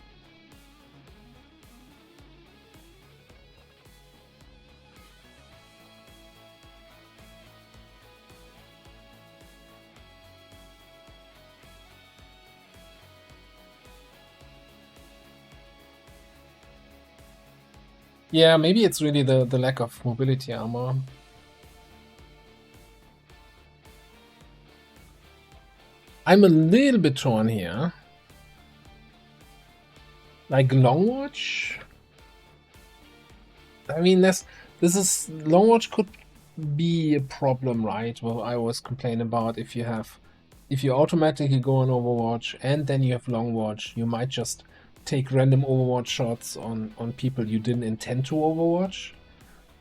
Yeah, maybe it's really the lack of mobility armor. I'm a little bit torn here. Like Longwatch? I mean, this is Longwatch could be a problem, right? Well, I always complain about if you automatically go on Overwatch and then you have Longwatch, you might just take random Overwatch shots on people you didn't intend to Overwatch,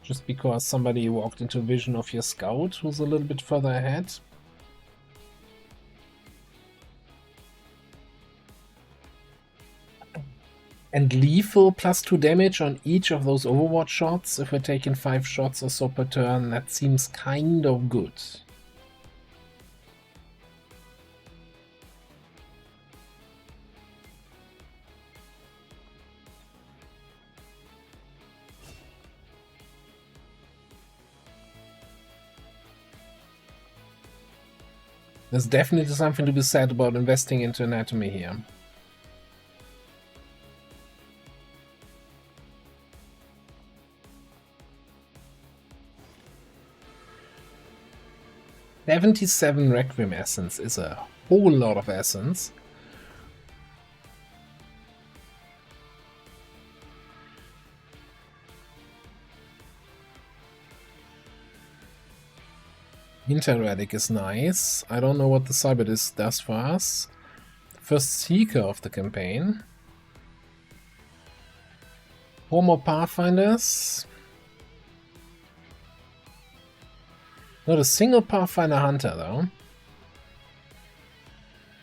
just because somebody walked into vision of your scout who's a little bit further ahead. And lethal +2 damage on each of those Overwatch shots. If we're taking 5 shots or so per turn, that seems kind of good. There's definitely something to be said about investing into anatomy here. $77 Requiem Essence is a whole lot of essence. Interradic is nice. I don't know what the Cyber Disc does for us. First Seeker of the campaign. 4 more Pathfinders. Not a single Pathfinder Hunter though.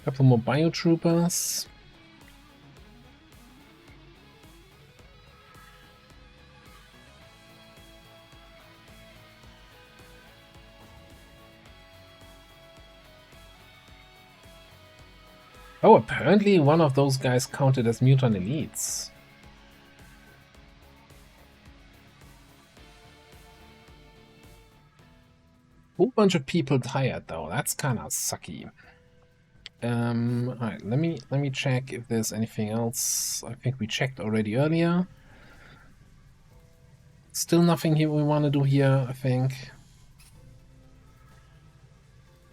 Couple more Biotroopers. Oh, apparently one of those guys counted as mutant elites. Whole bunch of people tired though. That's kind of sucky. Alright, let me check if there's anything else. I think we checked already earlier. Still nothing here we want to do here, I think.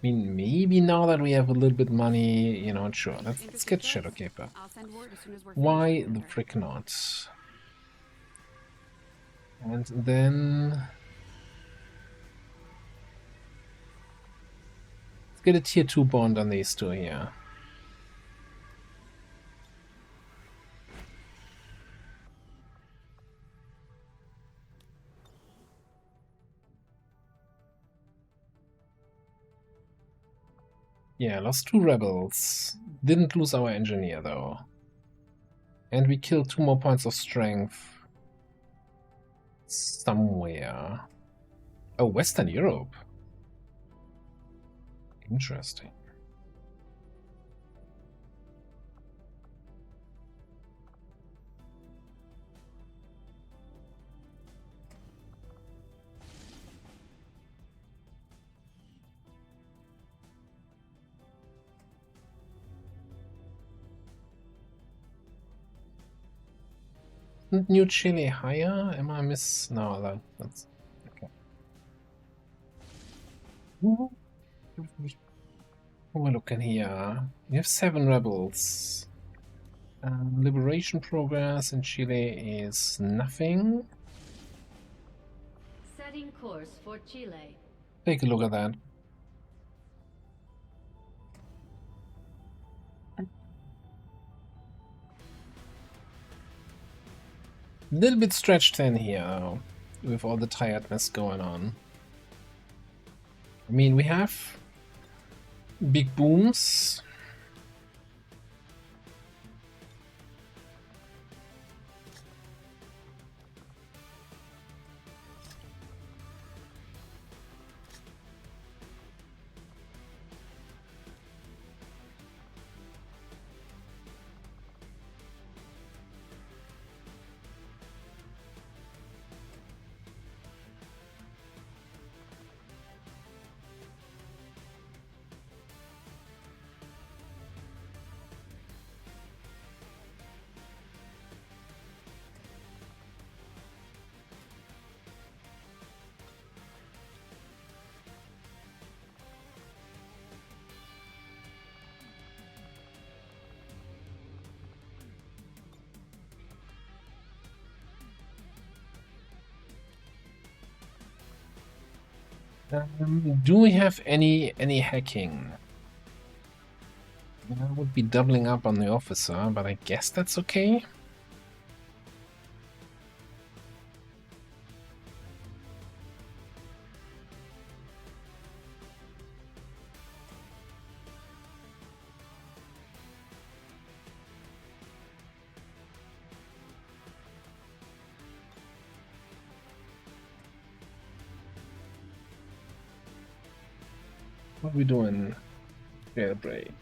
I mean, maybe now that we have a little bit money, you know, sure. Let's get Shadowkeeper. Why the frick not? And then let's get a tier 2 bond on these two here. Yeah, lost 2 rebels. Didn't lose our engineer though. And we killed 2 more points of strength. Somewhere. Oh, Western Europe. Interesting. Isn't New Chile higher? Am I miss? No, that's okay. What are we looking here? We have 7 rebels. Liberation progress in Chile is nothing. Setting course for Chile. Take a look at that. A little bit stretched thin here, with all the tiredness going on. I mean, we have big booms. Do we have any hacking? I would be doubling up on the officer, but I guess that's okay. What are we doing? Jailbreak.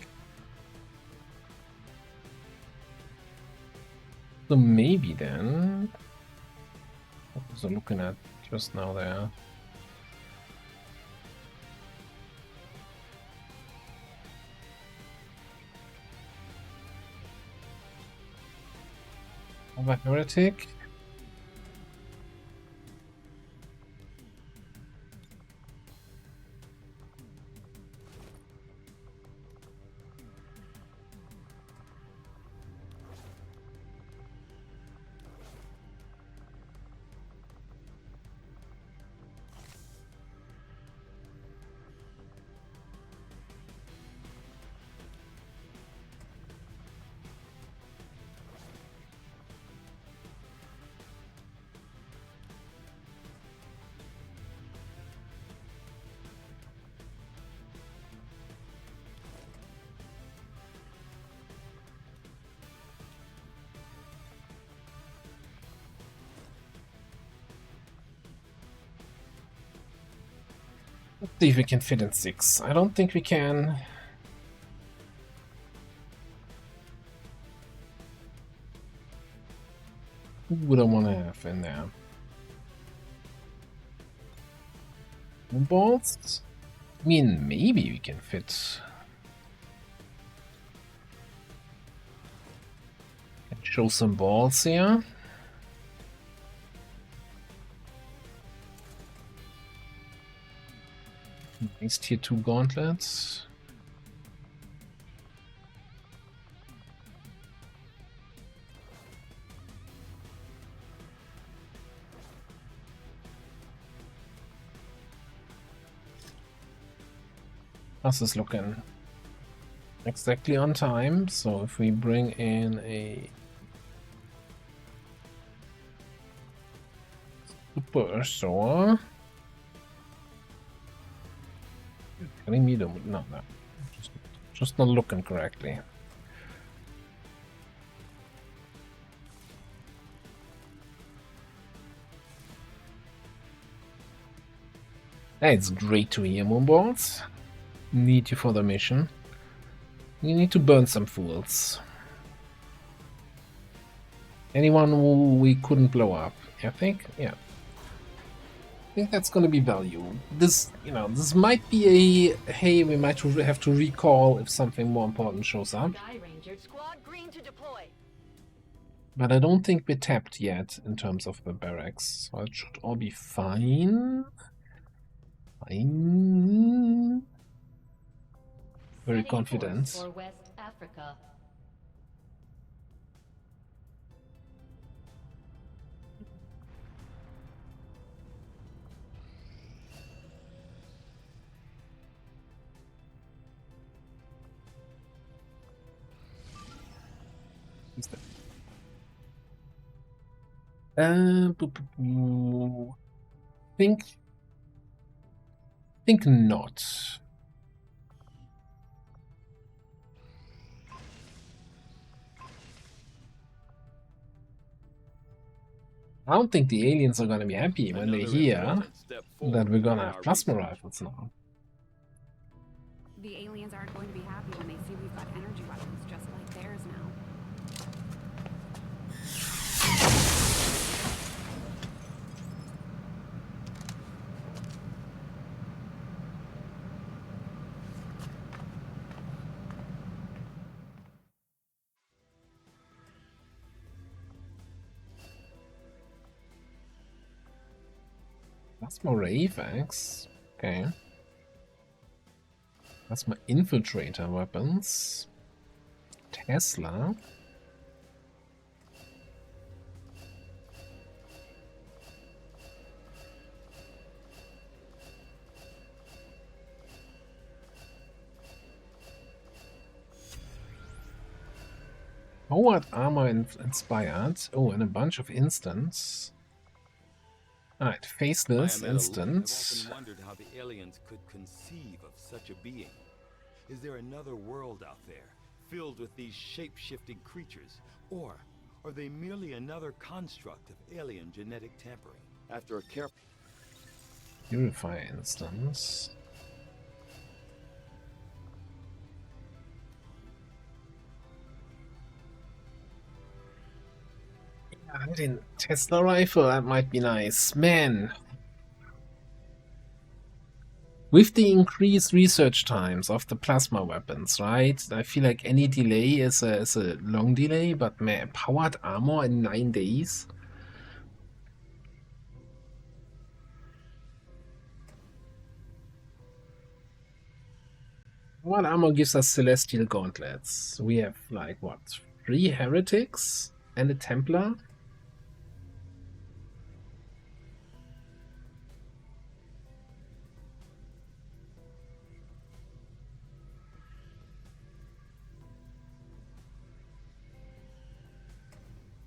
So maybe then. What was I looking at just now there? Have a heretic? Let's see if we can fit in 6. I don't think we can. Who would I want to have in there? Balls? I mean, maybe we can fit. Can show some balls here. Nice tier 2 gauntlets. How's this looking? Exactly on time. So if we bring in a super saw. Telling me to no. Just not looking correctly. Hey, it's great to hear, Moonballs. Need you for the mission. You need to burn some fools. Anyone who we couldn't blow up, I think? Yeah. I think that's gonna be value. This, you know, this might be a, hey, we might have to recall if something more important shows up. Squad green to deploy. But I don't think we're tapped yet in terms of the barracks, so it should all be fine. Fine. Very confident. For West Africa. Think not. I don't think the aliens are gonna be happy when they hear that we're gonna have plasma rifles now. The aliens aren't going to be happy when they see we've got energy weapons just like theirs now. Plasma ray, thanks. Okay. That's my infiltrator weapons. Tesla. Forward armor inspired. Oh, and a bunch of instants. Alright, faceless instance. I've often wondered how the aliens could conceive of such a being. Is there another world out there, filled with these shape-shifting creatures? Or are they merely another construct of alien genetic tampering? After a careful... Purify instance. Paladin Tesla rifle, that might be nice. Man. With the increased research times of the plasma weapons, right? I feel like any delay is a long delay, but man, powered armor in 9 days? Powered armor gives us celestial gauntlets. We have, like, what? 3 heretics and a Templar?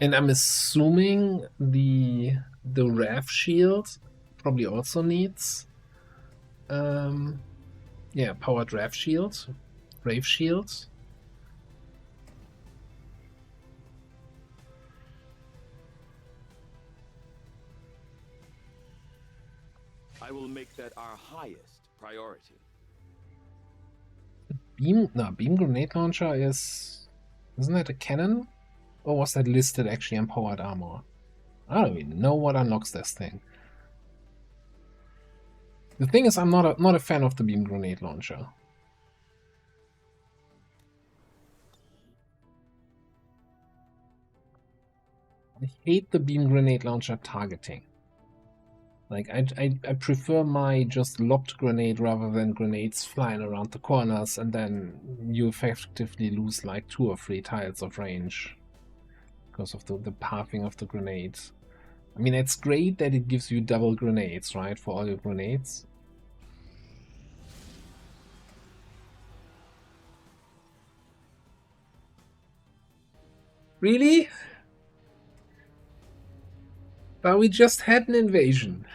And I'm assuming the Wrath shield probably also needs yeah, powered Wrath shield, Brave shield. I will make that our highest priority. Beam grenade launcher isn't that a cannon? Or was that listed actually on powered armor? I don't even know what unlocks this thing. The thing is, I'm not a fan of the beam grenade launcher. I hate the beam grenade launcher targeting. Like, I prefer my just lobbed grenade rather than grenades flying around the corners and then you effectively lose like 2 or 3 tiles of range because of the pathing of the grenades. I mean, it's great that it gives you double grenades, right, for all your grenades. Really? But we just had an invasion.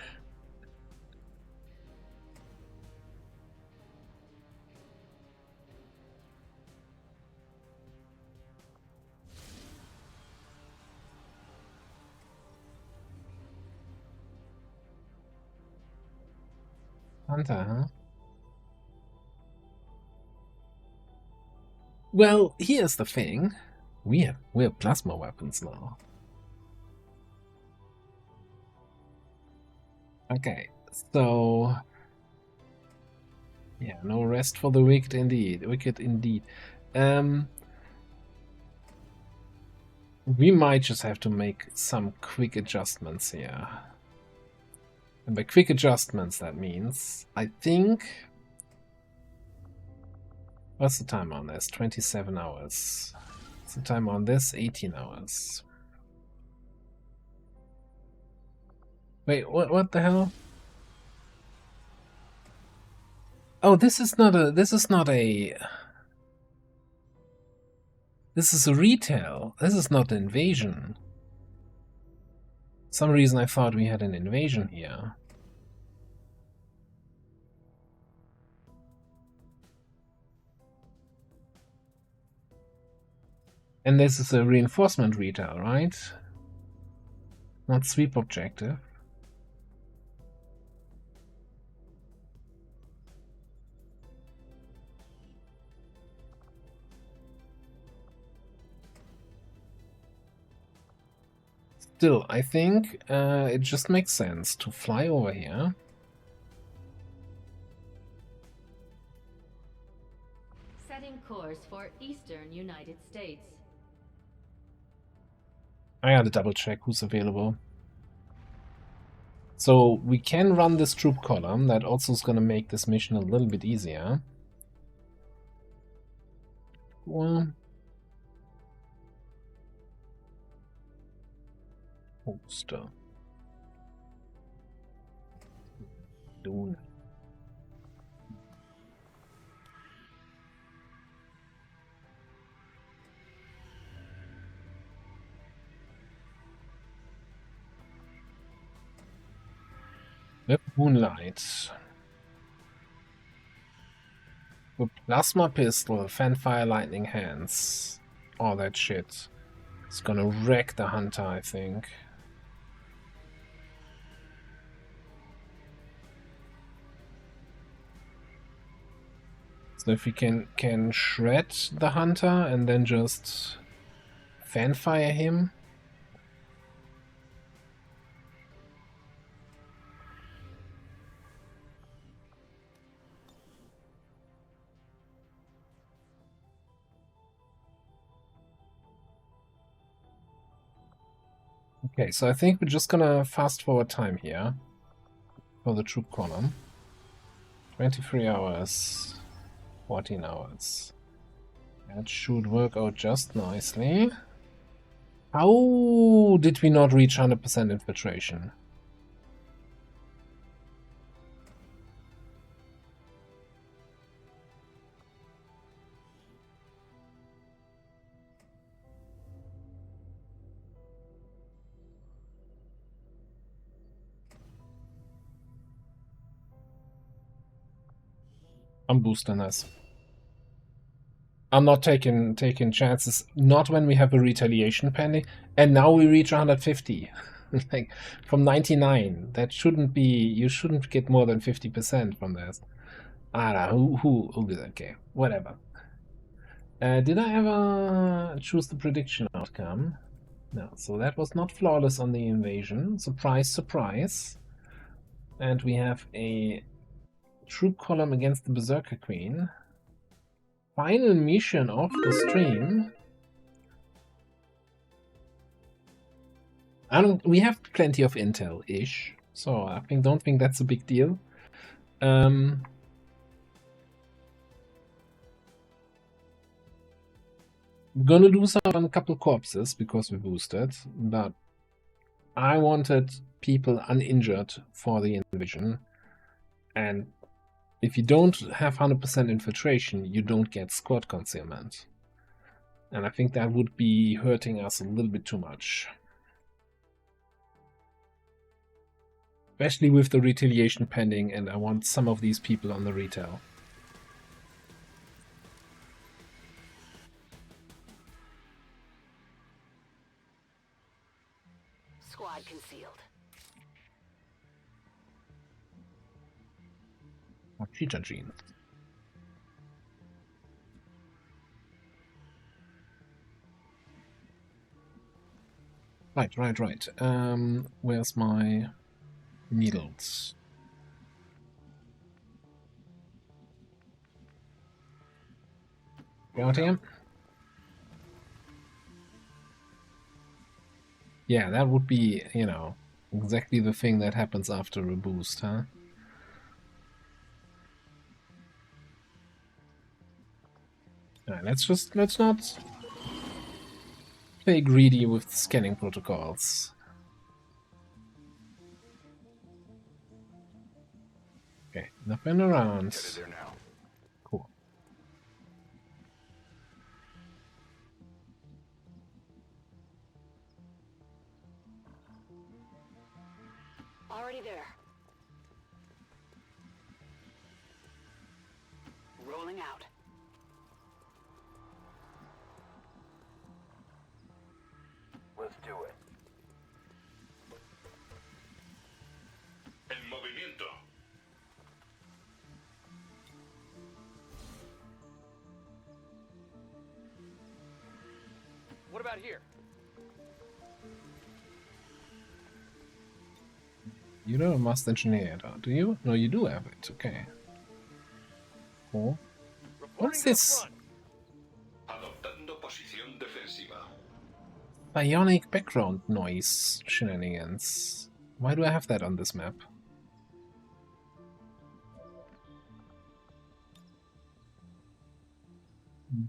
Hunter, huh? Well, here's the thing. We have plasma weapons now. Okay, so yeah, no rest for the wicked indeed. Wicked indeed. We might just have to make some quick adjustments here. And by quick adjustments, that means I think. What's the time on this? 27 hours. What's the time on this? 18 hours. Wait, what the hell? Oh, this is a retail. This is not an invasion. For some reason I thought we had an invasion here. And this is a reinforcement retail, right? Not sweep objective. Still, I think it just makes sense to fly over here. Setting course for Eastern United States. I gotta double check who's available. So we can run this troop column. That also is gonna make this mission a little bit easier. Well, poster. Dune. With Moonlight. With Plasma Pistol, Fanfire Lightning Hands. All that shit. It's gonna wreck the Hunter, I think. So if we can shred the Hunter and then just Fanfire him. Okay, so I think we're just gonna fast forward time here for the troop column. 23 hours, 14 hours. That should work out just nicely. How did we not reach 100% infiltration? I'm boosting this. I'm not taking chances. Not when we have a retaliation pending. And now we reach 150. Like from 99. That shouldn't be. You shouldn't get more than 50% from this. I don't know who did that. Okay, whatever. Did I ever choose the prediction outcome? No. So that was not flawless on the invasion. Surprise, surprise. And we have a troop column against the Berserker Queen. Final mission of the stream. We have plenty of intel-ish, so I don't think that's a big deal. We're gonna lose out on a couple corpses because we boosted, but I wanted people uninjured for the invasion, and if you don't have 100% infiltration, you don't get squad concealment. And I think that would be hurting us a little bit too much. Especially with the retaliation pending, and I want some of these people on the retail. Squad concealed. Cheetah Gene. Right. Where's my needles? Got him. Yeah, that would be, exactly the thing that happens after a boost, huh? Alright, let's not play greedy with scanning protocols. Okay, nothing around. Cool. Already there. Rolling out. Let's do it. En movimiento. What about here? You don't have Master Engineer, do you? No, you do have it. Okay. Cool. What's this? Adoptando posición defensiva. Bionic background noise shenanigans. Why do I have that on this map?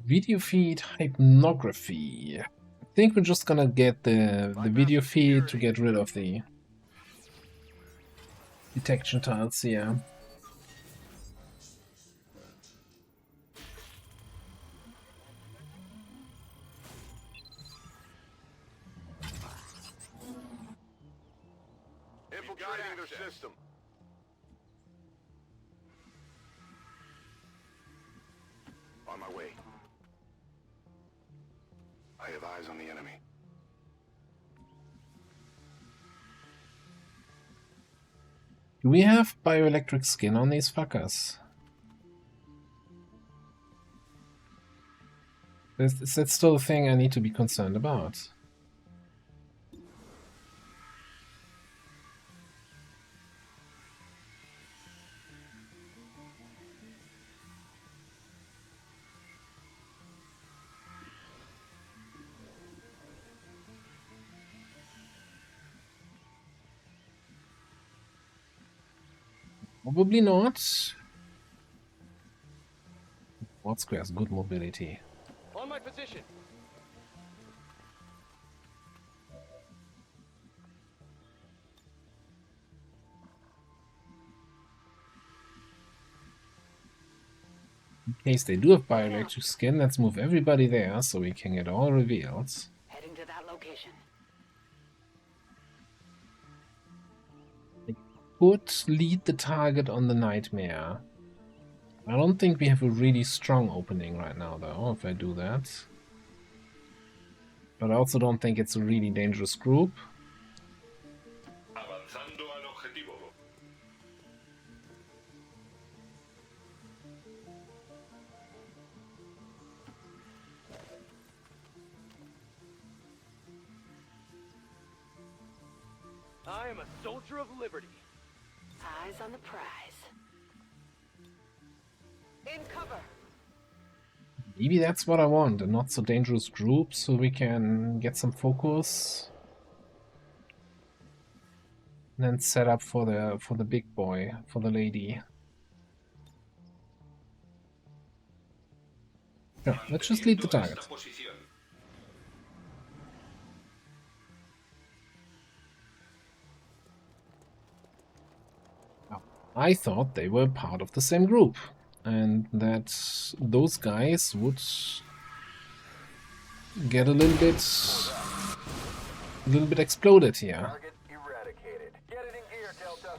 Video feed hypnography. I think we're just gonna get the video feed to get rid of the detection tiles here. Infiltrating their system. On my way. I have eyes on the enemy. Do we have bioelectric skin on these fuckers? Is that still a thing I need to be concerned about? Probably not. WOTC has good mobility. On my position. In case they do have bioelectric skin, let's move everybody there so we can get all revealed. Heading to that location. I could lead the target on the nightmare. I don't think we have a really strong opening right now, though, if I do that. But I also don't think it's a really dangerous group. Avanzando al objetivo. I am a soldier of liberty. Eyes on the prize. In cover. Maybe that's what I want, a not so dangerous group, so we can get some focus. And then set up for the big boy, for the lady. Yeah, let's just lead the target. I thought they were part of the same group, and that those guys would get a little bit exploded here. Target eradicated. Get it in gear, Delta.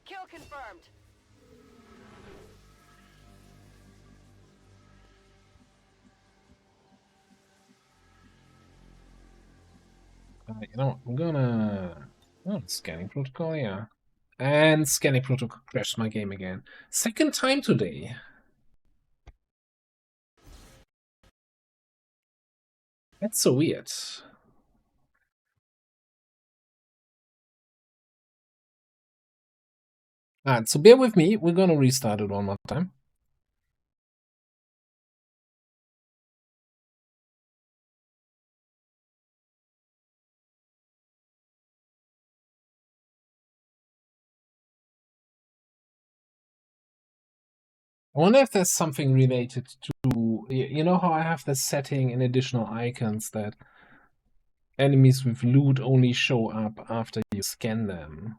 Kill confirmed. You know, I'm gonna... Oh, scanning protocol, yeah. And scanning protocol crashed my game again. Second time today. That's so weird. Alright, so bear with me. We're gonna restart it one more time. I wonder if there's something related to... You know how I have the setting in additional icons that enemies with loot only show up after you scan them.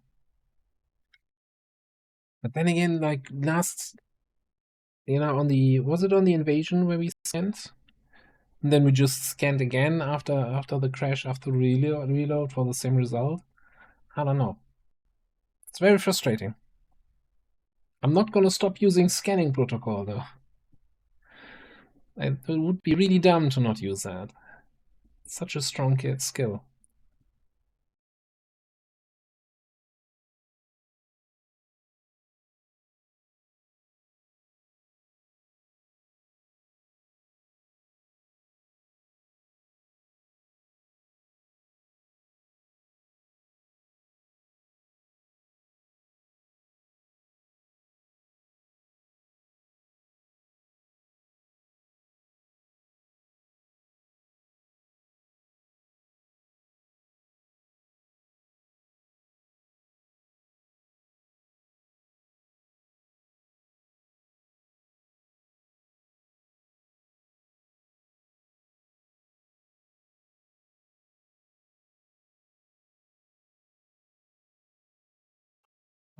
But then again, like last... You know, on the... Was it on the invasion where we scanned? And then we just scanned again after the crash, after reload for the same result? I don't know. It's very frustrating. I'm not gonna stop using scanning protocol though. It would be really dumb to not use that. It's such a strong skill.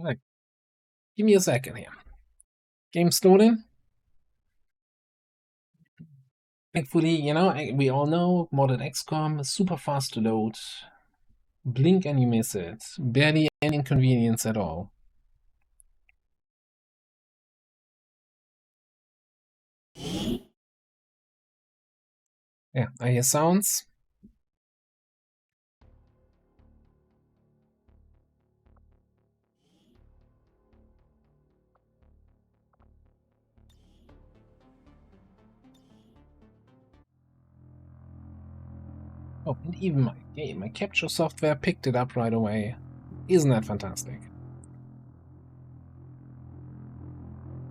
Right. Give me a second here. Game's loading. Thankfully, you know, we all know modded XCOM is super fast to load. Blink and you miss it. Barely any inconvenience at all. Yeah, I hear sounds. Oh, and even my game, my capture software picked it up right away. Isn't that fantastic?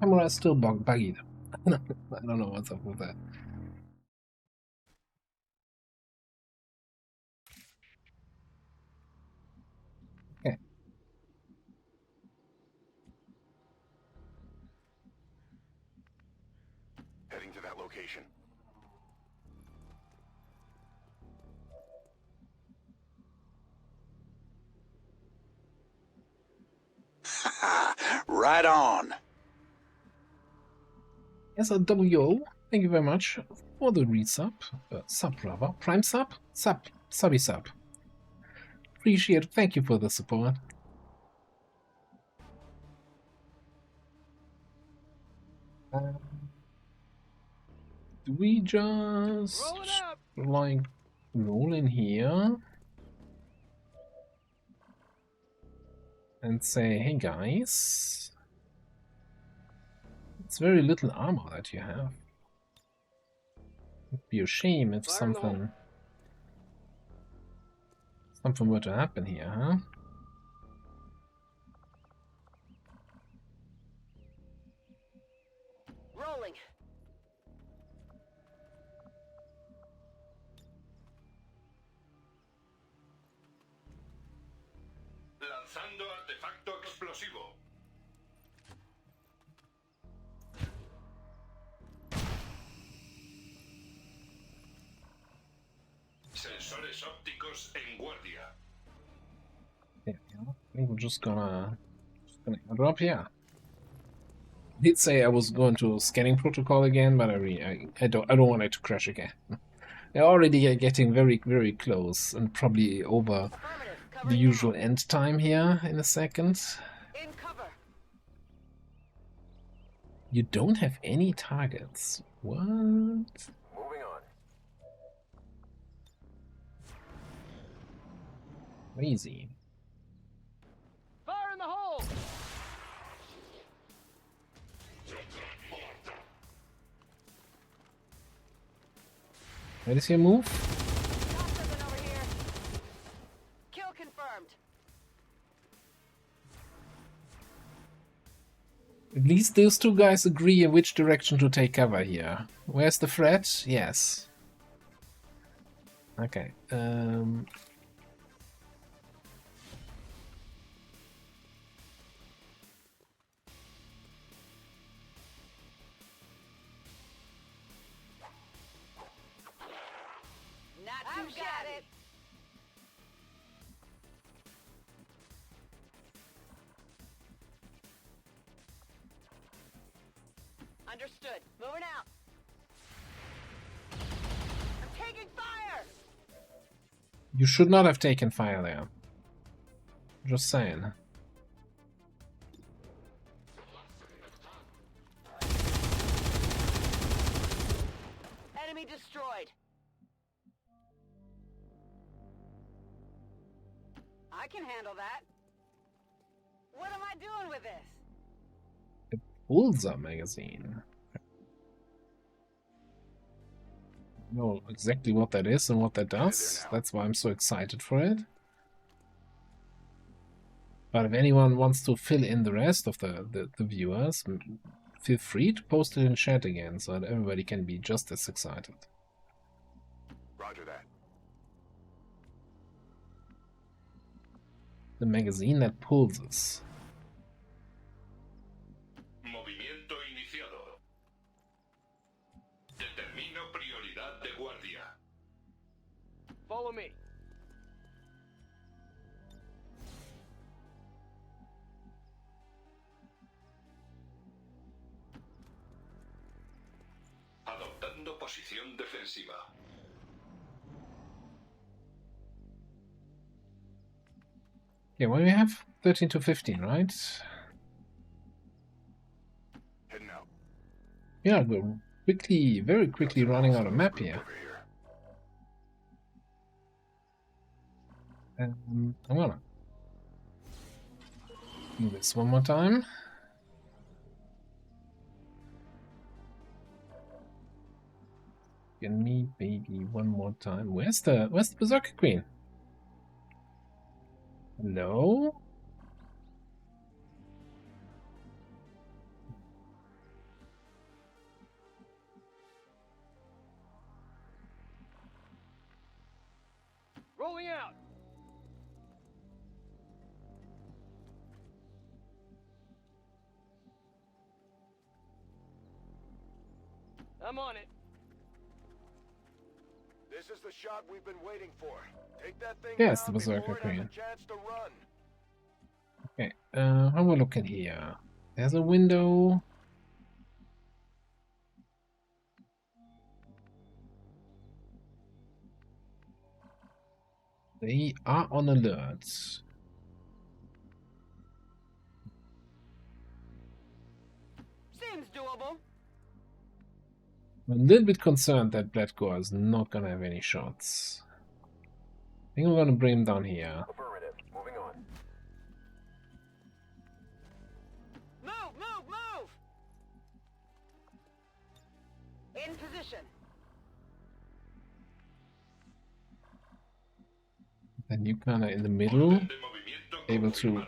Camera is still buggy though. I don't know what's up with that. location. Right on. Yes, LWO, thank you very much for the resub. Sub, rather. Prime sub? Subby sub. Appreciate it. Thank you for the support. Do we just like roll in here and say, hey guys, it's very little armor that you have. It'd be a shame if something were to happen here, huh? Rolling. Lanzando artefacto explosivo. Sensores ópticos en guardia. Yeah, I think we're just gonna drop here. I did say I was going to scanning protocol again, but I don't want it to crash again. They're already getting very, very close and probably over the usual end time here in a second. In cover. You don't have any targets. What? Moving on. Crazy. Fire in the hole! Where is your move? Kill confirmed. At least those two guys agree in which direction to take cover here. Where's the threat? Yes. Okay. Not too shabby. Understood. Moving out. I'm taking fire. You should not have taken fire there. Just saying. Enemy destroyed. I can handle that. What am I doing with this? Pulsar magazine. I know exactly what that is and what that does. That's why I'm so excited for it. But if anyone wants to fill in the rest of the viewers, feel free to post it in chat again so that everybody can be just as excited. Roger that. The magazine that pulses. Movimiento iniciado. Determino prioridad de guardia. Follow me. Adoptando posición defensiva. Yeah, well, we have 13 to 15, right? Heading out. Yeah, we're quickly, very quickly running out of map here. I'm gonna do this one more time. Can me baby one more time. Where's the Berserker Queen? Hello? Rolling out. I'm on it. This is the shot we've been waiting for. Take that thing Yes, down the Berserker before it has Queen. a chance to run. Okay, how we looking here? There's a window. They are on alert. Seems doable. I'm a little bit concerned that Bloodgore is not gonna have any shots. I think we're gonna bring him down here. Affirmative. Moving on. Move, move, move! In position. And you kinda in the middle, able to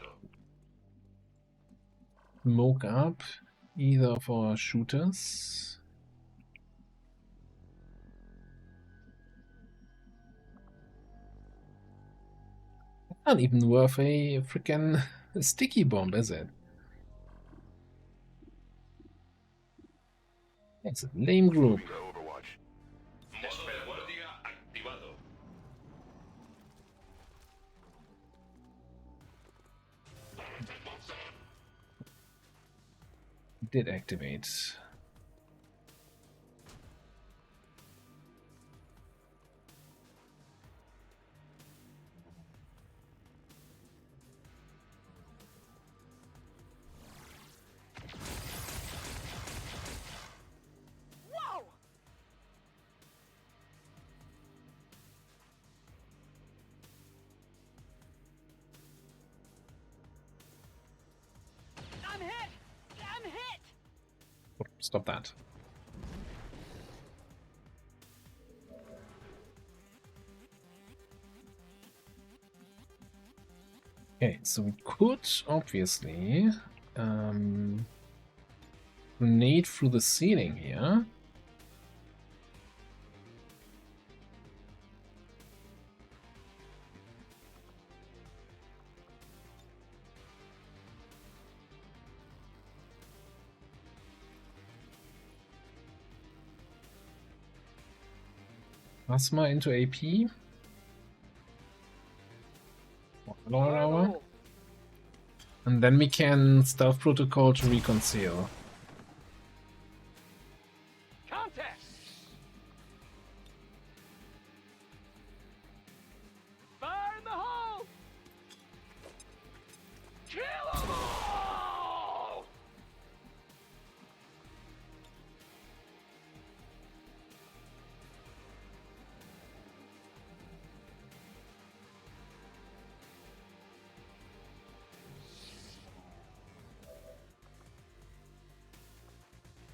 smoke up either of our shooters. Not even worth a freaking sticky bomb, is it? It's a lame group. Did activate. Whoa! I'm hit! I'm hit! Stop that. Okay, so we could obviously grenade through the ceiling here. Plasma into AP. Hour. And then we can stealth protocol to reconceal. Contact! Fire in the hole! Kill them all!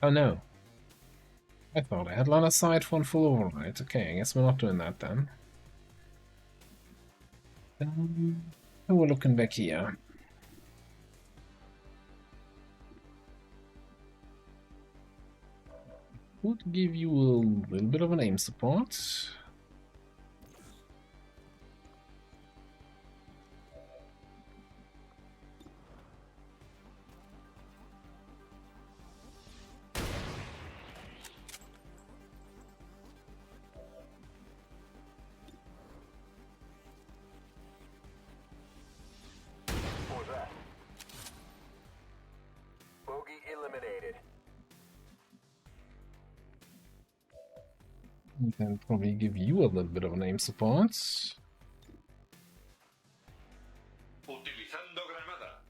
Oh no. I thought I had line of sight for full override. Okay, I guess we're not doing that then. We're looking back here. Would give you a little bit of an aim support. For that. Bogey eliminated. We can probably give you a little bit of an aim support. Utilizando granada.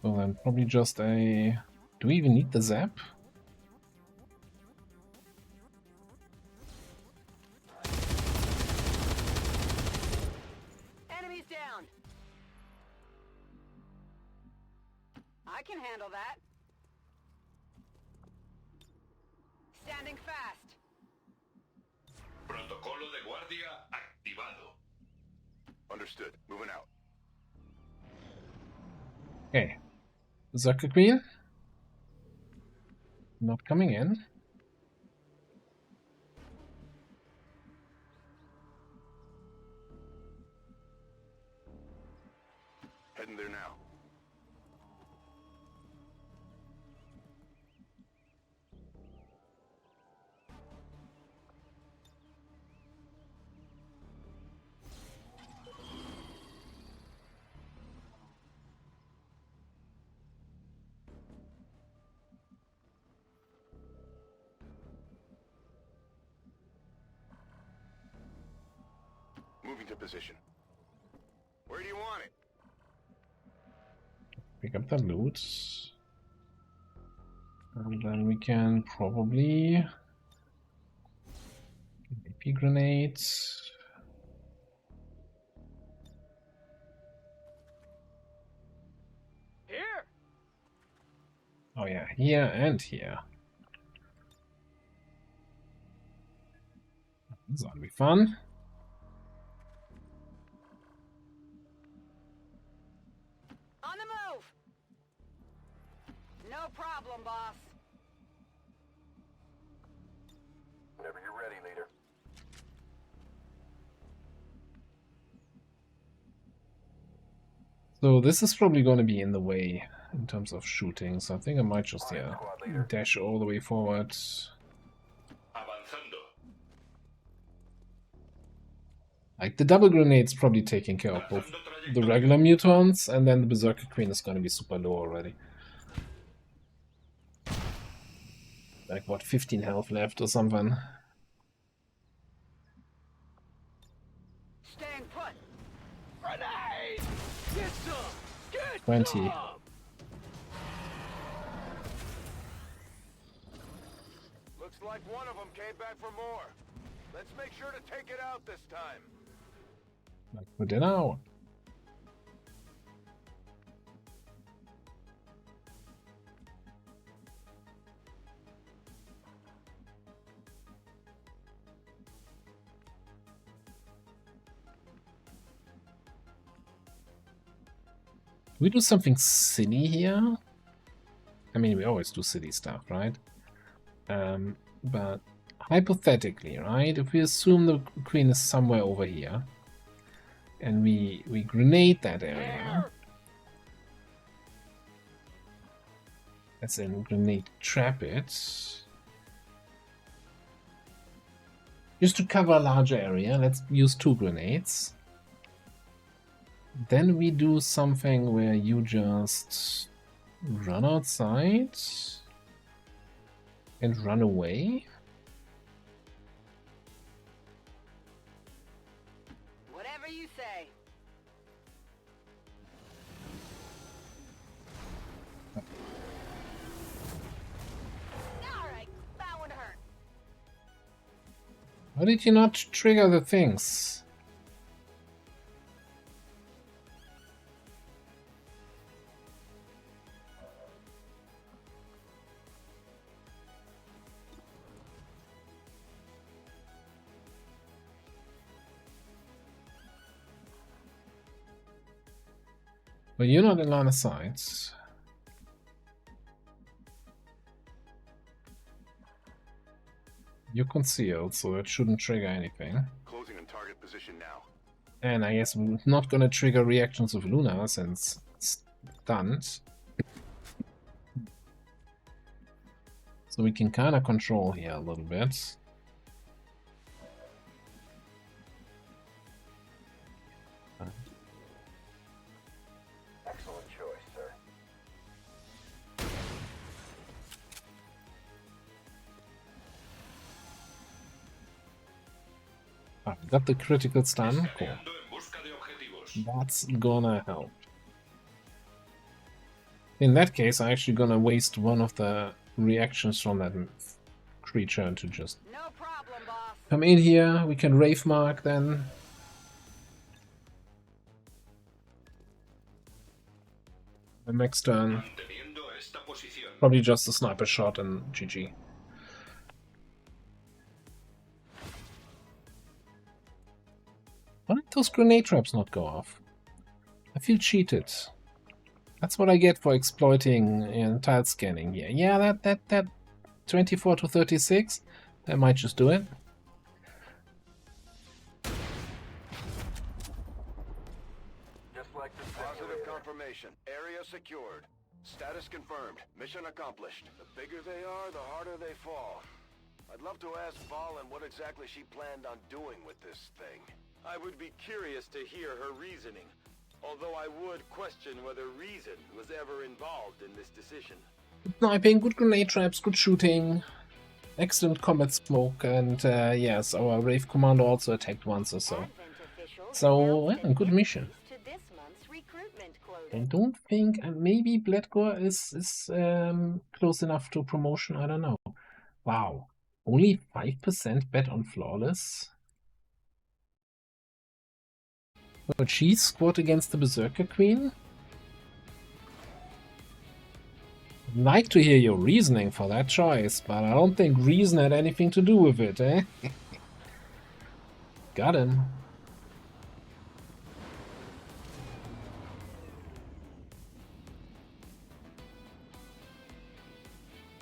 Well, then probably just a... Do we even need the zap? Enemies down. I can handle that. Standing fast. Protocolo de guardia activado. Understood. Moving out. Okay. Berserker Queen. Not coming in. Heading there now. Moving to position. Where do you want it? Pick up the loot. And then we can probably... AP grenades. Here. Oh yeah, here and here. This ought to be fun. On the move! No problem, boss. Whenever you're ready, leader. So this is probably going to be in the way in terms of shooting, so I think I might just, yeah, dash all the way forward. Like, the double grenade's probably taking care of both the regular mutants, and then the Berserker Queen is going to be super low already. Like, what, 15 health left or something? Staying put. Grenade! Get some! Get 20. some! Looks like one of them came back for more. Let's make sure to take it out this time. Like, for dinner. We do something silly here. I mean, we always do silly stuff, right? But hypothetically, right? If we assume the queen is somewhere over here, and we grenade that area, as in grenade trap it, just to cover a larger area. Let's use 2 grenades. Then we do something where you just run outside and run away. Whatever you say. Alright, that one hurt. Why did you not trigger the things? But you're not in line of sight. You're concealed, so it shouldn't trigger anything. Closing on target position now. And I guess we're not gonna trigger reactions of Luna since it's stunned. So we can kind of control here a little bit. Excellent choice, sir. Got the critical stun. Cool. That's gonna help. In that case, I'm actually gonna waste one of the reactions from that creature to just come in here. We can Wraith Mark then. The next turn, probably just a sniper shot and GG. Why did those grenade traps not go off? I feel cheated. That's what I get for exploiting tile scanning here. Yeah, that 24 to 36, that might just do it. Just Positive confirmation. Area secured. Status confirmed. Mission accomplished. The bigger they are, the harder they fall. I'd love to ask Valen what exactly she planned on doing with this thing. I would be curious to hear her reasoning, although I would question whether reason was ever involved in this decision. Good sniping, good grenade traps, good shooting, excellent combat smoke, and yes, our Wraith Commander also attacked once or so. So, yeah, good mission. I don't think, maybe Bloodgore is close enough to promotion, I don't know. Wow, only 5% bet on Flawless. But she's squad against the Berserker Queen? I'd like to hear your reasoning for that choice, but I don't think reason had anything to do with it, eh? Got him.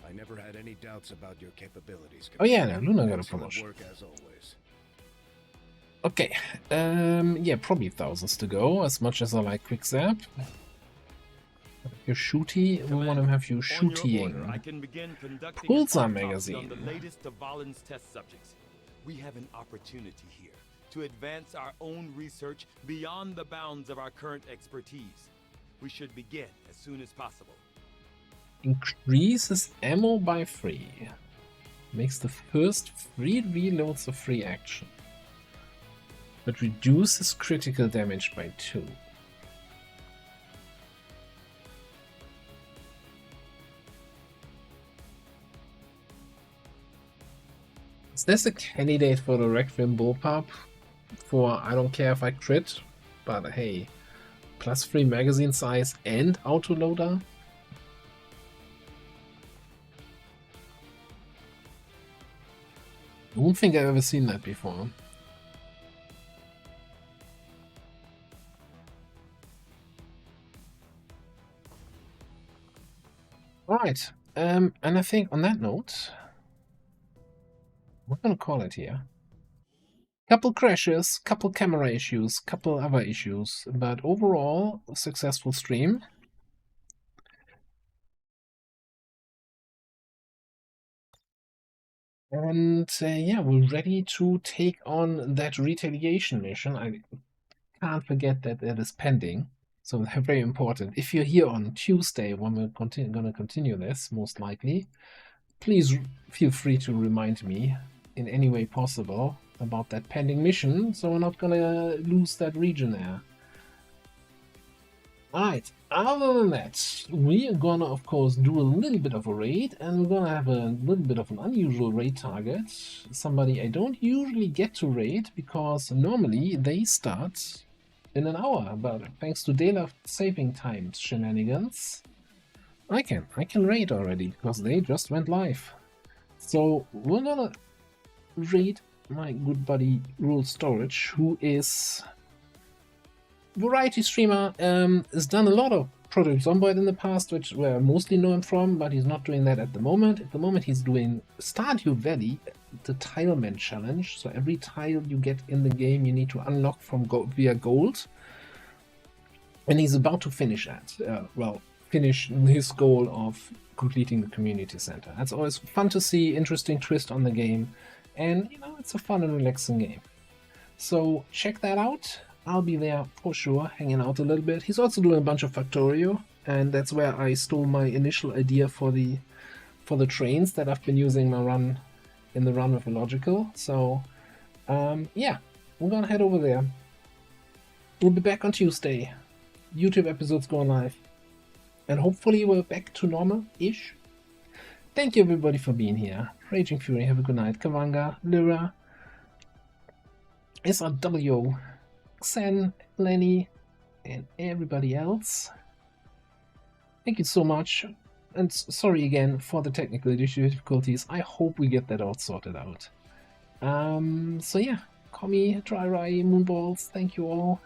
I never had any doubts about your capabilities. Oh yeah, no, Luna got a promotion. Work as always. Okay, yeah, probably thousands to go, as much as I like Quick Zap. Your shooty, we want to have you shooting. Pulsar magazine. On the latest of Valen's test subjects. We have an opportunity here to advance our own research beyond the bounds of our current expertise. We should begin as soon as possible. Increases ammo by 3. Makes the first 3 reloads a free action. But reduces critical damage by 2. Is this a candidate for the Requiem Bullpup? For I don't care if I crit, but hey, plus 3 magazine size and autoloader? I don't think I've ever seen that before. Alright, and I think on that note, we're gonna call it here. Couple crashes, couple camera issues, couple other issues, but overall, a successful stream. And yeah, we're ready to take on that retaliation mission. I can't forget that that is pending. So very important. If you're here on Tuesday when we're going to continue this, most likely, please feel free to remind me in any way possible about that pending mission, so we're not going to lose that region there. Alright, other than that, we are gonna of course do a little bit of a raid, and we're gonna have a little bit of an unusual raid target. Somebody I don't usually get to raid, because normally they start in an hour, but thanks to daylight saving times shenanigans, I can raid already, because they just went live. So we're gonna raid my good buddy Rule Storage, who is variety streamer, has done a lot of Project Zomboid in the past, which where I mostly know him from, but he's not doing that at the moment. At the moment he's doing Stardew Valley, the Tileman Challenge. So every tile you get in the game you need to unlock from via gold. And he's about to finish that. Well, finish his goal of completing the community center. That's always fun to see, interesting twist on the game. And, you know, it's a fun and relaxing game. So check that out. I'll be there for sure, hanging out a little bit. He's also doing a bunch of Factorio, and that's where I stole my initial idea for the trains that I've been using my run in the run with Illogical. So yeah, we're gonna head over there. We'll be back on Tuesday. YouTube episodes going live, and hopefully we're back to normal-ish. Thank you everybody for being here. Raging Fury, have a good night. Kavanga, Lyra, SRW, Xen, Lenny, and everybody else. Thank you so much, and sorry again for the technical difficulties. I hope we get that all sorted out. So yeah, Komi, Dry Rye, Moonballs, thank you all.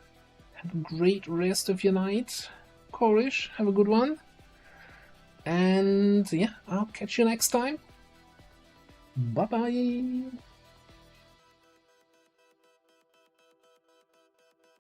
Have a great rest of your night. Korish, have a good one. And yeah, I'll catch you next time. Bye bye.